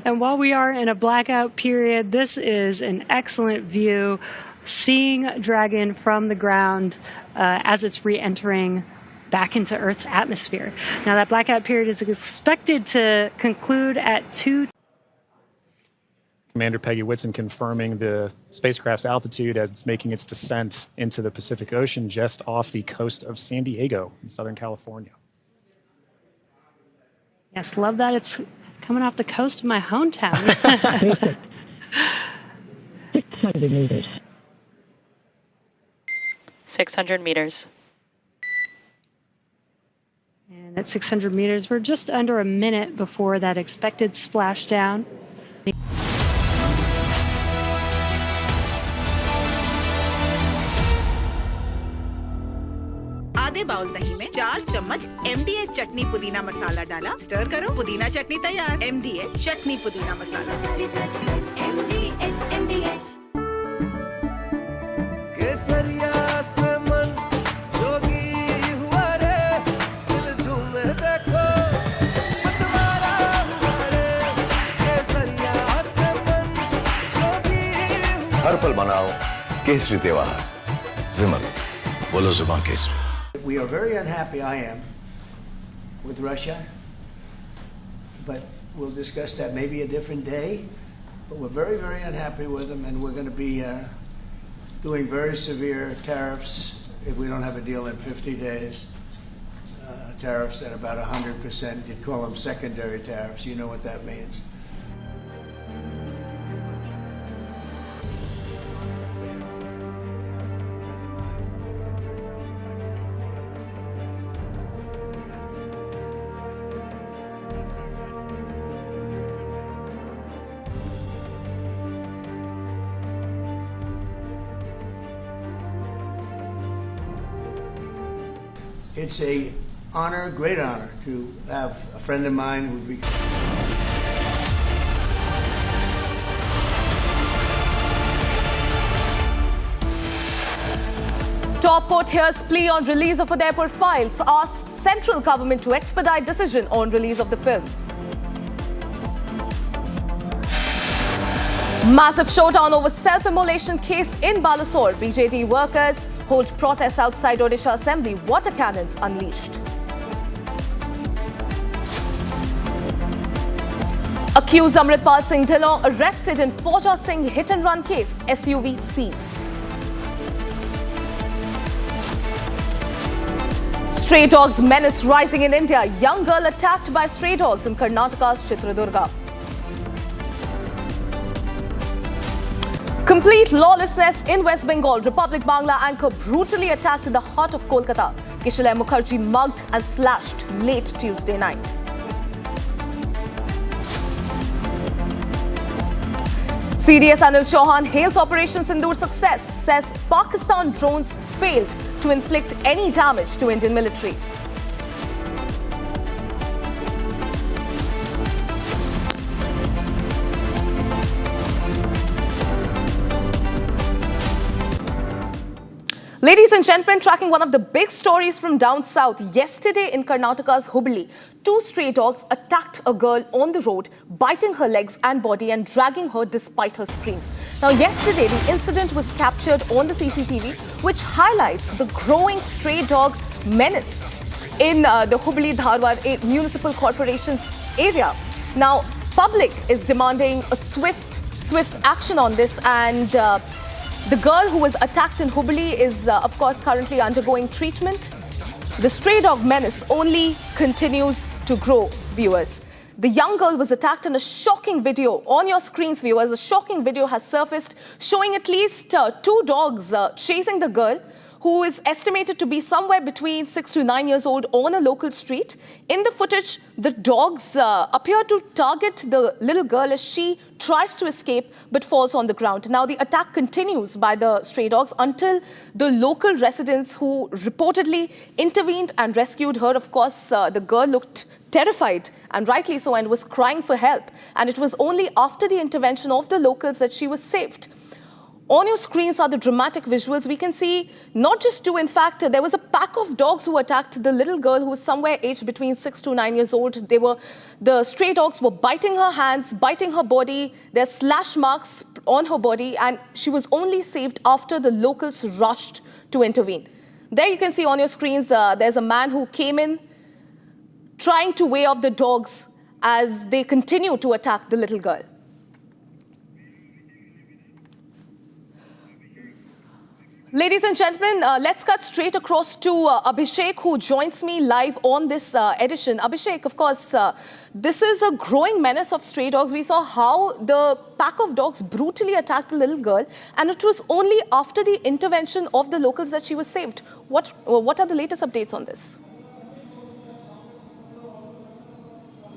And while we are in a blackout period, this is an excellent view, seeing Dragon from the ground as it's re-entering back into Earth's atmosphere. Now, that blackout period is expected to conclude at 2. Commander Peggy Whitson confirming the spacecraft's altitude as it's making its descent into the Pacific Ocean just off the coast of San Diego in Southern California. Yes, love that it's coming off the coast of my hometown. 600 meters. 600 meters. And at 600 meters, we're just under a minute before that expected splashdown. आधे bowl दही में 4 चम्मच MDH चटनी पुदीना मसाला डाला, stir करो, पुदीना चटनी तैयार। MDH चटनी पुदीना मसाला। MDH केसरिया से मन जोगी हुआ रे, दिल झूमे देखो मतवारा हुआ रे, केसरिया से मन जोगी हुआ। हर पल मनाओ केसरी त्योहार। विमल, बोलो जुबान Kesari. We are very unhappy, I am, with Russia, but we'll discuss that maybe a different day. But we're very, very unhappy with them, and we're going to be doing very severe tariffs if we don't have a deal in 50 days. Tariffs at about 100%. You'd call them secondary tariffs. You know what that means. It's a honor, great honor, to have a friend of mine who's become. Top court hears plea on release of Udaipur files, asks central government to expedite decision on release of the film. Massive showdown over self-immolation case in Balasore. BJD workers hold protests outside Odisha Assembly. Water cannons unleashed. Accused Amritpal Singh Dhillon arrested in Fauja Singh hit-and-run case. SUV seized. Stray dogs menace rising in India. Young girl attacked by stray dogs in Karnataka's Chitradurga. Complete lawlessness in West Bengal. Republic Bangla anchor brutally attacked in the heart of Kolkata. Kishalay Mukherjee mugged and slashed late Tuesday night. CDS Anil Chauhan hails Operation Sindoor success, says Pakistan drones failed to inflict any damage to Indian military. Ladies and gentlemen, tracking one of the big stories from down south. Yesterday in Karnataka's Hubli, 2 stray dogs attacked a girl on the road, biting her legs and body and dragging her despite her screams. Now, yesterday, the incident was captured on the CCTV, which highlights the growing stray dog menace in the Hubli-Dharwad Municipal Corporation's area. Now, public is demanding a swift action on this, and the girl who was attacked in Hubli is, of course, currently undergoing treatment. The stray dog menace only continues to grow, viewers. The young girl was attacked in a shocking video. On your screens, viewers, a shocking video has surfaced showing at least 2 dogs chasing the girl, who is estimated to be somewhere between 6 to 9 years old, on a local street. In the footage, the dogs appear to target the little girl as she tries to escape but falls on the ground. Now, the attack continues by the stray dogs until the local residents who reportedly intervened and rescued her. Of course, the girl looked terrified, and rightly so, and was crying for help. And it was only after the intervention of the locals that she was saved. On your screens are the dramatic visuals. We can see not just 2, in fact, there was a pack of dogs who attacked the little girl who was somewhere aged between 6 to 9 years old. The stray dogs were biting her hands, biting her body. There's slash marks on her body, and she was only saved after the locals rushed to intervene. There you can see on your screens, there's a man who came in trying to weigh off the dogs as they continue to attack the little girl. Ladies and gentlemen, let's cut straight across to Abhishek, who joins me live on this edition. Abhishek, of course, this is a growing menace of stray dogs. We saw how the pack of dogs brutally attacked the little girl, and it was only after the intervention of the locals that she was saved. What are the latest updates on this?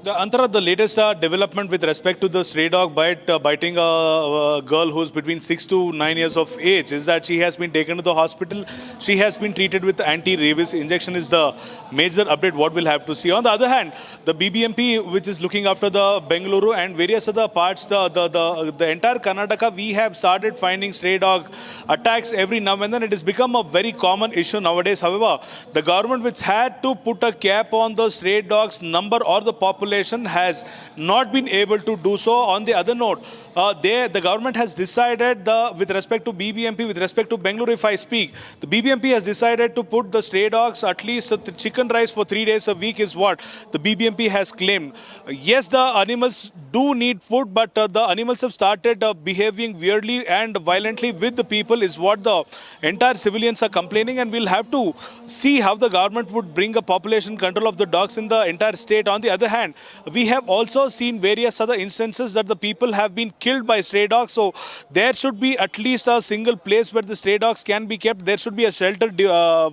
Antara, the latest development with respect to the stray dog biting a girl who's between 6 to 9 years of age is that she has been taken to the hospital. She has been treated with anti-rabies injection is the major update what we'll have to see. On the other hand, the BBMP, which is looking after the Bengaluru and various other parts, the entire Karnataka, we have started finding stray dog attacks every now and then. It has become a very common issue nowadays. However, the government, which had to put a cap on the stray dogs number or the population, has not been able to do so. On the other note, the government has decided, with respect to BBMP, with respect to Bengaluru, if I speak, the BBMP has decided to put the stray dogs at least chicken rice for 3 days a week is what the BBMP has claimed. Yes, the animals do need food, but the animals have started behaving weirdly and violently with the people is what the entire civilians are complaining, and we'll have to see how the government would bring a population control of the dogs in the entire state. On the other hand, we have also seen various other instances that the people have been killed by stray dogs. So there should be at least a single place where the stray dogs can be kept. There should be a shelter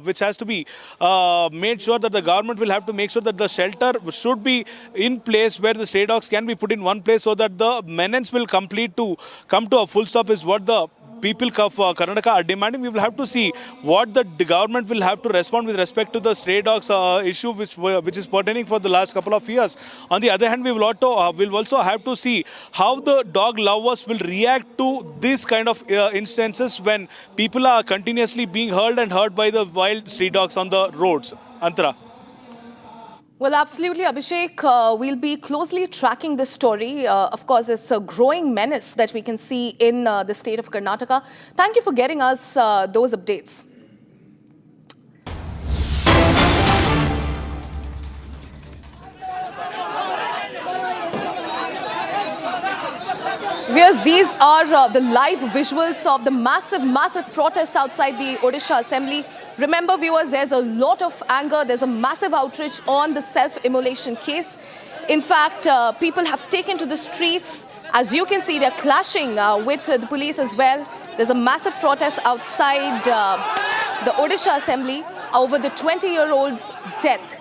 which has to be made sure that the government will have to make sure that the shelter should be in place where the stray dogs can be put in one place so that the menace will come to a full stop is what the people of Karnataka are demanding. We will have to see what the government will have to respond with respect to the stray dogs issue, which is pertaining for the last couple of years. On the other hand, we will also have to see how the dog lovers will react to this kind of instances when people are continuously being hurled and hurt by the wild stray dogs on the roads. Antara. Well, absolutely, Abhishek. We'll be closely tracking this story. Of course, it's a growing menace that we can see in the state of Karnataka. Thank you for getting us those updates. Viewers, these are the live visuals of the massive protest outside the Odisha Assembly. Remember, viewers, there's a lot of anger. There's a massive outrage on the self-immolation case. In fact, people have taken to the streets. As you can see, they're clashing with the police as well. There's a massive protest outside the Odisha Assembly over the 20-year-old's death.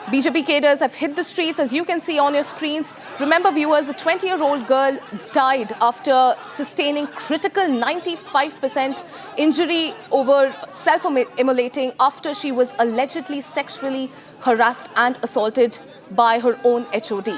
BJP cadres have hit the streets, as you can see on your screens. Remember, viewers, a 20-year-old girl died after sustaining critical 95% injury over self-immolating after she was allegedly sexually harassed and assaulted by her own HOD.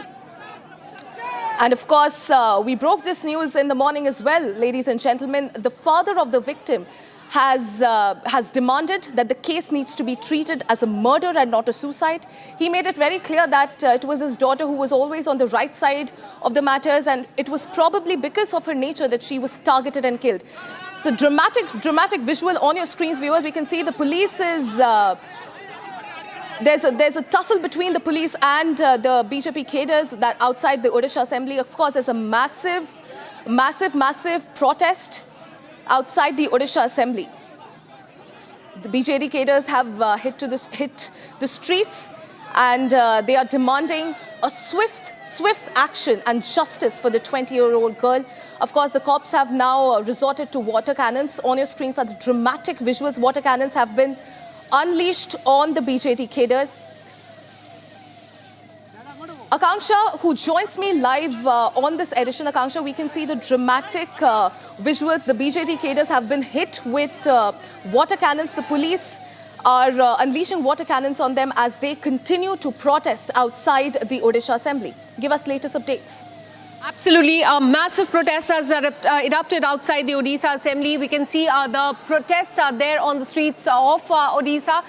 And of course, we broke this news in the morning as well, ladies and gentlemen. The father of the victim has demanded that the case needs to be treated as a murder and not a suicide. He made it very clear that it was his daughter who was always on the right side of the matters, and it was probably because of her nature that she was targeted and killed. It's a dramatic visual on your screens, viewers. We can see the police is... There's a tussle between the police and the BJP cadres that outside the Odisha Assembly. Of course, there's a massive protest outside the Odisha Assembly. The BJD cadres have hit the streets, and they are demanding a swift action and justice for the 20-year-old girl. Of course, the cops have now resorted to water cannons. On your screens are the dramatic visuals. Water cannons have been unleashed on the BJD cadres. Akanksha, who joins me live on this edition. Akanksha, we can see the dramatic visuals. The BJD cadres have been hit with water cannons. The police are unleashing water cannons on them as they continue to protest outside the Odisha Assembly. Give us latest updates. Absolutely. A massive protest has erupted outside the Odisha Assembly. We can see the protests are there on the streets of Odisha.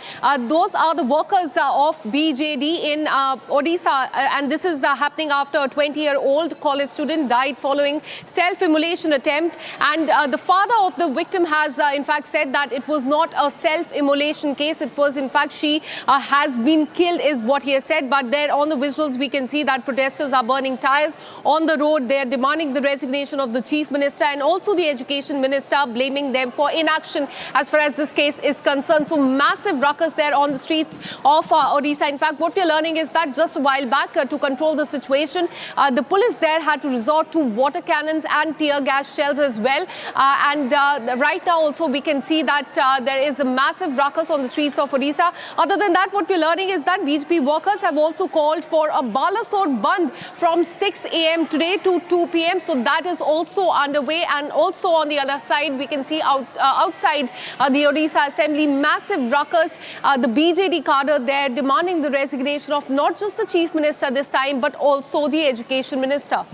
Those are the workers of BJD in Odisha. And this is happening after a 20-year-old college student died following self-immolation attempt. And the father of the victim has in fact said that it was not a self-immolation case. It was in fact she has been killed is what he has said. But there on the visuals we can see that protesters are burning tires on the road. They are demanding the resignation of the Chief Minister and also the Education Minister, blaming them for inaction as far as this case is concerned. So massive ruckus there on the streets of Odisha. In fact, what we are learning is that just a while back to control the situation, the police there had to resort to water cannons and tear gas shells as well. Right now also we can see that there is a massive ruckus on the streets of Odisha. Other than that, what we are learning is that BJP workers have also called for a Balasore Bandh from 6 a.m. today to 2 p.m. So that is also underway. And also on the other side, we can see outside the Odisha Assembly, massive ruckus. The BJD cadre there demanding the resignation of not just the Chief Minister this time, but also the Education Minister.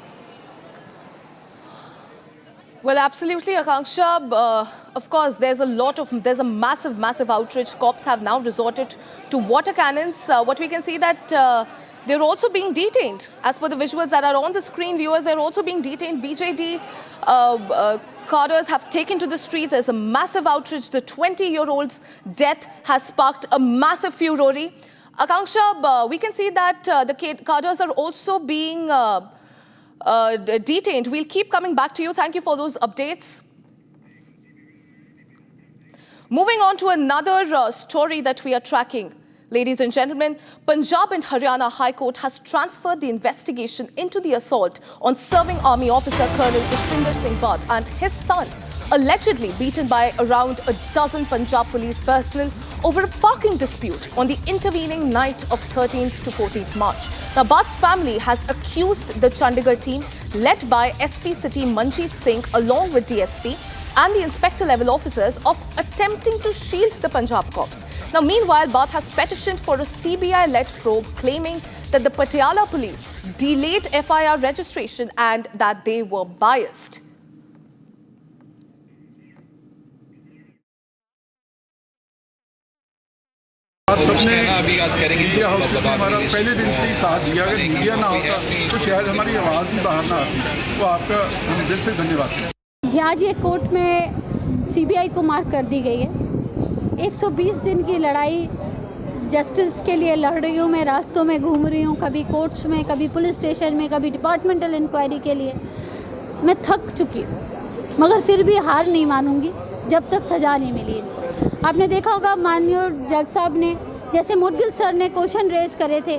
Well, absolutely, Akanksha. Of course, there's a massive outrage. Cops have now resorted to water cannons. What we can see that they're also being detained. As per the visuals that are on the screen, viewers, they're also being detained. BJD cadres have taken to the streets. There's a massive outrage. The 20-year-old's death has sparked a massive furore. Akanksha, we can see that the cadres are also being detained. We'll keep coming back to you. Thank you for those updates. Moving on to another story that we are tracking. Ladies and gentlemen, Punjab and Haryana High Court has transferred the investigation into the assault on serving army officer Colonel Pushpinder Singh Bhatt and his son, allegedly beaten by around a dozen Punjab police personnel over a parking dispute on the intervening night of 13th to 14th March. Now, Bhatt's family has accused the Chandigarh team, led by SP City Manjeet Singh, along with DSP, and the inspector-level officers of attempting to shield the Punjab cops. Now, meanwhile, Bhatt has petitioned for a CBI-led probe, claiming that the Patiala police delayed FIR registration and that they were biased. आप सबने media house में हमारा पहले दिन से ही साथ दिया। अगर मीडिया ना होता तो शायद हमारी आवाज़ भी बाहर ना आती। तो आपका हम दिल से धन्यवाद। जी, आज ये कोर्ट में सीबीआई को मार्क कर दी गई है। 120 दिन की लड़ाई जस्टिस के लिए लड़ रही हूँ, मैं रास्तों में घूम रही हूँ, कभी कोर्ट्स में, कभी पुलिस स्टेशन में, कभी डिपार्टमेंटल इंक्वायरी के लिए। मैं थक चुकी हूँ, मगर फिर भी हार नहीं मानूंगी जब तक सज़ा नहीं मिली। आपने देखा होगा माननीय जज साहब ने, जैसे मुदगिल सर ने क्वेश्चन रेज करे थे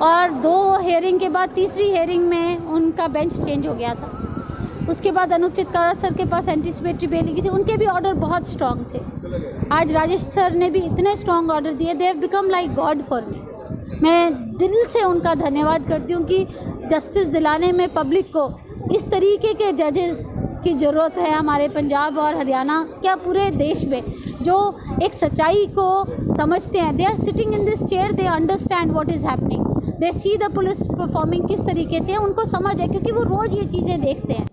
और 2 हेयरिंग के बाद तीसरी हेयरिंग में उनका बेंच चेंज हो गया था। उसके बाद अनूप चित्कारा सर के पास एंटिसिपेटरी बेल की थी, उनके भी ऑर्डर बहुत स्ट्रांग थे। आज राजेश सर ने भी इतने स्ट्रांग ऑर्डर दिए, they have become like God for me. मैं दिल से उनका धन्यवाद करती हूँ कि जस्टिस दिलाने में पब्लिक को इस तरीके के जजेस की ज़रूरत है हमारे पंजाब और हरियाणा, क्या पूरे देश में, जो एक सच्चाई को समझते हैं। They are sitting in this chair, they understand what is happening, they see the police performing किस तरीके से, उनको समझ है क्योंकि वो रोज़ ये चीज़ें देखते हैं।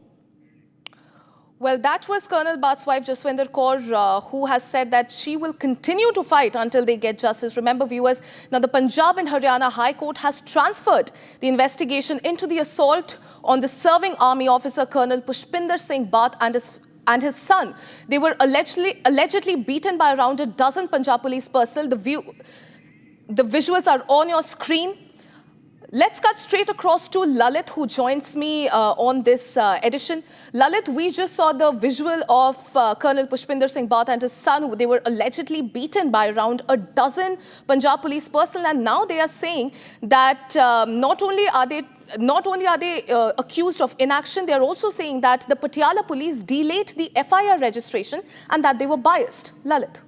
Well, that was Colonel Bhatt's wife, Jaswinder Kaur, who has said that she will continue to fight until they get justice. Remember, viewers, now the Punjab and Haryana High Court has transferred the investigation into the assault on the serving army officer, Colonel Pushpinder Singh Bhatt and his son. They were allegedly beaten by around a dozen Punjab police personnel. The visuals are on your screen. Let's cut straight across to Lalit, who joins me on this edition. Lalit, we just saw the visual of Colonel Pushpinder Singh Bhatt and his son. They were allegedly beaten by around a dozen Punjab police personnel, and now they are saying that not only are they accused of inaction, they are also saying that the Patiala police delayed the FIR registration and that they were biased. Lalit.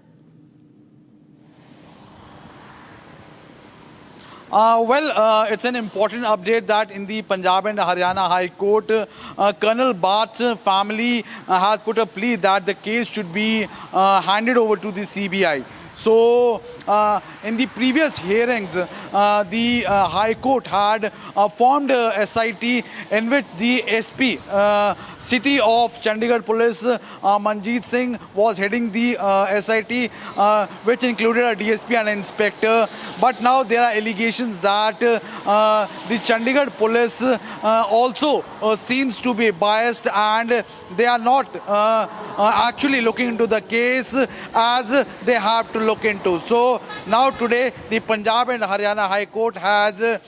It's an important update that in the Punjab and Haryana High Court, Colonel Bhatt's family has put a plea that the case should be handed over to the CBI. So, in the previous hearings, the High Court had formed a SIT in which the SP, City of Chandigarh Police, Manjeet Singh, was heading the SIT, which included a DSP and an inspector. But now there are allegations that the Chandigarh Police also seems to be biased, and they are not actually looking into the case as they have to look into. So now today the Punjab and Haryana High Court has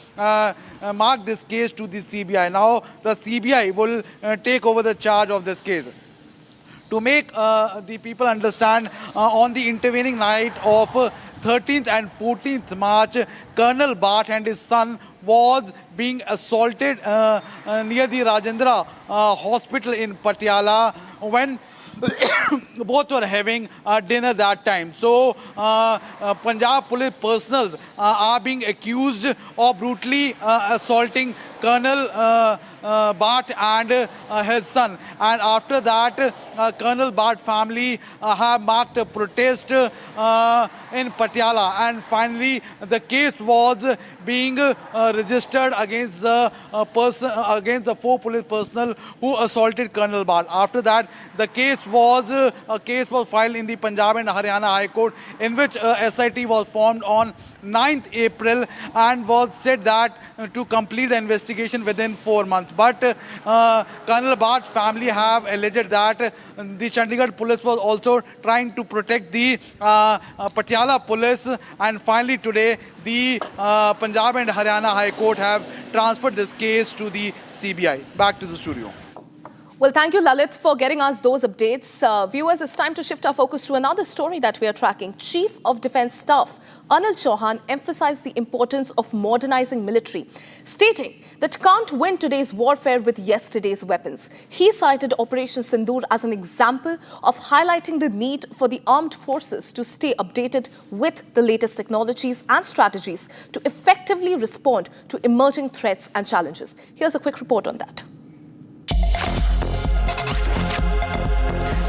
marked this case to the CBI. Now the CBI will take over the charge of this case. To make the people understand, on the intervening night of 13th and 14th March, Colonel Bhatt and his son was being assaulted near the Rajendra Hospital in Patiala when both were having dinner that time. So Punjab police personnel are being accused of brutally assaulting Colonel Bhatt and his son. And after that, Colonel Bhatt family have marked a protest in Patiala. And finally, the case was being registered against the 4 police personnel who assaulted Colonel Bhatt. After that, the case was filed in the Punjab and Haryana High Court, in which SIT was formed on 9th April and was said that to complete the investigation within 4 months. But Colonel Bhatt's family have alleged that the Chandigarh police was also trying to protect the Patiala police, and finally today the Punjab and Haryana High Court have transferred this case to the CBI. Back to the studio. Well, thank you, Lalit, for getting us those updates. Viewers, it's time to shift our focus to another story that we are tracking. Chief of Defence Staff Anil Chauhan emphasized the importance of modernizing military, stating that can't win today's warfare with yesterday's weapons. He cited Operation Sindoor as an example of highlighting the need for the armed forces to stay updated with the latest technologies and strategies to effectively respond to emerging threats and challenges. Here's a quick report on that.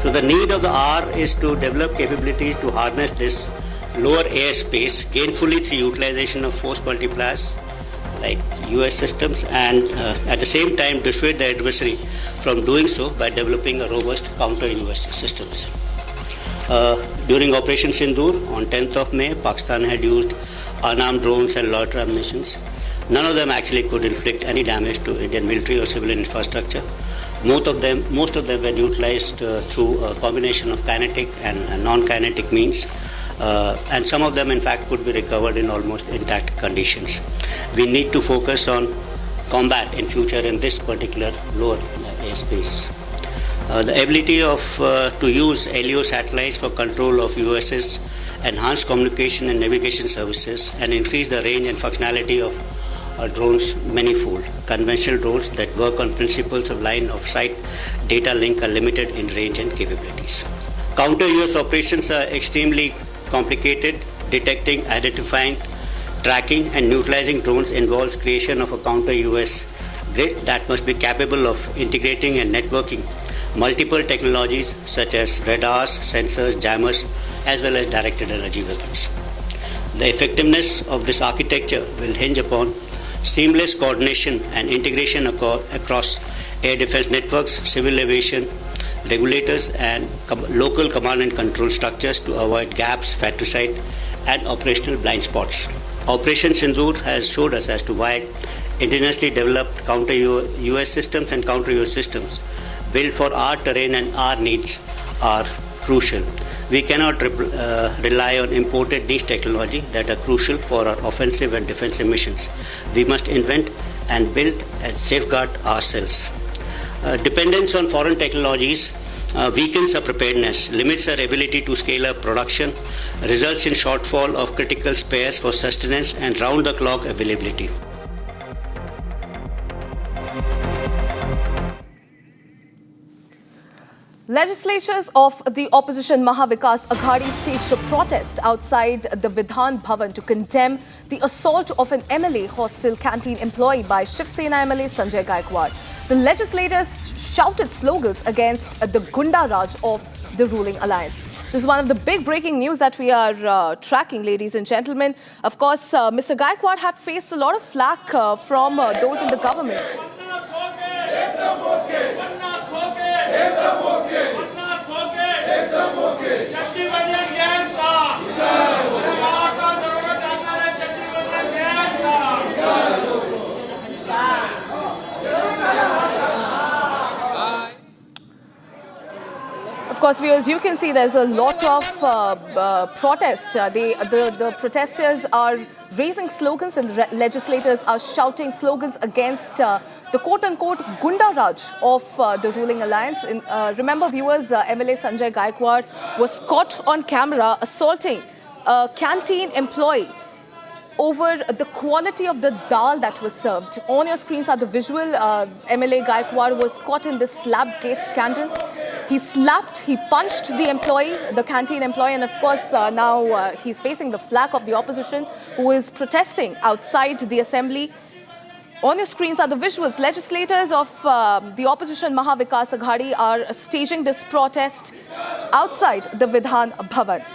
So the need of the hour is to develop capabilities to harness this lower airspace gainfully through utilization of force multipliers like US systems, and at the same time dissuade the adversary from doing so by developing a robust counter-US systems. During Operation Sindoor on 10th of May, Pakistan had used unarmed drones and loiter ammunitions. None of them actually could inflict any damage to Indian military or civilian infrastructure. Most of them were utilized through a combination of kinetic and non-kinetic means, and some of them in fact could be recovered in almost intact conditions. We need to focus on combat in future in this particular lower airspace. The ability to use LEO satellites for control of USS, enhance communication and navigation services, and increase the range and functionality of drones manifold. Conventional drones that work on principles of line of sight data link are limited in range and capabilities. Counter-US operations are extremely complicated. Detecting, identifying, tracking and neutralizing drones involves creation of a counter-US grid that must be capable of integrating and networking multiple technologies such as radars, sensors, jammers, as well as directed energy weapons. The effectiveness of this architecture will hinge upon seamless coordination and integration across air defense networks, civil aviation, regulators and local command and control structures to avoid gaps, fratricide, and operational blind spots. Operation Sindoor has showed us as to why indigenously developed counter-US systems and counter-US systems built for our terrain and our needs are crucial. We cannot rely on imported niche technology that are crucial for our offensive and defensive missions. We must invent and build and safeguard ourselves. Dependence on foreign technologies weakens our preparedness, limits our ability to scale up production, results in shortfall of critical spares for sustenance and round-the-clock availability. Legislators of the opposition Mahavikas Aghadi staged a protest outside the Vidhan Bhavan to condemn the assault of an MLA hostel canteen employee by Shiv Sena MLA Sanjay Gaikwad. The legislators shouted slogans against the Gunda Raj of the ruling alliance. This is one of the big breaking news that we are tracking, ladies and gentlemen. Of course, Mr. Gaikwad had faced a lot of flack from those in the government. Of course, viewers, you can see there's a lot of protest. The protesters are raising slogans and the legislators are shouting slogans against the quote-unquote Gunda Raj of the ruling alliance. Remember, viewers, MLA Sanjay Gaikwad was caught on camera assaulting a canteen employee over the quality of the dal that was served. On your screens are the visual. MLA Gaikwad was caught in this slab gate scandal. He slapped, he punched the employee, the canteen employee, and of course now he's facing the flack of the opposition who is protesting outside the assembly. On your screens are the visuals. Legislators of the opposition Mahavikas Aghadi are staging this protest outside the Vidhan Bhavan.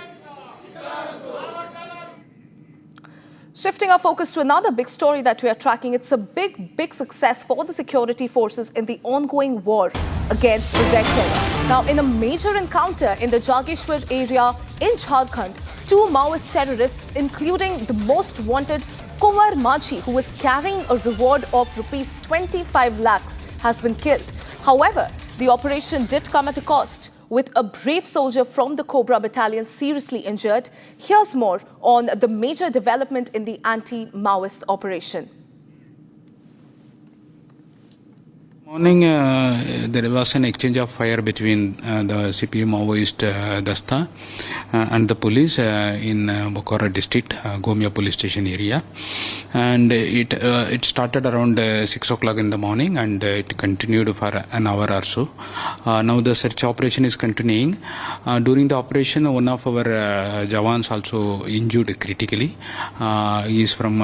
Shifting our focus to another big story that we are tracking, it's a big success for the security forces in the ongoing war against the Red Terror. Now, in a major encounter in the Jageshwar area in Jharkhand, two Maoist terrorists, including the most wanted Kumar Majhi, who was carrying a reward of rupees 25 lakhs, has been killed. However, the operation did come at a cost, with a brave soldier from the Cobra Battalion seriously injured. Here's more on the major development in the anti-Maoist operation. Morning, there was an exchange of fire between the CPM Maoist Dasta and the police in Bokara district, Gomia police station area. And it started around 6 o'clock in the morning and it continued for an hour or so. Now the search operation is continuing. During the operation, one of our Jawans also injured critically. He is from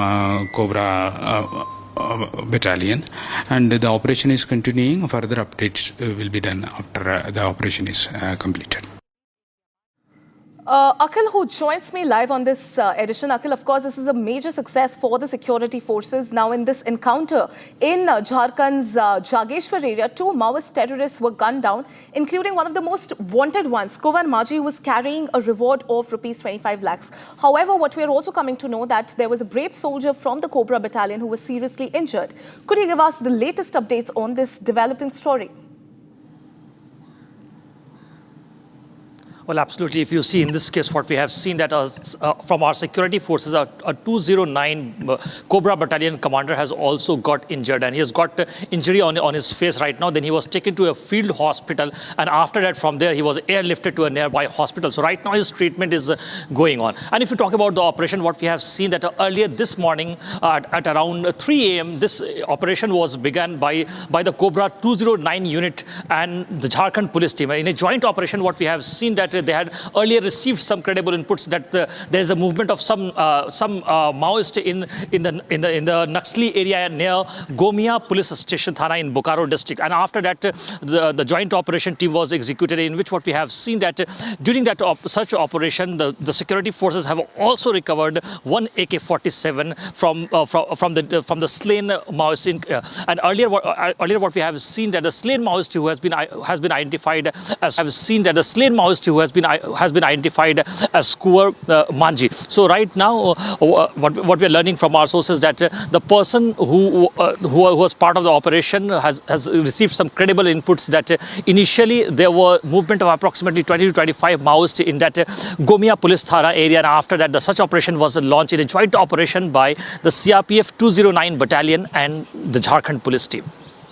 Cobra Battalion, and the operation is continuing. Further updates will be done after the operation is completed. Akhil, who joins me live on this edition. Akhil, of course, this is a major success for the security forces. Now, in this encounter in Jharkhand's Jageshwar area, two Maoist terrorists were gunned down, including one of the most wanted ones, Kumar Majhi, who was carrying a reward of rupees 25 lakhs. However, what we are also coming to know that there was a brave soldier from the Cobra Battalion who was seriously injured. Could you give us the latest updates on this developing story? Well, absolutely. If you see in this case, what we have seen that from our security forces, a 209 Cobra Battalion commander has also got injured, and he has got injury on his face right now. Then he was taken to a field hospital, and after that, from there, he was airlifted to a nearby hospital. So right now, his treatment is going on. And if you talk about the operation, what we have seen that earlier this morning at around 3 a.m., this operation was begun by the Cobra 209 unit and the Jharkhand police team. In a joint operation, what we have seen that they had earlier received some credible inputs that there is a movement of some Maoist in the Naxali area near Gomia police station Thana in Bokaro district. And after that, the joint operation team was executed, in which what we have seen that during that such operation, the security forces have also recovered one AK-47 from the slain Maoist. And earlier what we have seen that the slain Maoist who has been identified as Kuwar Manji. So right now, what we are learning from our sources that the person who was part of the operation has received some credible inputs that initially there were movement of approximately 20 to 25 Maoists in that Gomia police Thana area, and after that the such operation was launched in a joint operation by the CRPF 209 battalion and the Jharkhand police team.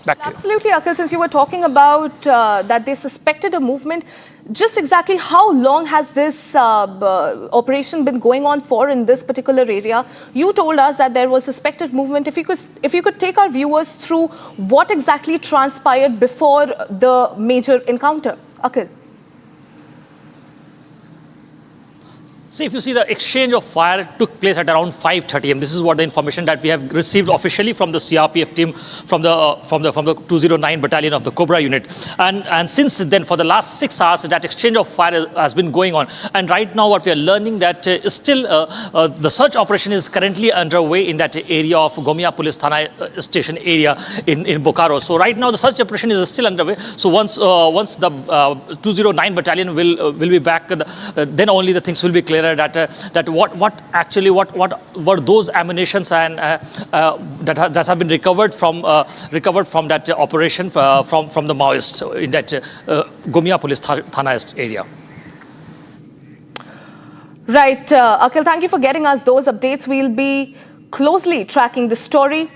Absolutely, Akhil, since you were talking about that they suspected a movement, just exactly how long has this operation been going on for in this particular area? You told us that there was suspected movement. If you could take our viewers through what exactly transpired before the major encounter, Akhil. See, if you see, the exchange of fire took place at around 5:30 am. This is what the information that we have received officially from the CRPF team, from the 209 battalion of the Cobra unit. And since then, for the last 6 hours, that exchange of fire has been going on. And right now, what we are learning that still the search operation is currently underway in that area of Gomia Police Thana station area in Bokaro. So right now, the search operation is still underway. So once the 209 battalion will be back, then only the things will be clear. That what were those ammunitions and that have been recovered from that operation from the Maoists in that Gomia police Thana area. Right, Akhil, thank you for getting us those updates. We'll be closely tracking the story.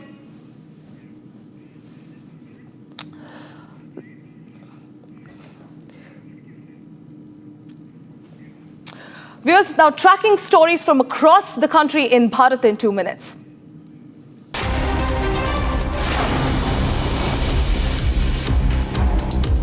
Viewers, now tracking stories from across the country in Bharat in 2 minutes.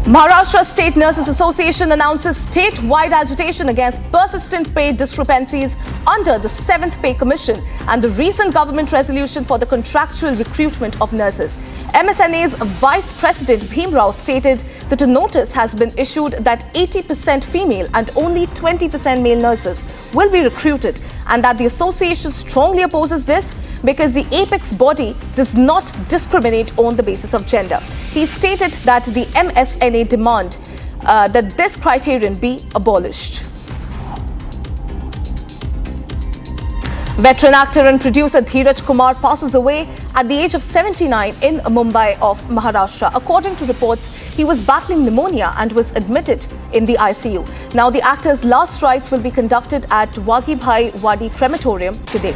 Maharashtra State Nurses Association announces statewide agitation against persistent pay discrepancies under the 7th Pay Commission and the recent government resolution for the contractual recruitment of nurses. MSNA's Vice President Bhim Rao stated that a notice has been issued that 80% female and only 20% male nurses will be recruited, and that the association strongly opposes this because the apex body does not discriminate on the basis of gender. He stated that the MSNA demand that this criterion be abolished. Veteran actor and producer Dheeraj Kumar passes away at the age of 79 in Mumbai of Maharashtra. According to reports, he was battling pneumonia and was admitted in the ICU. Now the actor's last rites will be conducted at Waghibhai Wadi Crematorium today.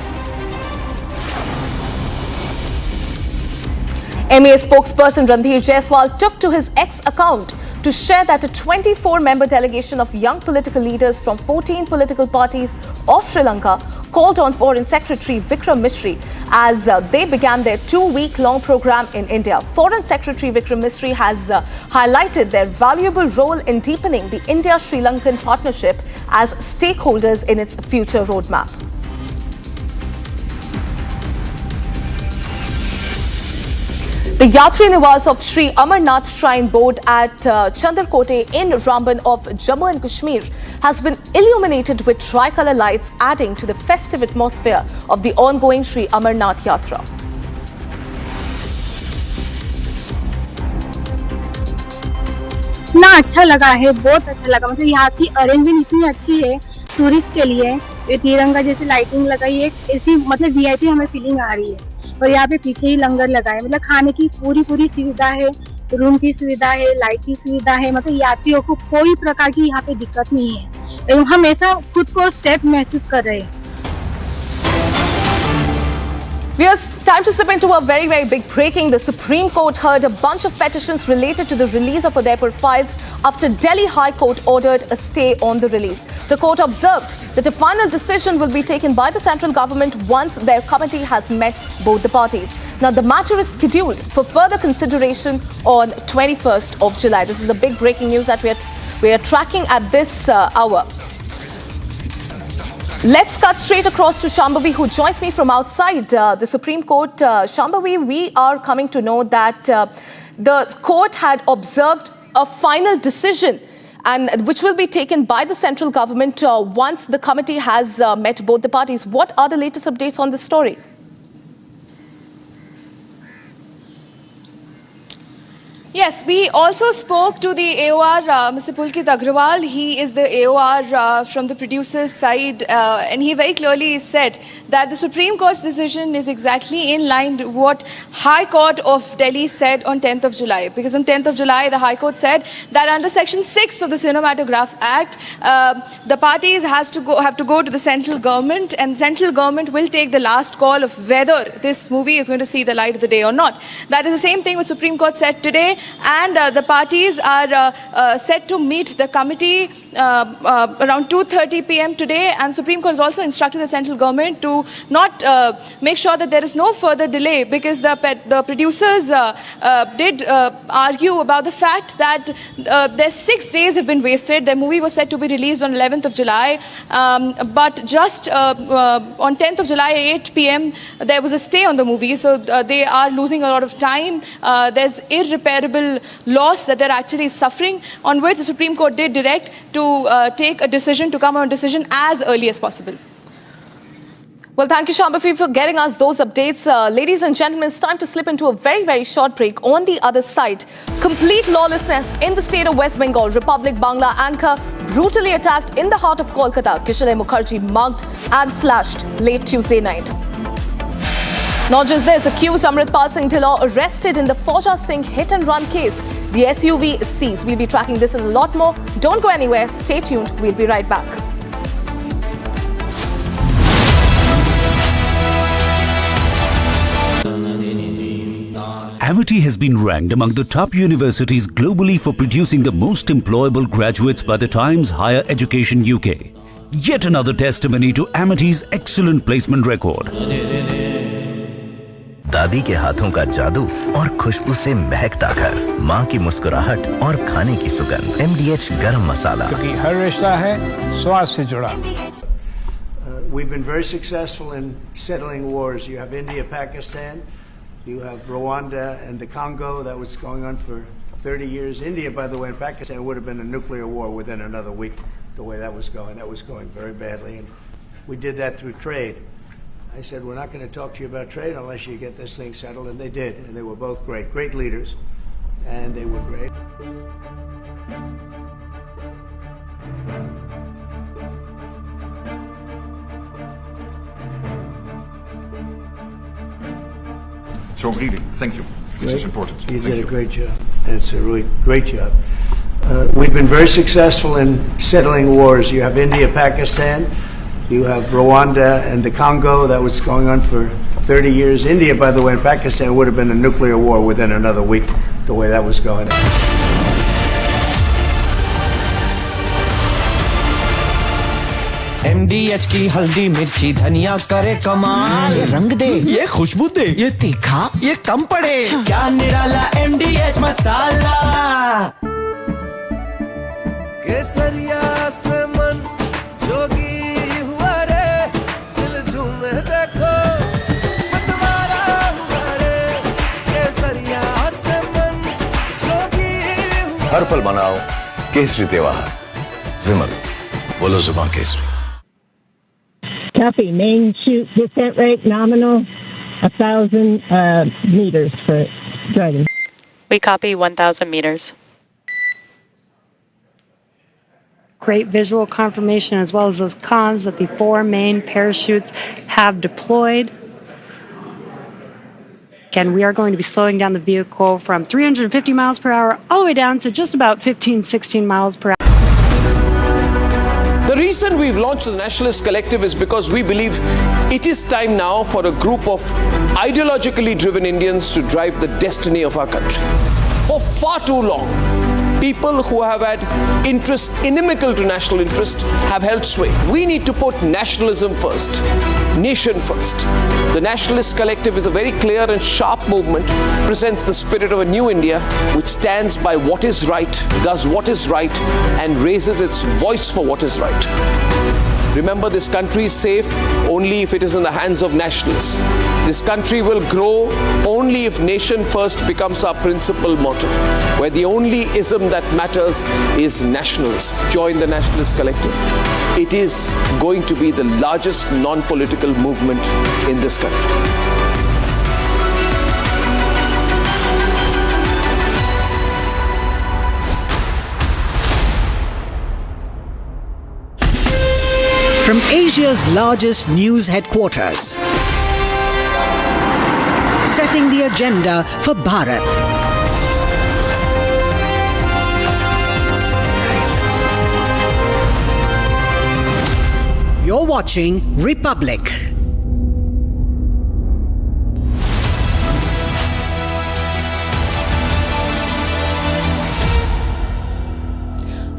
MA spokesperson Randhir Jaiswal took to his X account to share that a 24-member delegation of young political leaders from 14 political parties of Sri Lanka called on Foreign Secretary Vikram Misri as they began their 2-week-long program in India. Foreign Secretary Vikram Misri has highlighted their valuable role in deepening the India-Sri Lankan partnership as stakeholders in its future roadmap. The Yatri Niwas of Sri Amarnath Shrine Board at Chandarkote in Ramban of Jammu and Kashmir has been illuminated with tricolour lights, adding to the festive atmosphere of the ongoing Sri Amarnath Yatra. इतना अच्छा लगा है, बहुत अच्छा लगा। मतलब यहाँ की अरेंजमेंट इतनी अच्छी है टूरिस्ट के लिए। ये तिरंगा जैसी लाइटिंग लगाई है, ऐसी मतलब वीआईपी हमें फीलिंग आ रही है। और यहाँ पे पीछे ही लंगर लगा है, मतलब खाने की पूरी सुविधा है, रूम की सुविधा है, लाइट की सुविधा है। मतलब यात्रियों को कोई प्रकार की यहाँ पे दिक्कत नहीं है। हम हमेशा खुद को सेफ महसूस कर रहे हैं। Yes, time to slip into a very big breaking. The Supreme Court heard a bunch of petitions related to the release of Udaipur files after Delhi High Court ordered a stay on the release. The court observed that a final decision will be taken by the central government once their committee has met both the parties. Now, the matter is scheduled for further consideration on 21st of July. This is the big breaking news that we're we are tracking at this hour. Let's cut straight across to Shambhavi, who joins me from outside the Supreme Court. Shambhavi, we are coming to know that the court had observed a final decision, and which will be taken by the central government once the committee has met both the parties. What are the latest updates on this story? Yes, we also spoke to the AOR, Mr. Pulkit Agrawal. He is the AOR from the producers' side, and he very clearly said that the Supreme Court's decision is exactly in line with what High Court of Delhi said on 10th of July. Because on 10th of July, the High Court said that under Section 6 of the Cinematograph Act, the parties have to go to the central government, and central government will take the last call of whether this movie is going to see the light of the day or not. That is the same thing what Supreme Court said today. And the parties are set to meet the committee around 2:30 p.m. today. And Supreme Court has also instructed the central government to not make sure that there is no further delay, because the producers did argue about the fact that their 6 days have been wasted. Their movie was set to be released on 11th of July, but just on 10th of July, 8 p.m., there was a stay on the movie. So they are losing a lot of time. There's irreparable loss that they're actually suffering, on which the Supreme Court did direct to take a decision, to come on a decision as early as possible. Well, thank you, Shambhavi, for getting us those updates. Ladies and gentlemen, it's time to slip into a very, very short break. On the other side, complete lawlessness in the state of West Bengal. Republic Bangla anchor brutally attacked in the heart of Kolkata. Kishalay Mukherjee mugged and slashed late Tuesday night. Not just this, accused Amritpal Singh Dhillon arrested in the Fauja Singh hit-and-run case. The SUV is seized. We'll be tracking this and a lot more. Don't go anywhere. Stay tuned. We'll be right back. Amity has been ranked among the top universities globally for producing the most employable graduates by the Times Higher Education UK. Yet another testimony to Amity's excellent placement record. दादी के हाथों का जादू और खुशबू से महकता घर, माँ की मुस्कुराहट और खाने की सुगंध। MDH गरम मसाला, क्योंकि हर रिश्ता है स्वाद से जुड़ा। We've been very successful in settling wars. You have India, Pakistan, you have Rwanda and the Congo that was going on for 30 years. India, by the way, and Pakistan would have been a nuclear war within another week, the way that was going. That was going very badly, and we did that through trade. I said, we're not going to talk to you about trade unless you get this thing settled, and they did, and they were both great leaders, and they were great. So really, thank you. This is important. You did a great job, and it's a really great job. We've been very successful in settling wars. You have India, Pakistan, you have Rwanda and the Congo that was going on for 30 years. India, by the way, and Pakistan would have been a nuclear war within another week, the way that was going. MDH की हल्दी मिर्ची धनिया करे कमाल, ये रंग दे, ये खुशबू दे, ये तीखा, ये कम पड़े, क्या निराला MDH मसाला। केसरिया से मन जोगी हुआ रे, दिल झूमे देखो मतवारा हुआ रे, केसरिया से मन जोगी हुआ। हर पल मनाओ केसरी त्योहार। विमल, बोलो जुबान Kesari. Copy. Main chute descent rate nominal 1,000 meters for driving. We copy 1,000 meters. Great visual confirmation as well as those comms that the 4 main parachutes have deployed. Again, we are going to be slowing down the vehicle from 350 miles per hour all the way down to just about 15, 16 miles per hour. The reason we've launched the Nationalist Collective is because we believe it is time now for a group of ideologically driven Indians to drive the destiny of our country. For far too long, people who have had interests inimical to national interest have held sway. We need to put nationalism first. nation first. The Nationalist Collective is a very clear and sharp movement, presents the spirit of a new India which stands by what is right, does what is right, and raises its voice for what is right. Remember, this country is safe only if it is in the hands of nationalists. This country will grow only if nation first becomes our principal motto, where the only ism that matters is nationalism. Join the Nationalist Collective. It is going to be the largest non-political movement in this country. From Asia's largest news headquarters, setting the agenda for Bharat. You're watching Republic.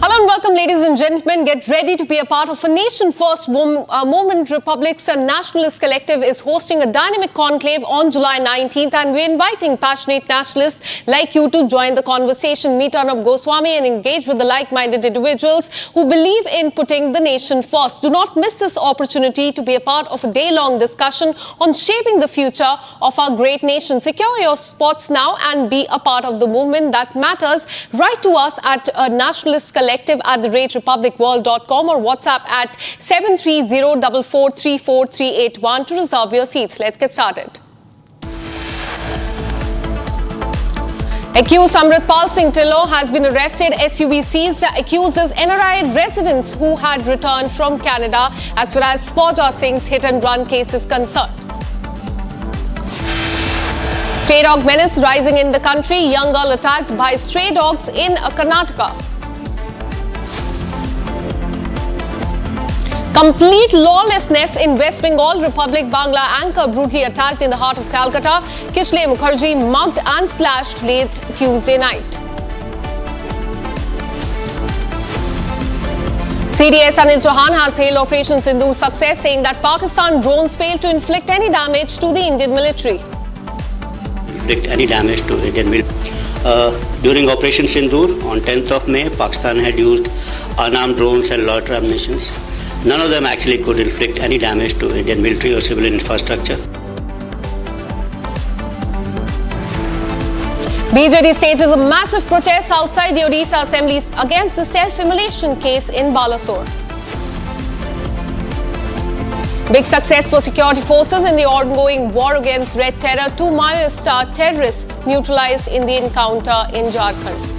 Hello and welcome, ladies and gentlemen. Get ready to be a part of a nation-first movement. Republic's Nationalist Collective is hosting a dynamic conclave on July 19th, and we're inviting passionate nationalists like you to join the conversation. Meet Arnab Goswami and engage with the like-minded individuals who believe in putting the nation first. Do not miss this opportunity to be a part of a day-long discussion on shaping the future of our great nation. Secure your spots now and be a part of the movement that matters. Write to us at Nationalist Collective@republicworld.com or WhatsApp at 73044343881 to reserve your seats. Let's get started. Accused Amritpal Singh Tillo has been arrested. SUV seized. Accused is NRI residents who had returned from Canada as far as Fauja Singh's hit-and-run case is concerned. Stray dog menace rising in the country. Young girl attacked by stray dogs in Karnataka. Complete lawlessness in West Bengal. Republic Bangla anchor brutally attacked in the heart of Calcutta. Kishle Mukherjee mugged and slashed late Tuesday night. CDS Anil Chauhan has hailed Operation Sindoor's success, saying that Pakistan drones failed to inflict any damage to the Indian military. During Operation Sindoor on 10th of May, Pakistan had used unarmed drones and loiter ammunitions. None of them actually could inflict any damage to Indian military or civilian infrastructure. BJD stages a massive protest outside the Odisha Assembly against the self-immolation case in Balasore. Big success for security forces in the ongoing war against Red Terror. 2 Maoist terrorists neutralized in the encounter in Jharkhand.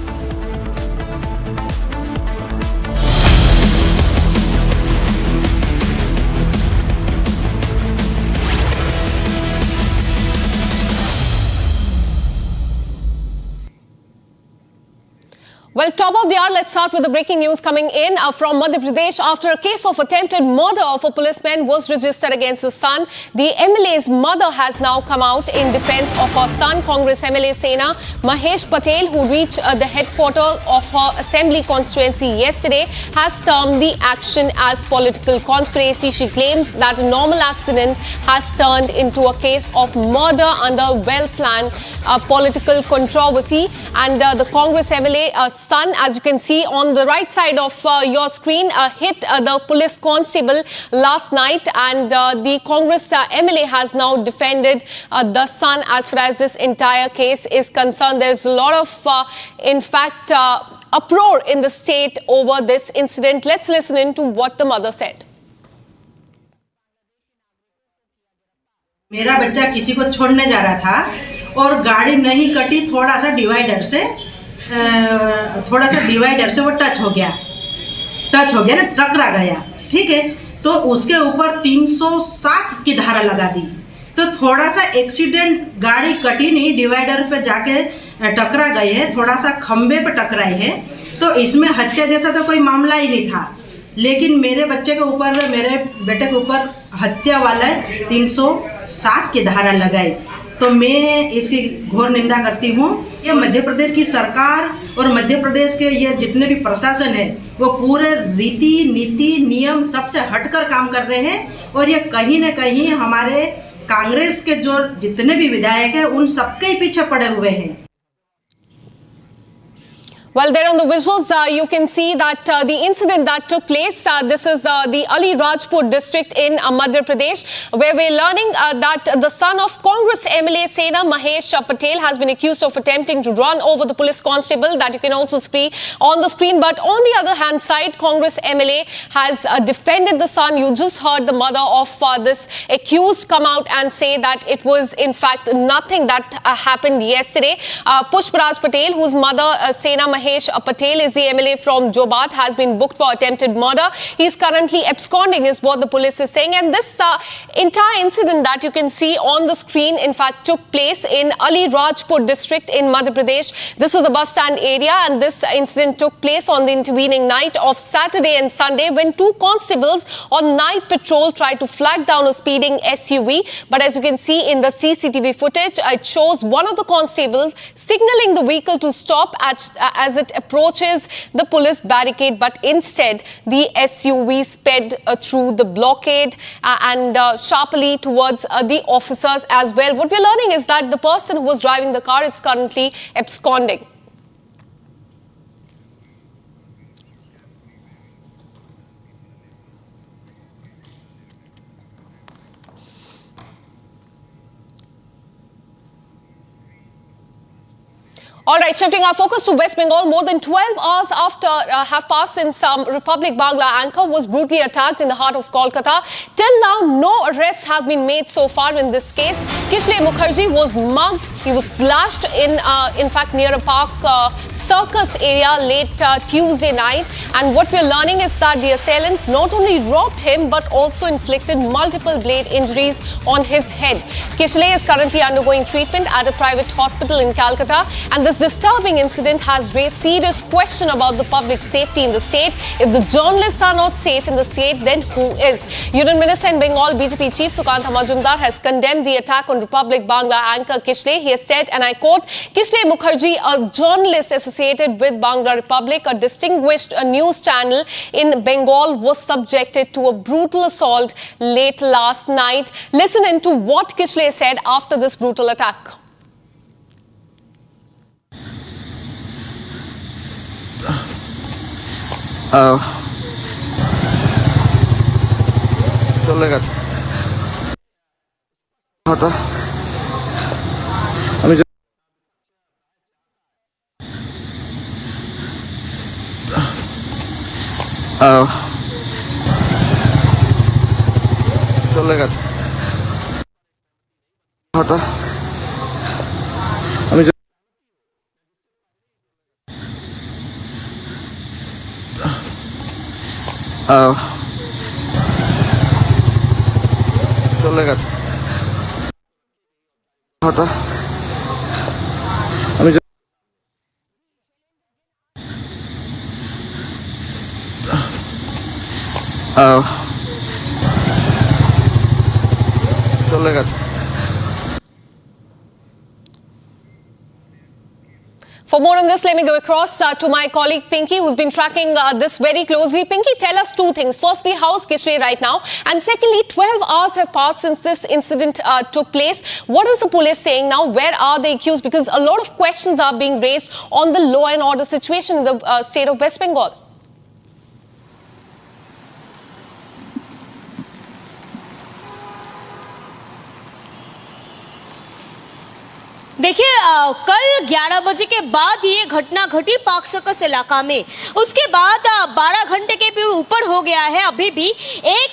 Well, top of the hour, let's start with the breaking news coming in from Madhya Pradesh. After a case of attempted murder of a policeman was registered against the son, the MLA's mother has now come out in defense of her son. Congress MLA Sena Mahesh Patel, who reached the headquarters of her assembly constituency yesterday, has termed the action as political conspiracy. She claims that a normal accident has turned into a case of murder under well-planned political controversy. And the Congress MLA son, as you can see on the right side of your screen, hit the police constable last night, and the Congress MLA has now defended the son as far as this entire case is concerned. There's a lot of, in fact, uproar in the state over this incident. Let's listen in to what the mother said. मेरा बच्चा किसी को छोड़ने जा रहा था और गाड़ी नहीं कटी, थोड़ा सा डिवाइडर से वो टच हो गया ना, टकरा गया, ठीक है। तो उसके ऊपर 307 की धारा लगा दी, तो थोड़ा सा एक्सीडेंट, गाड़ी कटी नहीं, डिवाइडर पे जाके टकरा गए है, थोड़ा सा खंबे पे टकराई है, तो इसमें हत्या जैसा तो कोई मामला ही नहीं था। लेकिन मेरे बच्चे के ऊपर, मेरे बेटे के ऊपर हत्या वाला 307 की धारा लगाई, तो मैं इसकी घोर निंदा करती हूँ। ये मध्य प्रदेश की सरकार और मध्य प्रदेश के ये जितने भी प्रशासन है, वो पूरे रीति नीति नियम सबसे हटकर काम कर रहे हैं और ये कहीं न कहीं हमारे कांग्रेस के जो जितने भी विधायक हैं उन सबके ही पीछे पड़े हुए हैं। Well, there on the visuals, you can see that the incident that took place, this is the Ali Rajpur district in Madhya Pradesh, where we're learning that the son of Congress MLA Sena Mahesh Patel has been accused of attempting to run over the police constable, that you can also see on the screen. But on the other hand side, Congress MLA has defended the son. You just heard the mother of this accused come out and say that it was in fact nothing that happened yesterday. Pushparaj Patel, whose mother Sena Mahesh Patel is the MLA from Jobat, has been booked for attempted murder. He's currently absconding is what the police is saying. And this entire incident that you can see on the screen, in fact, took place in Ali Rajpur district in Madhya Pradesh. This is the bus stand area, and this incident took place on the intervening night of Saturday and Sunday when two constables on night patrol tried to flag down a speeding SUV. But as you can see in the CCTV footage, it shows one of the constables signaling the vehicle to stop as it approaches the police barricade, but instead the SUV sped through the blockade and sharply towards the officers as well. What we're learning is that the person who was driving the car is currently absconding. All right, shifting our focus to West Bengal, more than 12 hours after have passed since Republic Bangla anchor was brutally attacked in the heart of Kolkata. Till now, no arrests have been made so far in this case. Kishle Mukherjee was mugged. He was slashed in fact, near a park circus area late Tuesday night. And what we're learning is that the assailant not only robbed him, but also inflicted multiple blade injuries on his head. Kishle is currently undergoing treatment at a private hospital in Calcutta. And this disturbing incident has raised serious question about the public safety in the state. If the journalists are not safe in the state, then who is? Union Minister in Bengal, BJP Chief Sukanta Majumdar has condemned the attack on Republic Bangla anchor Kishle. He has said, and I quote, Kishle Mukherjee, a journalist associated with Bangla Republic, a distinguished news channel in Bengal, was subjected to a brutal assault late last night. Listen into what Kishle said after this brutal attack. চলে গেছে হঠাৎ আমি চলে গেছে হঠাৎ আমি চলে গেছে হঠাৎ আমি চলে গেছে For more on this, let me go across to my colleague Pinky, who's been tracking this very closely. Pinky, tell us two things. Firstly, how is Kishle right now? And secondly, 12 hours have passed since this incident took place. What is the police saying now? Where are they accused? Because a lot of questions are being raised on the law and order situation in the state of West Bengal. देखिए कल 11 बजे के बाद ये घटना घटी पाक circus इलाका में। उसके बाद 12 घंटे के भी ऊपर हो गया है, अभी भी एक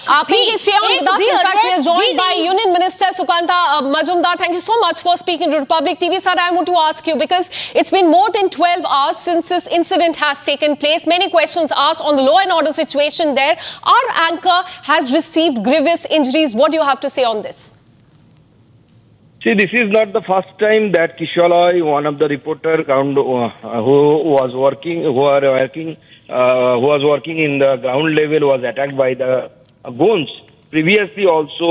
joined by Union Minister Sukanta Majumdar. Thank you so much for speaking to Republic TV. Sir, I want to ask you, because it's been more than 12 hours since this incident has taken place. Many questions asked on the law and order situation there. Our anchor has received grievous injuries. What do you have to say on this? See, this is not the first time that Kishalai, one of the reporter who was working in the ground level, was attacked by the goons. Previously, also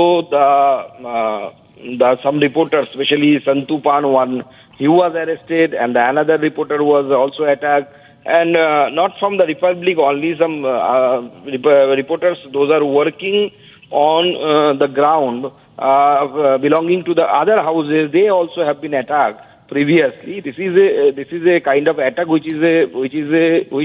some reporters, especially Santupan one, he was arrested, and another reporter was also attacked. and not from the Republic only. Some reporters, those are working on the ground, belonging to the other houses, they also have been attacked previously. This is a kind of attack which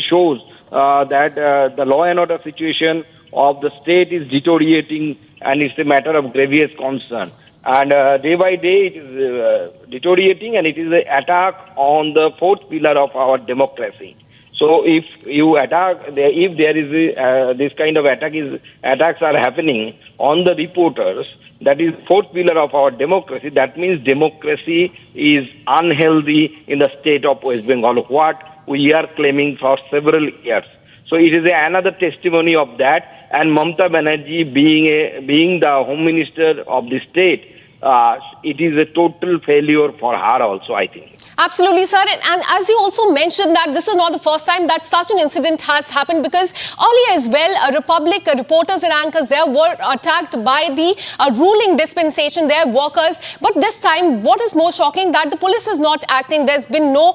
shows that the law and order situation of the state is deteriorating, and it's a matter of grievous concern. And day by day it is deteriorating, and it is an attack on the fourth pillar of our democracy. So if you attack, if there is this kind of attacks are happening on the reporters, that is fourth pillar of our democracy, that means democracy is unhealthy in the state of West Bengal, what we are claiming for several years. So it is another testimony of that. And Mamata Banerjee being the Home Minister of the state, it is a total failure for her also, I think. Absolutely, sir. And as you also mentioned that this is not the first time that such an incident has happened, because earlier as well, Republic reporters and anchors there were attacked by the ruling dispensation, their workers. But this time, what is more shocking, that the police is not acting. There's been no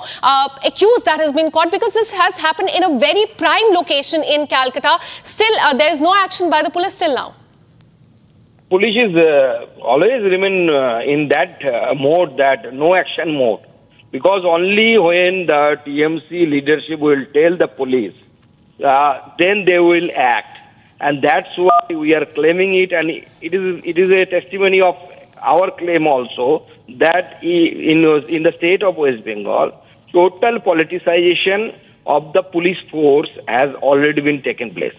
accused that has been caught, because this has happened in a very prime location in Calcutta. Still, there is no action by the police till now. Police is always remain in that mode, that no action mode. Because only when the TMC leadership will tell the police, then they will act. And that's why we are claiming it. And it is a testimony of our claim also, that in the state of West Bengal, total politicization of the police force has already been taken place.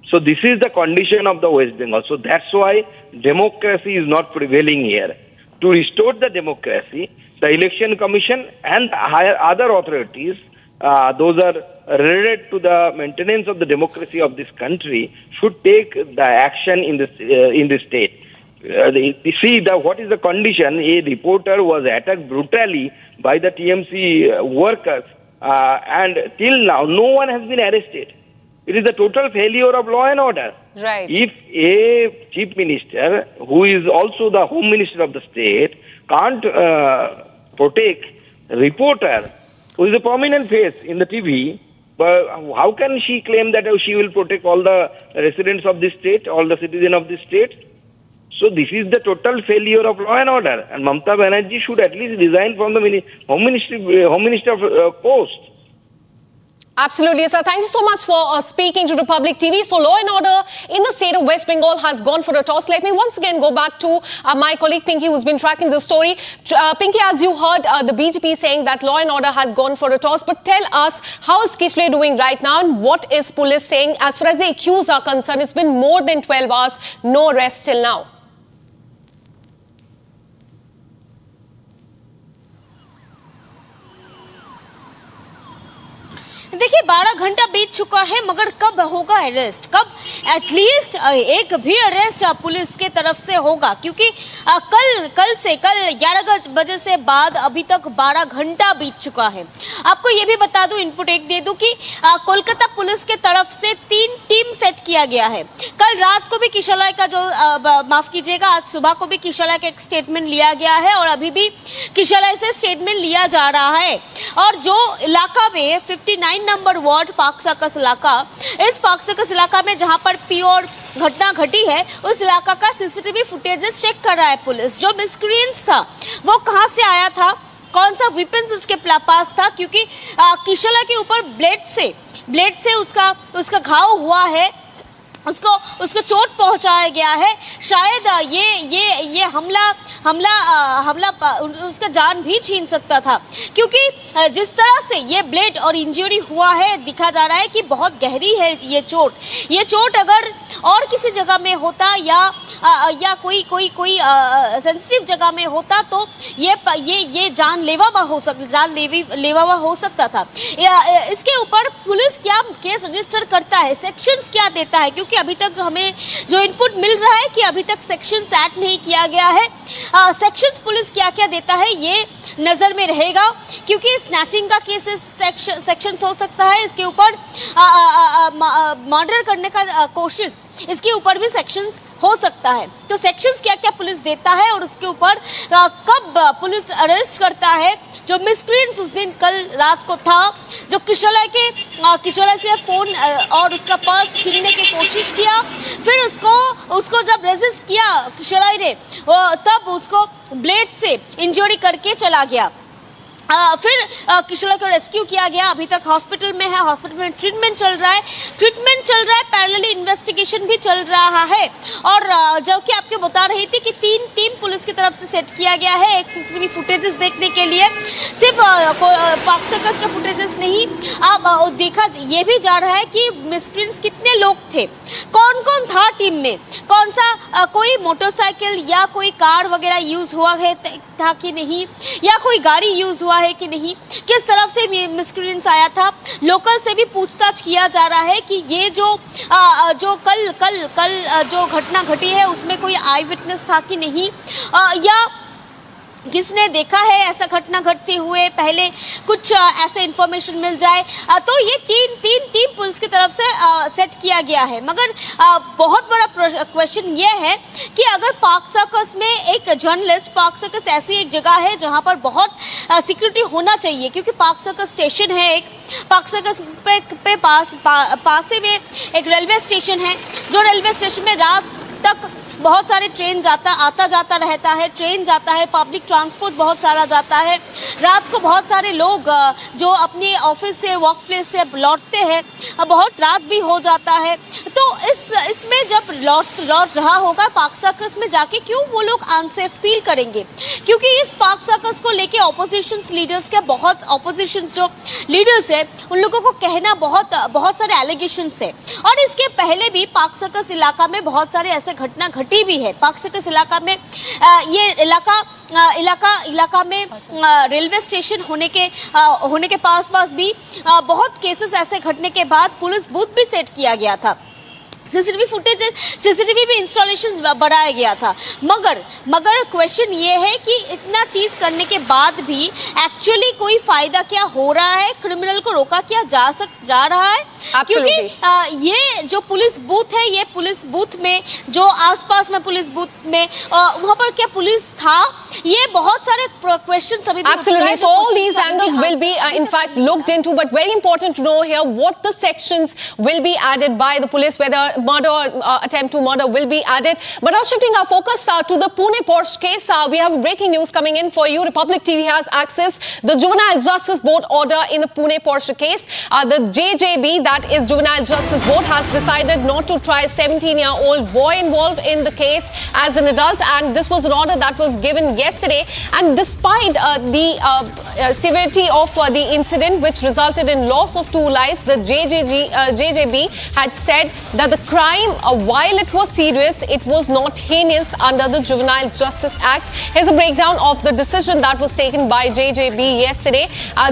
So this is the condition of the West Bengal. So that's why democracy is not prevailing here. To restore the democracy, the Election Commission and other authorities, those are related to the maintenance of the democracy of this country, should take the action in the state. See, what is the condition? A reporter was attacked brutally by the TMC workers, and till now, no one has been arrested. It is a total failure of law and order. Right. If a chief minister, who is also the home minister of the state, can't protect a reporter who is a prominent face in the TV, but how can she claim that she will protect all the residents of this state, all the citizens of this state? So this is the total failure of law and order, and Mamata Banerjee should at least resign from the home minister post. Absolutely, sir. Thank you so much for speaking to Republic TV. So law and order in the state of West Bengal has gone for a toss. Let me once again go back to my colleague Pinky, who's been tracking the story. Pinky, as you heard the BJP saying that law and order has gone for a toss, but tell us, how is Kishle doing right now, and what is police saying as far as the accused are concerned? It's been more than 12 hours, no arrest till now. देखिए 12 घंटा बीत चुका है, मगर कब होगा arrest, कब at least एक भी अरेस्ट पुलिस के तरफ से होगा? क्योंकि कल 11 बजे से बाद अभी तक 12 घंटा बीत चुका है। आपको ये भी बता दूं, इनपुट एक दे दूं कि कोलकाता पुलिस के तरफ से 3 टीम सेट किया गया है। कल रात को भी किशोलाई का माफ कीजिएगा, आज सुबह को भी किशोलाई का एक स्टेटमेंट लिया गया है, और अभी भी किशोलाई से स्टेटमेंट लिया जा रहा है। और जो इलाका में 59 नंबर वार्ड पाक सर्कस इलाका, इस पाक सर्कस इलाका में जहां पर प्योर घटना घटी है, उस इलाका का सीसीटीवी फुटेजेस चेक कर रहा है पुलिस। जो मिसक्रिएंट्स था वो कहां से आया था, कौन सा वेपन्स उसके पास था, क्योंकि किशोला के ऊपर ब्लेड से उसका घाव हुआ है, उसको चोट पहुंचाया गया है। शायद ये हमला उसका जान भी छीन सकता था, क्योंकि जिस तरह से ये ब्लेड और इंजरी हुआ है, दिखा जा रहा है कि बहुत गहरी है ये चोट अगर और किसी जगह में होता या कोई सेंसिटिव जगह में होता तो ये जानलेवा हो सकता था। इसके ऊपर पुलिस क्या केस रजिस्टर करता है, सेक्शंस क्या देता है, क्योंकि अभी तक हमें जो इनपुट मिल रहा है कि अभी तक सेक्शंस ऐड नहीं किया गया है। सेक्शंस पुलिस क्या क्या देता है ये नजर में रहेगा, क्योंकि स्नैचिंग का केसेस सेक्शंस हो सकता है, इसके ऊपर मर्डर करने का कोशिश, इसके ऊपर भी सेक्शंस हो सकता है। तो सेक्शंस क्या क्या पुलिस देता है और उसके ऊपर कब पुलिस अरेस्ट करता है। जो मिसक्रिएंट्स उस दिन कल रात को था, जो किशोर से फोन और उसका पर्स छीनने की कोशिश किया, फिर उसको जब रेजिस्ट किया किशोर ने, तब उसको ब्लेड से इंजरी करके चला गया। फिर किशोर को रेस्क्यू किया गया। अभी तक हॉस्पिटल में है, हॉस्पिटल में ट्रीटमेंट चल रहा है, पैरेलली इन्वेस्टिगेशन भी चल रहा है। और जब कि आपको बता रही थी कि 3 टीम पुलिस की तरफ से सेट किया गया है एक सीसीटीवी फुटेजेस देखने के लिए। सिर्फ पाक सर्कस का फुटेजेस नहीं, अब देखा ये भी जा रहा है कि मिसक्रिएंट्स कितने लोग थे, कौन कौन था टीम में, कौन सा कोई मोटरसाइकिल या कोई कार वगैरह यूज हुआ है था कि नहीं, या कोई गाड़ी यूज हुआ है कि नहीं, किस तरफ से मिसक्रिएंट्स आया था। लोकल से भी पूछताछ किया जा रहा है कि ये जो कल जो घटना घटी है उसमें कोई आई विटनेस था कि नहीं, या किसने देखा है ऐसा घटना घटते हुए, पहले कुछ ऐसे इंफॉर्मेशन मिल जाए। तो ये तीन पुलिस की तरफ से सेट किया गया है। मगर बहुत बड़ा क्वेश्चन ये है कि अगर पाक सर्कस में एक जर्नलिस्ट, पाक सर्कस ऐसी एक जगह है जहां पर बहुत सिक्योरिटी होना चाहिए, क्योंकि पाक सर्कस स्टेशन है एक, पाक सर्कस पे पास में एक रेलवे स्टेशन है, जो रेलवे स्टेशन में रात तक बहुत सारे ट्रेन आता जाता रहता है, ट्रेन जाता है, पब्लिक ट्रांसपोर्ट बहुत सारा जाता है। रात को बहुत सारे लोग जो अपने ऑफिस से, वर्क प्लेस से लौटते हैं, बहुत रात भी हो जाता है। तो इसमें जब लौट रहा होगा पाक सर्कस में जाके, क्यों वो लोग अनसेफ फील करेंगे? क्योंकि इस पाक सर्कस को लेके ऑपोजिशन लीडर्स के बहुत ऑपोजिशन जो लीडर्स है उन लोगों को कहना बहुत सारे एलिगेशंस है। और इसके पहले भी पाक सर्कस इलाका में बहुत सारे ऐसे घटना घटी भी है। पाक सर्कस इलाका में ये इलाका में रेलवे स्टेशन होने के पास भी बहुत केसेस ऐसे घटने के बाद पुलिस बूथ भी सेट किया गया था, सीसीटीवी भी इंस्टॉलेशन बढ़ाया गया था। मगर क्वेश्चन ये है कि इतना चीज करने के बाद भी एक्चुअली कोई फायदा क्या हो रहा है? क्रिमिनल को रोका क्या जा रहा है? क्योंकि ये जो पुलिस बूथ है, ये पुलिस बूथ में जो आसपास में पुलिस बूथ में वहां पर क्या पुलिस था? ये बहुत सारे क्वेश्चंस अभी भी Absolutely. So all these angles will be in fact looked into, but very important to know here what the sections will be added by the police, whether murder or attempt to murder will be added. But now shifting our focus to the Pune Porsche case, we have breaking news coming in for you. Republic TV has accessed the Juvenile Justice Board order in the Pune Porsche case. The JJB, that is Juvenile Justice Board, has decided not to try a 17-year-old boy involved in the case as an adult, and this was an order that was given yesterday. And despite the severity of the incident, which resulted in loss of 2 lives, the JJB had said that the crime, while it was serious, it was not heinous under the Juvenile Justice Act. Here's a breakdown of the decision that was taken by JJB yesterday.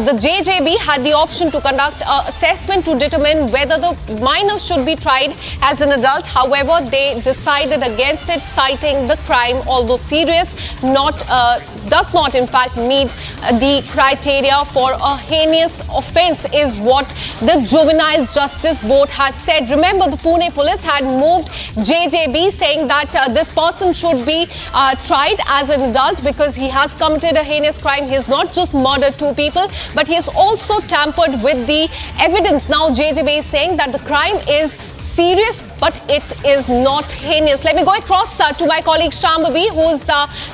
The JJB had the option to conduct an assessment to determine whether the minor should be tried as an adult. However, they decided against it, citing the crime, although serious, does not in fact meet the criteria for a heinous offence, is what the Juvenile Justice Board has said. Remember, the Pune police had moved JJB, saying that this person should be tried as an adult because he has committed a heinous crime. He has not just murdered 2 people, but he has also tampered with the evidence. Now JJB is saying that the crime is serious, but it is not heinous. Let me go across to my colleague Shambhavi, who's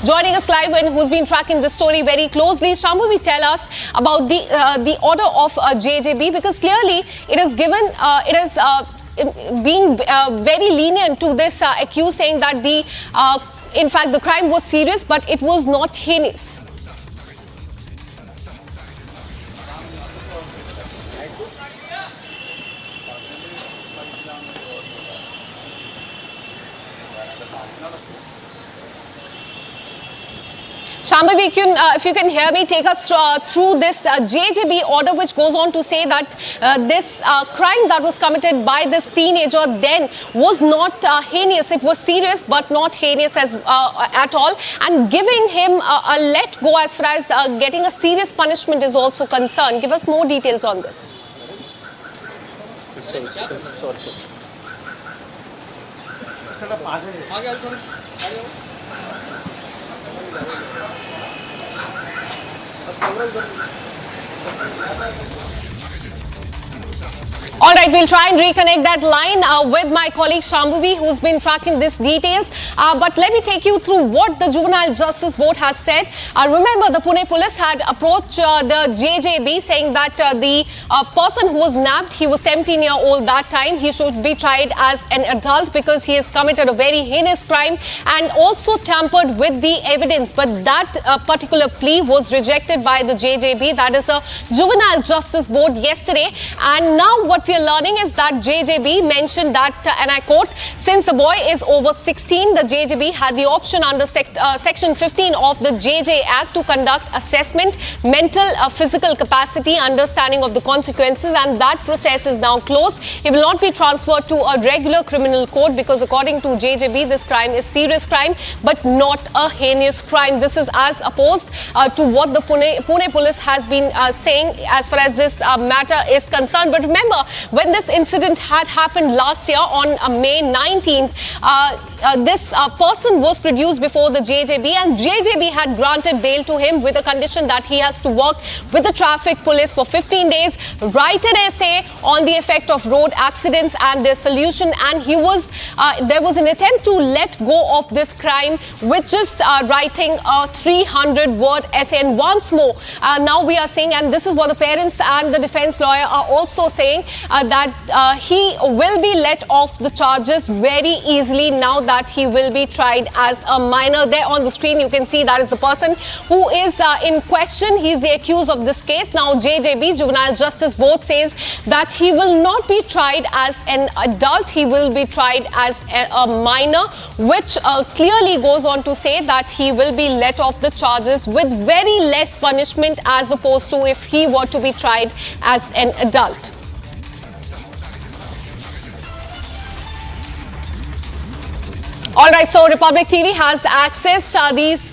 joining us live and who's been tracking this story very closely. Shambhavi, tell us about the order of JJB, because clearly it is given, it is being very lenient to this accused, saying that in fact the crime was serious, but it was not heinous. Shambhavi, if you can hear me, take us through this JJB order, which goes on to say that this crime that was committed by this teenager then was not heinous. It was serious, but not heinous at all. And giving him a let go as far as getting a serious punishment is also concerned. Give us more details on this. All right, we'll try and reconnect that line with my colleague Shambhavi, who's been tracking these details. But let me take you through what the Juvenile Justice Board has said. Remember, the Pune police had approached the JJB saying that the person who was nabbed, he was 17-year-old that time. He should be tried as an adult because he has committed a very heinous crime and also tampered with the evidence. But that particular plea was rejected by the JJB, that is the Juvenile Justice Board, yesterday. And now what we are learning is that JJB mentioned that, and I quote, since the boy is over 16, the JJB had the option under Section 15 of the JJ Act to conduct assessment, mental, physical capacity, understanding of the consequences, and that process is now closed. He will not be transferred to a regular criminal court because according to JJB, this crime is serious crime but not a heinous crime. This is as opposed to what the Pune police has been saying as far as this matter is concerned. But remember, when this incident had happened last year on May 19th, this person was produced before the JJB, and JJB had granted bail to him with a condition that he has to work with the traffic police for 15 days, write an essay on the effect of road accidents and their solution, and he was there was an attempt to let go of this crime with just writing a 300-word essay. And once more, now we are saying, and this is what the parents and the defense lawyer are also saying, that he will be let off the charges very easily now that he will be tried as a minor. There on the screen you can see that is the person who is in question. He is the accused of this case. Now JJB, Juvenile Justice Board, says that he will not be tried as an adult, he will be tried as a minor, which clearly goes on to say that he will be let off the charges with very less punishment as opposed to if he were to be tried as an adult. All right, so Republic TV has access these.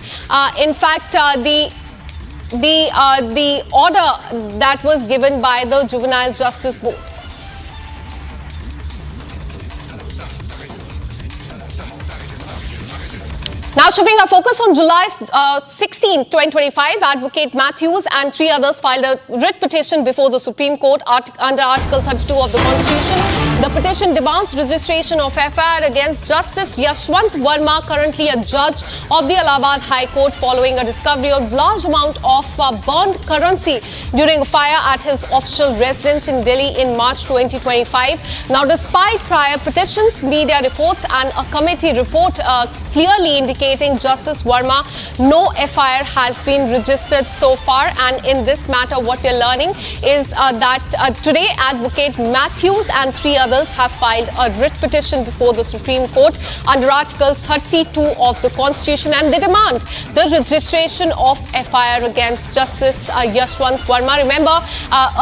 In fact, the order that was given by the Juvenile Justice Board. Now shifting our focus on July 16, 2025, Advocate Matthews and 3 others filed a writ petition before the Supreme Court under Article 32 of the Constitution. The petition demands registration of FIR against Justice Yashwant Verma, currently a judge of the Allahabad High Court, following a discovery of large amount of burned currency during a fire at his official residence in Delhi in March 2025. Now, despite prior petitions, media reports and a committee report clearly indicating Justice Verma, no FIR has been registered so far. And in this matter, what we're learning is that today Advocate Matthews and 3 others have filed a writ petition before the Supreme Court under Article 32 of the Constitution, and they demand the registration of FIR against Justice Yashwant Verma. Remember,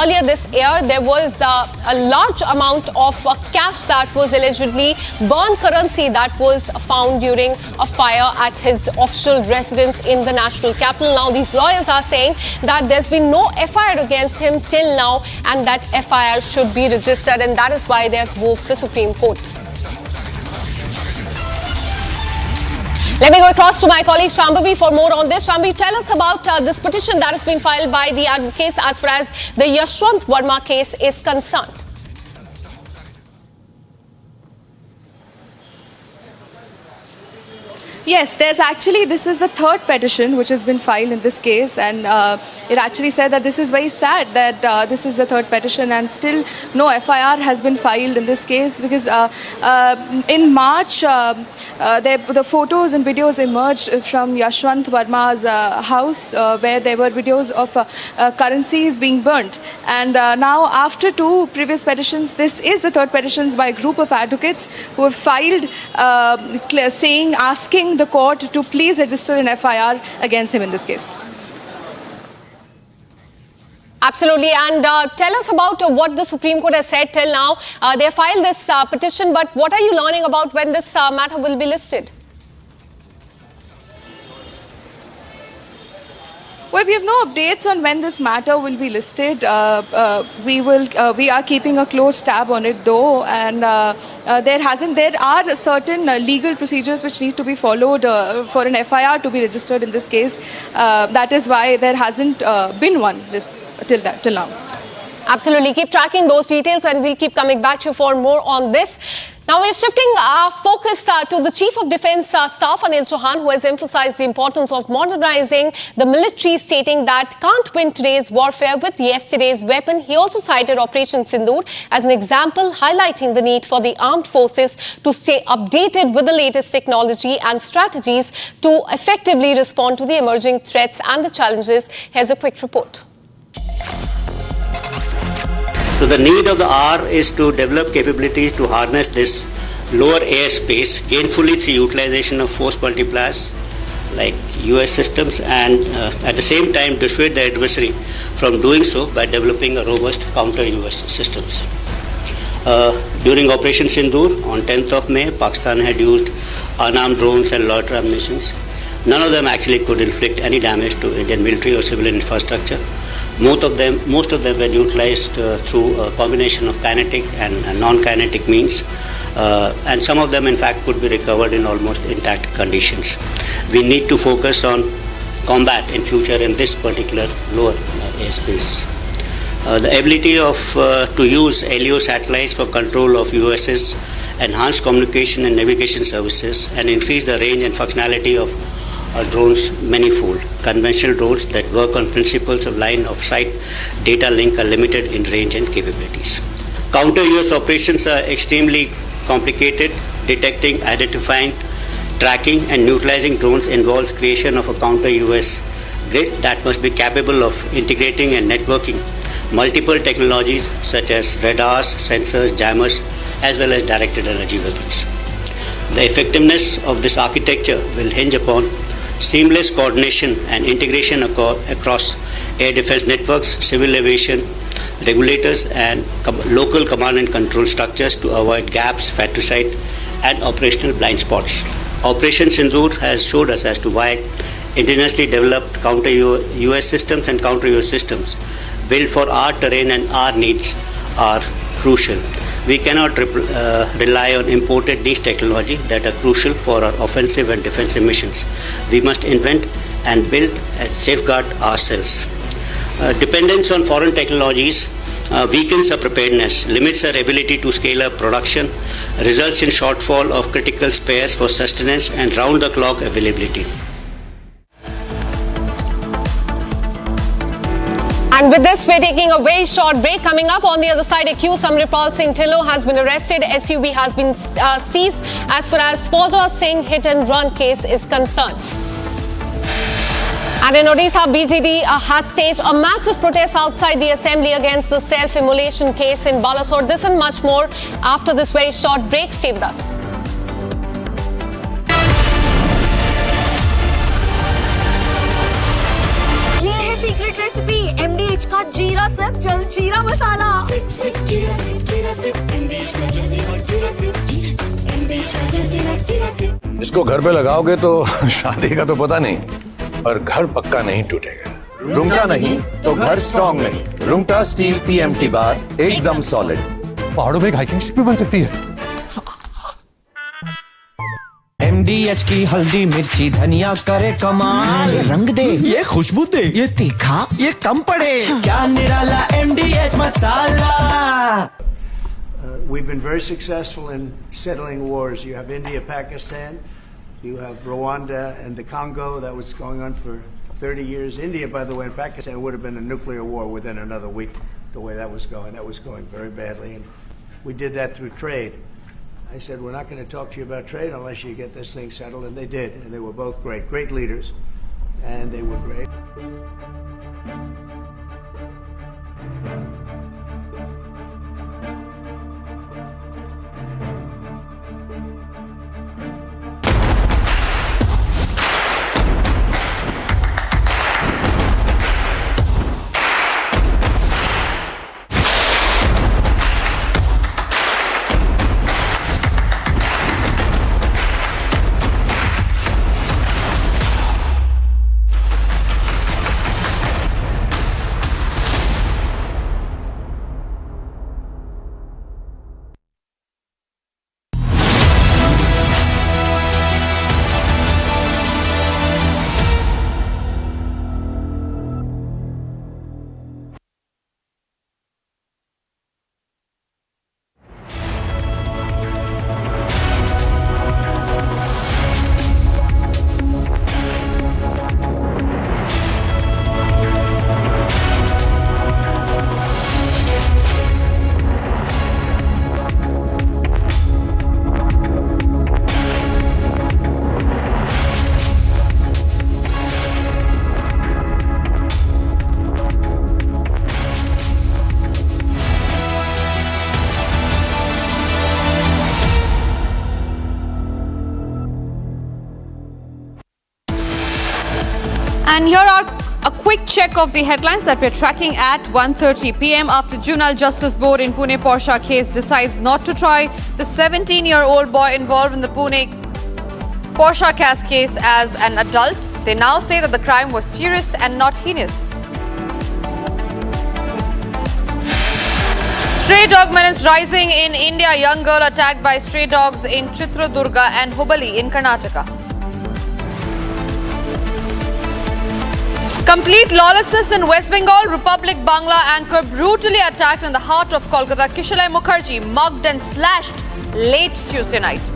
earlier this year, there was a large amount of cash that was allegedly burned currency that was found during a fire at his official residence in the national capital. Now, these lawyers are saying that there's been no FIR against him till now, and that FIR should be registered, and that is why they have moved the Supreme Court. Let me go across to my colleague Shambhavi for more on this. Shambhavi, tell us about this petition that has been filed by the advocates as far as the Yashwant Verma case is concerned. Yes, this is the 3rd petition which has been filed in this case, and it actually said that this is very sad that this is the 3rd petition and still no FIR has been filed in this case, because in March the photos and videos emerged from Yashwant Verma's house where there were videos of currencies being burnt, and now after 2 previous petitions, this is the 3rd petition by a group of advocates who have filed asking the court to please register an FIR against him in this case. Absolutely, and tell us about what the Supreme Court has said till now. They filed this petition, but what are you learning about when this matter will be listed? Well, we have no updates on when this matter will be listed. We are keeping a close tab on it, though, and there are certain legal procedures which need to be followed for an FIR to be registered in this case. That is why there hasn't been one till now. Absolutely. Keep tracking those details and we'll keep coming back to you for more on this. Now we're shifting our focus to the Chief of Defence Staff, Anil Chauhan, who has emphasized the importance of modernizing the military, stating that can't win today's warfare with yesterday's weapon. He also cited Operation Sindoor as an example, highlighting the need for the armed forces to stay updated with the latest technology and strategies to effectively respond to the emerging threats and the challenges. Here's a quick report. So the need of the hour is to develop capabilities to harness this lower airspace gainfully through utilization of force multipliers like US systems, and at the same time dissuade the adversary from doing so by developing a robust counter-US systems. During Operation Sindoor on 10th of May, Pakistan had used unarmed drones and loiter ammunitions. None of them actually could inflict any damage to Indian military or civilian infrastructure. Most of them were utilized through a combination of kinetic and non-kinetic means, and some of them in fact could be recovered in almost intact conditions. We need to focus on combat in future in this particular lower airspace. The ability to use LEO satellites for control of USS, enhance communication and navigation services, and increase the range and functionality of drones manifold. Conventional drones that work on principles of line of sight data link are limited in range and capabilities. Counter-US operations are extremely complicated. Detecting, identifying, tracking and neutralizing drones involves creation of a counter-US grid that must be capable of integrating and networking multiple technologies such as radars, sensors, jammers, as well as directed energy weapons. The effectiveness of this architecture will hinge upon seamless coordination and integration across air defense networks, civil aviation, regulators and local command and control structures to avoid gaps, fratricide and operational blind spots. Operation Sindoor has showed us as to why indigenously developed counter-US systems and counter-US systems built for our terrain and our needs are crucial. We cannot rely on imported niche technology that are crucial for our offensive and defensive missions. We must invent and build and safeguard ourselves. Dependence on foreign technologies weakens our preparedness, limits our ability to scale up production, results in shortfall of critical spares for sustenance and round-the-clock availability. And with this, we're taking a very short break. Coming up on the other side, accused Amripal Singh Tillo has been arrested. SUV has been seized as far as Fauja Singh hit-and-run case is concerned. And in Odisha, BJD has staged a massive protest outside the assembly against the self-immolation case in Balrampur. This and much more after this very short break. Stay with us. Secret recipe MDH का जीरा SIP जल जीरा मसाला SIP SIP जीरा SIP MDH का जल जीरा SIP MDH का जल जीरा सिप। इसको घर पे लगाओगे तो शादी का तो पता नहीं, पर घर पक्का नहीं टूटेगा। रुंगटा नहीं तो घर स्ट्रॉन्ग नहीं। रुंगटा स्टील TMT बार एकदम सॉलिड। पहाड़ों में एक हाइकिंग स्टिक भी बन सकती है। MDH की हल्दी मिर्ची धनिया करे कमाल, ये रंग दे, ये खुशबू दे, ये तीखा, ये कम पड़े, क्या निराला MDH masala. We've been very successful in settling wars. You have India, Pakistan, you have Rwanda and the Congo. That was going on for 30 years. India, by the way, and Pakistan would have been a nuclear war within another week, the way that was going. That was going very badly. And we did that through trade. I said, we're not going to talk to you about trade unless you get this thing settled. And they did. And they were both great leaders. And they were great. And here are a quick check of the headlines that we're tracking at 1:30 p.m. After Juvenile Justice Board in Pune Porsche case decides not to try the 17-year-old boy involved in the Pune Porsche case as an adult, they now say that the crime was serious and not heinous. Stray dog menace rising in India. Young girl attacked by stray dogs in Chitradurga and Hubballi in Karnataka. Complete lawlessness in West Bengal. Republic Bangla anchor brutally attacked in the heart of Kolkata. Kishalai Mukherjee mugged and slashed late Tuesday night.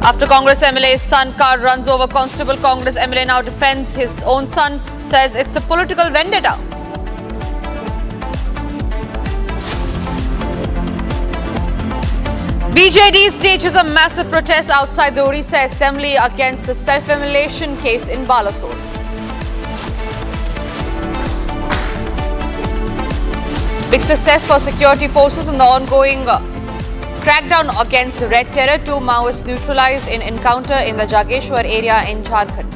After Congress MLA's son car runs over Constable, Congress MLA now defends his own son, says it's a political vendetta. BJD stages a massive protest outside the Odisha Assembly against the self-immolation case in Balrampur. Big success for security forces in the ongoing crackdown against Red Terror. 2 Maoists neutralized in encounter in the Jageshwar area in Jharkhand.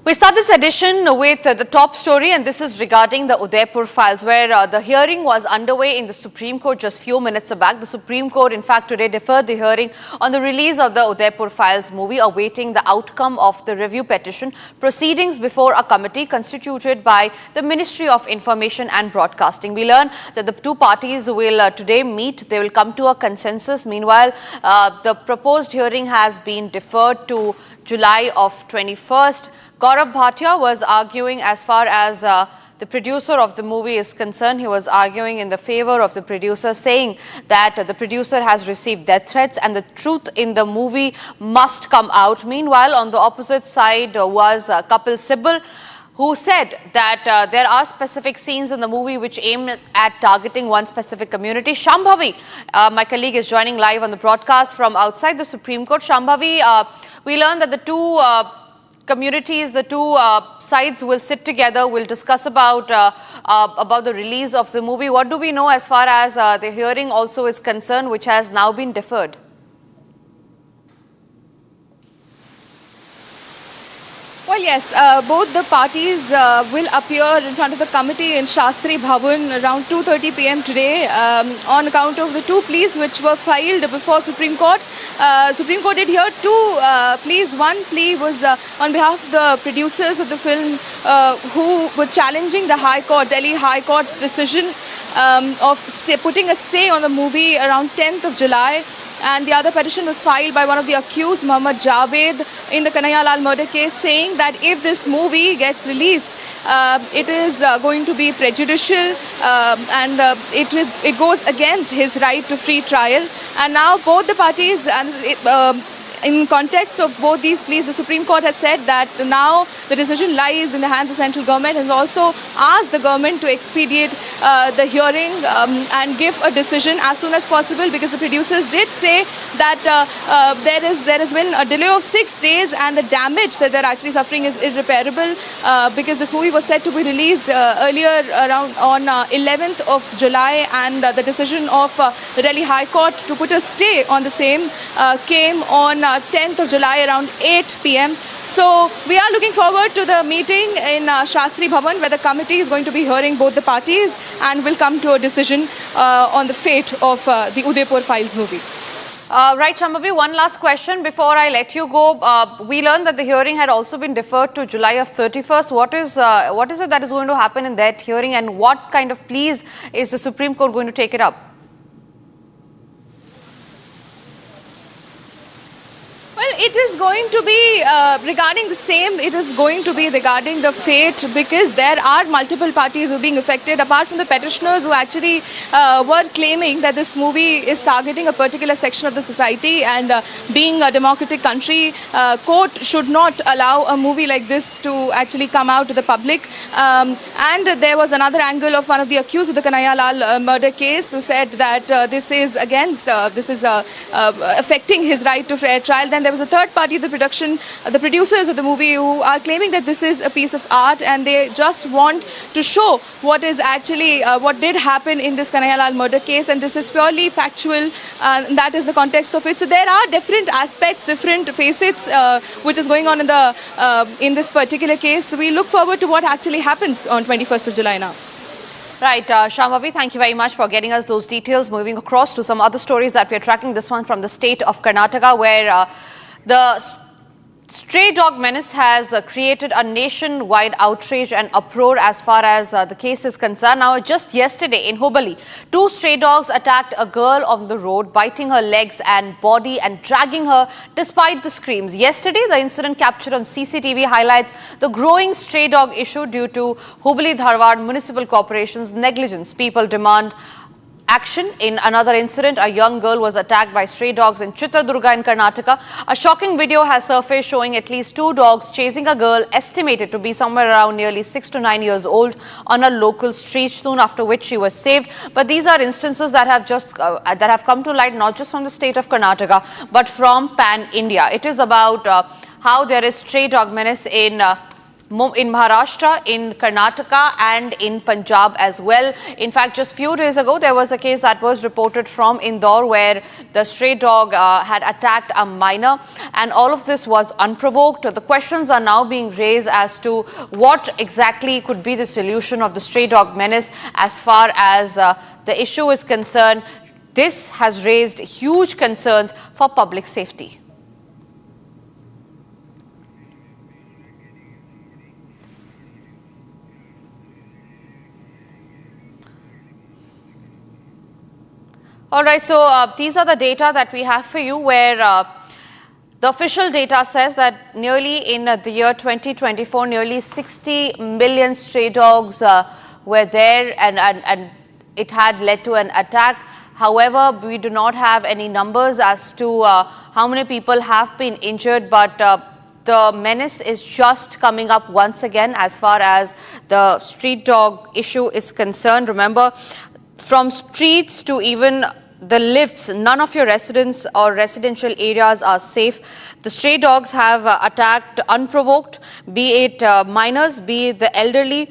We start this edition with the top story, and this is regarding the Udaipur files, where the hearing was underway in the Supreme Court just few minutes back. The Supreme Court, in fact, today deferred the hearing on the release of the Udaipur files movie, awaiting the outcome of the review petition proceedings before a committee constituted by the Ministry of Information and Broadcasting. We learn that the two parties will today meet. They will come to a consensus. Meanwhile, the proposed hearing has been deferred to July of 21st. Gaurav Bhatia was arguing as far as the producer of the movie is concerned. He was arguing in the favor of the producer, saying that the producer has received death threats and the truth in the movie must come out. Meanwhile, on the opposite side was Kapil Sibal, who said that there are specific scenes in the movie which aim at targeting one specific community. Shambhavi, my colleague, is joining live on the broadcast from outside the Supreme Court. Shambhavi, we learned that the two communities, the two sides will sit together, will discuss about the release of the movie. What do we know as far as the hearing also is concerned, which has now been deferred? Well, yes, both the parties will appear in front of the committee in Shastri Bhavan around 2:30 p.m. today on account of the two pleas which were filed before Supreme Court. Supreme Court did hear two pleas. One plea was on behalf of the producers of the film who were challenging the High Court, Delhi High Court's decision of putting a stay on the movie around 10th of July. And the other petition was filed by one of the accused, Mohammad Javed, in the Kanhaiya Lal murder case, saying that if this movie gets released, it is going to be prejudicial and it goes against his right to free trial. And now both the parties, in context of both these pleas, the Supreme Court has said that now the decision lies in the hands of central government, has also asked the government to expedite the hearing and give a decision as soon as possible, because the producers did say that there has been a delay of 6 days and the damage that they're actually suffering is irreparable, because this movie was set to be released earlier around on 11th of July, and the decision of the Delhi High Court to put a stay on the same came on 10th of July around 8 p.m. So we are looking forward to the meeting in Shastri Bhavan, where the committee is going to be hearing both the parties and will come to a decision on the fate of the Udaipur Files movie. Right, Shambhavi, one last question before I let you go. We learned that the hearing had also been deferred to July of 31st. What is it that is going to happen in that hearing, and what kind of pleas is the Supreme Court going to take it up? Well, it is going to be regarding the same. It is going to be regarding the fate, because there are multiple parties who are being affected, apart from the petitioners who actually were claiming that this movie is targeting a particular section of the society, and being a democratic country, court should not allow a movie like this to actually come out to the public. And there was another angle of one of the accused of the Kanhaiya Lal murder case, who said that this is against, this is affecting his right to fair trial. Then there was a a third party, the producers of the movie, who are claiming that this is a piece of art and they just want to show what is actually, what did happen in this Kanhaiya murder case, and this is purely factual, that is the context of it. So there are different aspects, different facets which is going on in this particular case. We look forward to what actually happens on 21st of July now. Right, Shambhavi, thank you very much for getting us those details. Moving across to some other stories that we are tracking, this one from the state of Karnataka, where the stray dog menace has created a nationwide outrage and uproar as far as the case is concerned. Now, just yesterday in Hubballi, 2 stray dogs attacked a girl on the road, biting her legs and body and dragging her despite the screams. Yesterday, the incident captured on CCTV highlights the growing stray dog issue due to Hubballi-Dharwad Municipal Corporation's negligence. People demand action. In another incident, a young girl was attacked by stray dogs in Chitradurga in Karnataka. A shocking video has surfaced showing at least 2 dogs chasing a girl estimated to be somewhere around nearly 6 to 9 years old on a local street, soon after which she was saved. But these are instances that have come to light not just from the state of Karnataka but from pan-India. It is about how there is stray dog menace in Maharashtra, in Karnataka and in Punjab as well. In fact, just few days ago, there was a case that was reported from Indore where the stray dog had attacked a minor, and all of this was unprovoked. The questions are now being raised as to what exactly could be the solution of the stray dog menace as far as the issue is concerned. This has raised huge concerns for public safety. All right, so these are the data that we have for you, where the official data says that nearly in the year 2024, nearly 60 million stray dogs were there, and it had led to an attack. However, we do not have any numbers as to how many people have been injured, but the menace is just coming up once again as far as the street dog issue is concerned. Remember, from streets to even the lifts, none of your residents or residential areas are safe. The stray dogs have attacked unprovoked, be it minors, be it the elderly.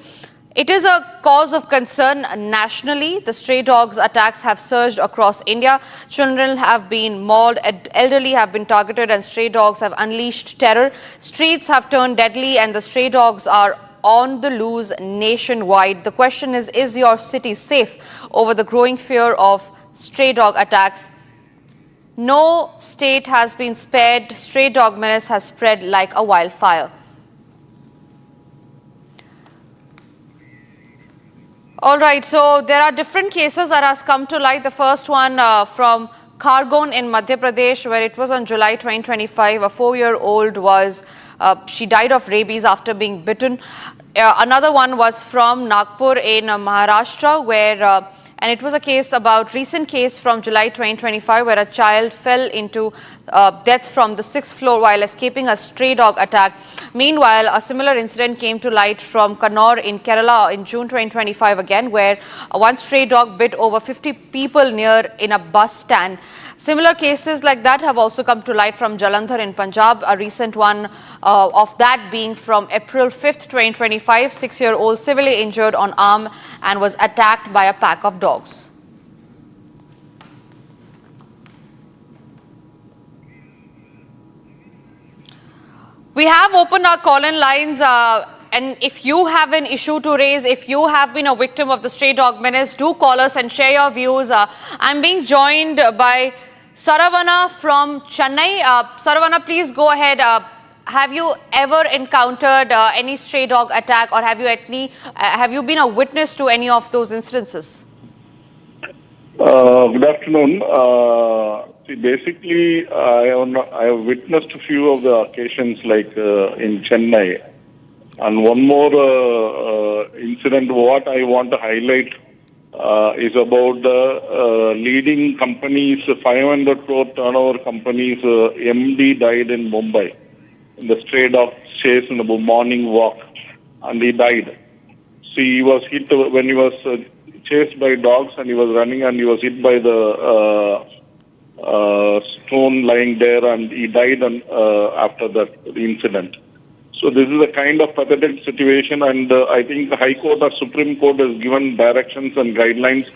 It is a cause of concern nationally. The stray dogs attacks have surged across India. Children have been mauled, elderly have been targeted, and stray dogs have unleashed terror. Streets have turned deadly, and the stray dogs are on the loose nationwide. The question is your city safe over the growing fear of stray dog attacks? No state has been spared. Stray dog menace has spread like a wildfire. All right, so there are different cases that has come to light. The first one from Khargon in Madhya Pradesh, where it was on July 2025. A 4-year-old was, she died of rabies after being bitten. Another one was from Nagpur in Maharashtra, where and it was a case about recent case from July 2025 where a child fell into death from the 6th floor while escaping a stray dog attack. Meanwhile, a similar incident came to light from Kannur in Kerala in June 2025 again, where one stray dog bit over 50 people in a bus stand. Similar cases like that have also come to light from Jalandhar in Punjab. A recent one of that being from April 5th, 2025, 6-year-old severely injured on arm and was attacked by a pack of dogs. We have opened our call-in lines, and if you have an issue to raise, if you have been a victim of the stray dog menace, do call us and share your views. I'm being joined by Saravana from Chennai. Saravana, please go ahead. Have you ever encountered any stray dog attack, or have you been a witness to any of those incidences? Good afternoon. See, basically, I have witnessed a few of the occasions, like in Chennai, and one more incident. What I want to highlight is about the leading companies, 500 crore turnover companies. MD died in Mumbai in the stray dog chase in the morning walk, and he died. See, he was hit when he was chased by dogs, and he was running, and he was hit by the stone lying there, and he died after that incident. So this is a kind of pathetic situation, and I think the High Court or Supreme Court has given directions and guidelines.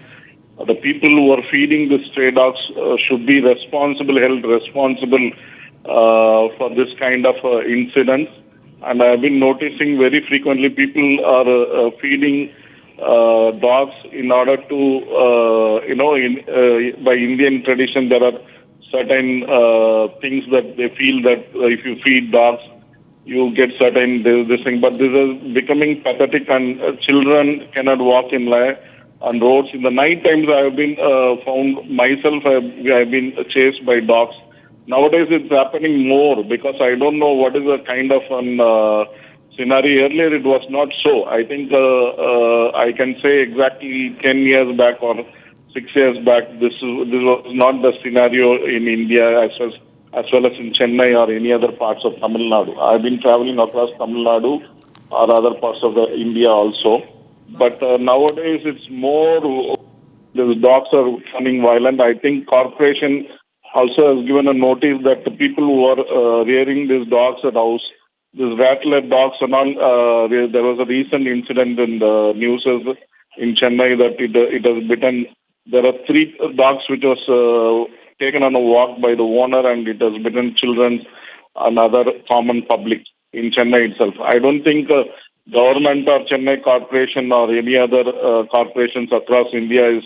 The people who are feeding the stray dogs should be held responsible for this kind of incidents. And I have been noticing very frequently people are feeding dogs in order to, by Indian tradition, there are certain things that they feel that if you feed dogs, you get certain this thing. But this is becoming pathetic, and children cannot walk on roads. In the night times, I have been found myself, I have been chased by dogs. Nowadays, it's happening more because I don't know what is the kind of scenario. Earlier, it was not so. I think I can say exactly 10 years back or 6 years back, this was not the scenario in India as well as in Chennai or any other parts of Tamil Nadu. I've been traveling across Tamil Nadu or other parts of India also. But nowadays, it's more, the dogs are becoming violent. I think corporation also has given a notice that the people who are rearing these dogs at house, these rattler dogs and all, there was a recent incident in the news in Chennai that it has bitten. There are 3 dogs which was taken on a walk by the owner, and it has bitten children and other common public in Chennai itself. I don't think government or Chennai Corporation or any other corporations across India is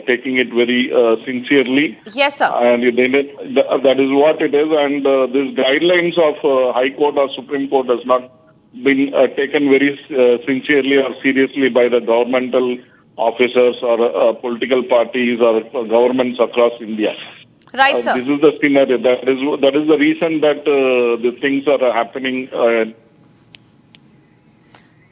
taking it very sincerely. Yes, sir. And that is what it is. And these guidelines of High Court or Supreme Court has not been taken very sincerely or seriously by the governmental officers or political parties or governments across India. Right, sir. This is the scenario. That is the reason that the things are happening.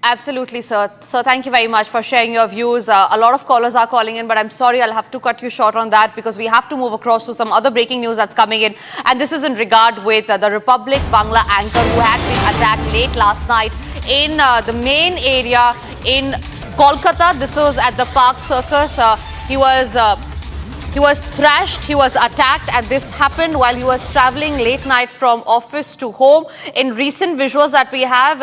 Absolutely, sir. So thank you very much for sharing your views. A lot of callers are calling in, but I'm sorry, I'll have to cut you short on that because we have to move across to some other breaking news that's coming in. And this is in regard with the Republic Bangla anchor who had been attacked late last night in the main area in Kolkata. This was at the Park Circus. He was thrashed, he was attacked, and this happened while he was traveling late night from office to home. In recent visuals that we have,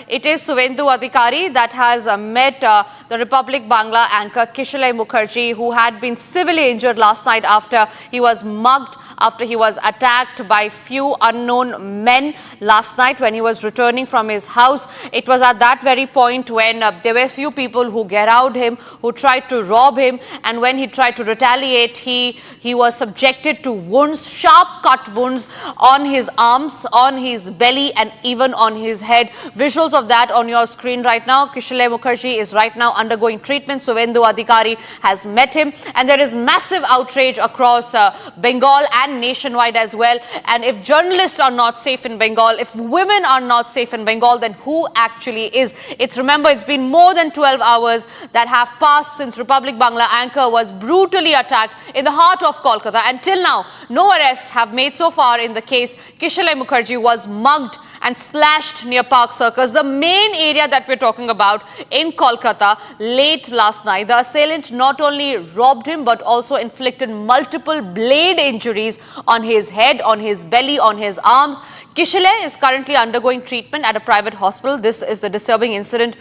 it is Suvendu Adhikari that has met the Republic Bangla anchor Kishalay Mukherjee, who had been severely injured last night after he was mugged, after he was attacked by few unknown men last night when he was returning from his house. It was at that very point when there were few people who garrowed him, who tried to rob him, and when he tried to retaliate, he was subjected to wounds, sharp cut wounds on his arms, on his belly, and even on his head. Visuals of that on your screen right now. Kishalay Mukherjee is right now undergoing treatment. Suvendu Adhikari has met him, and there is massive outrage across Bengal and nationwide as well. And if journalists are not safe in Bengal, if women are not safe in Bengal, then who actually is? Remember, it's been more than 12 hours that have passed since Republic Bangla anchor was brutally attacked in the heart of Kolkata. Until now, no arrests have made so far in the case. Kishalay Mukherjee was mugged and slashed near Park Circus, the main area that we're talking about in Kolkata, late last night. The assailant not only robbed him but also inflicted multiple blade injuries on his head, on his belly, on his arms. Kishalay is currently undergoing treatment at a private hospital. This is the disturbing incident